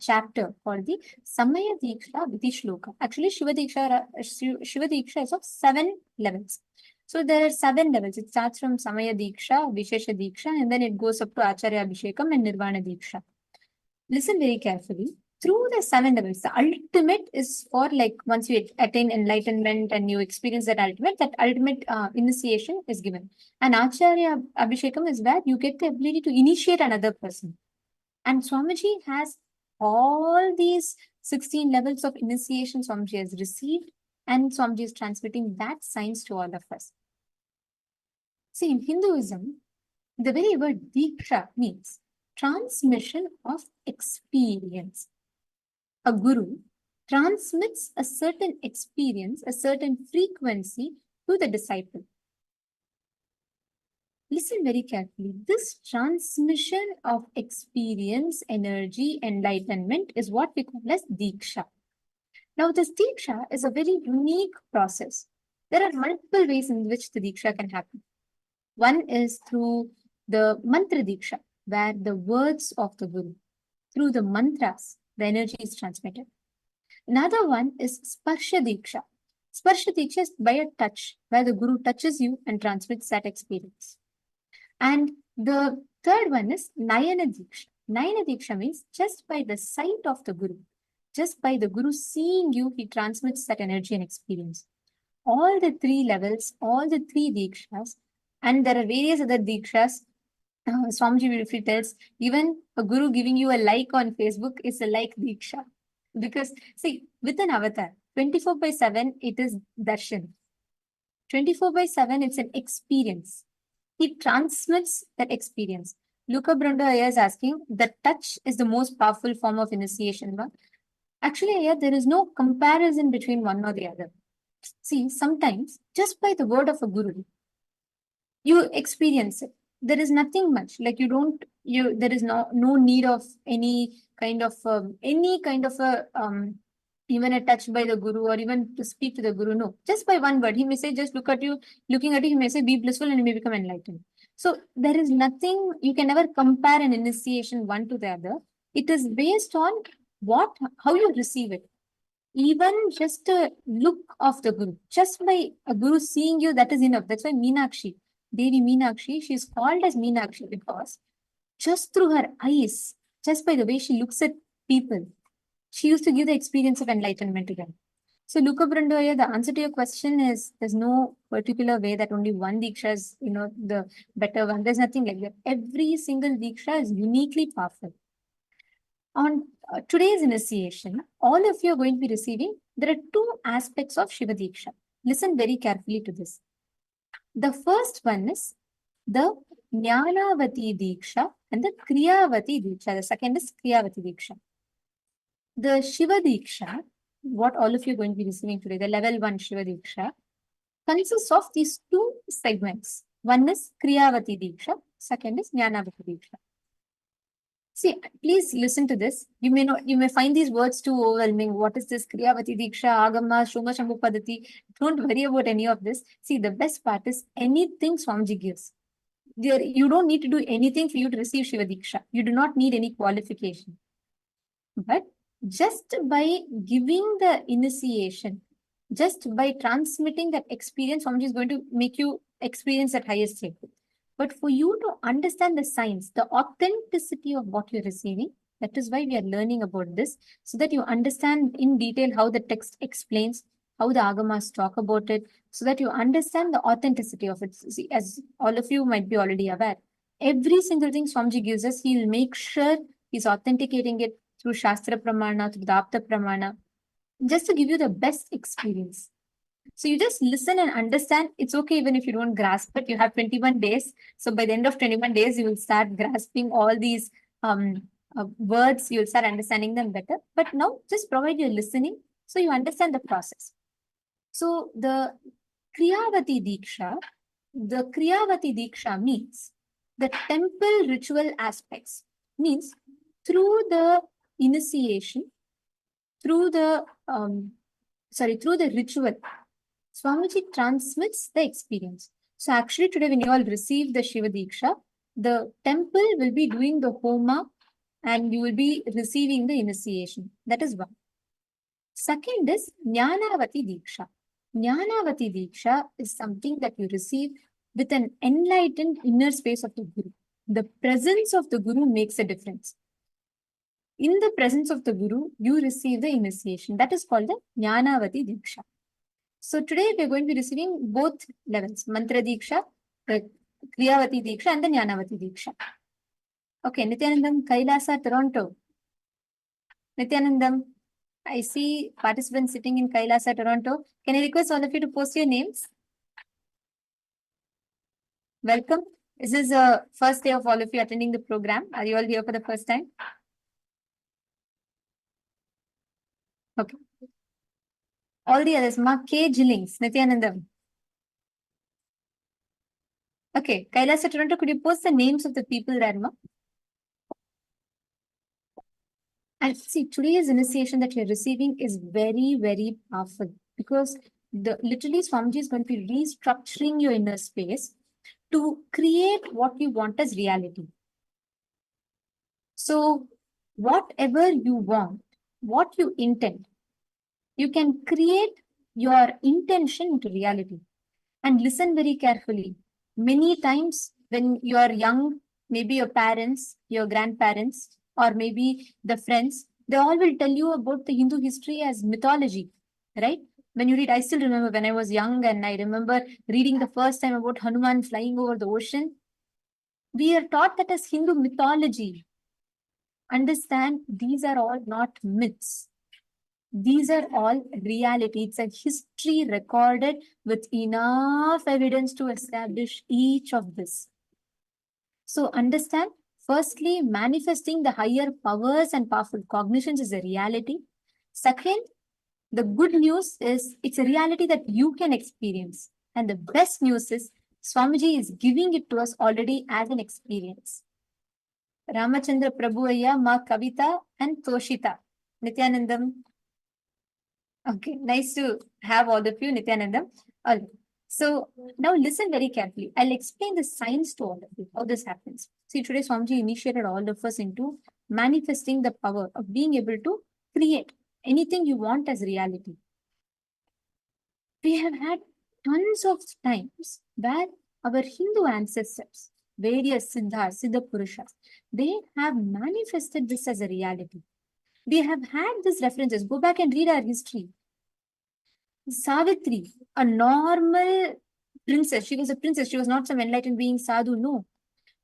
chapter called the Samaya Diksha Viti Shloka. Actually, Shiva Diksha is of 7 levels. So there are 7 levels. It starts from Samaya Diksha, Vishesha Diksha, and then it goes up to Acharya Abhishekam and Nirvana Diksha. Listen very carefully. Through the 7 levels, the ultimate is for like once you attain enlightenment and you experience that ultimate initiation is given. And Acharya Abhishekam is where you get the ability to initiate another person. And Swamiji has all these 16 levels of initiation Swamiji has received, and Swamiji is transmitting that science to all of us. See, in Hinduism, the very word Diksha means transmission of experience. A guru transmits a certain experience, a certain frequency to the disciple. Listen very carefully. This transmission of experience, energy, enlightenment is what we call as Diksha. Now, this Diksha is a very unique process. There are multiple ways in which the Diksha can happen. One is through the Mantra Diksha, where the words of the Guru, through the mantras, the energy is transmitted. Another one is Sparsha Diksha. Sparsha Diksha is by a touch, where the Guru touches you and transmits that experience. And the third one is Nayana Diksha. Nayana Diksha means just by the sight of the Guru, just by the Guru seeing you, he transmits that energy and experience. All the 3 levels, all the 3 Dikshas, and there are various other Dikshas. Swamiji briefly tells, even a Guru giving you a like on Facebook is a like Diksha. Because, see, with an avatar, 24/7, it is darshan. 24/7, it's an experience. He transmits that experience. Luca Brunda is asking, the touch is the most powerful form of initiation. But actually, there is no comparison between one or the other. See, sometimes, just by the word of a Guru, you experience it. There is nothing much, like there is no need of any kind of even a touch by the Guru or even to speak to the Guru. No, just by one word, he may say, just looking at you, he may say, be blissful, and you may become enlightened. So there is nothing, you can never compare an initiation one to the other. It is based on how you receive it. Even just a look of the Guru, just by a Guru seeing you, that is enough. That's why Meenakshi, Devi Meenakshi, she is called as Meenakshi because just through her eyes, just by the way she looks at people, she used to give the experience of enlightenment to them. So, Luca Brandoya, the answer to your question is there's no particular way that only one Diksha is, the better one. There's nothing like that. Every single Diksha is uniquely powerful. On today's initiation, all of you are going to be receiving, there are two aspects of Shiva Diksha. Listen very carefully to this. The first one is the Jnanavati Diksha and the Kriyavati Diksha. The second is Kriyavati Diksha. The Shiva Diksha, what all of you are going to be receiving today, the level 1 Shiva Diksha, consists of these two segments. One is Kriyavati Diksha, second is Jnanavati Diksha. See, please listen to this. You may find these words too overwhelming. What is this? Kriyavati Diksha, Agama, Shuma Shambhu Padati. Don't worry about any of this. See, the best part is anything Swamiji gives. You don't need to do anything for you to receive Shiva Diksha. You do not need any qualification. But just by giving the initiation, just by transmitting that experience, Swamiji is going to make you experience that highest level. But for you to understand the science, the authenticity of what you're receiving, that is why we are learning about this, so that you understand in detail how the text explains, how the Agamas talk about it, so that you understand the authenticity of it. See, as all of you might be already aware, every single thing Swamiji gives us, he'll make sure he's authenticating it through Shastra Pramana, through the Apta Pramana, just to give you the best experience. So you just listen and understand. It's okay even if you don't grasp it. You have 21 days. So by the end of 21 days, you will start grasping all these words. You'll start understanding them better. But now just provide your listening so you understand the process. So the Kriyavati Diksha means the temple ritual aspects. Means through the initiation, through the ritual, Swamiji transmits the experience. So actually today when you all receive the Shiva Diksha, the temple will be doing the Homa and you will be receiving the initiation. That is one. Second is Jnanavati Diksha. Jnanavati Diksha is something that you receive with an enlightened inner space of the Guru. The presence of the Guru makes a difference. In the presence of the Guru, you receive the initiation. That is called the Jnanavati Diksha. So today we are going to be receiving both levels, Mantra Diksha, Kriyavati Diksha and the Jnanavati Diksha. Okay, Nityanandam, Kailasa, Toronto. Nityanandam, I see participants sitting in Kailasa, Toronto. Can I request all of you to post your names? Welcome. This is the first day of all of you attending the program. Are you all here for the first time? Okay. All the others, Ma K. Jillings, Nityanandam. Okay, Kailasa, Toronto, could you post the names of the people there, Ma? And see, today's initiation that you're receiving is very, very powerful because literally Swamiji is going to be restructuring your inner space to create what you want as reality. So whatever you want, what you intend, you can create your intention into reality. And listen very carefully. Many times when you are young, maybe your parents, your grandparents, or maybe the friends, they all will tell you about the Hindu history as mythology, right? When you read, I still remember when I was young and I remember reading the first time about Hanuman flying over the ocean. We are taught that as Hindu mythology. Understand, these are all not myths. These are all reality. It's a history recorded with enough evidence to establish each of this. So understand, firstly, manifesting the higher powers and powerful cognitions is a reality. Second, the good news is it's a reality that you can experience. And the best news is Swamiji is giving it to us already as an experience. Ramachandra Prabhuaya, Ma Kavita and Toshita. Nityanandam. Okay, nice to have all of you, Nityanandam. All right. So now listen very carefully. I'll explain the science to all of you, how this happens. See, today Swamiji initiated all of us into manifesting the power of being able to create anything you want as reality. We have had tons of times where our Hindu ancestors, various Siddhas, Siddha Purushas, they have manifested this as a reality. We have had these references. Go back and read our history. Savitri, a normal princess. She was a princess. She was not some enlightened being, sadhu, no.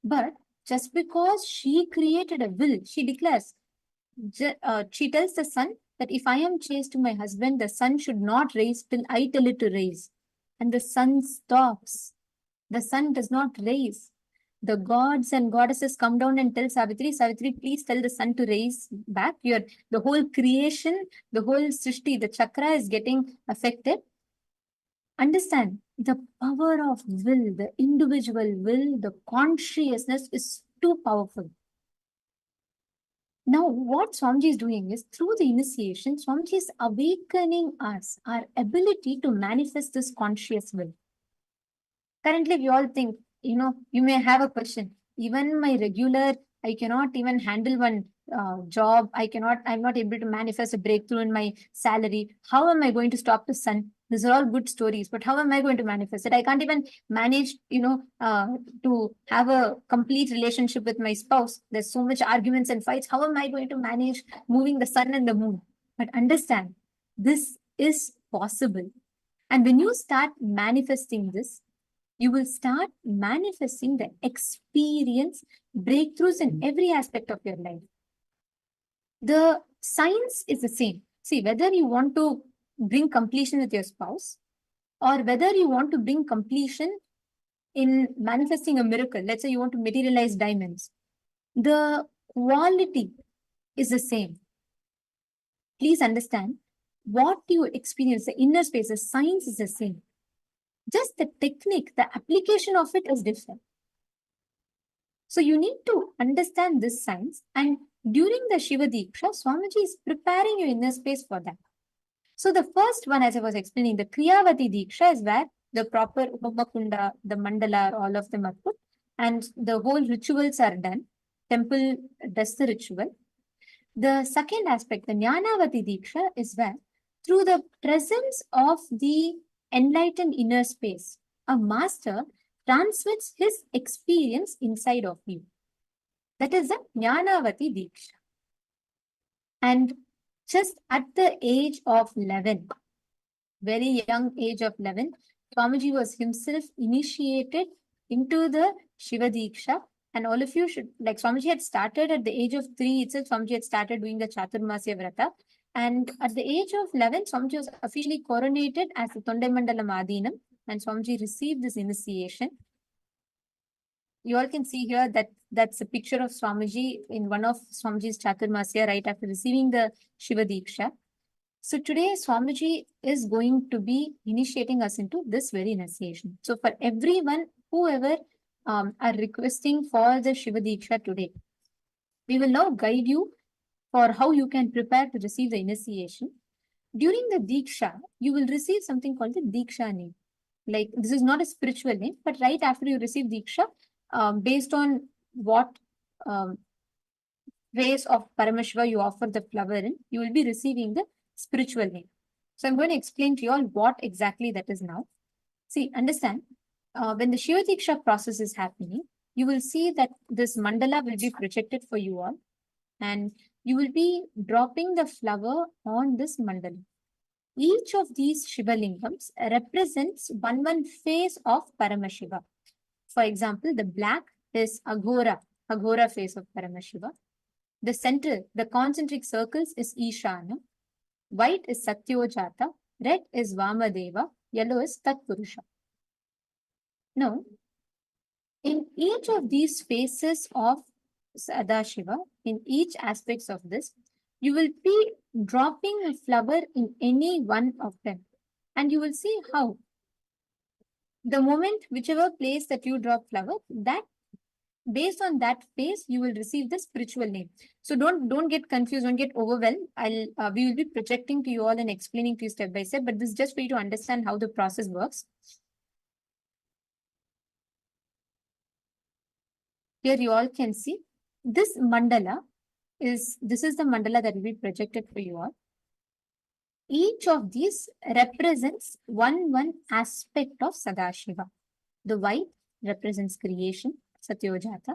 But just because she created a will, she declares, she tells the sun that if I am chaste to my husband, the sun should not raise till I tell it to raise. And the sun stops. The sun does not raise. The gods and goddesses come down and tell Savitri, Savitri, please tell the sun to raise back. The whole creation, the whole srishti, the chakra is getting affected. Understand, the power of will, the individual will, the consciousness is too powerful. Now, what Swamiji is doing is, through the initiation, Swamiji is awakening us, our ability to manifest this conscious will. Currently, we all think, you may have a question. Even my regular, I cannot even handle one job. I'm not able to manifest a breakthrough in my salary. How am I going to stop the sun? These are all good stories, but how am I going to manifest it? I can't even manage, to have a complete relationship with my spouse. There's so much arguments and fights. How am I going to manage moving the sun and the moon? But understand, this is possible. And when you start manifesting this, you will start manifesting the experience, breakthroughs in every aspect of your life. The science is the same. See, whether you want to bring completion with your spouse, or whether you want to bring completion in manifesting a miracle, let's say you want to materialize diamonds, the quality is the same. Please understand, what you experience, the inner space, the science is the same. Just the technique, the application of it is different. So you need to understand this science, and during the Shiva Diksha, Swamiji is preparing your inner space for that. So the first one, as I was explaining, the Kriyavati Diksha is where the proper Upamakunda, the mandala, all of them are put, and the whole rituals are done. Temple does the ritual. The second aspect, the Jnanavati Diksha, is where, through the presence of the enlightened inner space, a master transmits his experience inside of you. That is the Jnanavati Diksha. And just at the age of 11, very young age of 11, Swamiji was himself initiated into the Shiva Diksha. And all of you should, like Swamiji had started at the age of 3 itself, Swamiji had started doing the Chaturmasya Vrata. And at the age of 11, Swamiji was officially coronated as the Tondaimandalam Adinam, and Swamiji received this initiation. You all can see here that that's a picture of Swamiji in one of Swamiji's Chaturmasya right after receiving the Shiva Diksha. So today, Swamiji is going to be initiating us into this very initiation. So for everyone, whoever are requesting for the Shiva Diksha today, we will now guide you for how you can prepare to receive the initiation. During the Diksha, you will receive something called the Diksha name. Like, this is not a spiritual name, but right after you receive Diksha, based on what phase of Paramashiva you offer the flower in, you will be receiving the spiritual name. So I'm going to explain to you all what exactly that is now. See, understand, when the Shiva Diksha process is happening, you will see that this mandala will be projected for you all, and you will be dropping the flower on this mandala. Each of these Shiva lingams represents one phase of Paramashiva. For example, the black is Aghora phase of Paramashiva. The center, the concentric circles is Ishana. White is Satyojata. Red is Vamadeva. Yellow is Tatpurusha. Now, in each of these phases of Sadashiva, in each aspects of this, you will be dropping a flower in any one of them. And you will see how the moment, whichever place that you drop flower, that based on that phase, you will receive the spiritual name. So don't get confused, don't get overwhelmed. We will be projecting to you all and explaining to you step by step, but this is just for you to understand how the process works. Here you all can see this mandala is the mandala that will be projected for you all. Each of these represents one aspect of Sadashiva. The white represents creation, Satyojata.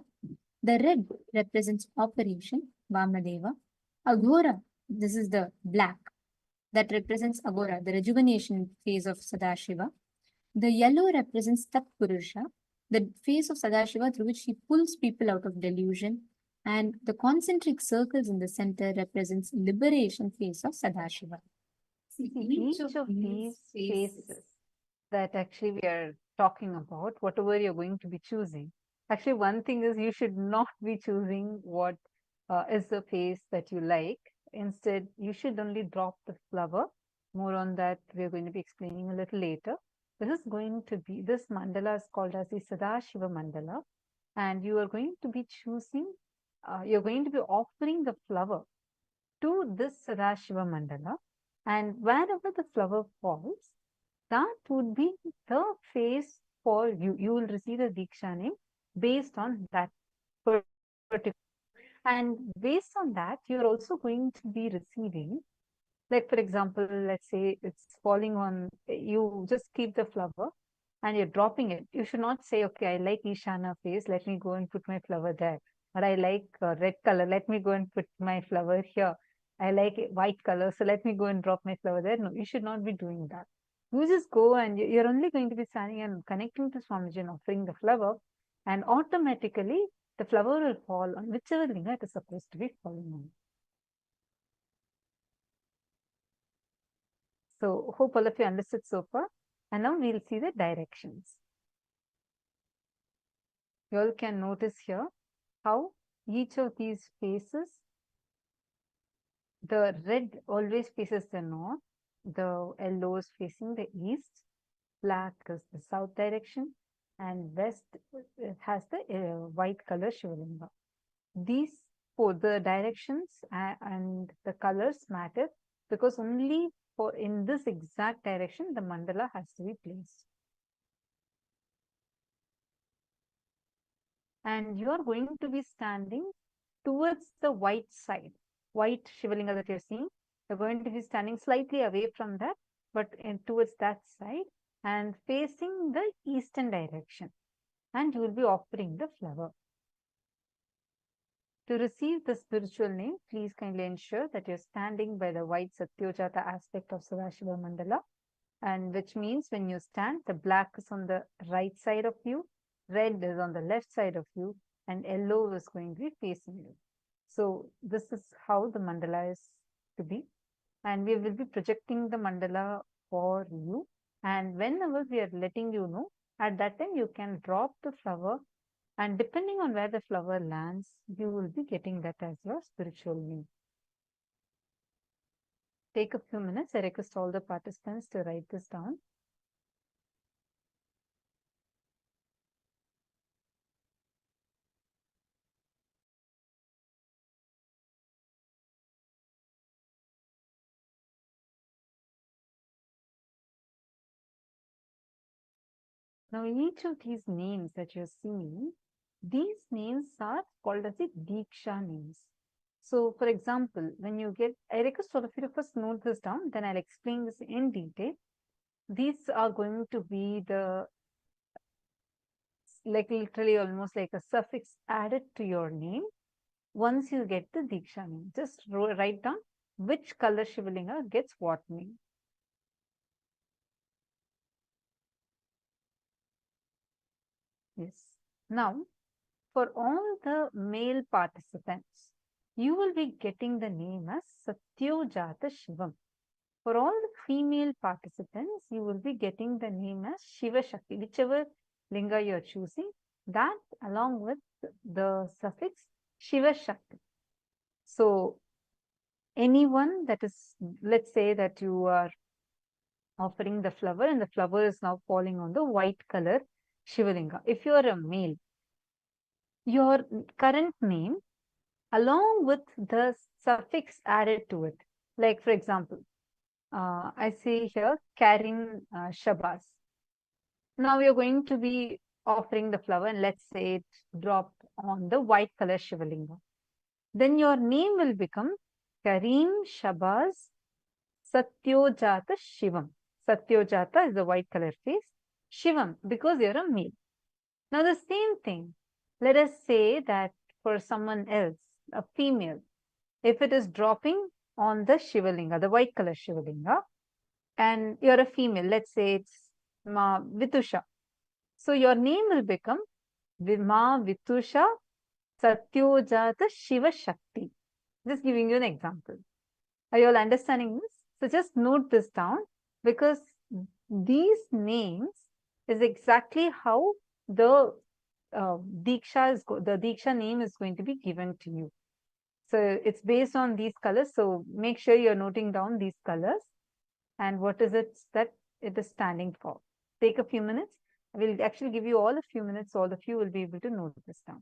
The red represents operation, Vamadeva. Aghora, this is the black. that represents Agora, the rejuvenation phase of Sadashiva. The yellow represents Tatpurusha, the phase of Sadashiva through which he pulls people out of delusion. And the concentric circles in the center represents liberation phase of Sadashiva. Each of these phases that actually we are talking about, whatever you're going to be choosing, actually one thing is you should not be choosing what is the phase that you like. Instead, you should only drop the flower. More on that we're going to be explaining a little later. This mandala is called as the Sadashiva mandala, and you are going to be choosing, you're going to be offering the flower to this Sadashiva mandala, and wherever the flower falls, that would be the phase for you. You will receive the Diksha name based on that particular. And based on that, you're also going to be receiving, like for example, let's say it's falling on, you just keep the flower and you're dropping it. You should not say, okay, I like Ishana phase, let me go and put my flower there. Or I like red color, let me go and put my flower here. I like white color, so let me go and drop my flower there. No, you should not be doing that. You just go and you're only going to be standing and connecting to Swamiji and offering the flower, and automatically the flower will fall on whichever linga it is supposed to be falling on. So hope all of you understood so far. And now we'll see the directions. You all can notice here how each of these faces, the red always faces the north, the yellow is facing the east, black is the south direction, and west has the white color Shivalinga. These the directions and the colors matter because only in this exact direction the mandala has to be placed. And you are going to be standing towards the white side, white Shivalinga that you're seeing. You're going to be standing slightly away from that, but towards that side and facing the eastern direction. And you will be offering the flower. To receive the spiritual name, please kindly ensure that you're standing by the white Satyojata aspect of Sadashiva Mandala, and which means when you stand, the black is on the right side of you, red is on the left side of you, and yellow is going to be facing you. So this is how the mandala is to be. And we will be projecting the mandala for you. And whenever we are letting you know, at that time you can drop the flower, and depending on where the flower lands, you will be getting that as your spiritual name. Take a few minutes. I request all the participants to write this down. Now, each of these names that you're seeing, these names are called as the Diksha names. So, for example, when you get, I request all of you to first note this down, then I'll explain this in detail. These are going to be the, like literally almost like a suffix added to your name. Once you get the Diksha name, just write down which color Shivalinga gets what name. Yes. Now, for all the male participants, you will be getting the name as Satyojata Shivam. For all the female participants, you will be getting the name as Shiva Shakti, whichever linga you are choosing, that along with the suffix Shiva Shakti. So, anyone that is, let's say that you are offering the flower and the flower is now falling on the white color Shivalinga. If you are a male, your current name along with the suffix added to it, like for example, I see here Karim Shabazz. Now we are going to be offering the flower and let's say it dropped on the white color Shivalinga. Then your name will become Karim Shabazz Satyojata Shivam. Satyojata is the white color face. Shivam, because you're a male. Now the same thing, let us say that for someone else, a female, if it is dropping on the Shivalinga, the white color Shivalinga, and you're a female, let's say it's Ma Vitusha. So your name will become Ma Vitusha Satyojata Shiva Shakti. Just giving you an example. Are you all understanding this? So just note this down, because these names is exactly how the Diksha name is going to be given to you. So it's based on these colors. So make sure you're noting down these colors and what is it that it is standing for. Take a few minutes. I will actually give you all a few minutes. All of you will be able to note this down.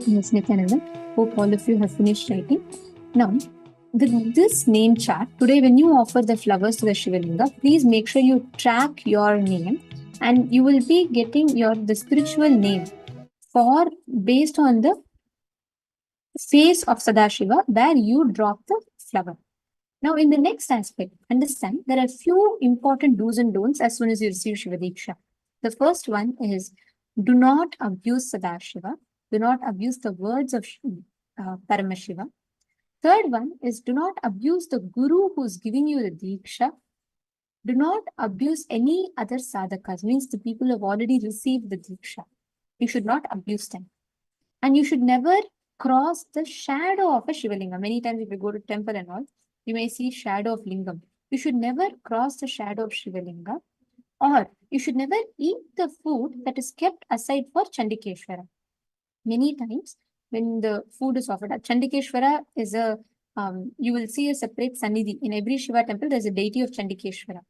Yes, Nityananda. Hope all of you have finished writing. Now, with this name chart, today when you offer the flowers to the Shivalinga, please make sure you track your name and you will be getting the spiritual name for based on the face of Sadashiva where you drop the flower. Now, in the next aspect, understand there are few important do's and don'ts as soon as you receive Shiva Diksha. The first one is do not abuse Sadashiva. Do not abuse the words of Paramashiva. Third one is do not abuse the Guru who's giving you the Diksha. Do not abuse any other sadhakas, means the people who have already received the Diksha. You should not abuse them. And you should never cross the shadow of a Shivalinga. Many times if you go to temple and all, you may see shadow of Lingam. You should never cross the shadow of Shivalinga, or you should never eat the food that is kept aside for Chandikeshwara. Many times when the food is offered, Chandikeshwara is you will see a separate Sannidhi. In every Shiva temple, there's a deity of Chandikeshwara.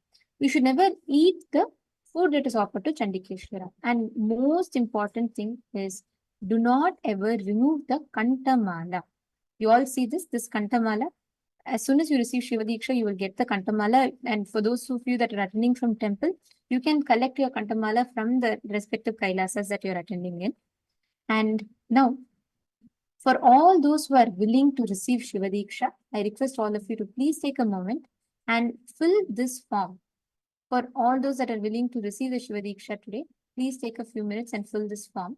We should never eat the food that is offered to Chandikeshwara. And most important thing is do not ever remove the Kantamala. You all see this Kantamala. As soon as you receive Shiva Diksha, you will get the Kantamala. And for those of you that are attending from temple, you can collect your Kantamala from the respective Kailasas that you're attending in. And now, for all those who are willing to receive Shiva Diksha, I request all of you to please take a moment and fill this form. For all those that are willing to receive the Shiva Diksha today, please take a few minutes and fill this form.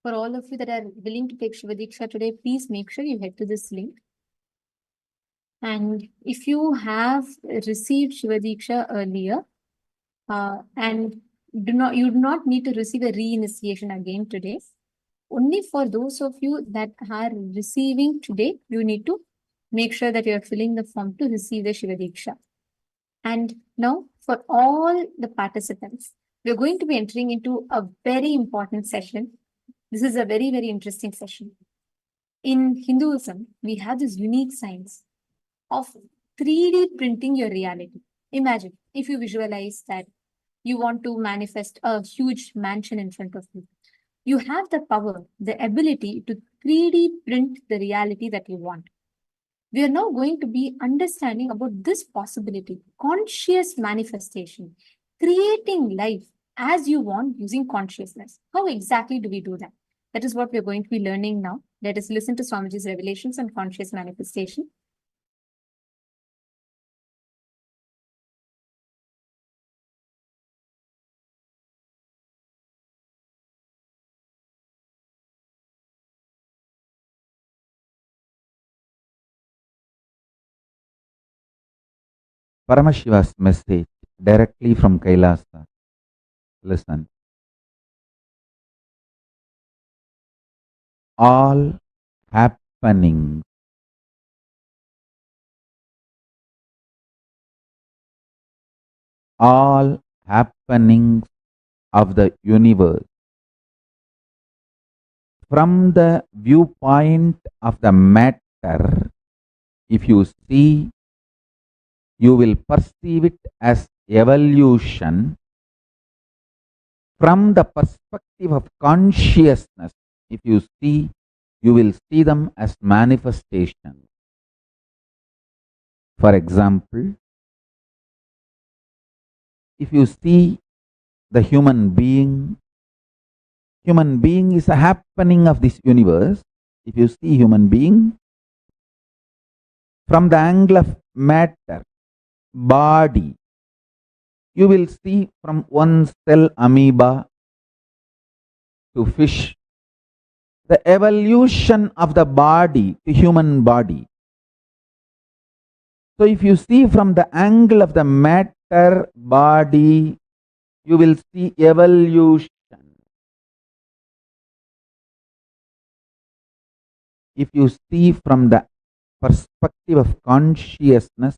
For all of you that are willing to take Shiva Diksha today, please make sure you head to this link. And if you have received Shiva Diksha earlier, and you do not need to receive a re-initiation again today. Only for those of you that are receiving today, you need to make sure that you are filling the form to receive the Shiva Diksha. And now, for all the participants, we're going to be entering into a very important session. This is a very, very interesting session. In Hinduism, we have this unique science of 3D printing your reality. Imagine if you visualize that you want to manifest a huge mansion in front of you. You have the power, the ability to 3D print the reality that you want. We are now going to be understanding about this possibility, conscious manifestation, creating life as you want using consciousness. How exactly do we do that? That is what we're going to be learning now. Let us listen to Swamiji's revelations on conscious manifestation. Paramashiva's message directly from Kailasa. Listen. All happenings of the universe from the viewpoint of the matter if you see, you will perceive it as evolution from the perspective of consciousness. If you see, you will see them as manifestations. For example, if you see the human being is a happening of this universe. If you see human being from the angle of matter, body, you will see from one cell amoeba to fish, the evolution of the body to human body. So if you see from the angle of the matter body, you will see evolution. If you see from the perspective of consciousness,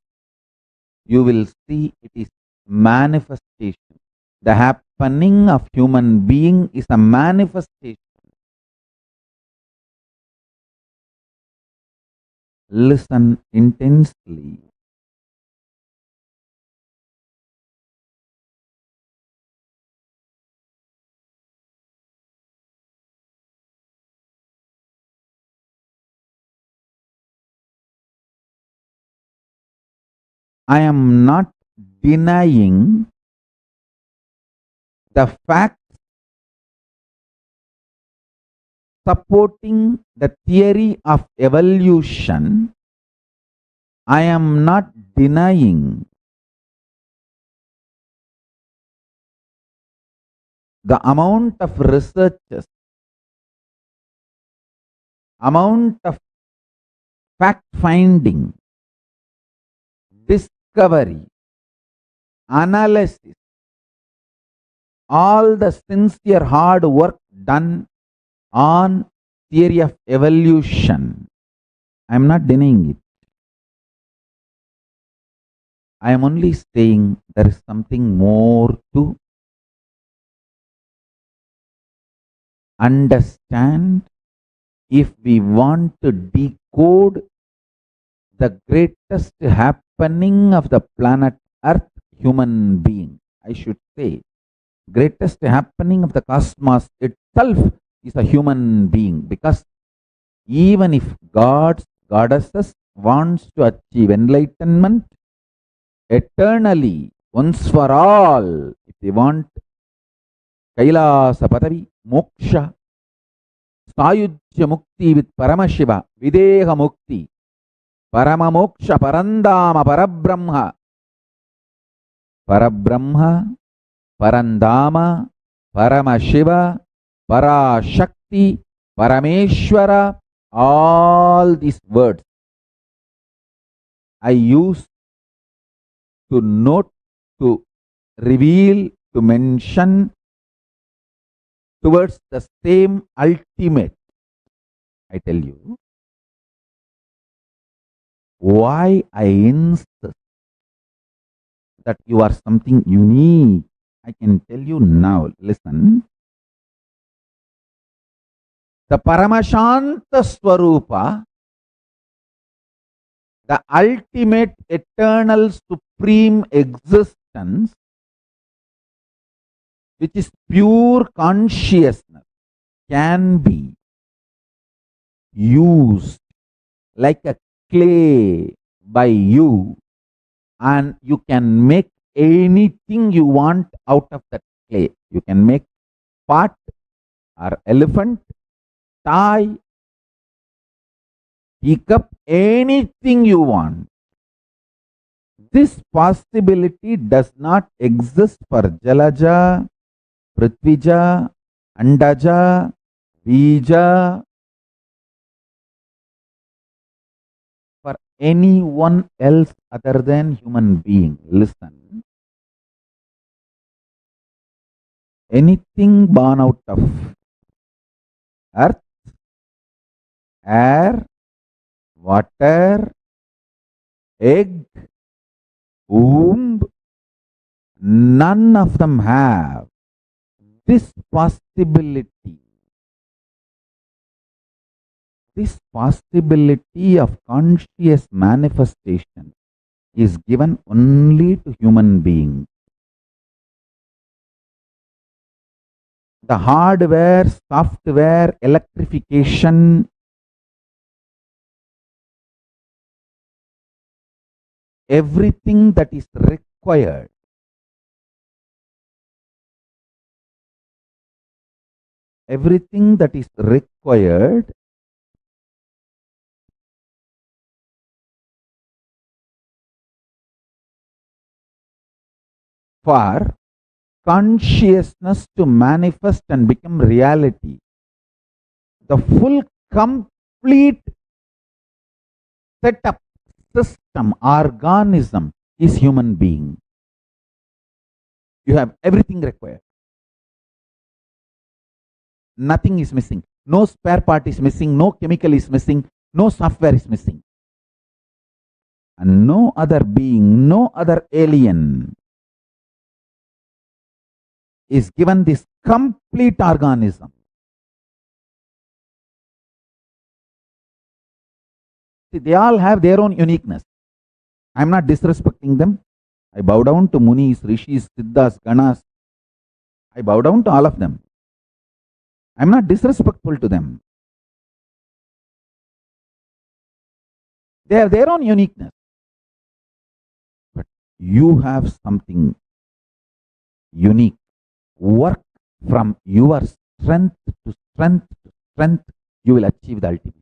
you will see it is manifestation. The happening of human being is a manifestation. Listen intensely. I am not denying the fact supporting the theory of evolution. I am not denying the amount of researches, amount of fact-finding, discovery, analysis, all the sincere hard work done on theory of evolution. I am not denying it. I am only saying there is something more to understand if we want to decode the greatest happening of the planet Earth, human being. I should say, greatest happening of the cosmos itself is a human being, because even if gods, goddesses wants to achieve enlightenment eternally, once for all, if they want Kailasa Padavi, Moksha, Sayujya Mukti with Paramashiva, Videha Mukti, Paramamoksha, Parandama, Parabrahma, Parabrahma, Parandama, Paramashiva, Parashakti, Parameshwara, all these words I use to note, to reveal, to mention towards the same ultimate. I tell you why I insist that you are something unique. I can tell you now. Listen. The Paramashanta Swarupa, the ultimate eternal supreme existence, which is pure consciousness, can be used like a clay by you, and you can make anything you want out of that clay. You can make pot or elephant, tie, teacup, anything you want. This possibility does not exist for Jalaja, Prithvija, Andaja, Bija, for anyone else other than human being. Listen. Anything born out of earth, air, water, egg, womb, none of them have this possibility this possibility of conscious manifestation is given only to human beings. The hardware, software, electrification, everything that is required for consciousness to manifest and become reality. The full, complete setup, system, organism is human being. You have everything required. Nothing is missing. No spare part is missing. No chemical is missing. No software is missing. And no other being, no other alien is given this complete organism. See, they all have their own uniqueness. I am not disrespecting them. I bow down to Munis, Rishis, Siddhas, Ganas. I bow down to all of them. I am not disrespectful to them. They have their own uniqueness. But you have something unique. Work from your strength to strength to strength. You will achieve the ultimate.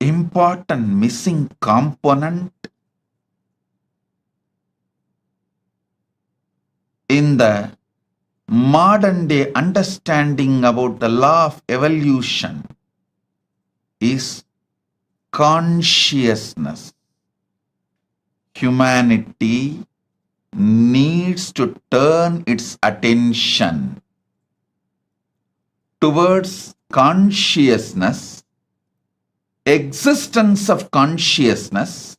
Important missing component in the modern day understanding about the law of evolution is consciousness. Humanity needs to turn its attention towards consciousness, existence of consciousness,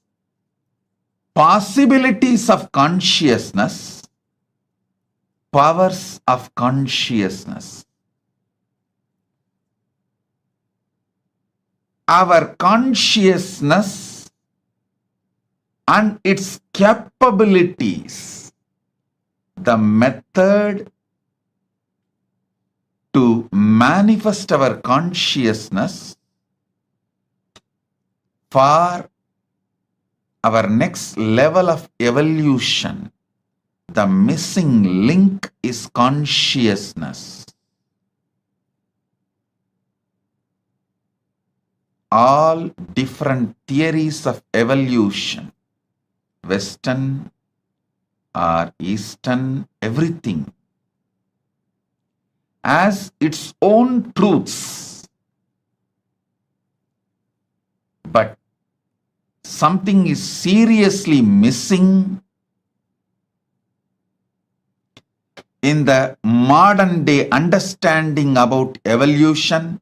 possibilities of consciousness, powers of consciousness. Our consciousness and its capabilities, the method to manifest our consciousness for our next level of evolution. The missing link is consciousness. All different theories of evolution, Western or Eastern, everything has its own truths. But something is seriously missing in the modern day understanding about evolution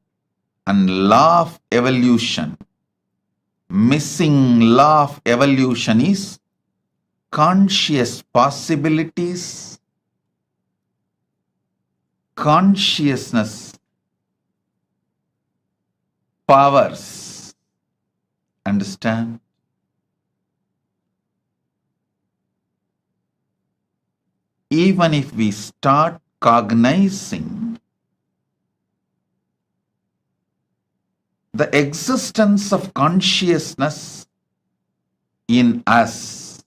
and law of evolution. Missing law of evolution is conscious possibilities, consciousness, powers. Understand? Even if we start cognizing the existence of consciousness in us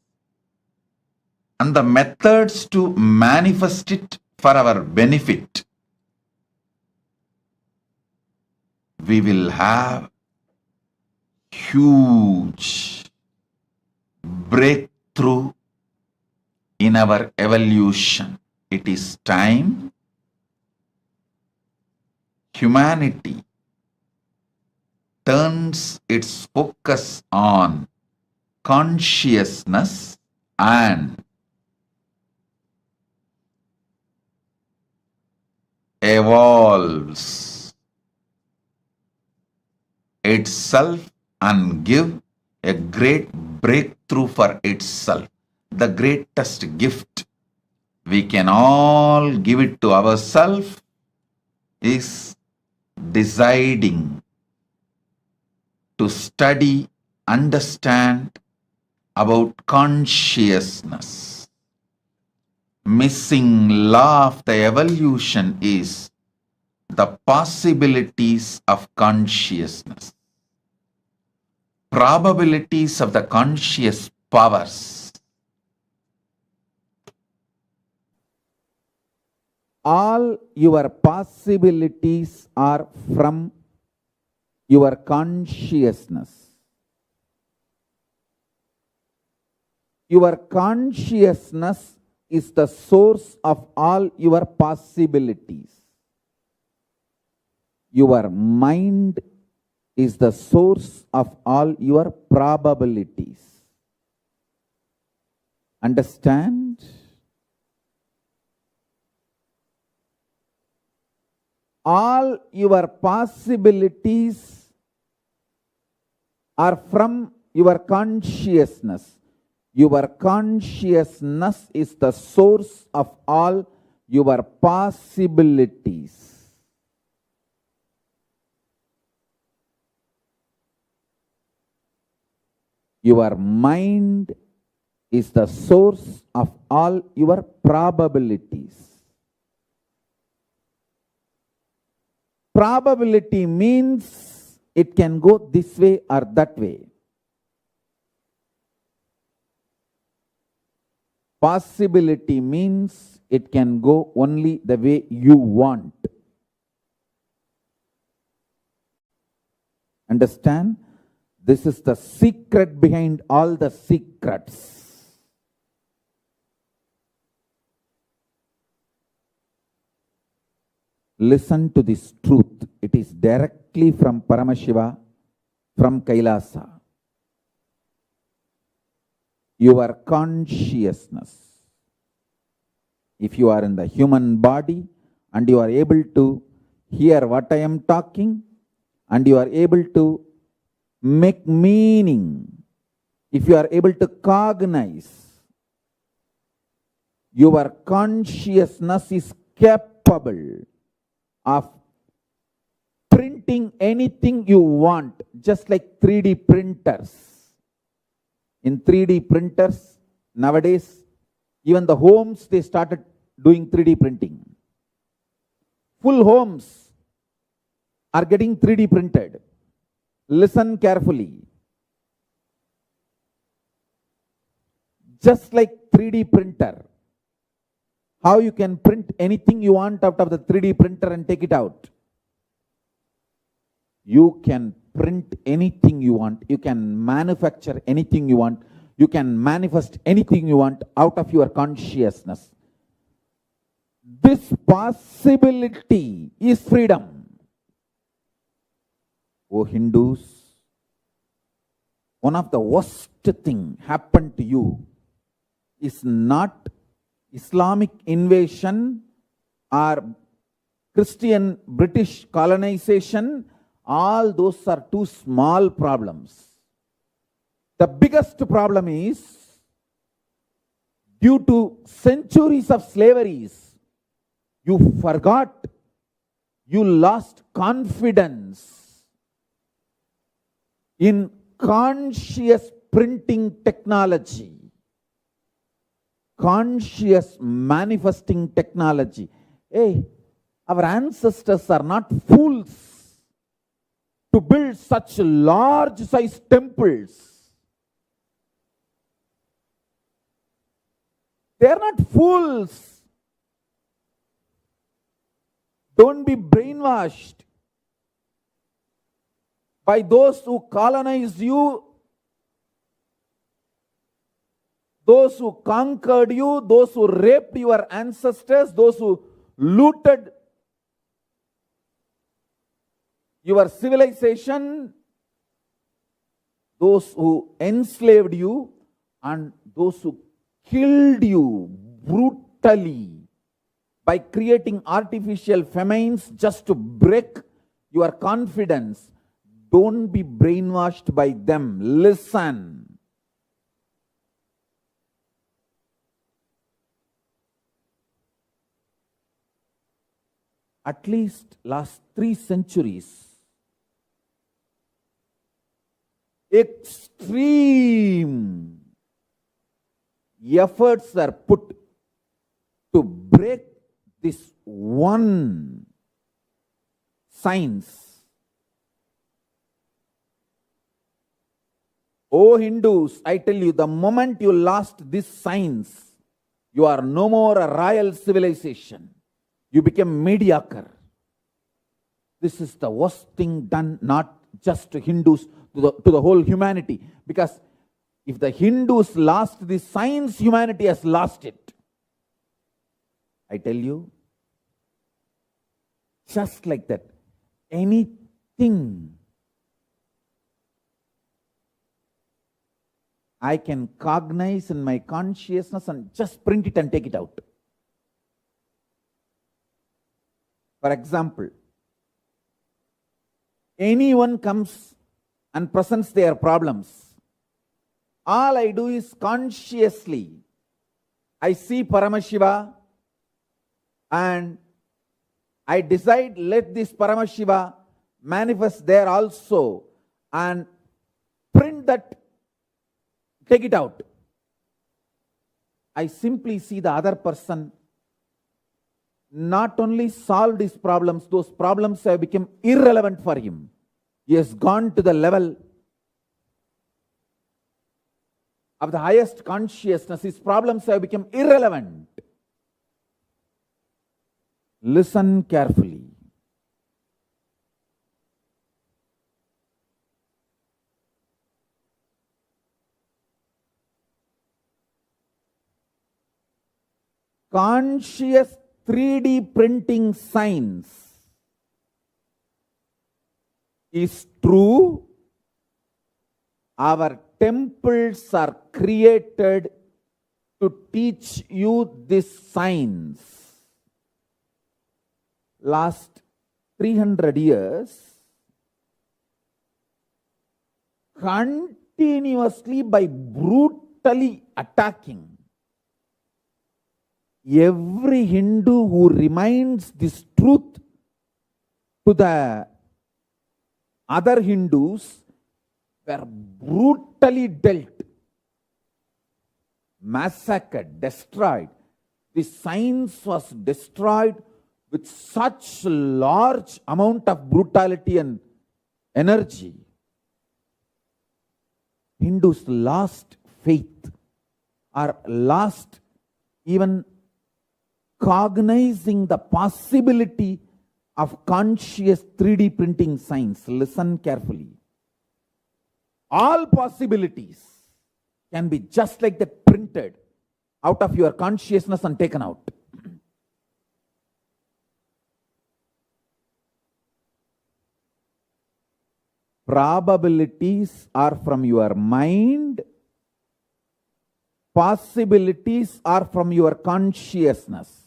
and the methods to manifest it for our benefit, we will have huge breakthrough in our evolution. It is time humanity turns its focus on consciousness and evolves itself and give a great breakthrough for itself. The greatest gift we can all give it to ourselves is deciding to study, understand about consciousness. Missing law of the evolution is the possibilities of consciousness, probabilities of the conscious powers. All your possibilities are from your consciousness. Your consciousness is the source of all your possibilities. Your mind is the source of all your probabilities. Understand? All your possibilities are from your consciousness. Your consciousness is the source of all your possibilities. Your mind is the source of all your probabilities. Probability means it can go this way or that way. Possibility means it can go only the way you want. Understand? This is the secret behind all the secrets. Listen to this truth. It is directly from Paramashiva, from Kailasa. Your consciousness. If you are in the human body and you are able to hear what I am talking and you are able to make meaning, if you are able to cognize, your consciousness is capable of printing anything you want, just like 3D printers. In 3D printers, nowadays, even the homes, they started doing 3D printing. Full homes are getting 3D printed. Listen carefully. Just like 3D printer, how you can print anything you want out of the 3D printer and take it out. You can print anything you want. You can manufacture anything you want. You can manifest anything you want out of your consciousness. This possibility is freedom. Oh Hindus, one of the worst thing happened to you is not Islamic invasion or Christian British colonization. All those are two small problems. The biggest problem is due to centuries of slaveries, you forgot, you lost confidence in conscious printing technology, conscious manifesting technology. Hey, our ancestors are not fools to build such large size temples. They are not fools. Don't be brainwashed by those who colonized you, those who conquered you, those who raped your ancestors, those who looted your civilization, those who enslaved you, and those who killed you brutally by creating artificial famines just to break your confidence. Don't be brainwashed by them. Listen. at least last 3 centuries, extreme efforts are put to break this one science. Oh Hindus, I tell you, the moment you lost this science, you are no more a royal civilization. You became mediocre. This is the worst thing done, not just to Hindus, to the whole humanity. Because if the Hindus lost this science, humanity has lost it. I tell you, just like that, anything I can cognize in my consciousness and just print it and take it out. For example, anyone comes and presents their problems. All I do is consciously, I see Paramashiva and I decide, let this Paramashiva manifest there also, and print that, take it out. I simply see the other person not only solved his problems, those problems have become irrelevant for him. He has gone to the level of the highest consciousness. His problems have become irrelevant. Listen carefully. Conscious 3D printing science is true. Our temples are created to teach you this science. Last 300 years, continuously by brutally attacking every Hindu who reminds this truth to the other Hindus, were brutally dealt, massacred, destroyed. The science was destroyed with such large amount of brutality and energy. Hindus lost faith, or lost even cognizing the possibility of conscious 3D printing science. Listen carefully. All possibilities can be just like that, printed out of your consciousness and taken out. Probabilities are from your mind. Possibilities are from your consciousness.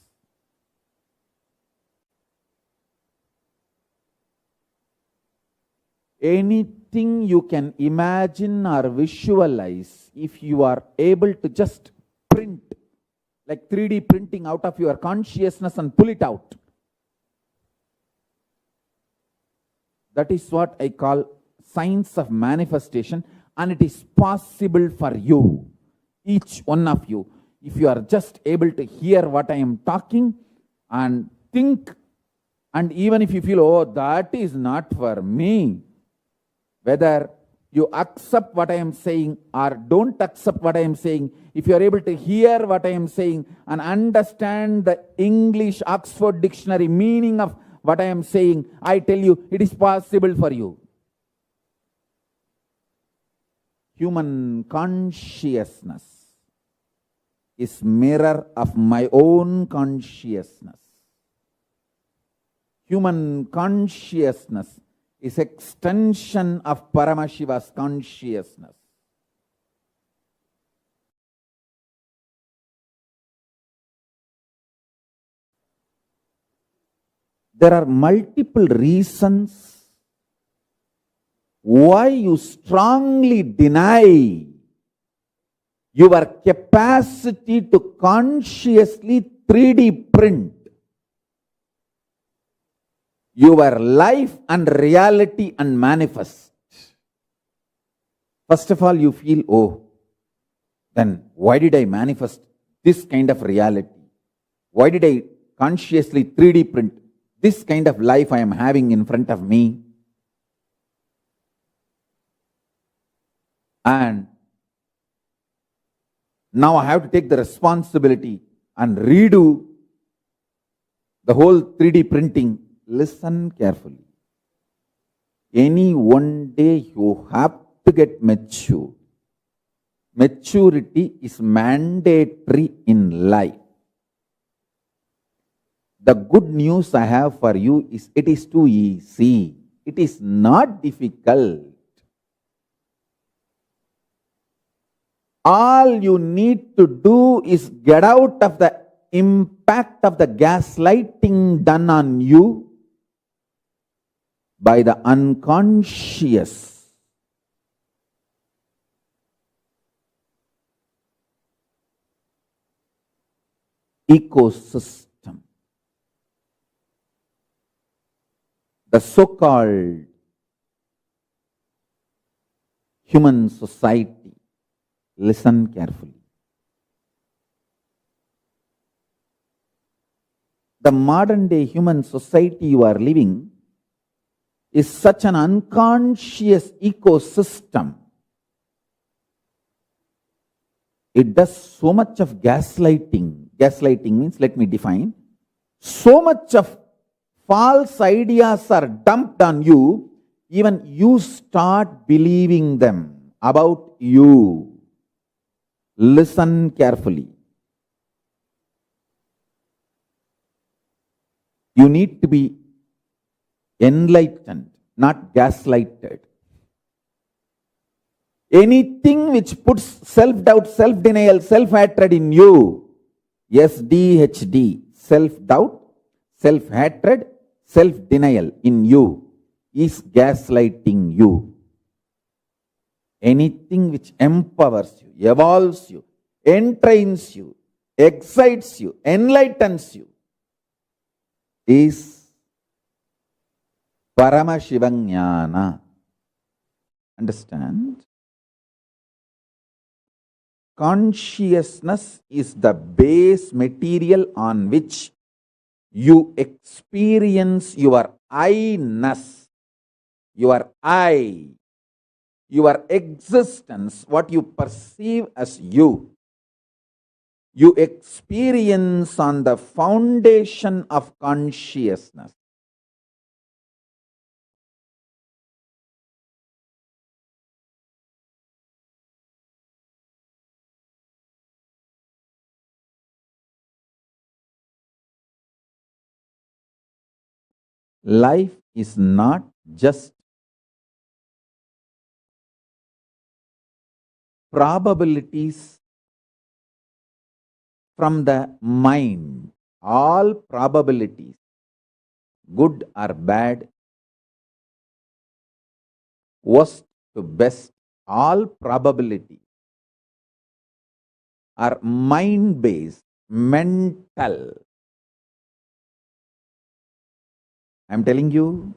Anything you can imagine or visualize, if you are able to just print, like 3D printing out of your consciousness and pull it out, that is what I call science of manifestation, and it is possible for you, each one of you, if you are just able to hear what I am talking and think, and even if you feel, oh, that is not for me, whether you accept what I am saying or don't accept what I am saying, if you are able to hear what I am saying and understand the English Oxford Dictionary meaning of what I am saying, I tell you, it is possible for you. Human consciousness is mirror of my own consciousness. Human consciousness is extension of Paramashiva's consciousness. There are multiple reasons why you strongly deny your capacity to consciously 3D print. your life and reality and manifest. First of all, you feel, oh, then why did I manifest this kind of reality? Why did I consciously 3D print this kind of life I am having in front of me? And now I have to take the responsibility and redo the whole 3D printing. Listen carefully. Any one day you have to get mature. Maturity is mandatory in life. The good news I have for you is it is too easy. It is not difficult. All you need to do is get out of the impact of the gaslighting done on you by the unconscious. Ecosystem. The so-called human society. Listen carefully. The modern day human society you are living is such an unconscious ecosystem. It does so much of gaslighting. Gaslighting means, let me define, so much of false ideas are dumped on you, even you start believing them about you. Listen carefully. You need to be enlightened, not gaslighted. Anything which puts self-doubt, self-denial, self-hatred in you, SDHD, self-doubt, self-hatred, self-denial in you, is gaslighting you. Anything which empowers you, evolves you, entrains you, excites you, enlightens you, is Paramashivoham. Understand? Consciousness is the base material on which you experience your I-ness, your I, your existence, what you perceive as you. You experience on the foundation of consciousness. Life is not just probabilities from the mind. All probabilities, good or bad, worst to best, all probabilities are mind-based, mental. I am telling you,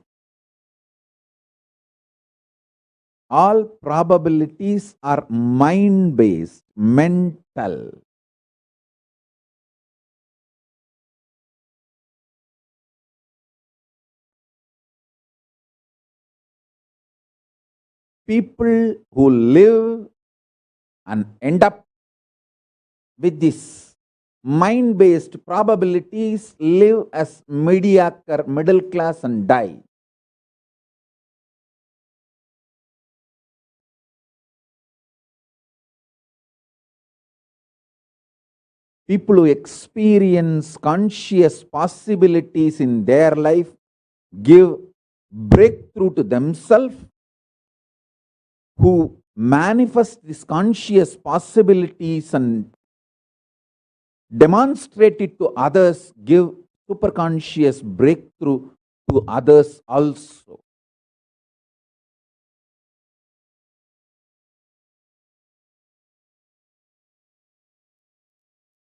all probabilities are mind-based, mental. People who live and end up with this mind-based probabilities live as mediocre, middle class and die. People who experience conscious possibilities in their life give breakthrough to themselves, who manifest these conscious possibilities and demonstrate it to others, give superconscious breakthrough to others also.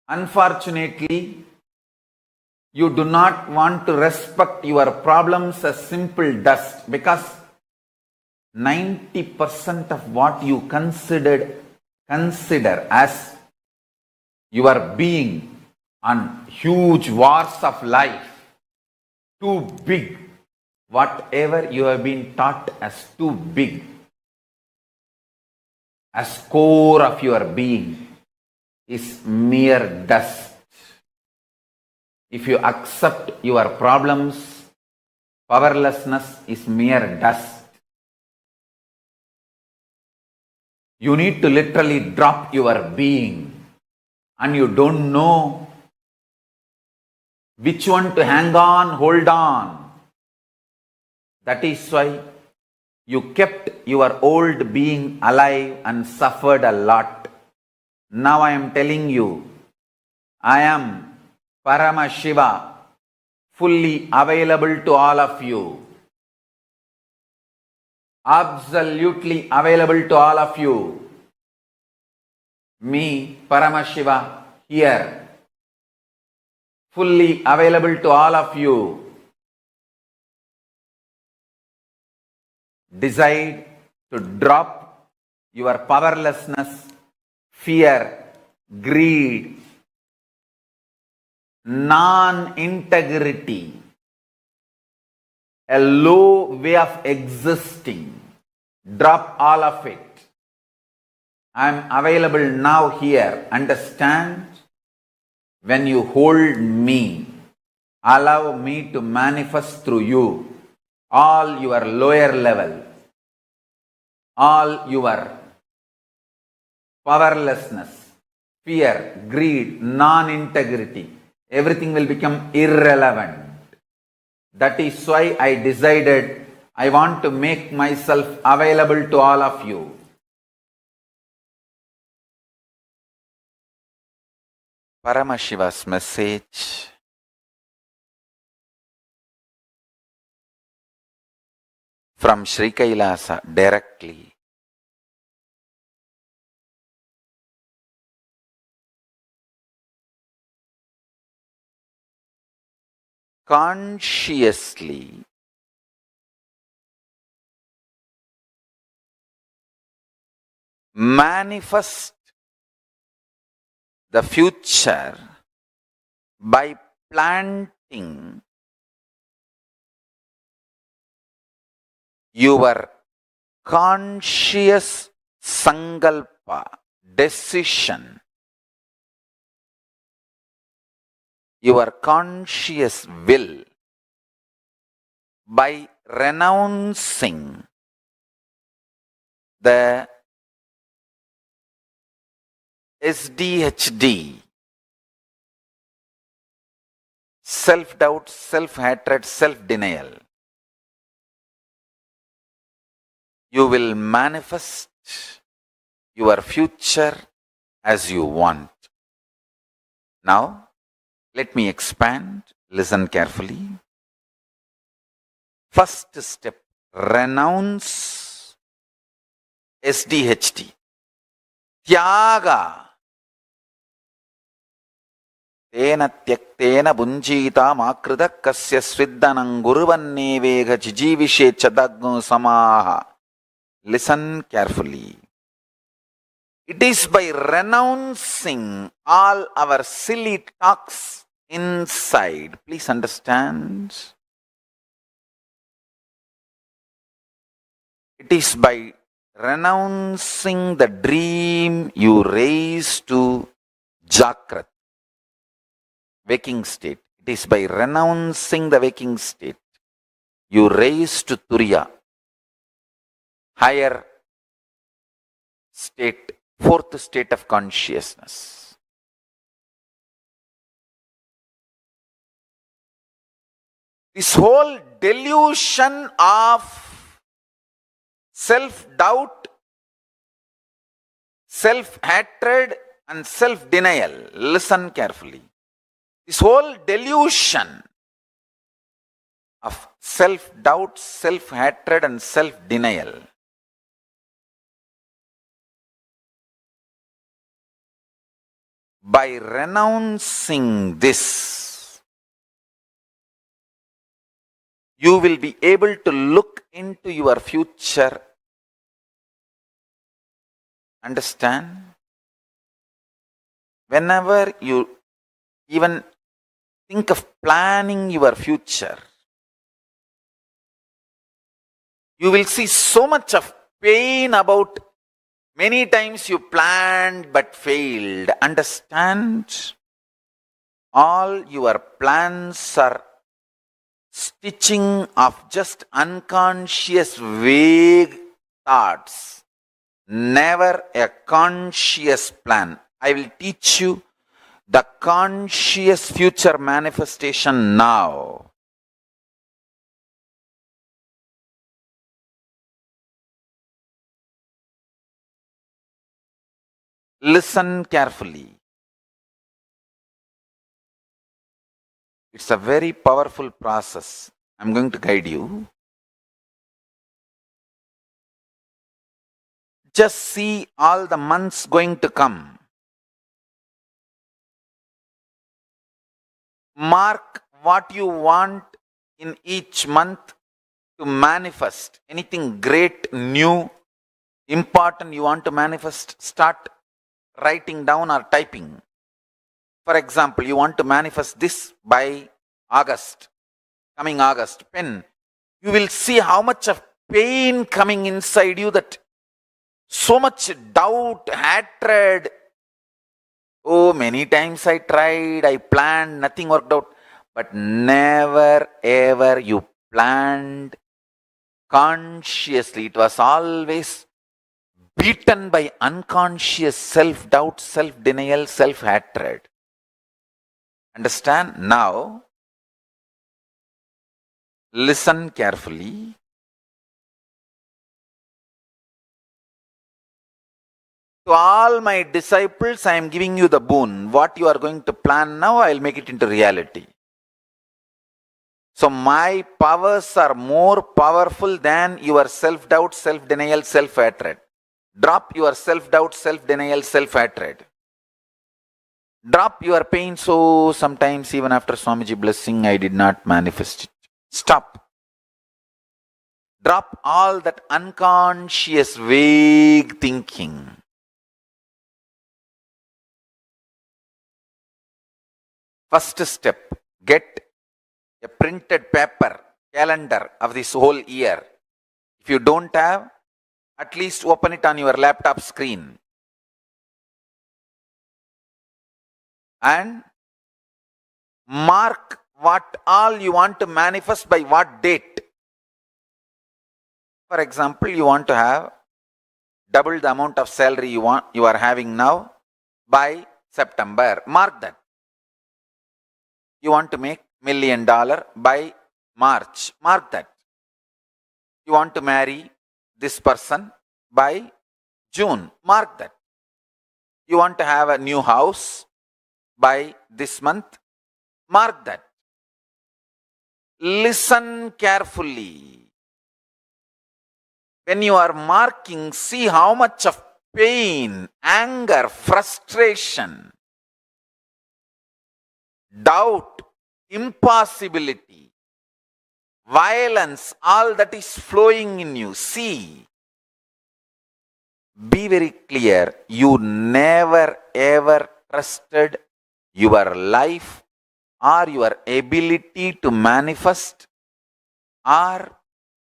Unfortunately, You do not want to respect your problems as simple dust, because 90% of what you consider as your being on huge wars of life, too big, whatever you have been taught as too big, as core of your being, is mere dust. If you accept your problems, powerlessness is mere dust. You need to literally drop your being, and you don't know which one to hang on, hold on. That is why you kept your old being alive and suffered a lot. Now I am telling you, I am Paramashiva, fully available to all of you. Absolutely available to all of you. Me, Paramashiva, here. Fully available to all of you. Decide to drop your powerlessness, fear, greed, non-integrity, a low way of existing. Drop all of it. I am available now here. Understand? When you hold me, allow me to manifest through you all your lower level, all your powerlessness, fear, greed, non-integrity, everything will become irrelevant. That is why I decided I want to make myself available to all of you. Paramashiva's message from Sri Kailasa directly. Consciously manifest the future by planting your conscious sankalpa, decision, your conscious will, by renouncing the SDHD, self-doubt, self-hatred, self-denial. You will manifest your future as you want. Now, let me expand. Listen carefully. First step, renounce SDHD. Tyaga. Tena tyaktena bunjita makrita kasya sviddanam guruvannevega jijivishe chadagno samaha. Listen carefully. It is by renouncing all our silly talks inside. Please understand. It is by renouncing the dream you raise to Jakrat, waking state. It is by renouncing the waking state you raise to Turiya, higher state, fourth state of consciousness. This whole delusion of self-doubt, self-hatred and self-denial. Listen carefully. This whole delusion of self-doubt, self-hatred and self-denial by renouncing this, You will be able to look into your future. Understand? Whenever you even think of planning your future, you will see so much of pain about many times you planned but failed. Understand? All your plans are stitching of just unconscious vague thoughts. Never a conscious plan. I will teach you the conscious future manifestation now. Listen carefully. It's a very powerful process. I'm going to guide you. Just see all the months going to come. Mark what you want in each month to manifest. Anything great, new, important you want to manifest, start writing down or typing. For example, you want to manifest this by August, coming August, pen. You will see how much of pain coming inside you, that so much doubt, hatred. Oh, many times I tried, I planned, nothing worked out. But never ever you planned consciously. It was always beaten by unconscious self-doubt, self-denial, self-hatred. Understand? Now, listen carefully. To all my disciples, I am giving you the boon. What you are going to plan now, I will make it into reality. So my powers are more powerful than your self-doubt, self-denial, self-hatred. Drop your self-doubt, self-denial, self-hatred. Drop your pain. So sometimes even after Swamiji blessing, I did not manifest it. Stop. Drop all that unconscious vague thinking. First step, get a printed paper, calendar of this whole year. If you don't have, at least open it on your laptop screen. And mark what all you want to manifest by what date. For example, you want to have double the amount of salary you are having now by September. Mark that. You want to make $1 million by March. Mark that. You want to marry this person by June. Mark that. You want to have a new house by this month. Mark that. Listen carefully. When you are marking, see how much of pain, anger, frustration, doubt, impossibility, violence, all that is flowing in you. See, be very clear. You never ever trusted your life or your ability to manifest or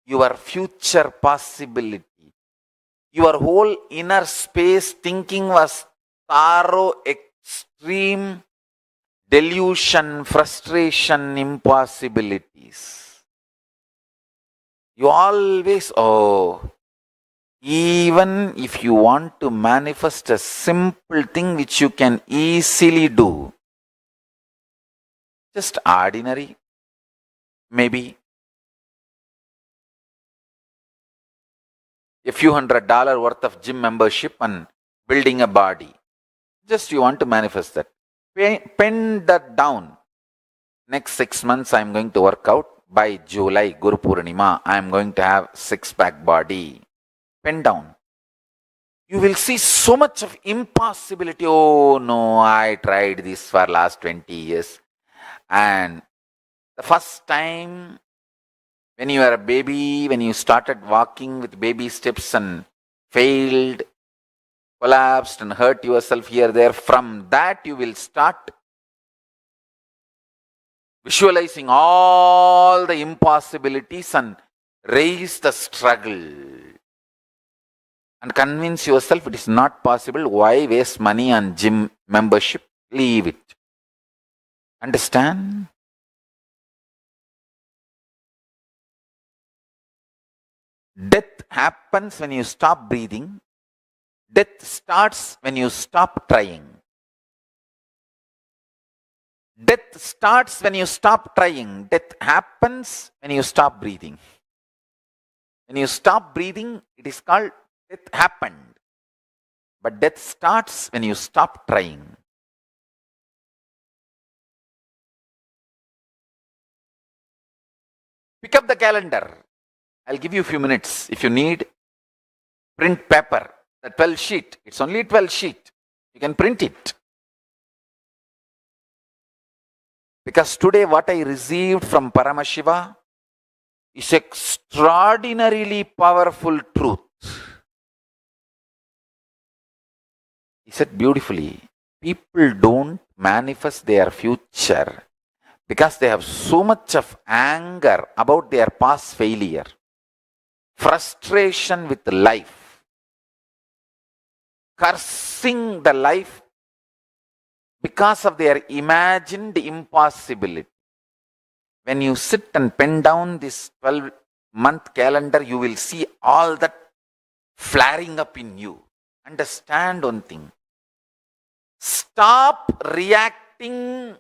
your future possibility. Your whole inner space thinking was thorough, extreme delusion, frustration, impossibilities. You always, even if you want to manifest a simple thing which you can easily do, just ordinary, maybe a few $100 worth of gym membership and building a body. Just you want to manifest that. Pen that down. Next 6 months I am going to work out. By July, Guru Purnima, I am going to have six-pack body. Pen down. You will see so much of impossibility. Oh no, I tried this for last 20 years. And the first time when you were a baby, when you started walking with baby steps and failed, collapsed and hurt yourself here, there, from that you will start visualizing all the impossibilities and raise the struggle and convince yourself it is not possible. Why waste money on gym membership? Leave it. Understand? Death happens when you stop breathing. Death starts when you stop trying. Death starts when you stop trying. Death happens when you stop breathing. When you stop breathing, it is called death happened. But death starts when you stop trying. Pick up the calendar. I'll give you a few minutes. If you need, print paper, the 12 sheet. It's only 12 sheet. You can print it. Because today what I received from Paramashiva is extraordinarily powerful truth. He said beautifully, people don't manifest their future because they have so much of anger about their past failure, frustration with life, cursing the life because of their imagined impossibility. When you sit and pen down this 12-month calendar, you will see all that flaring up in you. Understand one thing. Stop reacting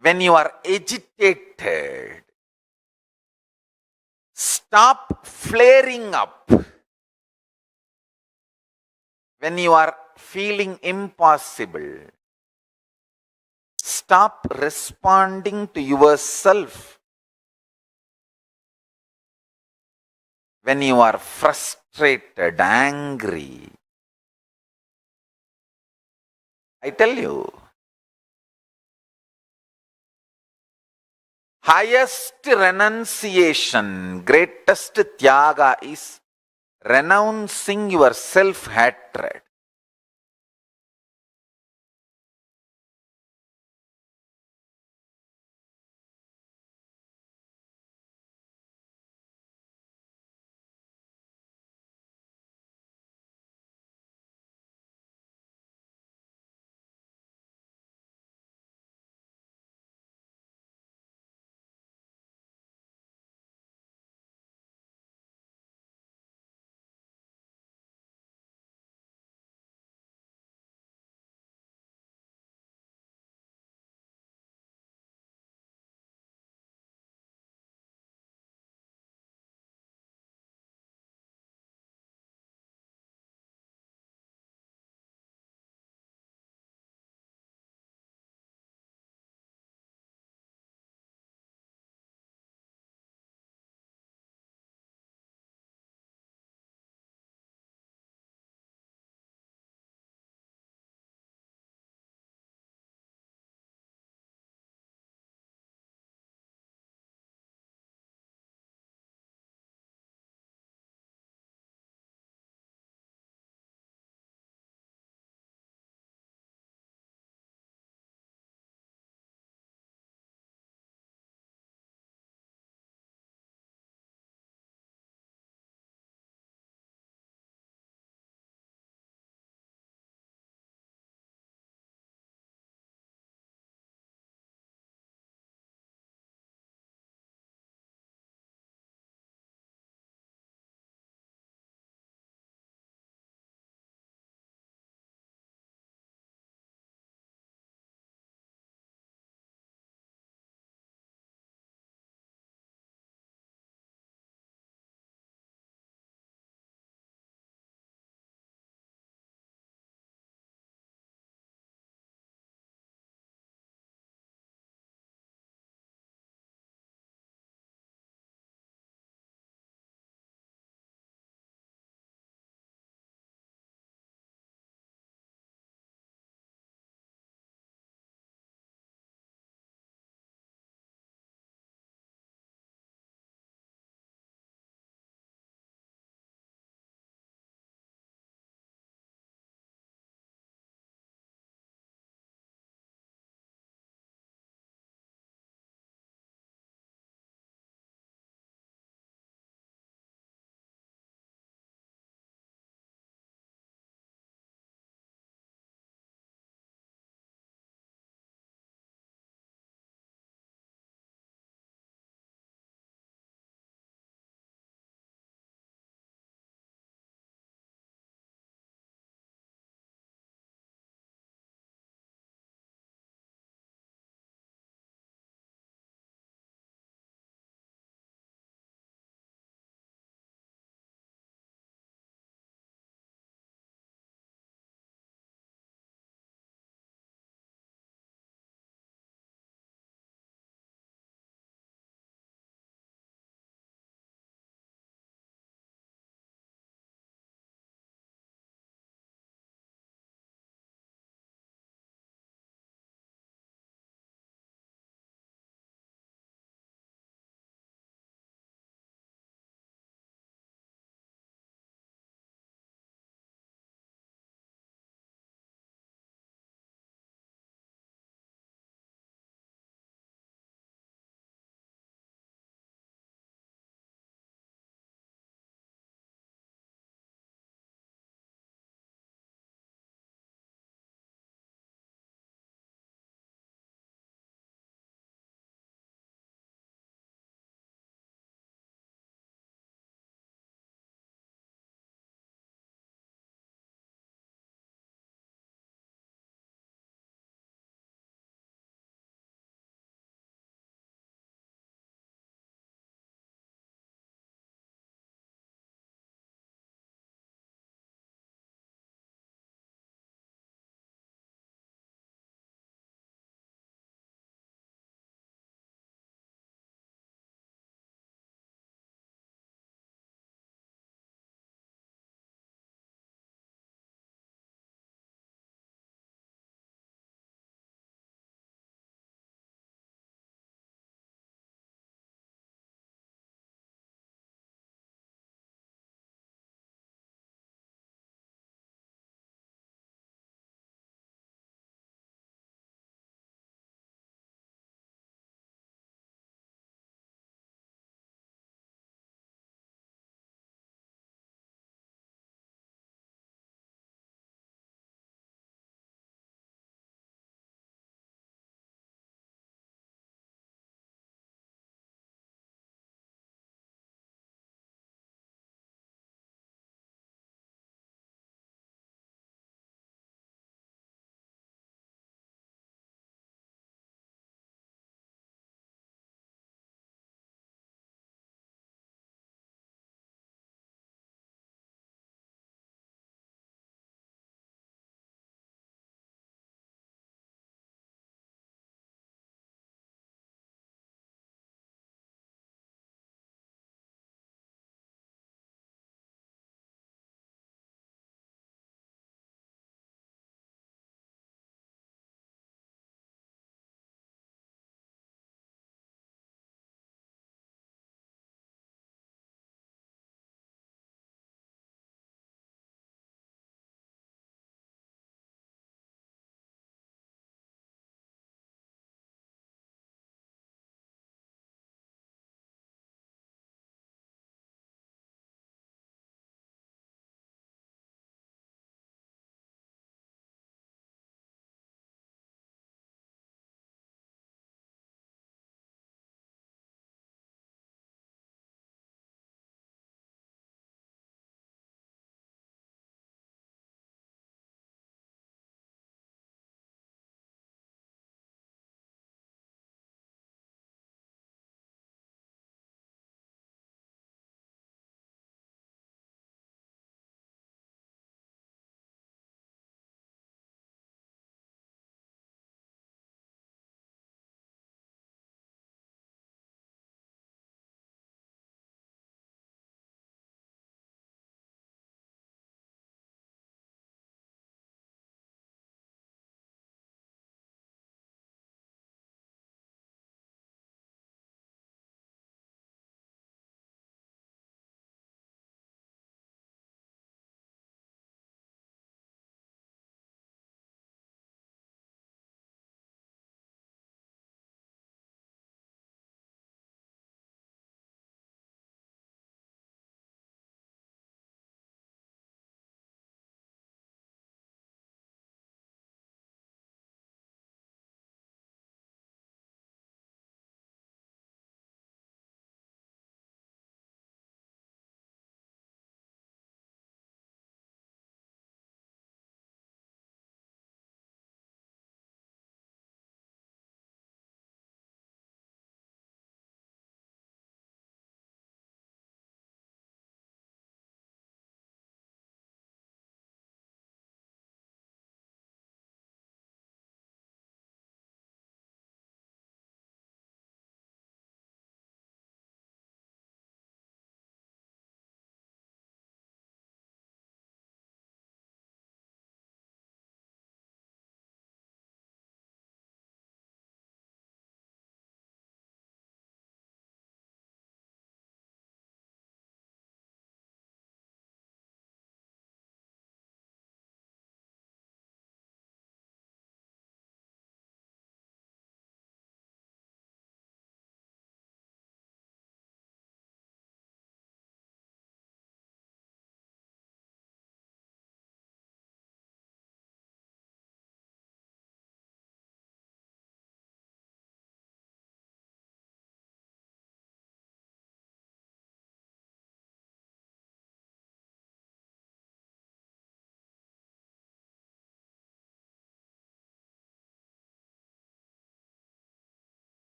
when you are agitated. Stop flaring up when you are feeling impossible. Stop responding to yourself when you are frustrated, angry. I tell you, highest renunciation, greatest tyaga is renouncing your self-hatred.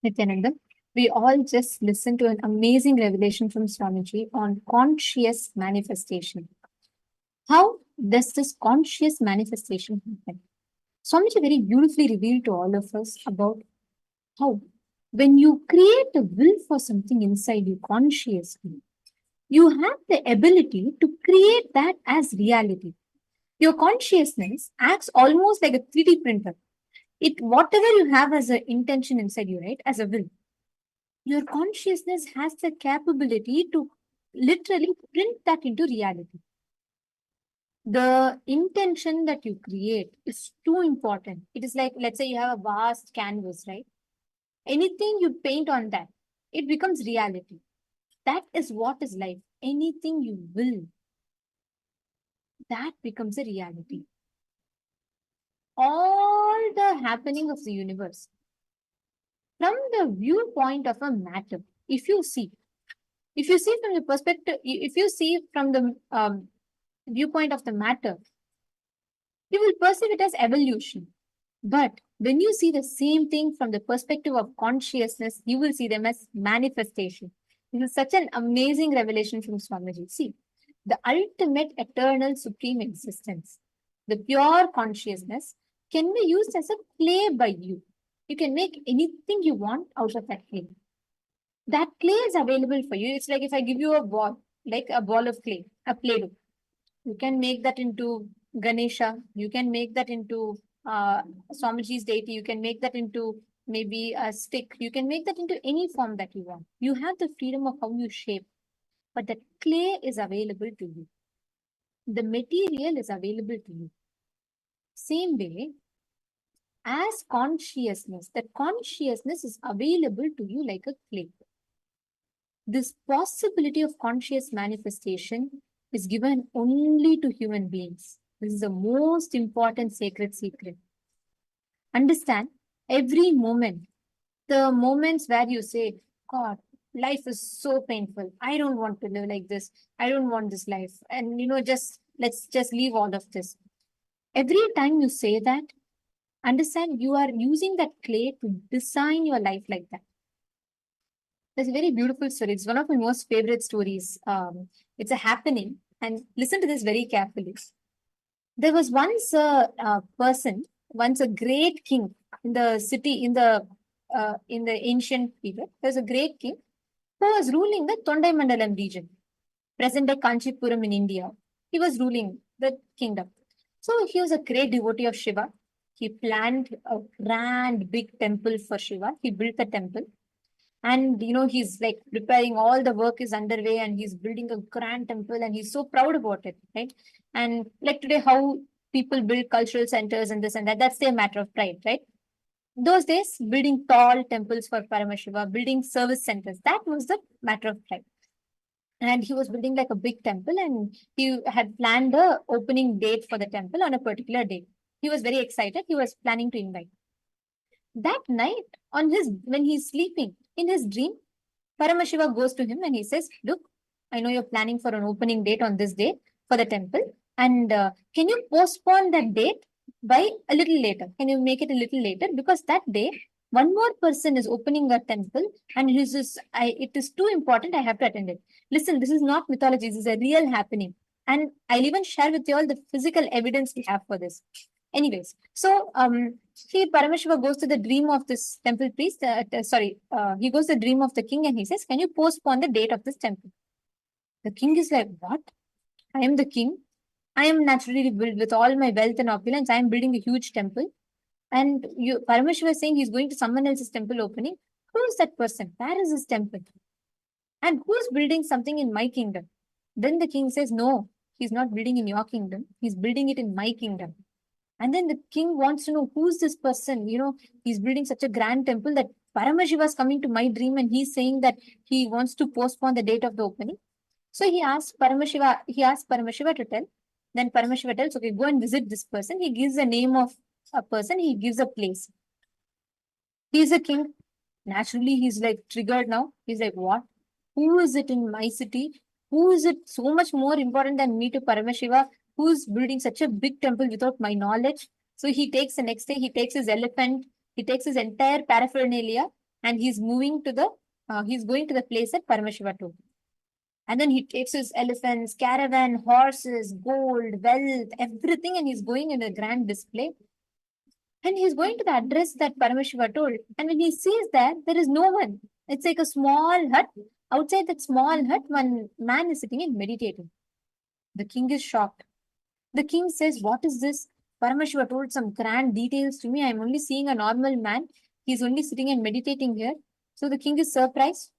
Nityananda, we all just listened to an amazing revelation from Swamiji on conscious manifestation. How does this conscious manifestation happen? Swamiji very beautifully revealed to all of us about how when you create a will for something inside you consciously, you have the ability to create that as reality. Your consciousness acts almost like a 3D printer. It whatever you have as an intention inside you, right, as a will, your consciousness has the capability to literally print that into reality. The intention that you create is too important. It is like, let's say you have a vast canvas, right? Anything you paint on that, it becomes reality. That is what is life. Anything you will, that becomes a reality. All the happening of the universe, from the viewpoint of a matter, if you see from the perspective, if you see from the viewpoint of the matter, you will perceive it as evolution. But when you see the same thing from the perspective of consciousness, you will see them as manifestation. This is such an amazing revelation from Swamiji. See, the ultimate eternal supreme existence, the pure consciousness, can be used as a clay by you. You can make anything you want out of that clay. That clay is available for you. It's like if I give you a ball, like a ball of clay, a Play-Doh. You can make that into Ganesha. You can make that into Swamiji's deity. You can make that into maybe a stick. You can make that into any form that you want. You have the freedom of how you shape, but that clay is available to you. The material is available to you. Same way, as consciousness, that consciousness is available to you like a clay. This possibility of conscious manifestation is given only to human beings. This is the most important sacred secret. Understand, every moment, the moments where you say, God, life is so painful. I don't want to live like this. I don't want this life. And let's just leave all of this. Every time you say that, understand you are using that clay to design your life like that. That's a very beautiful story. It's one of my most favorite stories. It's a happening, and listen to this very carefully. There was once a great king in the city, in the ancient period. There was a great king who was ruling the Tondai Mandalam region, present-day Kanchipuram in India. He was ruling the kingdom. So he was a great devotee of Shiva. He planned a grand big temple for Shiva. He built a temple. And he's like preparing, all the work is underway, and he's building a grand temple, and he's so proud about it, right? And like today, how people build cultural centers and this and that, that's their matter of pride, right? Those days, building tall temples for Paramashiva, building service centers, that was the matter of pride. And he was building like a big temple, and he had planned the opening date for the temple on a particular date. He was very excited. He was planning to invite. That night, when he's sleeping, in his dream, Paramashiva goes to him and he says, look, I know you're planning for an opening date on this day for the temple. And can you postpone that date by a little later? Can you make it a little later? Because that day, one more person is opening a temple, and it is too important, I have to attend it. Listen, this is not mythology. This is a real happening. And I'll even share with you all the physical evidence we have for this. Anyways, so Paramashiva goes to the dream of this temple priest. He goes to the dream of the king, and he says, can you postpone the date of this temple? The king is like, what? I am the king. I am naturally built with all my wealth and opulence. I am building a huge temple. And Paramashiva is saying he's going to someone else's temple opening. Who is that person? Where is his temple? And who is building something in my kingdom? Then the king says, no, he's not building in your kingdom. He's building it in my kingdom. And then the king wants to know, who's this person? He's building such a grand temple that Paramashiva is coming to my dream, and he's saying that he wants to postpone the date of the opening. So he asks Paramashiva to tell. Then Paramashiva tells, okay, go and visit this person. He gives the name of a person. He gives a place. He's a king. Naturally, he's like triggered now. He's like, what? Who is it in my city? Who is it so much more important than me to Paramashiva? Who's building such a big temple without my knowledge? So he takes the next day, he takes his elephant, he takes his entire paraphernalia, and he's moving to the, he's going to the place that Paramashiva told. And then he takes his elephants, caravan, horses, gold, wealth, everything, and he's going in a grand display. And he's going to the address that Paramashiva told. And when he sees that, there is no one. It's like a small hut. Outside that small hut, one man is sitting and meditating. The king is shocked. The king says, "What is this? Paramashiva told some grand details to me. I'm only seeing a normal man. He's only sitting and meditating here." So the king is surprised.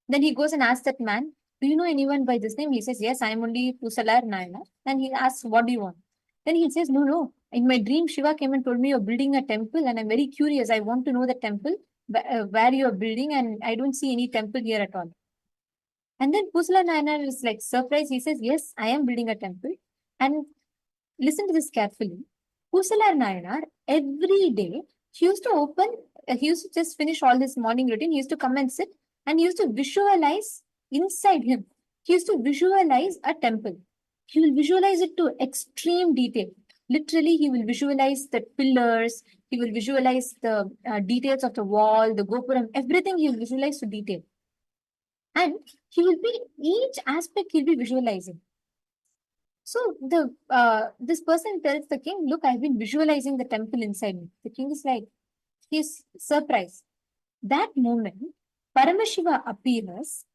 Then he goes and asks that man, "Do you know anyone by this name?" He says, "Yes, I'm only Pusalar Nayanar." And he asks, "What do you want?" Then he says, "No. In my dream, Shiva came and told me you're building a temple, and I'm very curious. I want to know the temple where you're building, and I don't see any temple here at all." And then Pusala Nayanar is like surprised. He says, "Yes, I am building a temple." And listen to this carefully. Pusala Nayanar, every day, he used to open, he used to just finish all his morning routine. He used to come and sit, and he used to visualize inside him. He used to visualize a temple. He will visualize it to extreme detail. Literally, he will visualize the pillars, he will visualize the details of the wall, the gopuram, everything he will visualize to detail. And he will be, each aspect he'll be visualizing. So this person tells the king, "Look, I've been visualizing the temple inside me." The king is like, he's surprised. That moment, Paramashiva appears.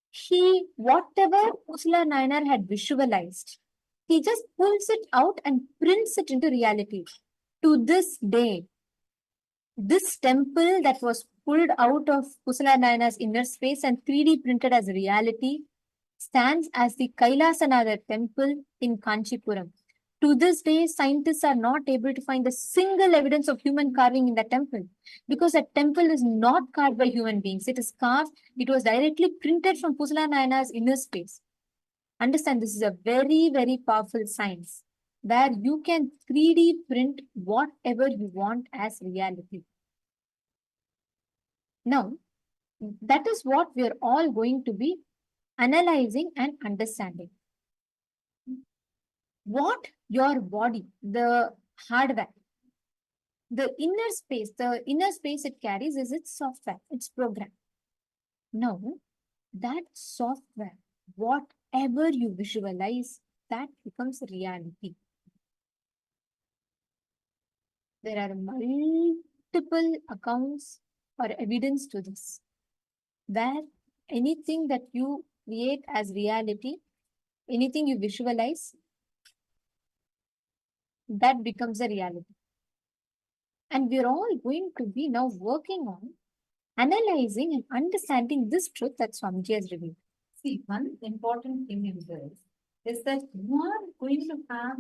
He, whatever Pusala Nayanar had visualized, he just pulls it out and prints it into reality. To this day, this temple that was pulled out of Pusala Nayanar's inner space and 3D printed as reality stands as the Kailasanada temple in Kanchipuram. To this day, scientists are not able to find a single evidence of human carving in that temple, because that temple is not carved by human beings. It is carved, it was directly printed from Pusala Nayanar's inner space. Understand, this is a very, very powerful science where you can 3D print whatever you want as reality. Now, that is what we are all going to be analyzing and understanding. What your body, the hardware, the inner space it carries is its software, its program. Now, that software, whatever you visualize, that becomes reality. There are multiple accounts or evidence to this, where anything that you create as reality, anything you visualize, that becomes a reality. And we're all going to be now working on analyzing and understanding this truth that Swamiji has revealed. See, one important thing in this is that you are going to have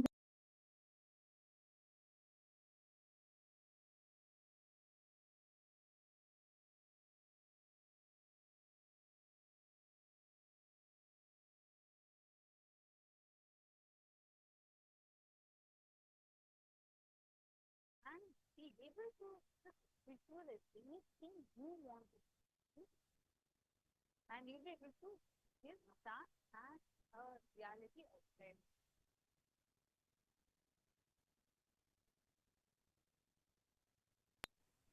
and be able to visualize anything you want to do, and you'll be able to give that as a reality outside.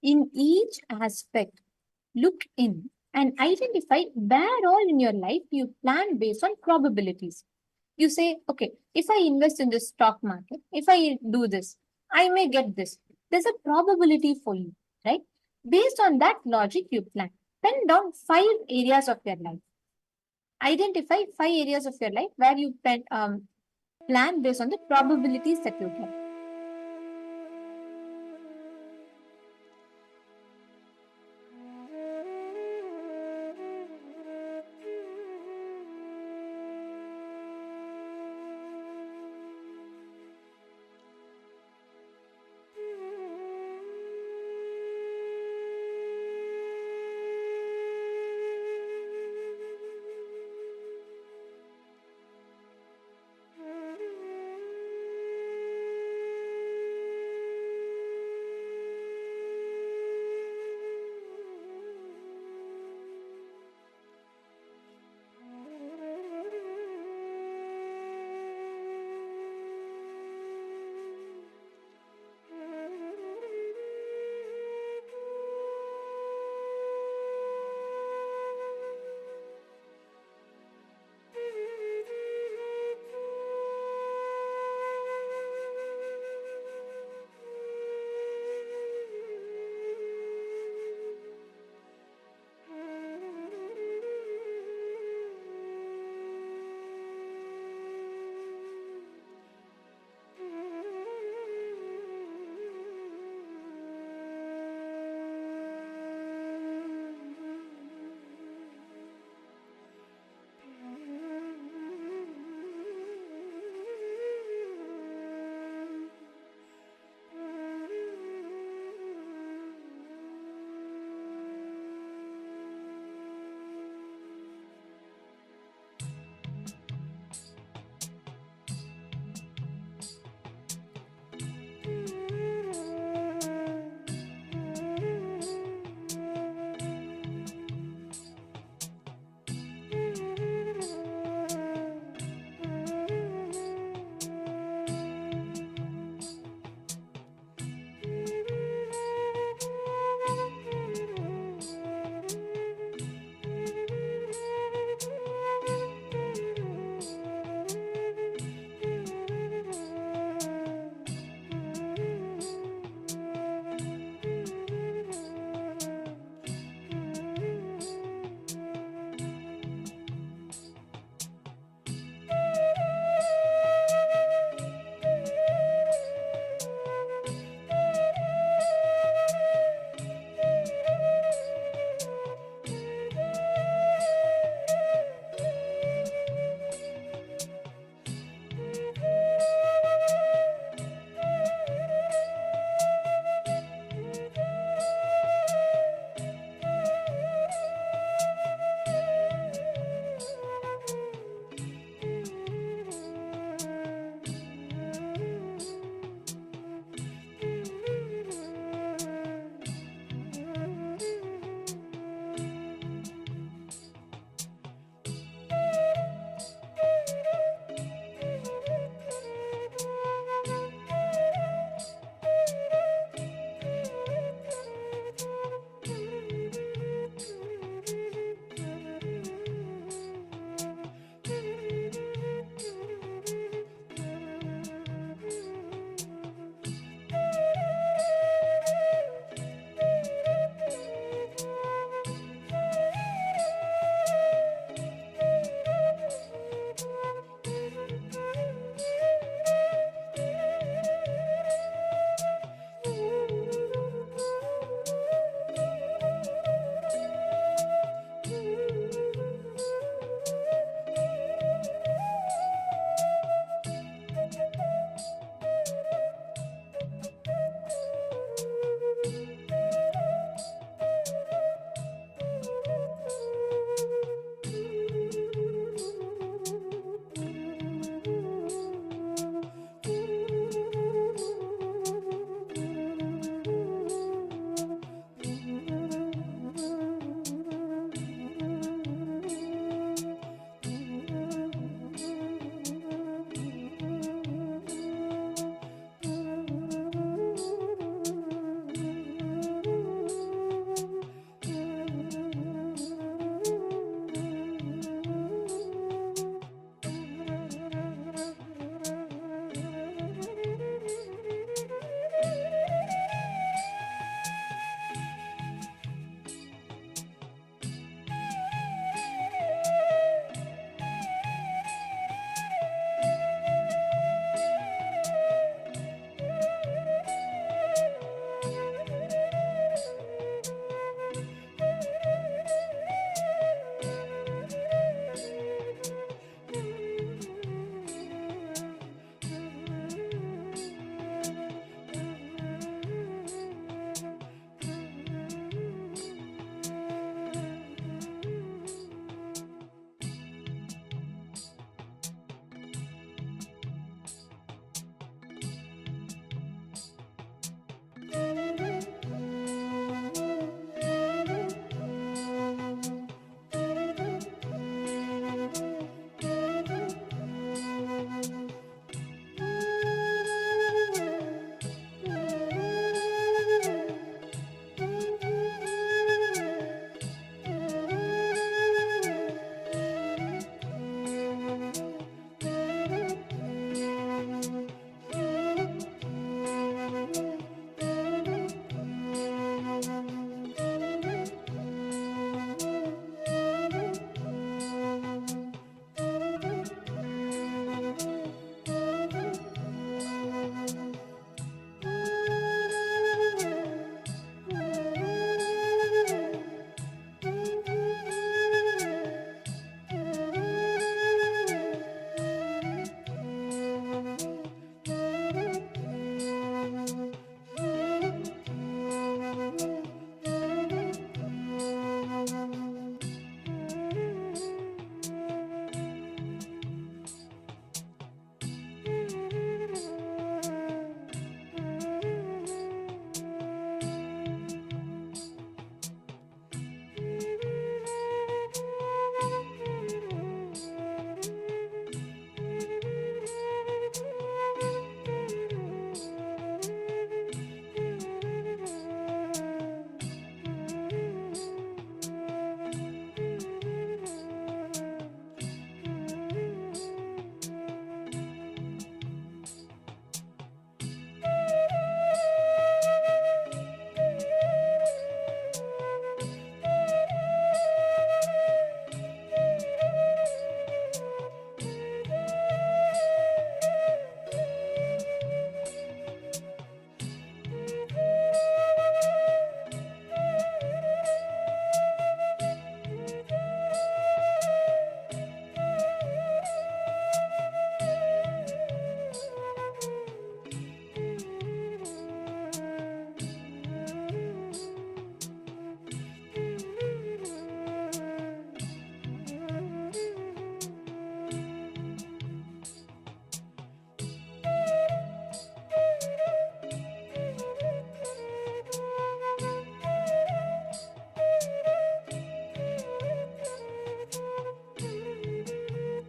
In each aspect, look in and identify where all in your life you plan based on probabilities. You say, okay, if I invest in the stock market, if I do this, I may get this. There's a probability for you, right? Based on that logic, you plan. Pen down 5 areas of your life. Identify 5 areas of your life where you plan based on the probabilities that you get.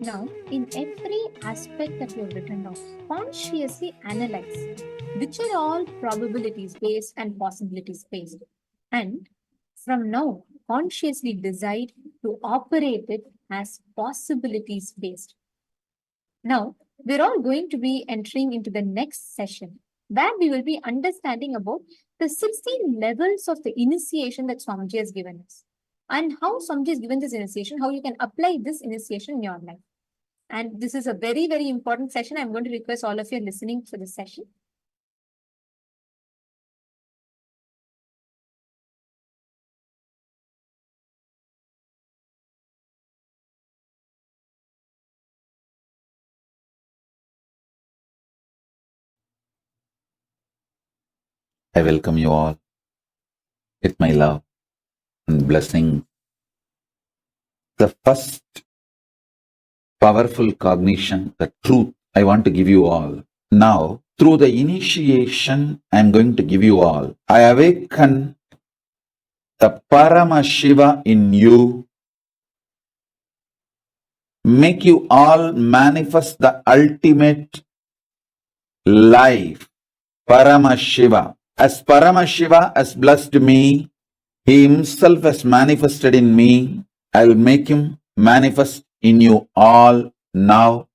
Now, in every aspect that you have written down, consciously analyze which are all probabilities based and possibilities based. And from now, consciously decide to operate it as possibilities based. Now, we're all going to be entering into the next session where we will be understanding about the 16 levels of the initiation that Swamiji has given us and how Swamiji has given this initiation, how you can apply this initiation in your life. And this is a very, very important session. I'm going to request all of you listening for this session. I welcome you all with my love and blessing. The first powerful cognition, the truth, I want to give you all. Now, through the initiation, I'm going to give you all. I awaken the Paramashiva in you, make you all manifest the ultimate life, Paramashiva. As Paramashiva has blessed me, he himself has manifested in me. I'll make him manifest in you all now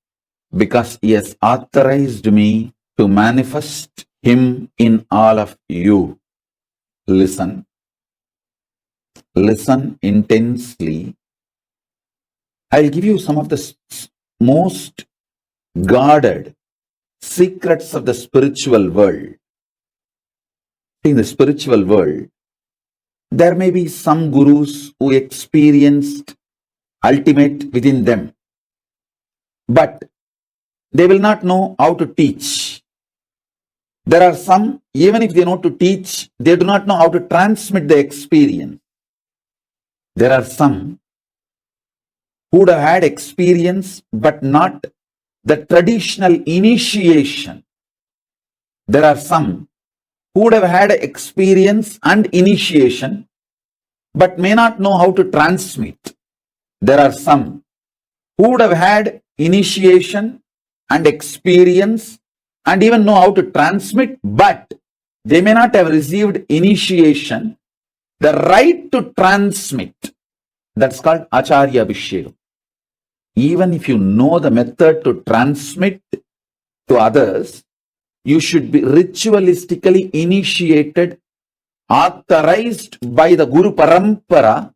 because he has authorized me to manifest him in all of you. Listen. Listen intensely. I'll give you some of the most guarded secrets of the spiritual world. In the spiritual world, there may be some gurus who experienced ultimate within them, but they will not know how to teach. There are some, even if they know to teach, they do not know how to transmit the experience. There are some who would have had experience, but not the traditional initiation. There are some who would have had experience and initiation, but may not know how to transmit. There are some who would have had initiation and experience and even know how to transmit, but they may not have received initiation, the right to transmit. That's called Acharya Abhishekam. Even if you know the method to transmit to others, you should be ritualistically initiated, authorized by the Guru Parampura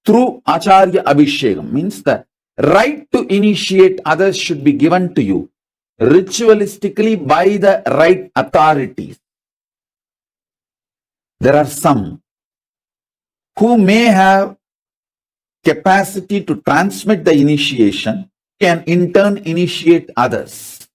through Acharya Abhishekam. Means the right to initiate others should be given to you ritualistically by the right authorities. There are some who may have capacity to transmit the initiation, can in turn initiate others.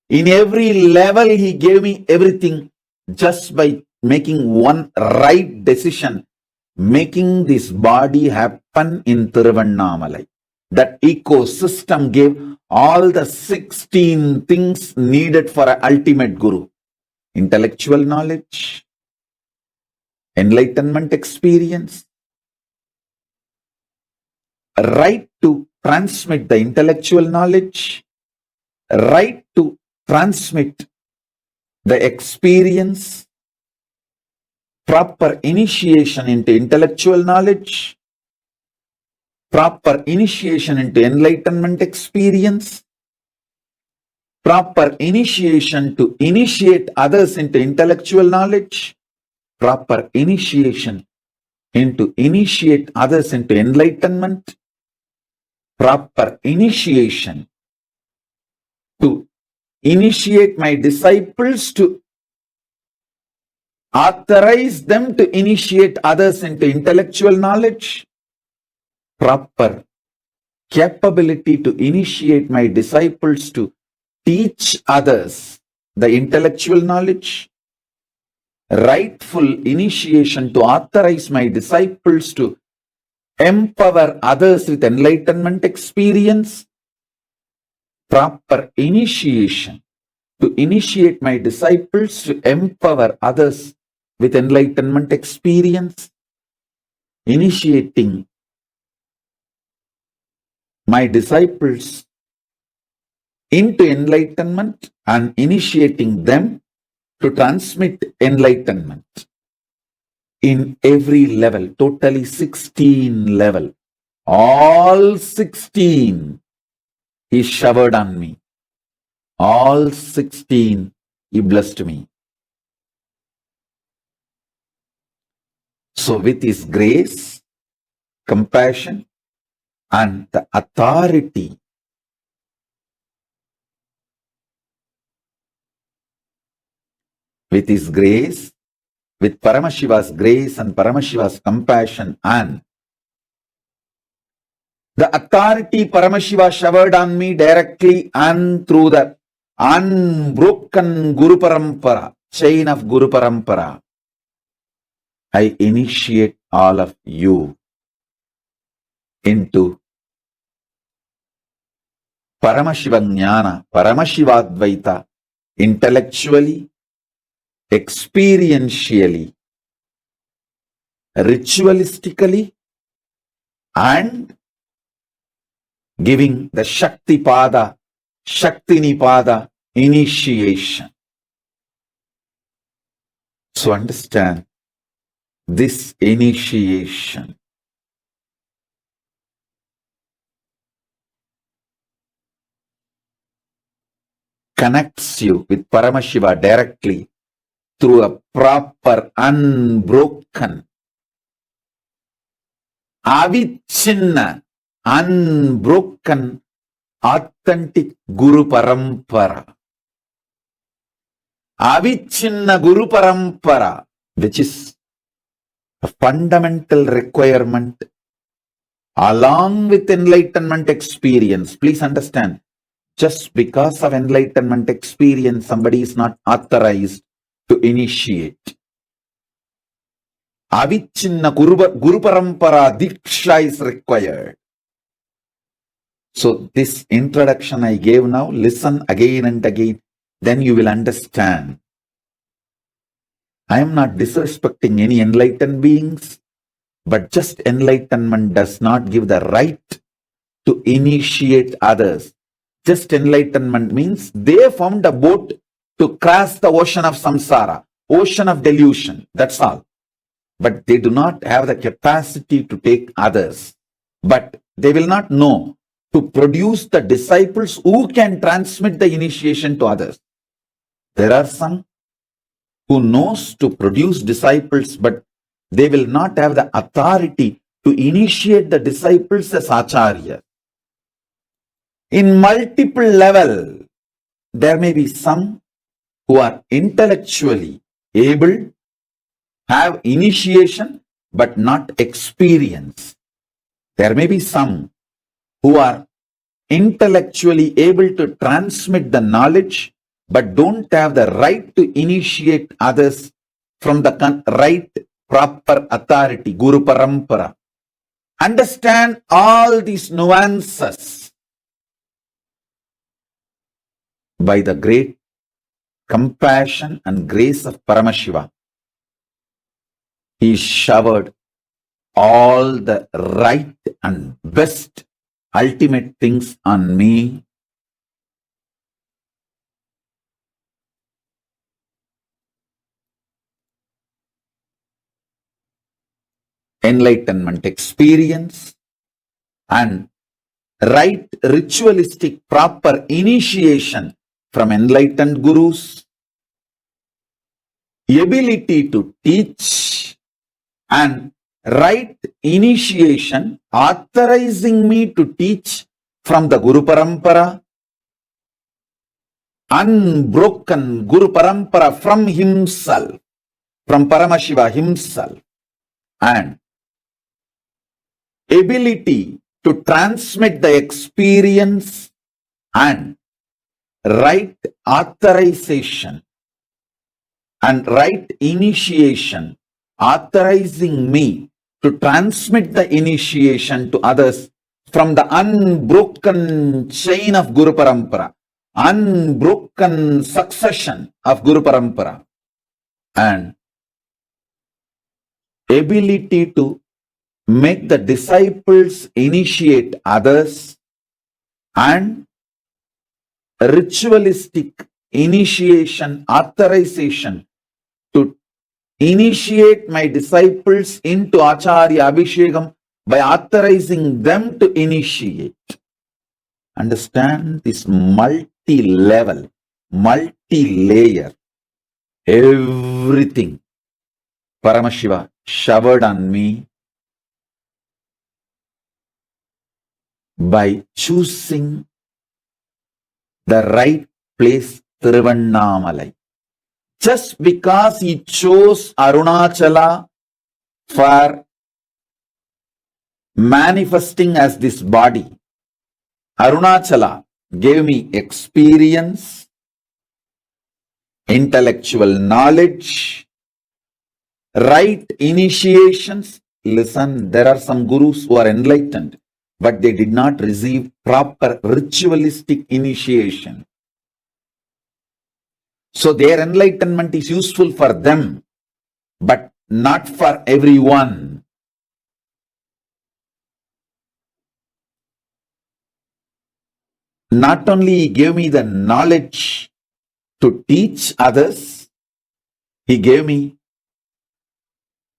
In every level, he gave me everything just by making one right decision, making this body happen in Thiruvannamalai. That ecosystem gave all the 16 things needed for an ultimate guru. Intellectual knowledge, enlightenment experience, right to transmit the intellectual knowledge, right to transmit the experience, proper initiation into intellectual knowledge, proper initiation into enlightenment experience, proper initiation to initiate others into intellectual knowledge, proper initiation into initiate others into enlightenment, proper initiation to initiate my disciples to authorize them to initiate others into intellectual knowledge, proper capability to initiate my disciples to teach others the intellectual knowledge, rightful initiation to authorize my disciples to empower others with enlightenment experience, proper initiation to initiate my disciples to empower others with enlightenment experience, initiating my disciples into enlightenment and initiating them to transmit enlightenment in every level, totally 16 level. All 16 he showered on me. All 16 he blessed me. So with his grace, compassion, and the authority, with his grace, with Paramashiva's grace and Paramashiva's compassion and the authority Paramashiva showered on me directly and through the unbroken Guru Parampura, chain of Guru Parampura, I initiate all of you into Paramashiva Jnana, Paramashiva Advaita, intellectually, experientially, ritualistically, and giving the Shakti Pada, Shakti Nipada initiation. So understand, this initiation connects you with Paramashiva directly through a proper, unbroken, avichinna, unbroken, authentic Guru Parampura. Avichinna Guru Parampura, which is a fundamental requirement along with enlightenment experience. Please understand, just because of enlightenment experience, somebody is not authorized to initiate. Avichinna Guru Parampura Diksha is required. So this introduction I gave now, listen again and again, then you will understand. I am not disrespecting any enlightened beings, but just enlightenment does not give the right to initiate others. Just enlightenment means they found a boat to cross the ocean of samsara, ocean of delusion, that's all. But they do not have the capacity to take others. But they will not know to produce the disciples who can transmit the initiation to others. There are some who knows to produce disciples, but they will not have the authority to initiate the disciples as acharya. In multiple level, there may be some who are intellectually able, have initiation, but not experience. There may be some who are intellectually able to transmit the knowledge, but don't have the right to initiate others from the right proper authority, Guru Parampura. Understand all these nuances. By the great compassion and grace of Paramashiva, he showered all the right and best ultimate things on me. Enlightenment experience and right ritualistic proper initiation from enlightened gurus, ability to teach, and right initiation authorizing me to teach from the Guru Parampura, unbroken Guru Parampura from himself, from Paramashiva himself, and ability to transmit the experience and right authorization and right initiation authorizing me to transmit the initiation to others from the unbroken chain of Guru Parampura, unbroken succession of Guru Parampura, and ability to make the disciples initiate others and ritualistic initiation, authorization to initiate my disciples into Acharya Abhishekam by authorizing them to initiate. Understand this multi-level, multi-layer, everything Paramashiva showered on me by choosing the right place, Tiruvannamalai. Just because he chose Arunachala for manifesting as this body, Arunachala gave me experience, intellectual knowledge, right initiations. Listen, there are some gurus who are enlightened, but they did not receive proper ritualistic initiation. So their enlightenment is useful for them, but not for everyone. Not only he gave me the knowledge to teach others, he gave me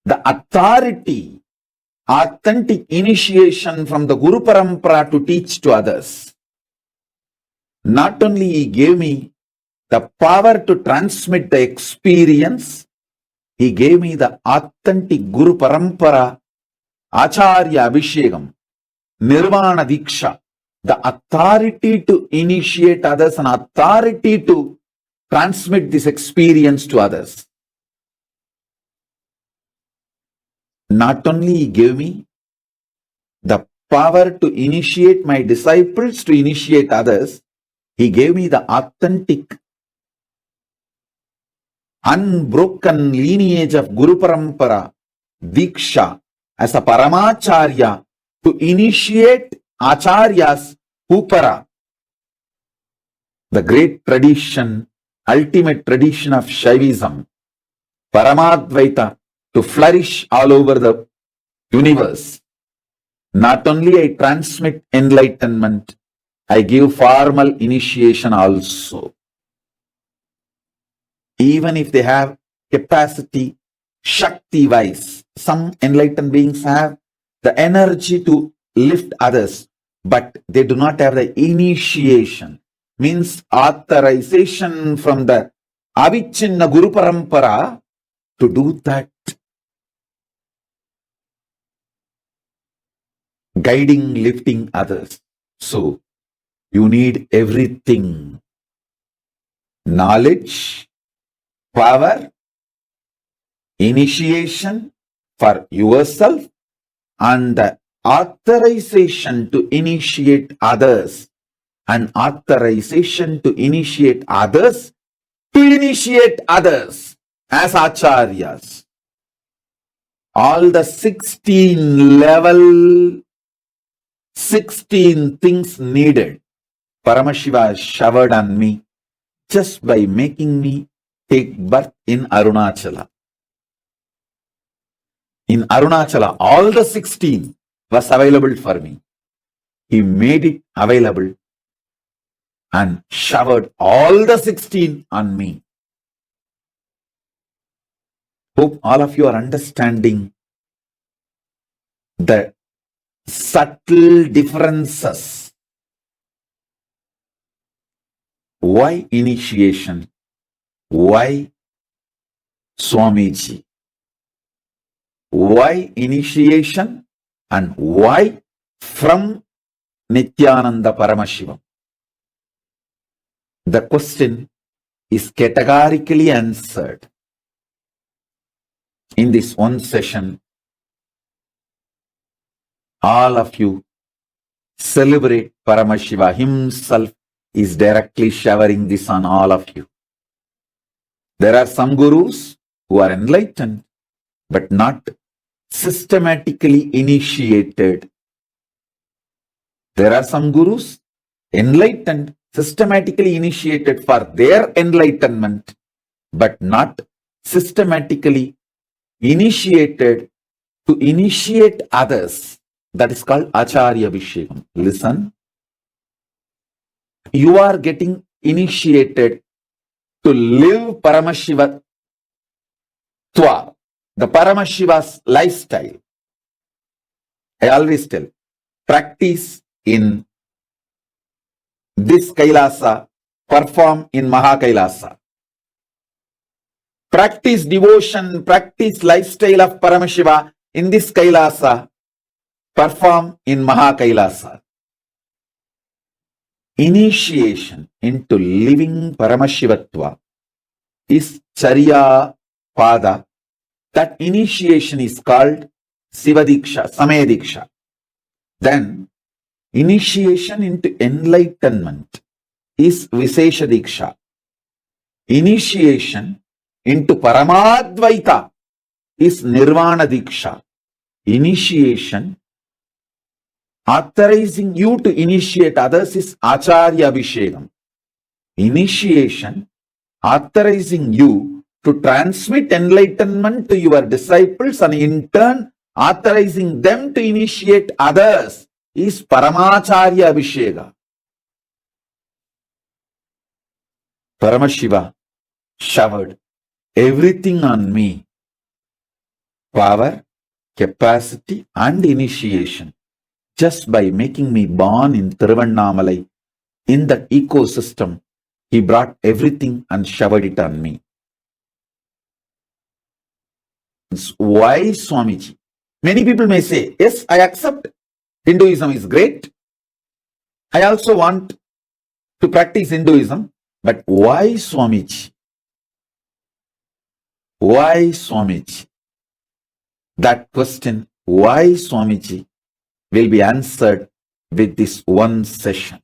the authority, authentic initiation from the Guru Parampura to teach to others. Not only he gave me the power to transmit the experience, he gave me the authentic Guru Parampura, Acharya Abhishekam, Nirvana Diksha, the authority to initiate others and authority to transmit this experience to others. Not only he gave me the power to initiate my disciples to initiate others, he gave me the authentic, unbroken lineage of Guru Parampura, Diksha, as a Paramacharya to initiate Acharyas Upara, the great tradition, ultimate tradition of Shaivism, Paramadvaita, to flourish all over the universe. Not only I transmit enlightenment, I give formal initiation also. Even if they have capacity, Shakti-wise, some enlightened beings have the energy to lift others, but they do not have the initiation, means authorization from the Avichinna Guru Parampara to do that. Guiding, lifting others. So, you need everything. Knowledge, power, initiation for yourself, and the authorization to initiate others, and authorization to initiate others as acharyas. All the 16 level, 16 things needed, Paramashiva showered on me just by making me take birth in Arunachala. In Arunachala, all the 16 was available for me. He made it available and showered all the 16 on me. Hope all of you are understanding the subtle differences. Why initiation? Why Swamiji? Why initiation and why from Nityananda Paramashivam? The question is categorically answered in this one session. All of you celebrate Paramashiva himself is directly showering this on all of you. There are some gurus who are enlightened but not systematically initiated. There are some gurus enlightened, systematically initiated for their enlightenment, but not systematically initiated to initiate others. That is called Acharya Abhishekam. Listen. you are getting initiated to live Paramashiva Twa, the Paramashiva's lifestyle. I always tell, practice in this Kailasa, perform in Maha Kailasa. Practice devotion, practice lifestyle of Paramashiva in this Kailasa, perform in Maha Kailasa. Initiation into living Paramashivatva is Charya Pada. That initiation is called Siva Diksha, Samaya Diksha. Then initiation into enlightenment is Visesha Diksha. Initiation into Paramadvaita is Nirvana Diksha. Initiation authorizing you to initiate others is Acharya Abhishekam. Initiation authorizing you to transmit enlightenment to your disciples and in turn authorizing them to initiate others is Paramacharya Abhisheka. Paramashiva showered everything on me, power, capacity and initiation, just by making me born in Tiruvannamalai. In that ecosystem, he brought everything and showered it on me. Why, Swamiji? Many people may say, yes, I accept Hinduism is great. I also want to practice Hinduism. But why, Swamiji? Why, Swamiji? That question, why, Swamiji, will be answered with this one session.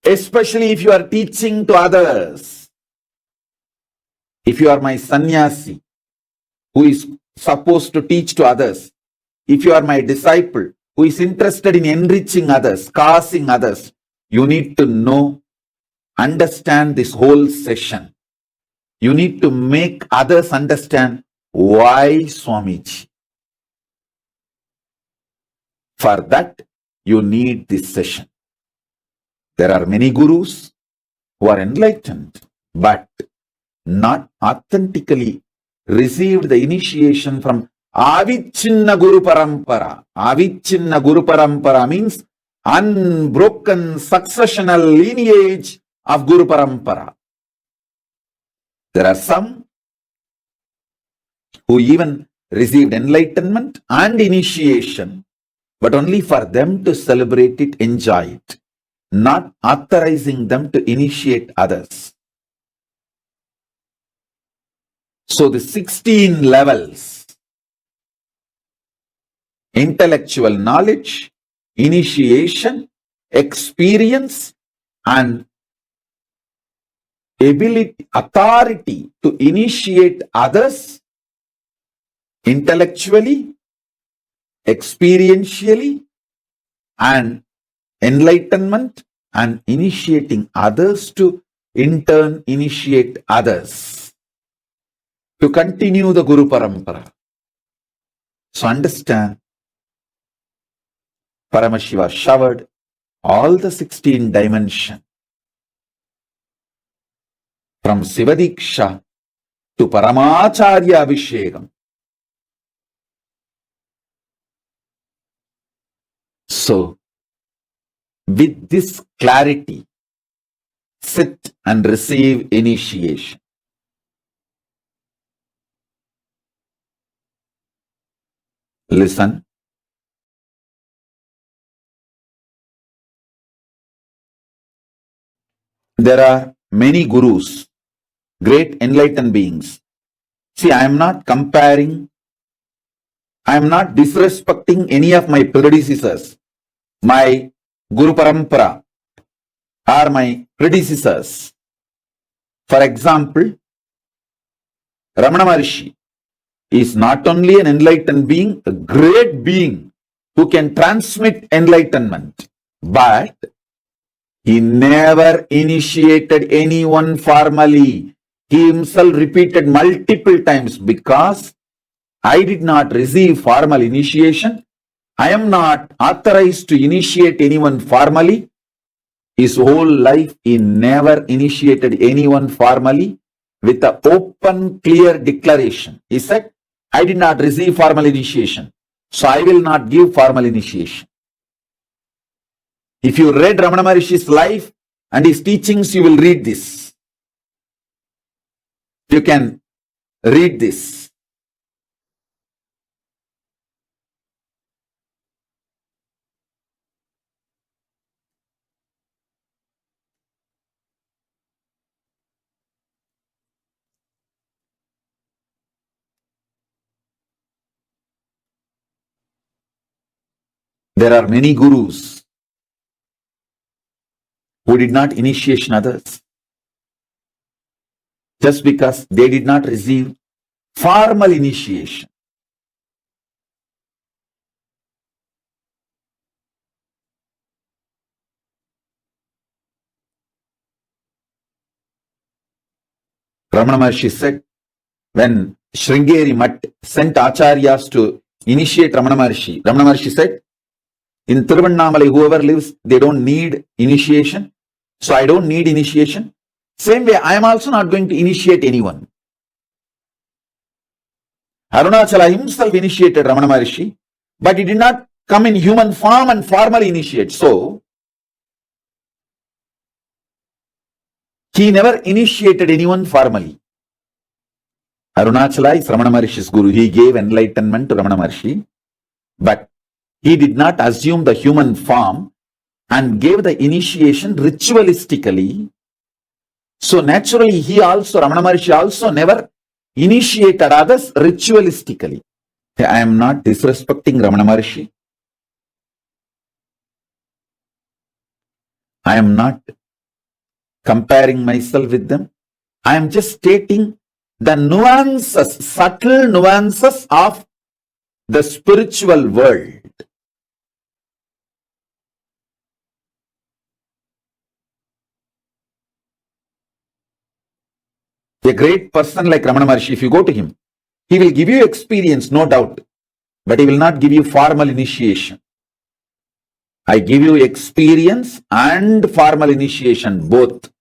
Especially if you are teaching to others. If you are my sannyasi, who is supposed to teach to others. If you are my disciple, who is interested in enriching others, causing others, you need to know, understand this whole session. You need to make others understand why, Swamiji. For that, you need this session. There are many gurus who are enlightened, but not authentically received the initiation from Avichinna Guru Parampura. Avichinna Guru Parampura means unbroken successional lineage of Guru Parampura. There are some who even received enlightenment and initiation, but only for them to celebrate it, enjoy it, not authorizing them to initiate others. So the 16 levels, intellectual knowledge, initiation, experience, and ability, authority to initiate others intellectually, experientially, and enlightenment, and initiating others to in turn initiate others to continue the Guru Parampura. So understand, Paramashiva showered all the 16 dimensions from Siva Diksha to Paramacharya Abhishekam. So, with this clarity, sit and receive initiation. Listen. There are many gurus, great enlightened beings. See, I am not comparing, I am not disrespecting any of my predecessors, my Guru Parampura, or my predecessors. For example, Ramana Maharshi is not only an enlightened being, a great being who can transmit enlightenment, but he never initiated anyone formally. He himself repeated multiple times, because I did not receive formal initiation, I am not authorized to initiate anyone formally. His whole life, he never initiated anyone formally with an open, clear declaration. He said, I did not receive formal initiation, so I will not give formal initiation. If you read Ramana Maharishi's life and his teachings, you will read this. You can read this. There are many gurus who did not initiate others just because they did not receive formal initiation. Ramana Maharshi said, when Sringeri Mutt sent acharyas to initiate Ramana Maharshi said, in Tiruvannamalai, whoever lives, they don't need initiation. So I don't need initiation. Same way, I am also not going to initiate anyone. Arunachala himself initiated Ramana Maharshi, but he did not come in human form and formally initiate. So, he never initiated anyone formally. Arunachala is Ramana Maharishi's guru. He gave enlightenment to Ramana Maharshi, but he did not assume the human form and gave the initiation ritualistically. So naturally, Ramana Maharshi also never initiated others ritualistically. I am not disrespecting Ramana Maharshi. I am not comparing myself with them. I am just stating the nuances, subtle nuances of the spiritual world. A great person like Ramana Maharshi, if you go to him, he will give you experience, no doubt, but he will not give you formal initiation. I give you experience and formal initiation, both,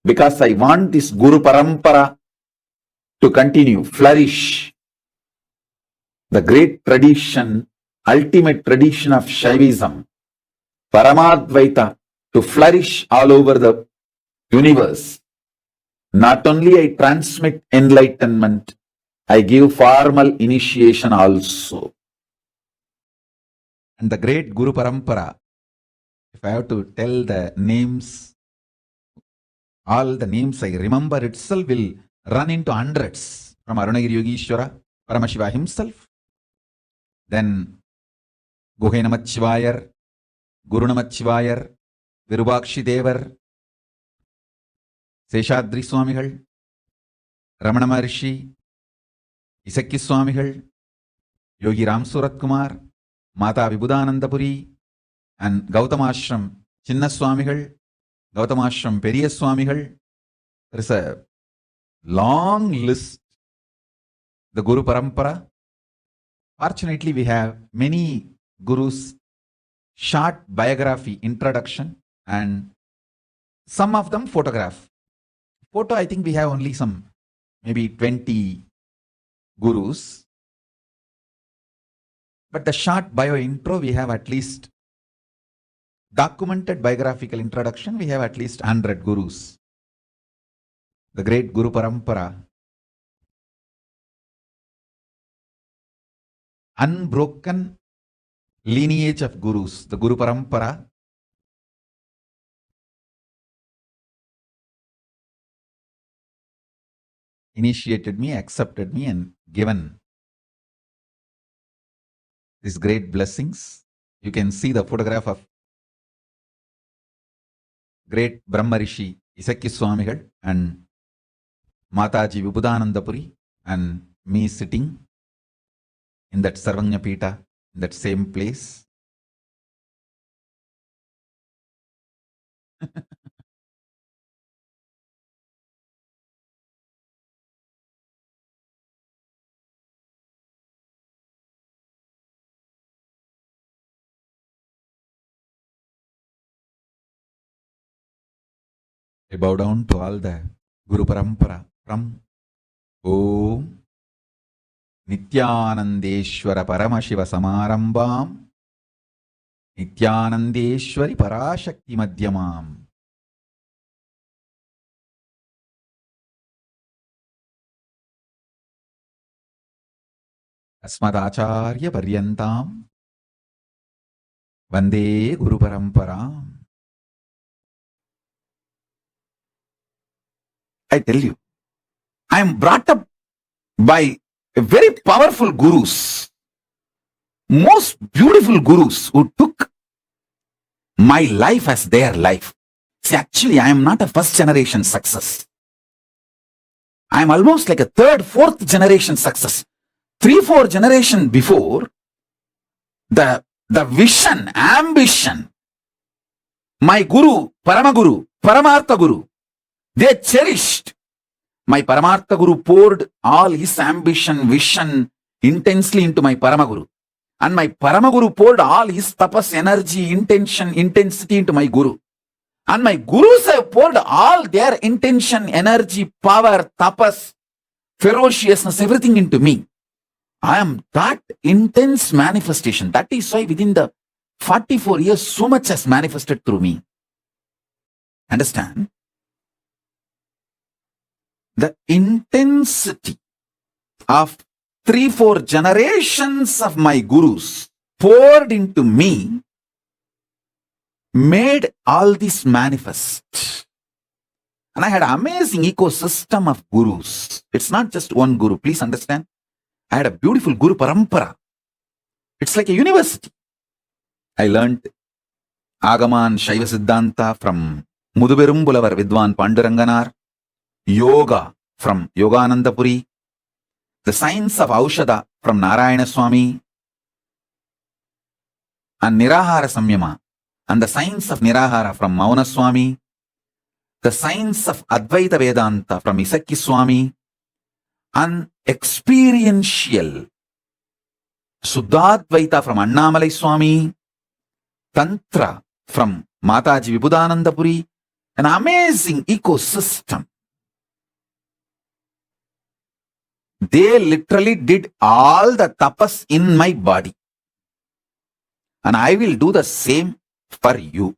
because I want this Guru Parampura to continue, flourish. The great tradition, ultimate tradition of Shaivism, Paramadvaita, to flourish all over the universe. Not only I transmit enlightenment, I give formal initiation also. And the great Guru Parampura, if I have to tell the names, all the names I remember itself will run into hundreds. From Arunagiri Yogeshwara, Paramashivoham himself, then Guhe Namachivayar, Guru Namachivayar, Virubakshi Devar, Seshadri Swamigal, Ramana Maharshi, Isakki Swamigal, Yogi Ram Surat Kumar, Mata Vibhudanandapuri, and Gautamashram Chinna Swamigal, Gautamashram Periya Swamigal. There is a long list. The Guru Parampara. Fortunately, we have many gurus, short biography, introduction, and some of them photograph. Photo, I think we have only some, maybe 20 gurus. But the short bio intro, we have at least documented biographical introduction, we have at least 100 gurus. The great Guru Parampara, unbroken lineage of gurus, the Guru Parampara, initiated me, accepted me, and given these great blessings. You can see the photograph of great Brahma Rishi Isakki Swamigal and Mataji Vibhudanandapuri, and me sitting in that Sarvanya Pita, in that same place. I bow down to all the Guru Parampara from Om Nityanandeshwara Paramashiva Samarambam Nityanandeshwari Parashakti Madhyamam Asmadacharya Paryantam Vande Guru Parampara. I tell you, I am brought up by very powerful gurus, most beautiful gurus who took my life as their life. See, actually, I am not a first generation success. I am almost like a third, fourth generation success. 3-4 generations before, the vision, ambition, my guru, Paramaguru, Paramartha Guru, they cherished. My Paramartha Guru poured all his ambition, vision intensely into my Paramaguru. And my Paramaguru poured all his tapas, energy, intention, intensity into my Guru. And my Gurus have poured all their intention, energy, power, tapas, ferociousness, everything into me. I am that intense manifestation. That is why within the 44 years, so much has manifested through me. Understand? The intensity of 3-4 generations of my gurus poured into me made all this manifest. And I had an amazing ecosystem of gurus. It's not just one guru, please understand. I had a beautiful Guru Parampura. It's like a university. I learned Agama and Shaiva Siddhanta from Muduberumbulavar Vidwan Panduranganar, Yoga from Yoganandapuri, the science of Aushada from Narayana Swami, and Nirahara Samyama, and the science of Nirahara from Mauna Swami, the science of Advaita Vedanta from Isakki Swami, and experiential Suddhadvaita from Annamalai Swami, Tantra from Mataji Vibhudanandapuri, an amazing ecosystem. They literally did all the tapas in my body. And I will do the same for you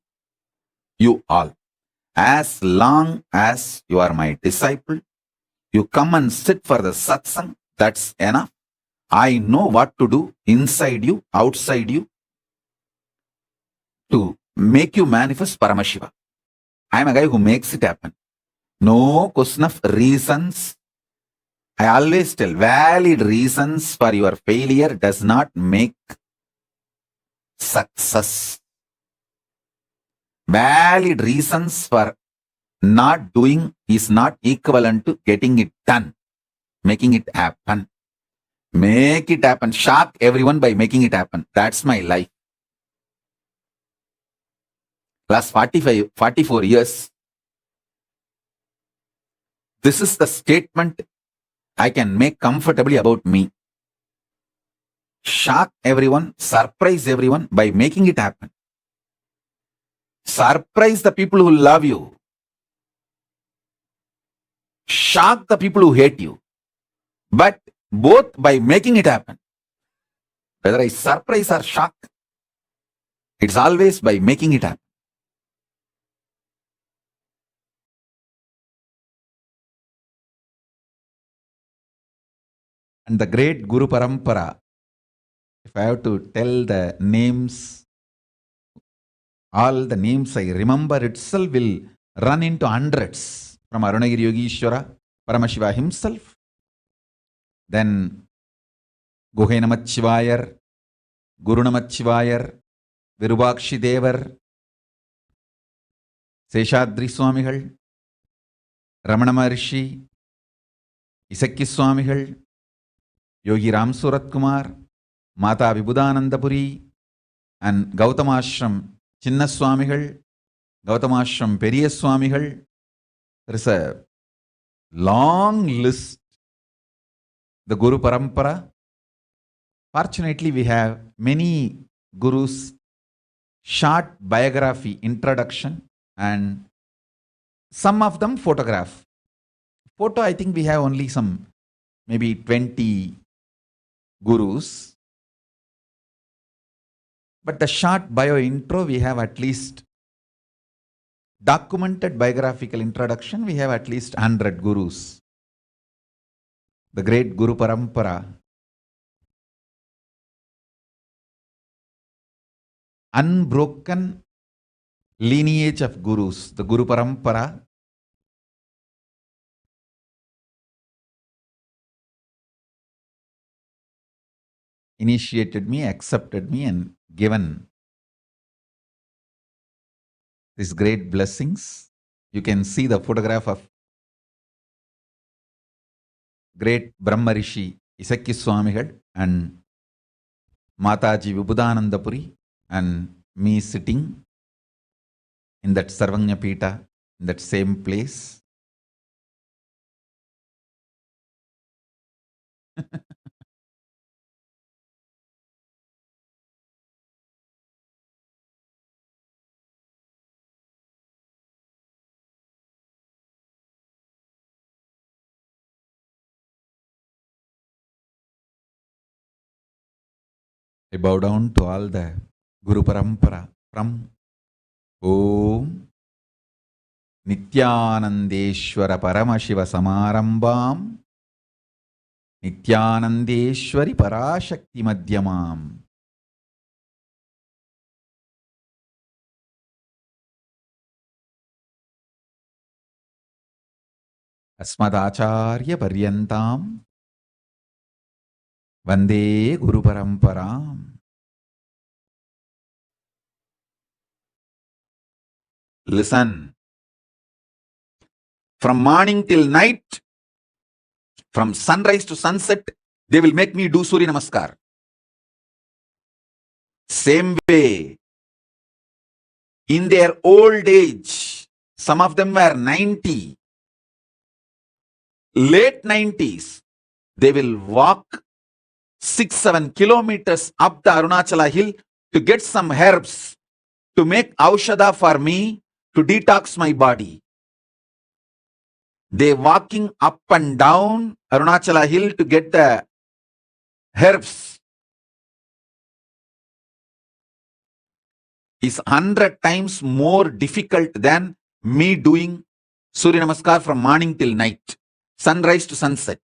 all. As long as you are my disciple, you come and sit for the satsang, that's enough. I know what to do inside you, outside you, to make you manifest Paramashiva. I am a guy who makes it happen. No question of reasons. I always tell, valid reasons for your failure does not make success. Valid reasons for not doing is not equivalent to getting it done, making it happen. Make it happen. Shock everyone by making it happen. That's my life. Last 44 years, this is the statement I can make comfortably about me. Shock everyone, surprise everyone by making it happen. Surprise the people who love you. Shock the people who hate you. But both by making it happen. Whether I surprise or shock, it's always by making it happen. And the great Guru Parampara, if I have to tell the names, all the names I remember itself will run into hundreds. From Arunagiri Yogishwara, Paramashiva himself, then Guhe Namachivayar, Guru Namachivayar, Virubakshi Devar, Seshadri Swamigal, Ramana Maharishi, Isakki Swamigal, Yogi Ram Surat Kumar, Mata Vibhudanandapuri, and Gautamashram Chinna Swamigal, Gautamashram Periya Swamigal. There is a long list. The Guru Parampara. Fortunately, we have many gurus, short biography, introduction, and some of them photograph. Photo, I think we have only some, maybe 20 gurus. But the short bio intro, we have at least documented biographical introduction, we have at least 100 gurus. The great Guru Parampura, unbroken lineage of gurus, the Guru Parampura, initiated me, accepted me, and given these great blessings. You can see the photograph of great Brahma Rishi Isakki Swamigal and Mataji Vibhudanandapuri and me sitting in that Sarvanya Pita, in that same place. I bow down to all the Guru Parampara from Om Nityanandeshwara Paramashiva Samarambam Nityanandeshwari Parashakti Madhyamam Asmadacharya Paryantam Vande Guru Paramparam. Listen. From morning till night, from sunrise to sunset, they will make me do Surya Namaskar. Same way, in their old age, some of them were 90, late 90s, they will walk 6-7 kilometers up the Arunachala hill to get some herbs to make aushadha for me to detox my body. They walking up and down Arunachala hill to get the herbs is 100 times more difficult than me doing Surya Namaskar from morning till night, sunrise to sunset.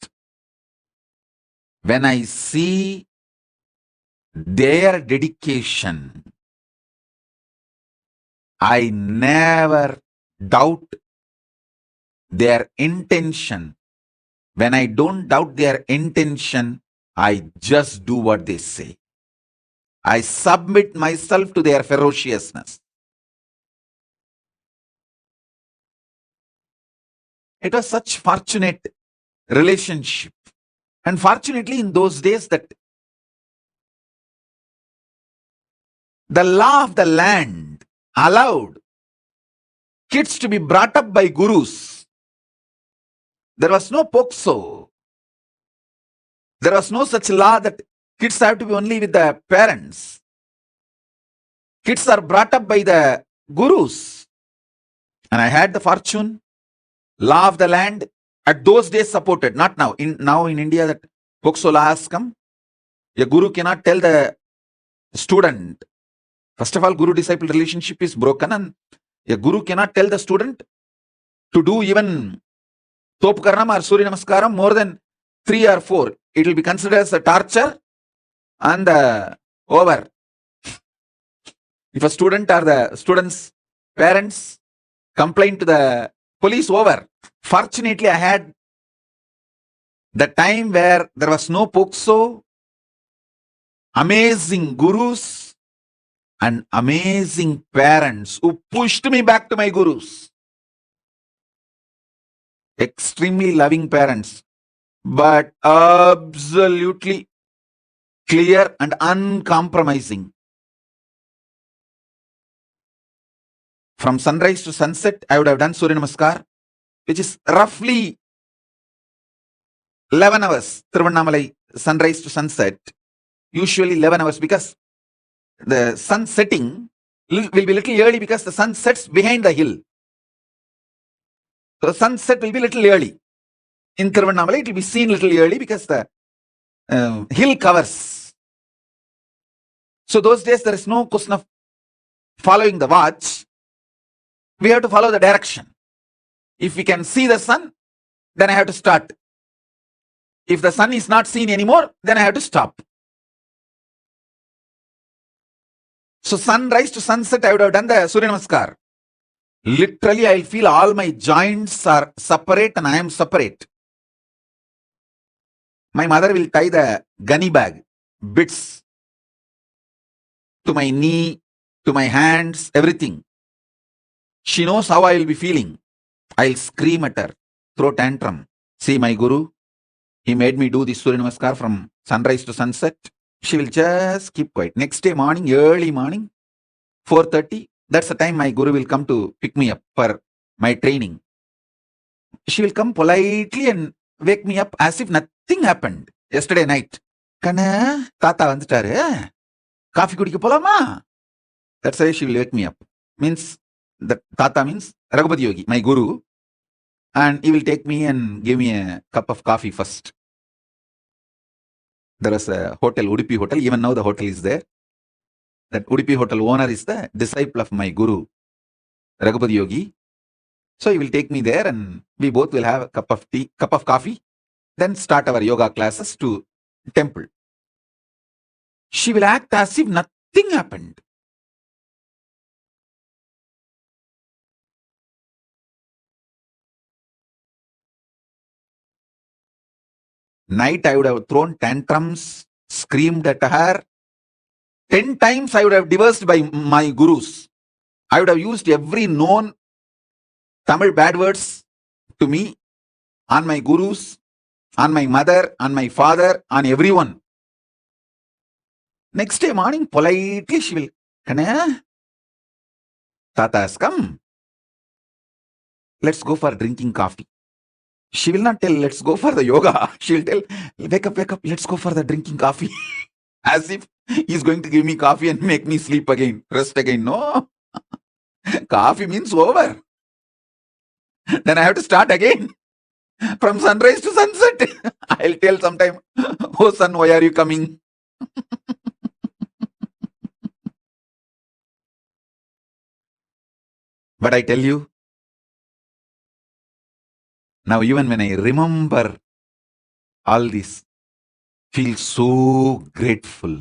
When I see their dedication, I never doubt their intention. When I don't doubt their intention, I just do what they say. I submit myself to their ferociousness. It was such fortunate relationship. And fortunately in those days that the law of the land allowed kids to be brought up by gurus. There was no POXO. There was no such law that kids have to be only with the parents. Kids are brought up by the gurus. And I had the fortune, law of the land, at those days supported, not now. Now in India that POXO law has come. A guru cannot tell the student. First of all, guru-disciple relationship is broken and a guru cannot tell the student to do even Topkaranam or Surya Namaskaram more than 3 or 4. It will be considered as a torture and over. If a student or the student's parents complain to the police, over. Fortunately, I had the time where there was no POXO, amazing gurus and amazing parents who pushed me back to my gurus. Extremely loving parents, but absolutely clear and uncompromising. From sunrise to sunset, I would have done Surya Namaskar, which is roughly 11 hours. Tiruvannamalai, sunrise to sunset, usually 11 hours because the sun setting will be little early because the sun sets behind the hill. So sunset will be little early. In Tiruvannamalai, it will be seen little early because the hill covers. So those days there is no question of following the watch. We have to follow the direction. If we can see the sun, then I have to start. If the sun is not seen anymore, then I have to stop. So sunrise to sunset, I would have done the Surya Namaskar. Literally, I will feel all my joints are separate and I am separate. My mother will tie the gunny bag, bits, to my knee, to my hands, everything. She knows how I will be feeling. I'll scream at her, throw tantrum. See, my Guru, he made me do this Surya Namaskar from sunrise to sunset. She will just keep quiet. Next day morning, early morning, 4:30, that's the time my Guru will come to pick me up for my training. She will come politely and wake me up as if nothing happened yesterday night. Kana, Tata vandutaru. Coffee kudikka polama? That's why she will wake me up. Means, that Tata means Raghupati Yogi, my Guru. And he will take me and give me a cup of coffee first. There was a hotel, Udupi Hotel. Even now the hotel is there. That Udupi Hotel owner is the disciple of my Guru, Raghupati Yogi. So he will take me there and we both will have a cup of tea, cup of coffee, then start our yoga classes to temple. She will act as if nothing happened. Night I would have thrown tantrums, screamed at her. 10 times I would have divorced by my gurus. I would have used every known Tamil bad words to me, on my gurus, on my mother, on my father, on everyone. Next day morning, politely she will, Kana, Tata has come. Let's go for drinking coffee. She will not tell, let's go for the yoga. She will tell, wake up, let's go for the drinking coffee. As if he's going to give me coffee and make me sleep again, rest again. No. Coffee means over. Then I have to start again. From sunrise to sunset. I'll tell sometime, oh son, why are you coming? But I tell you, now even when I remember all this, feel so grateful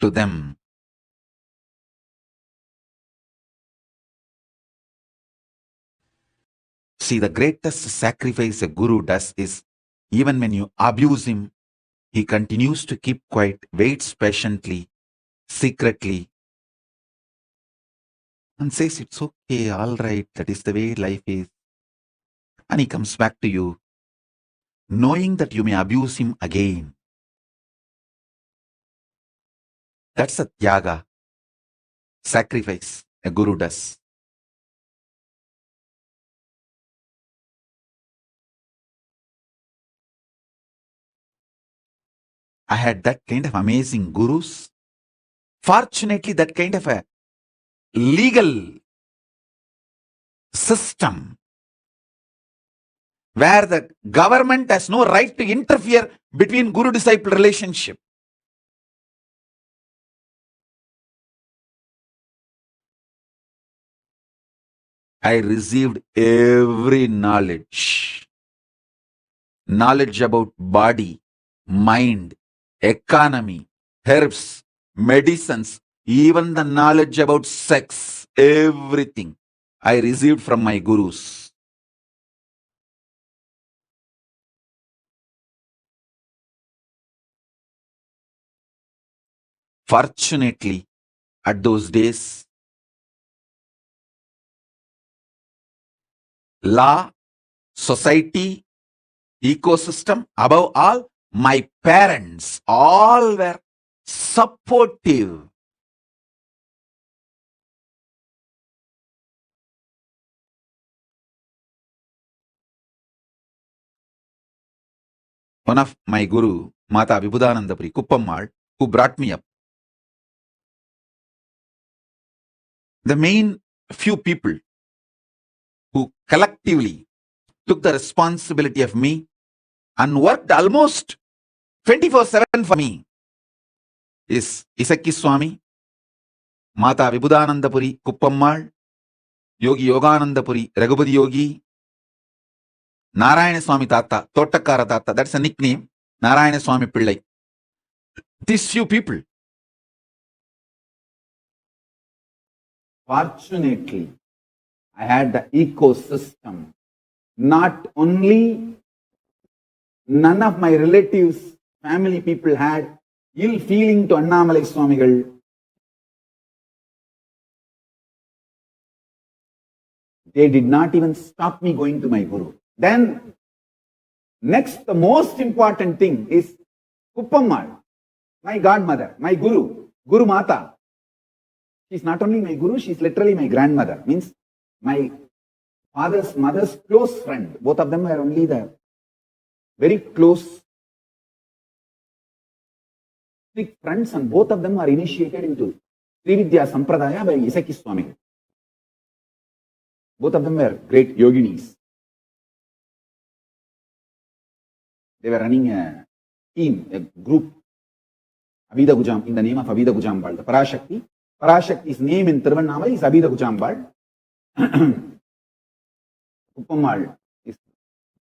to them. See, the greatest sacrifice a guru does is, even when you abuse him, he continues to keep quiet, waits patiently, secretly, and says, it's okay, all right, that is the way life is. And he comes back to you, knowing that you may abuse him again. That's a tyaga, sacrifice a guru does. I had that kind of amazing gurus. Fortunately, that kind of a legal system where the government has no right to interfere between guru-disciple relationship. I received every knowledge. Knowledge about body, mind, economy, herbs, medicines, even the knowledge about sex, everything I received from my gurus. Fortunately, at those days, law, society, ecosystem, above all, my parents, all were supportive. One of my guru, Mata Vibhudanandapuri Kuppammal, who brought me up, the main few people who collectively took the responsibility of me and worked almost 24/7 for me is Isaki Swami, Mata Vibhudanandapuri Kuppammal, Yogi Yoganandapuri Raghupati Yogi, Narayana Swami Tata, Tottakara Tata, that's a nickname, Narayana Swami Pillai. These few people. Fortunately, I had the ecosystem. Not only none of my relatives, family people had ill feeling to Annamalai Swamigal. They did not even stop me going to my Guru. Then, next, the most important thing is Kuppammal, my godmother, my Guru, Guru Mata. She's not only my Guru, she's literally my grandmother. Means my father's mother's close friend. Both of them were only the very close, thick friends, and both of them are initiated into Srividya Sampradaya by Isaki Swami. Both of them were great yoginis. They were running a team, a group, Abhida Gujam, in the name of Abhida Gujambal, the Parashakti. Parashakti's name in Tiruvannamalai is Abhida Gujambal. Kuppammal is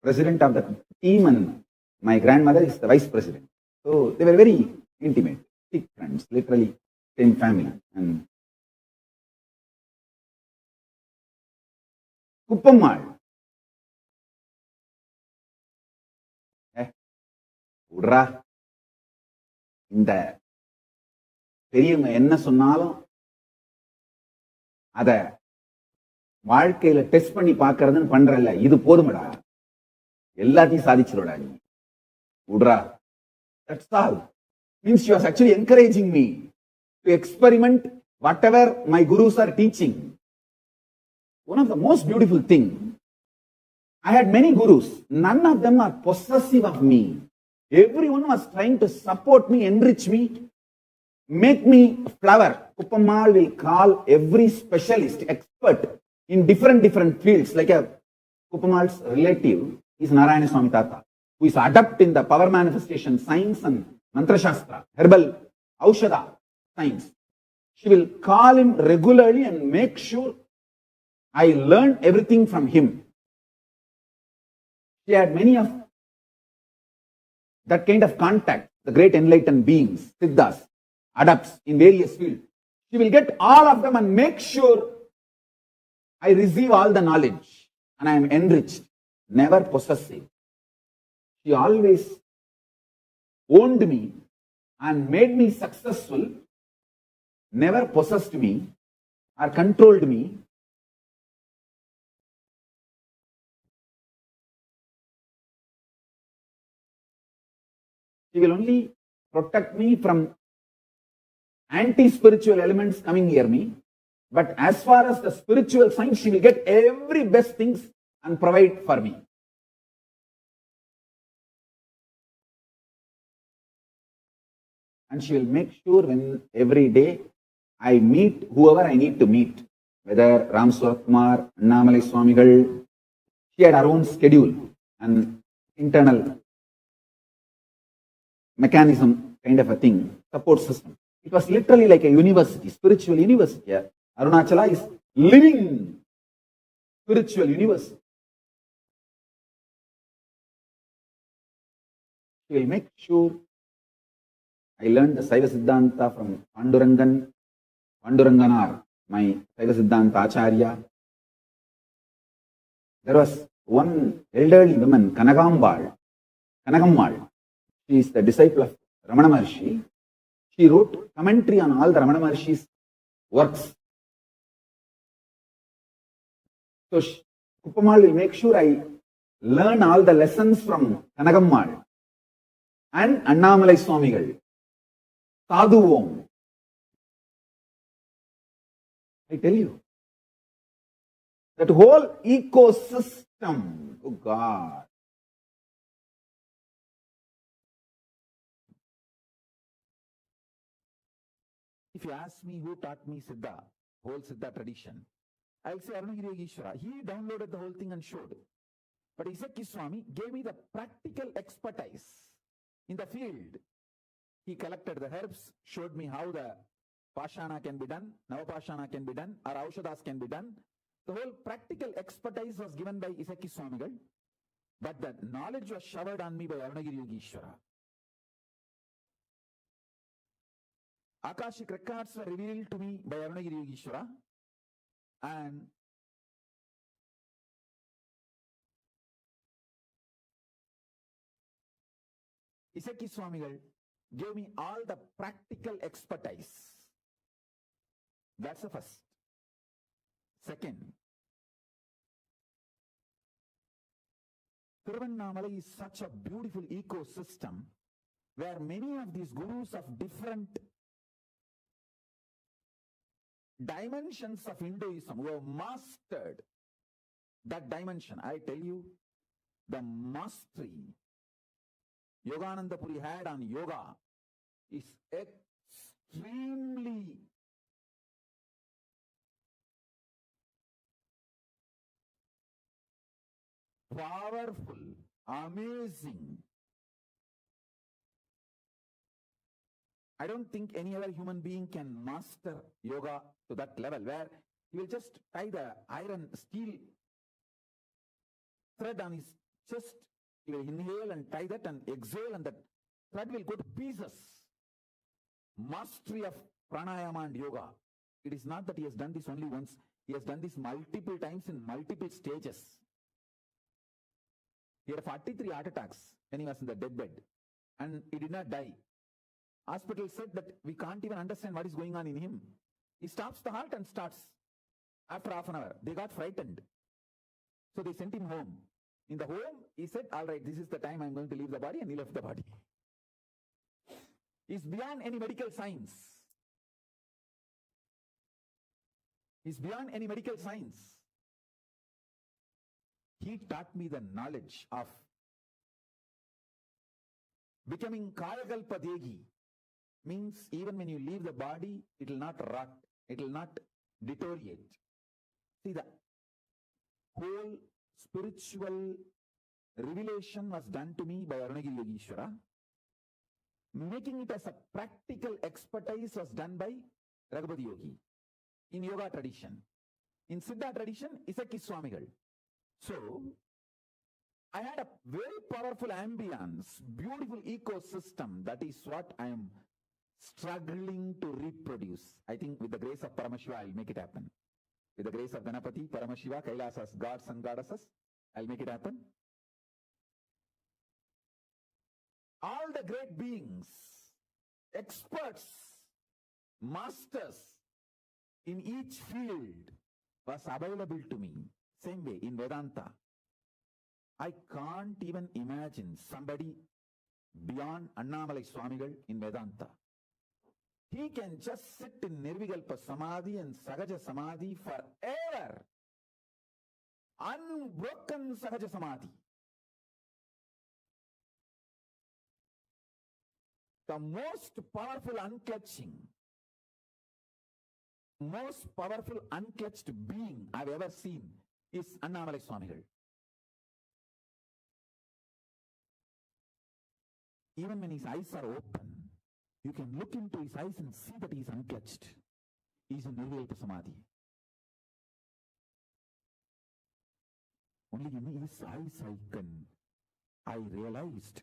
president of the team and my grandmother is the vice president. So they were very intimate, thick friends, literally same family. And Kuppammal, விட்றா இந்த பெரியவங்க என்ன சொன்னாலும் அத வாழ்க்கையில test பண்ணி பார்க்கறதுன்னு பண்றல, இது போதுமடா, எல்லாத்தையும் சாதிச்சிருடா நீ, விட்றா. That's all. Means she was actually encouraging me to experiment whatever my gurus are teaching. One of the most beautiful thing, I had many gurus. None of them are possessive of me. Everyone was trying to support me, enrich me, make me a flower. Kuppammal will call every specialist, expert in different fields. Like a Kuppammal's relative is Narayana Swami Tata, who is adept in the power manifestation science and mantra shastra, herbal aushadha science. She will call him regularly and make sure I learn everything from him. She had many of that kind of contact, the great enlightened beings, siddhas, adepts in various fields. She will get all of them and make sure I receive all the knowledge and I am enriched, never possessive. She always owned me and made me successful, never possessed me or controlled me. She will only protect me from anti-spiritual elements coming near me. But as far as the spiritual side, she will get every best things and provide for me. And she will make sure when every day I meet whoever I need to meet, whether Ram Suratkumar, Annamalai Swamigal, she had her own schedule and internal mechanism kind of a thing, support system. It was literally like a university, spiritual university. Yeah. Arunachala is living spiritual university. She will make sure I learned the Saiva Siddhanta from Panduranganar, my Saiva Siddhanta Acharya. There was one elderly woman, Kanagammal. She is the disciple of Ramana Maharshi. She wrote commentary on all the Ramana Maharshi's works. So Kuppammal will make sure I learn all the lessons from Kanagammal and Annamalai Swamigal. Sadhu Om. I tell you, that whole ecosystem, oh God. If you ask me who taught me Siddha, whole Siddha tradition, I'll say Arunagiri Yogeshwara. He downloaded the whole thing and showed. But Isaki Swami gave me the practical expertise in the field. He collected the herbs, showed me how the Pashana can be done, Navapashana can be done, or Aushadas can be done. The whole practical expertise was given by Isaki Swamigal, but the knowledge was showered on me by Arunagiri Yogeshwara. Akashic records were revealed to me by Arunagiri Yogeshwara, and Isaki Swamigal gave me all the practical expertise. That's the first. Second, Tiruvannamalai is such a beautiful ecosystem where many of these gurus of different dimensions of Hinduism who have mastered that dimension. I tell you, the mastery Yogananda Puri had on yoga is extremely powerful, amazing. I don't think any other human being can master yoga to that level where he will just tie the iron steel thread on his chest. He will inhale and tie that and exhale, and that thread will go to pieces. Mastery of pranayama and yoga. It is not that he has done this only once. He has done this multiple times in multiple stages. He had 43 heart attacks when he was in the deathbed, and he did not die. Hospital said that we can't even understand what is going on in him. He stops the heart and starts. After half an hour, they got frightened. So they sent him home. In the home, he said, all right, this is the time I'm going to leave the body, and he left the body. He's beyond any medical science. He's beyond any medical science. He taught me the knowledge of becoming Kayakalpa Degi. Means even when you leave the body, it will not rot, it will not deteriorate. See, the whole spiritual revelation was done to me by Arunagiri Yogeshwara. Making it as a practical expertise was done by Raghupati Yogi in yoga tradition. In Siddha tradition, Isaki Swamigal. So, I had a very powerful ambience, beautiful ecosystem. That is what I am struggling to reproduce. I think with the grace of Paramashiva, I'll make it happen. With the grace of Ganapati, Paramashiva, Kailasas, gods and goddesses, I'll make it happen. All the great beings, experts, masters in each field was available to me. Same way in Vedanta. I can't even imagine somebody beyond Annamalai Swamigal in Vedanta. He can just sit in Nirvikalpa Samadhi and Sahaja Samadhi forever. Unbroken Sahaja Samadhi. The most powerful unclutching, most powerful unclutched being I've ever seen is Annamalai Swamigal. Even when his eyes are open, you can look into his eyes and see that he is unclutched. He is in Nirvikalpa Samadhi. Only in his eyes I realized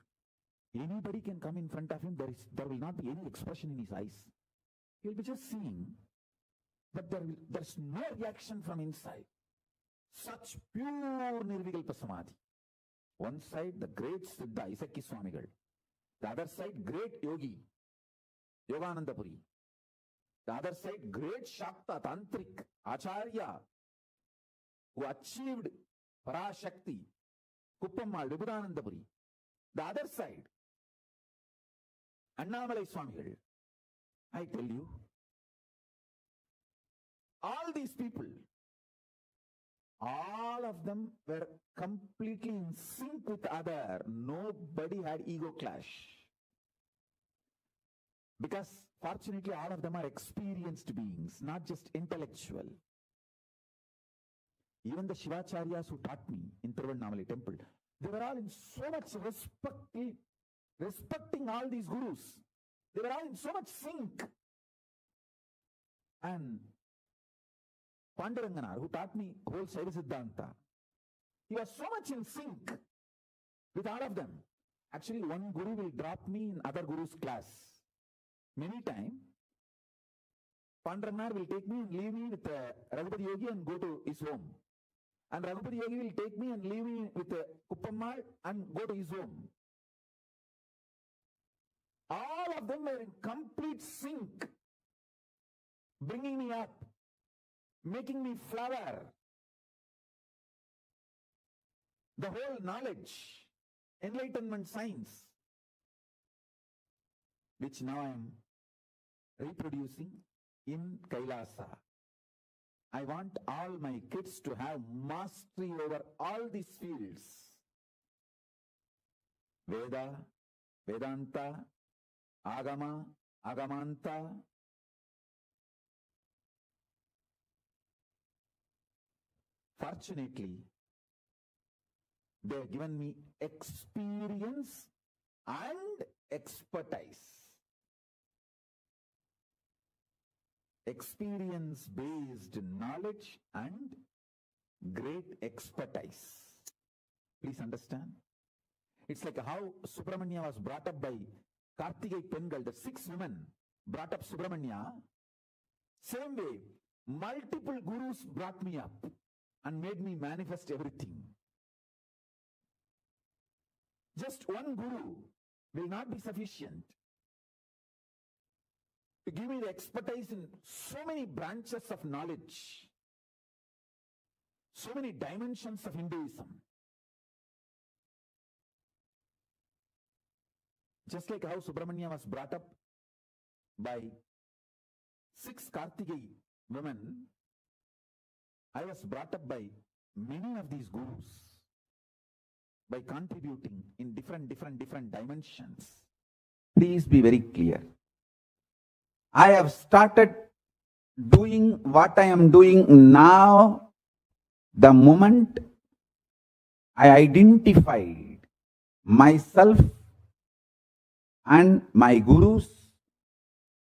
anybody can come in front of him, there will not be any expression in his eyes. He will be just seeing, but there's no reaction from inside. Such pure Nirvikalpa Samadhi. One side, the great Siddha, Isaki Swamigal. The other side, great Yogi, Yogananda Puri. The other side, great Shakta, Tantric, Acharya, who achieved Parashakti, Kuppammal, Vibhudananda Puri. The other side, Annamalai Swamigal. I tell you, all these people, all of them were completely in sync with other. Nobody had ego clash. Because fortunately all of them are experienced beings, not just intellectual. Even the Shivacharyas who taught me in Tiruvannamalai temple, they were all in so much respecting all these gurus. They were all in so much sync. And Panduranganar, who taught me whole Shaiva Siddhanta, he was so much in sync with all of them. Actually, one guru will drop me in other guru's class. Many times, Panduranganar will take me and leave me with Raghupati Yogi and go to his home. And Raghupati Yogi will take me and leave me with Kuppammal and go to his home. All of them were in complete sync, bringing me up, making me flower. The whole knowledge, enlightenment science, which now I am reproducing in Kailasa. I want all my kids to have mastery over all these fields. Veda, Vedanta, Agama, Agamanta. Fortunately, they have given me experience and expertise. Experience-based knowledge and great expertise. Please understand. It's like how Subramanya was brought up by Karthikei Pengal, the 6 women brought up Subramanya. Same way, multiple gurus brought me up and made me manifest everything. Just one guru will not be sufficient to give me the expertise in so many branches of knowledge, so many dimensions of Hinduism. Just like how Subramanya was brought up by 6 Karthikei women, I was brought up by many of these gurus by contributing in different dimensions. Please be very clear. I have started doing what I am doing now the moment I identified myself and my gurus,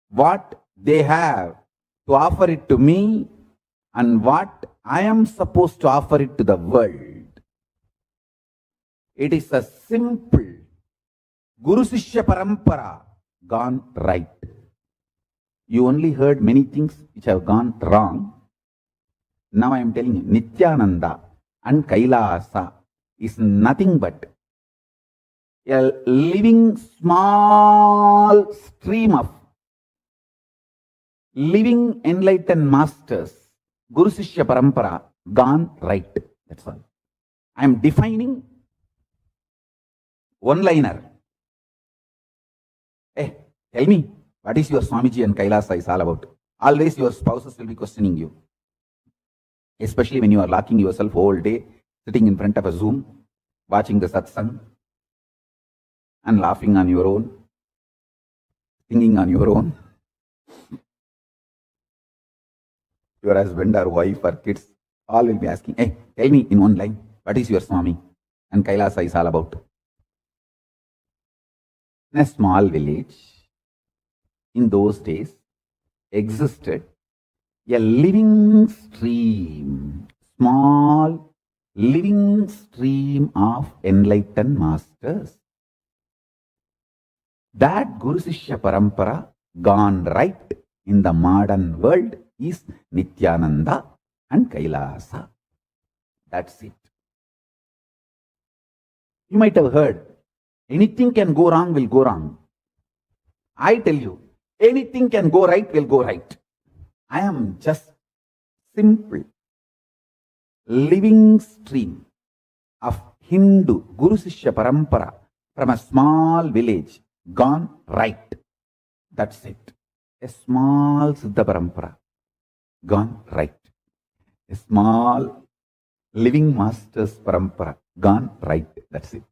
what they have to offer it to me and what I am supposed to offer it to the world. It is a simple Guru Sishya Parampura gone right. You only heard many things which have gone wrong. Now I am telling you, Nityananda and Kailasa is nothing but a living small stream of living enlightened masters, Guru Sishya Parampura gone right. That's all. I am defining one-liner. Hey, tell me, what is your Swamiji and Kailasa is all about? Always your spouses will be questioning you. Especially when you are locking yourself all day, sitting in front of a Zoom, watching the satsang, and laughing on your own, singing on your own. Your husband or wife or kids, all will be asking, hey, tell me in one line, what is your Swami and Kailasa is all about? In a small village, in those days, existed a living stream, small living stream of enlightened masters. That Guru Sishya Parampura gone right in the modern world is Nityananda and Kailasa. That's it. You might have heard, anything can go wrong will go wrong. I tell you, anything can go right will go right. I am just simple living stream of Hindu Guru Sishya Parampura from a small village gone right. That's it. A small Siddha Parampura gone right. A small living masters Parampura gone right. That's it.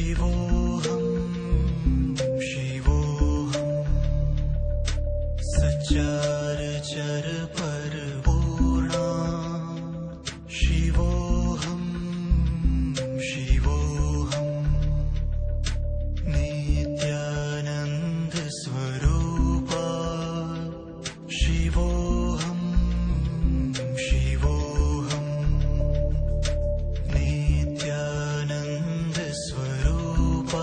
शिवोऽहं शिवोऽहं सच्चारचर परपूर्णा शिवोऽहं शिवोऽहं नित्यानन्दस्वरूपा शिवोऽहं शिवोऽहं नित्यानन्दस्वरूपा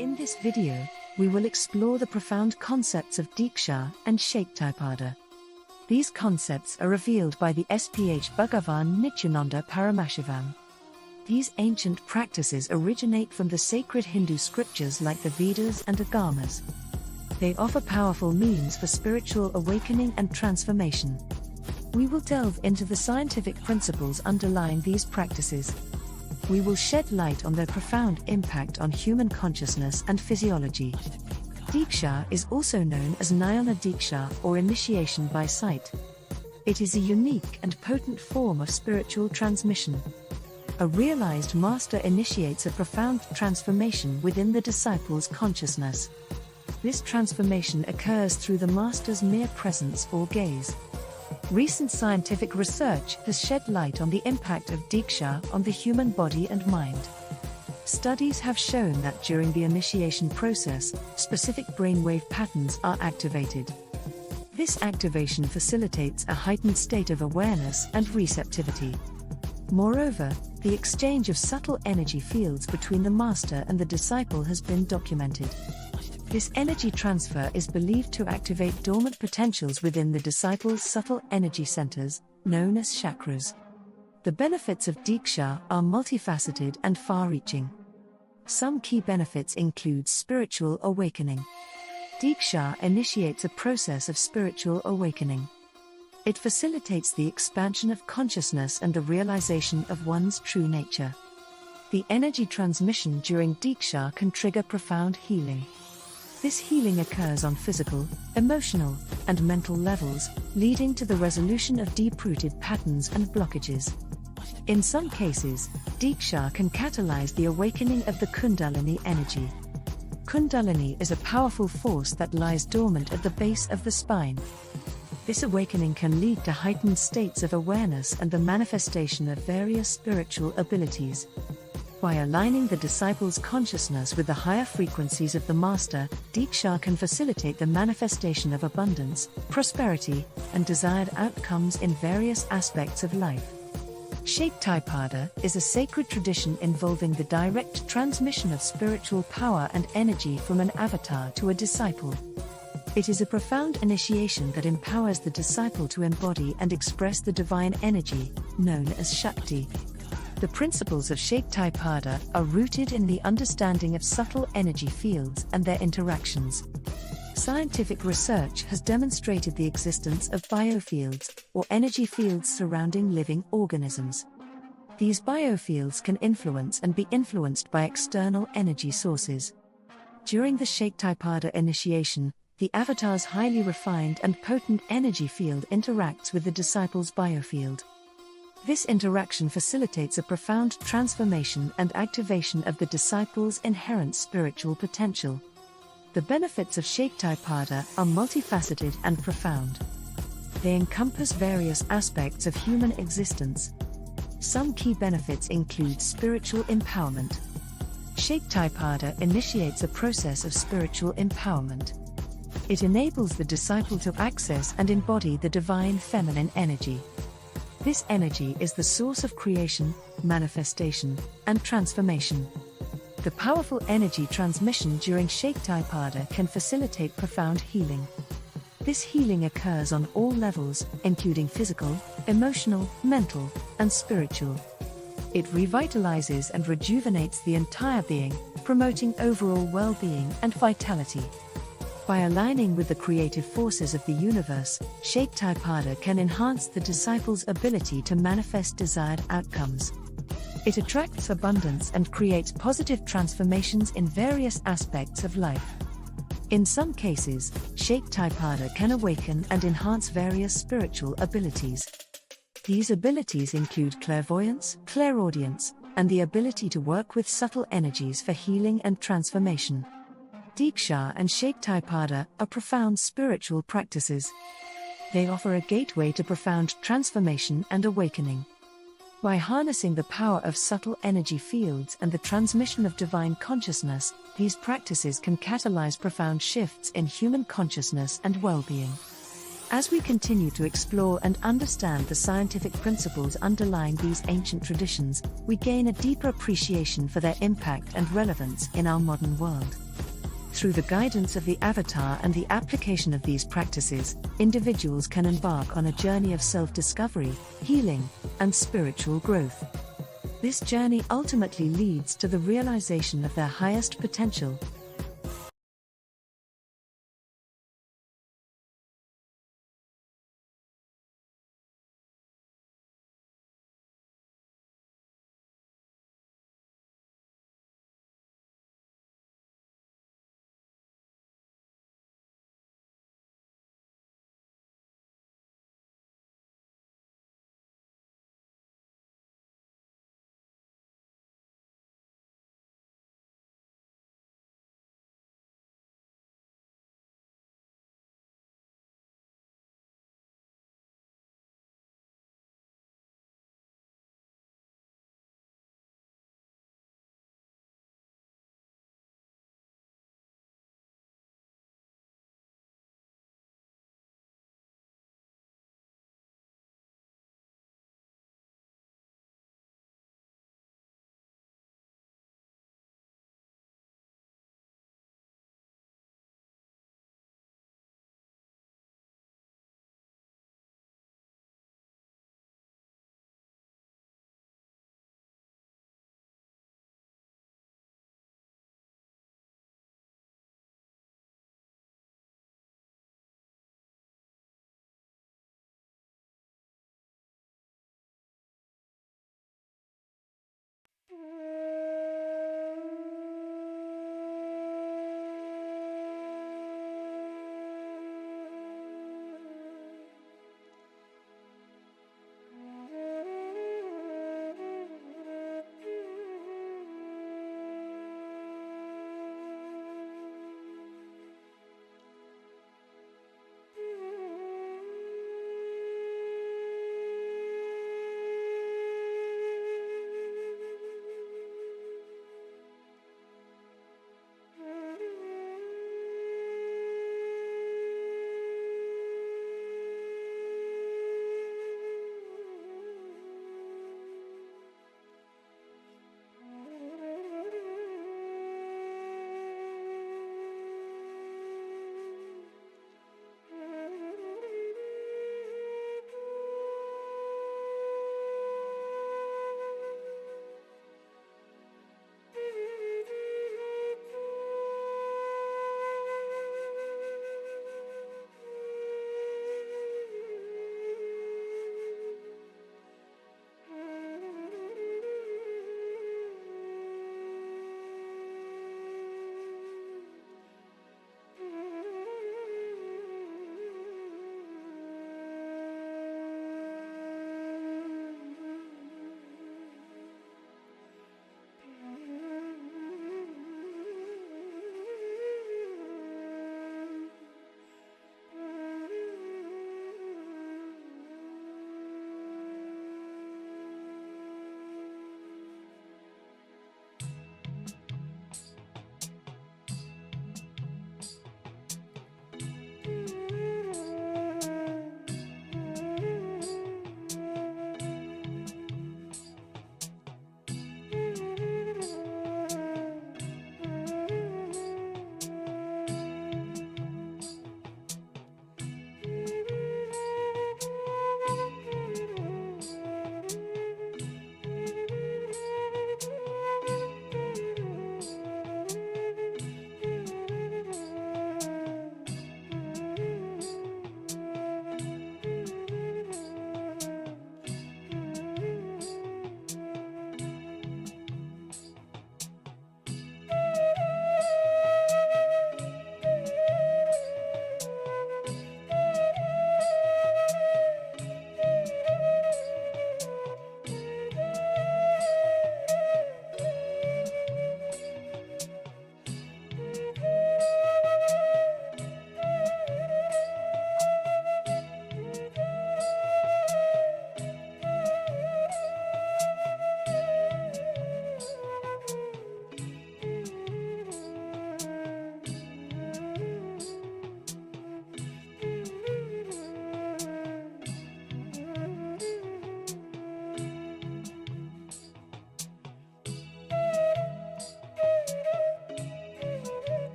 In this video, we will explore the profound concepts of Diksha and Shaktipada. These concepts are revealed by the SPH Bhagavan Nityananda Paramashivoham. These ancient practices originate from the sacred Hindu scriptures like the Vedas and Agamas. They offer powerful means for spiritual awakening and transformation. We will delve into the scientific principles underlying these practices. We will shed light on their profound impact on human consciousness and physiology. Diksha is also known as Jnana Diksha or initiation by sight. It is a unique and potent form of spiritual transmission. A realized master initiates a profound transformation within the disciple's consciousness. This transformation occurs through the master's mere presence or gaze. Recent scientific research has shed light on the impact of Diksha on the human body and mind. Studies have shown that during the initiation process, specific brainwave patterns are activated. This activation facilitates a heightened state of awareness and receptivity. Moreover, the exchange of subtle energy fields between the master and the disciple has been documented. This energy transfer is believed to activate dormant potentials within the disciple's subtle energy centers, known as chakras. The benefits of Diksha are multifaceted and far-reaching. Some key benefits include spiritual awakening. Diksha initiates a process of spiritual awakening. It facilitates the expansion of consciousness and the realization of one's true nature. The energy transmission during Diksha can trigger profound healing. This healing occurs on physical, emotional, and mental levels, leading to the resolution of deep-rooted patterns and blockages. In some cases, Diksha can catalyze the awakening of the Kundalini energy. Kundalini is a powerful force that lies dormant at the base of the spine. This awakening can lead to heightened states of awareness and the manifestation of various spiritual abilities. By aligning the disciple's consciousness with the higher frequencies of the Master, Diksha can facilitate the manifestation of abundance, prosperity, and desired outcomes in various aspects of life. Shaktipada is a sacred tradition involving the direct transmission of spiritual power and energy from an avatar to a disciple. It is a profound initiation that empowers the disciple to embody and express the divine energy, known as Shakti. The principles of Shaktipada are rooted in the understanding of subtle energy fields and their interactions. Scientific research has demonstrated the existence of biofields, or energy fields surrounding living organisms. These biofields can influence and be influenced by external energy sources. During the Shaktipada initiation, the avatar's highly refined and potent energy field interacts with the disciple's biofield. This interaction facilitates a profound transformation and activation of the disciple's inherent spiritual potential. The benefits of Shaktipada are multifaceted and profound. They encompass various aspects of human existence. Some key benefits include spiritual empowerment. Shaktipada initiates a process of spiritual empowerment. It enables the disciple to access and embody the divine feminine energy. This energy is the source of creation, manifestation, and transformation. The powerful energy transmission during Shaktipada can facilitate profound healing. This healing occurs on all levels, including physical, emotional, mental, and spiritual. It revitalizes and rejuvenates the entire being, promoting overall well-being and vitality. By aligning with the creative forces of the universe, Shaktipada can enhance the disciple's ability to manifest desired outcomes. It attracts abundance and creates positive transformations in various aspects of life. In some cases, Shaktipada can awaken and enhance various spiritual abilities. These abilities include clairvoyance, clairaudience, and the ability to work with subtle energies for healing and transformation. Diksha and Shaktipada are profound spiritual practices. They offer a gateway to profound transformation and awakening. By harnessing the power of subtle energy fields and the transmission of divine consciousness, these practices can catalyze profound shifts in human consciousness and well-being. As we continue to explore and understand the scientific principles underlying these ancient traditions, we gain a deeper appreciation for their impact and relevance in our modern world. Through the guidance of the avatar and the application of these practices, individuals can embark on a journey of self-discovery, healing, and spiritual growth. This journey ultimately leads to the realization of their highest potential,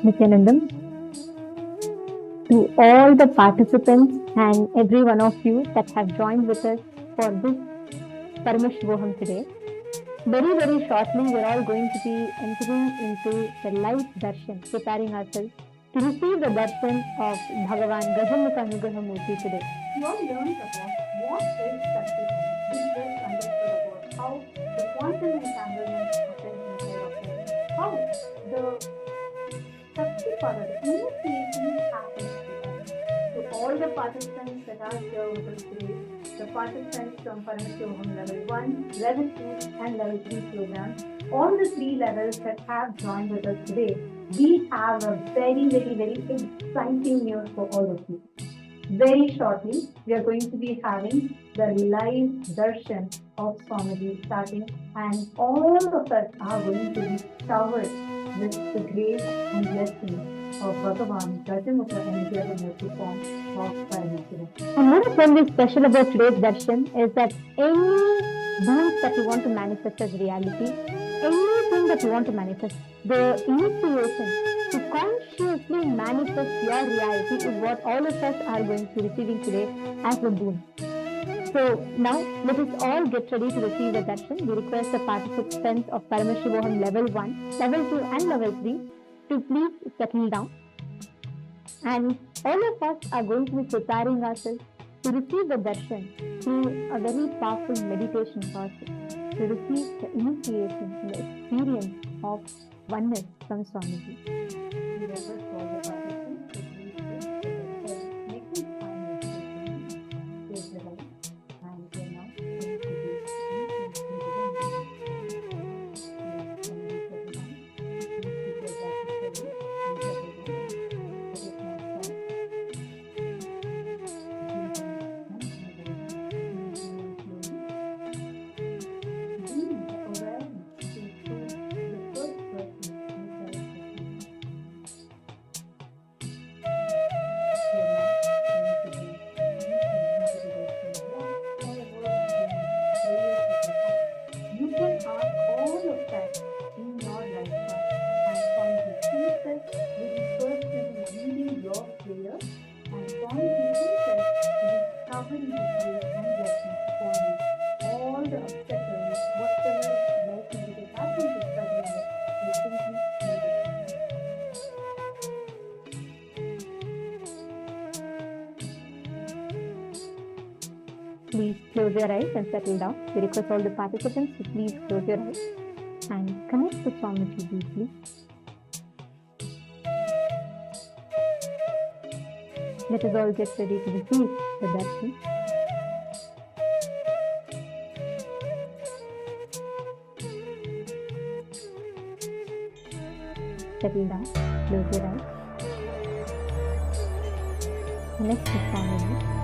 Nityanandam, to all the participants and every one of you that have joined with us for this Paramashivoham today. Very, very shortly, we're all going to be entering into the life darshan, preparing ourselves to receive the darshan of Bhagavan Gajamukha Nugraha Murti today. We all learned about what is Shakti. We just understood about how the quantum entanglement happens inside of us, how the Shakti power, the initiation happens with us. To all the participants that are here with us today, the participants from Paramashivoham Level 1, Level 2 and Level 3 programs, all the 3 levels that have joined with us today, we have a very, very, very exciting news for all of you. Very shortly, we are going to be having the live darshan of Swamiji starting, and all of us are going to be showered with the grace and blessings of Bhagavan Gajamukha and Gajamukha form of Paramashivoham. And what is very special about today's darshan is that any boons that you want to manifest as reality, anything that you want to manifest, the initiation to consciously manifest your reality is what all of us are going to be receiving today as a boon. So now let us all get ready to receive the darshan. We request the participants of Paramashivoham Level 1, Level 2 and Level 3 to please settle down. And all of us are going to be preparing ourselves to receive the darshan through a very powerful meditation process, to receive the initiation and the experience of oneness from Swamiji. We request all the participants to please make them find this place, and we are now going to be Please close your eyes and settle down. We request all the participants to please close your eyes and connect to Swamiji deeply. Let us all get ready to receive the darshan. Settle down, close your eyes. Connect to Swamiji.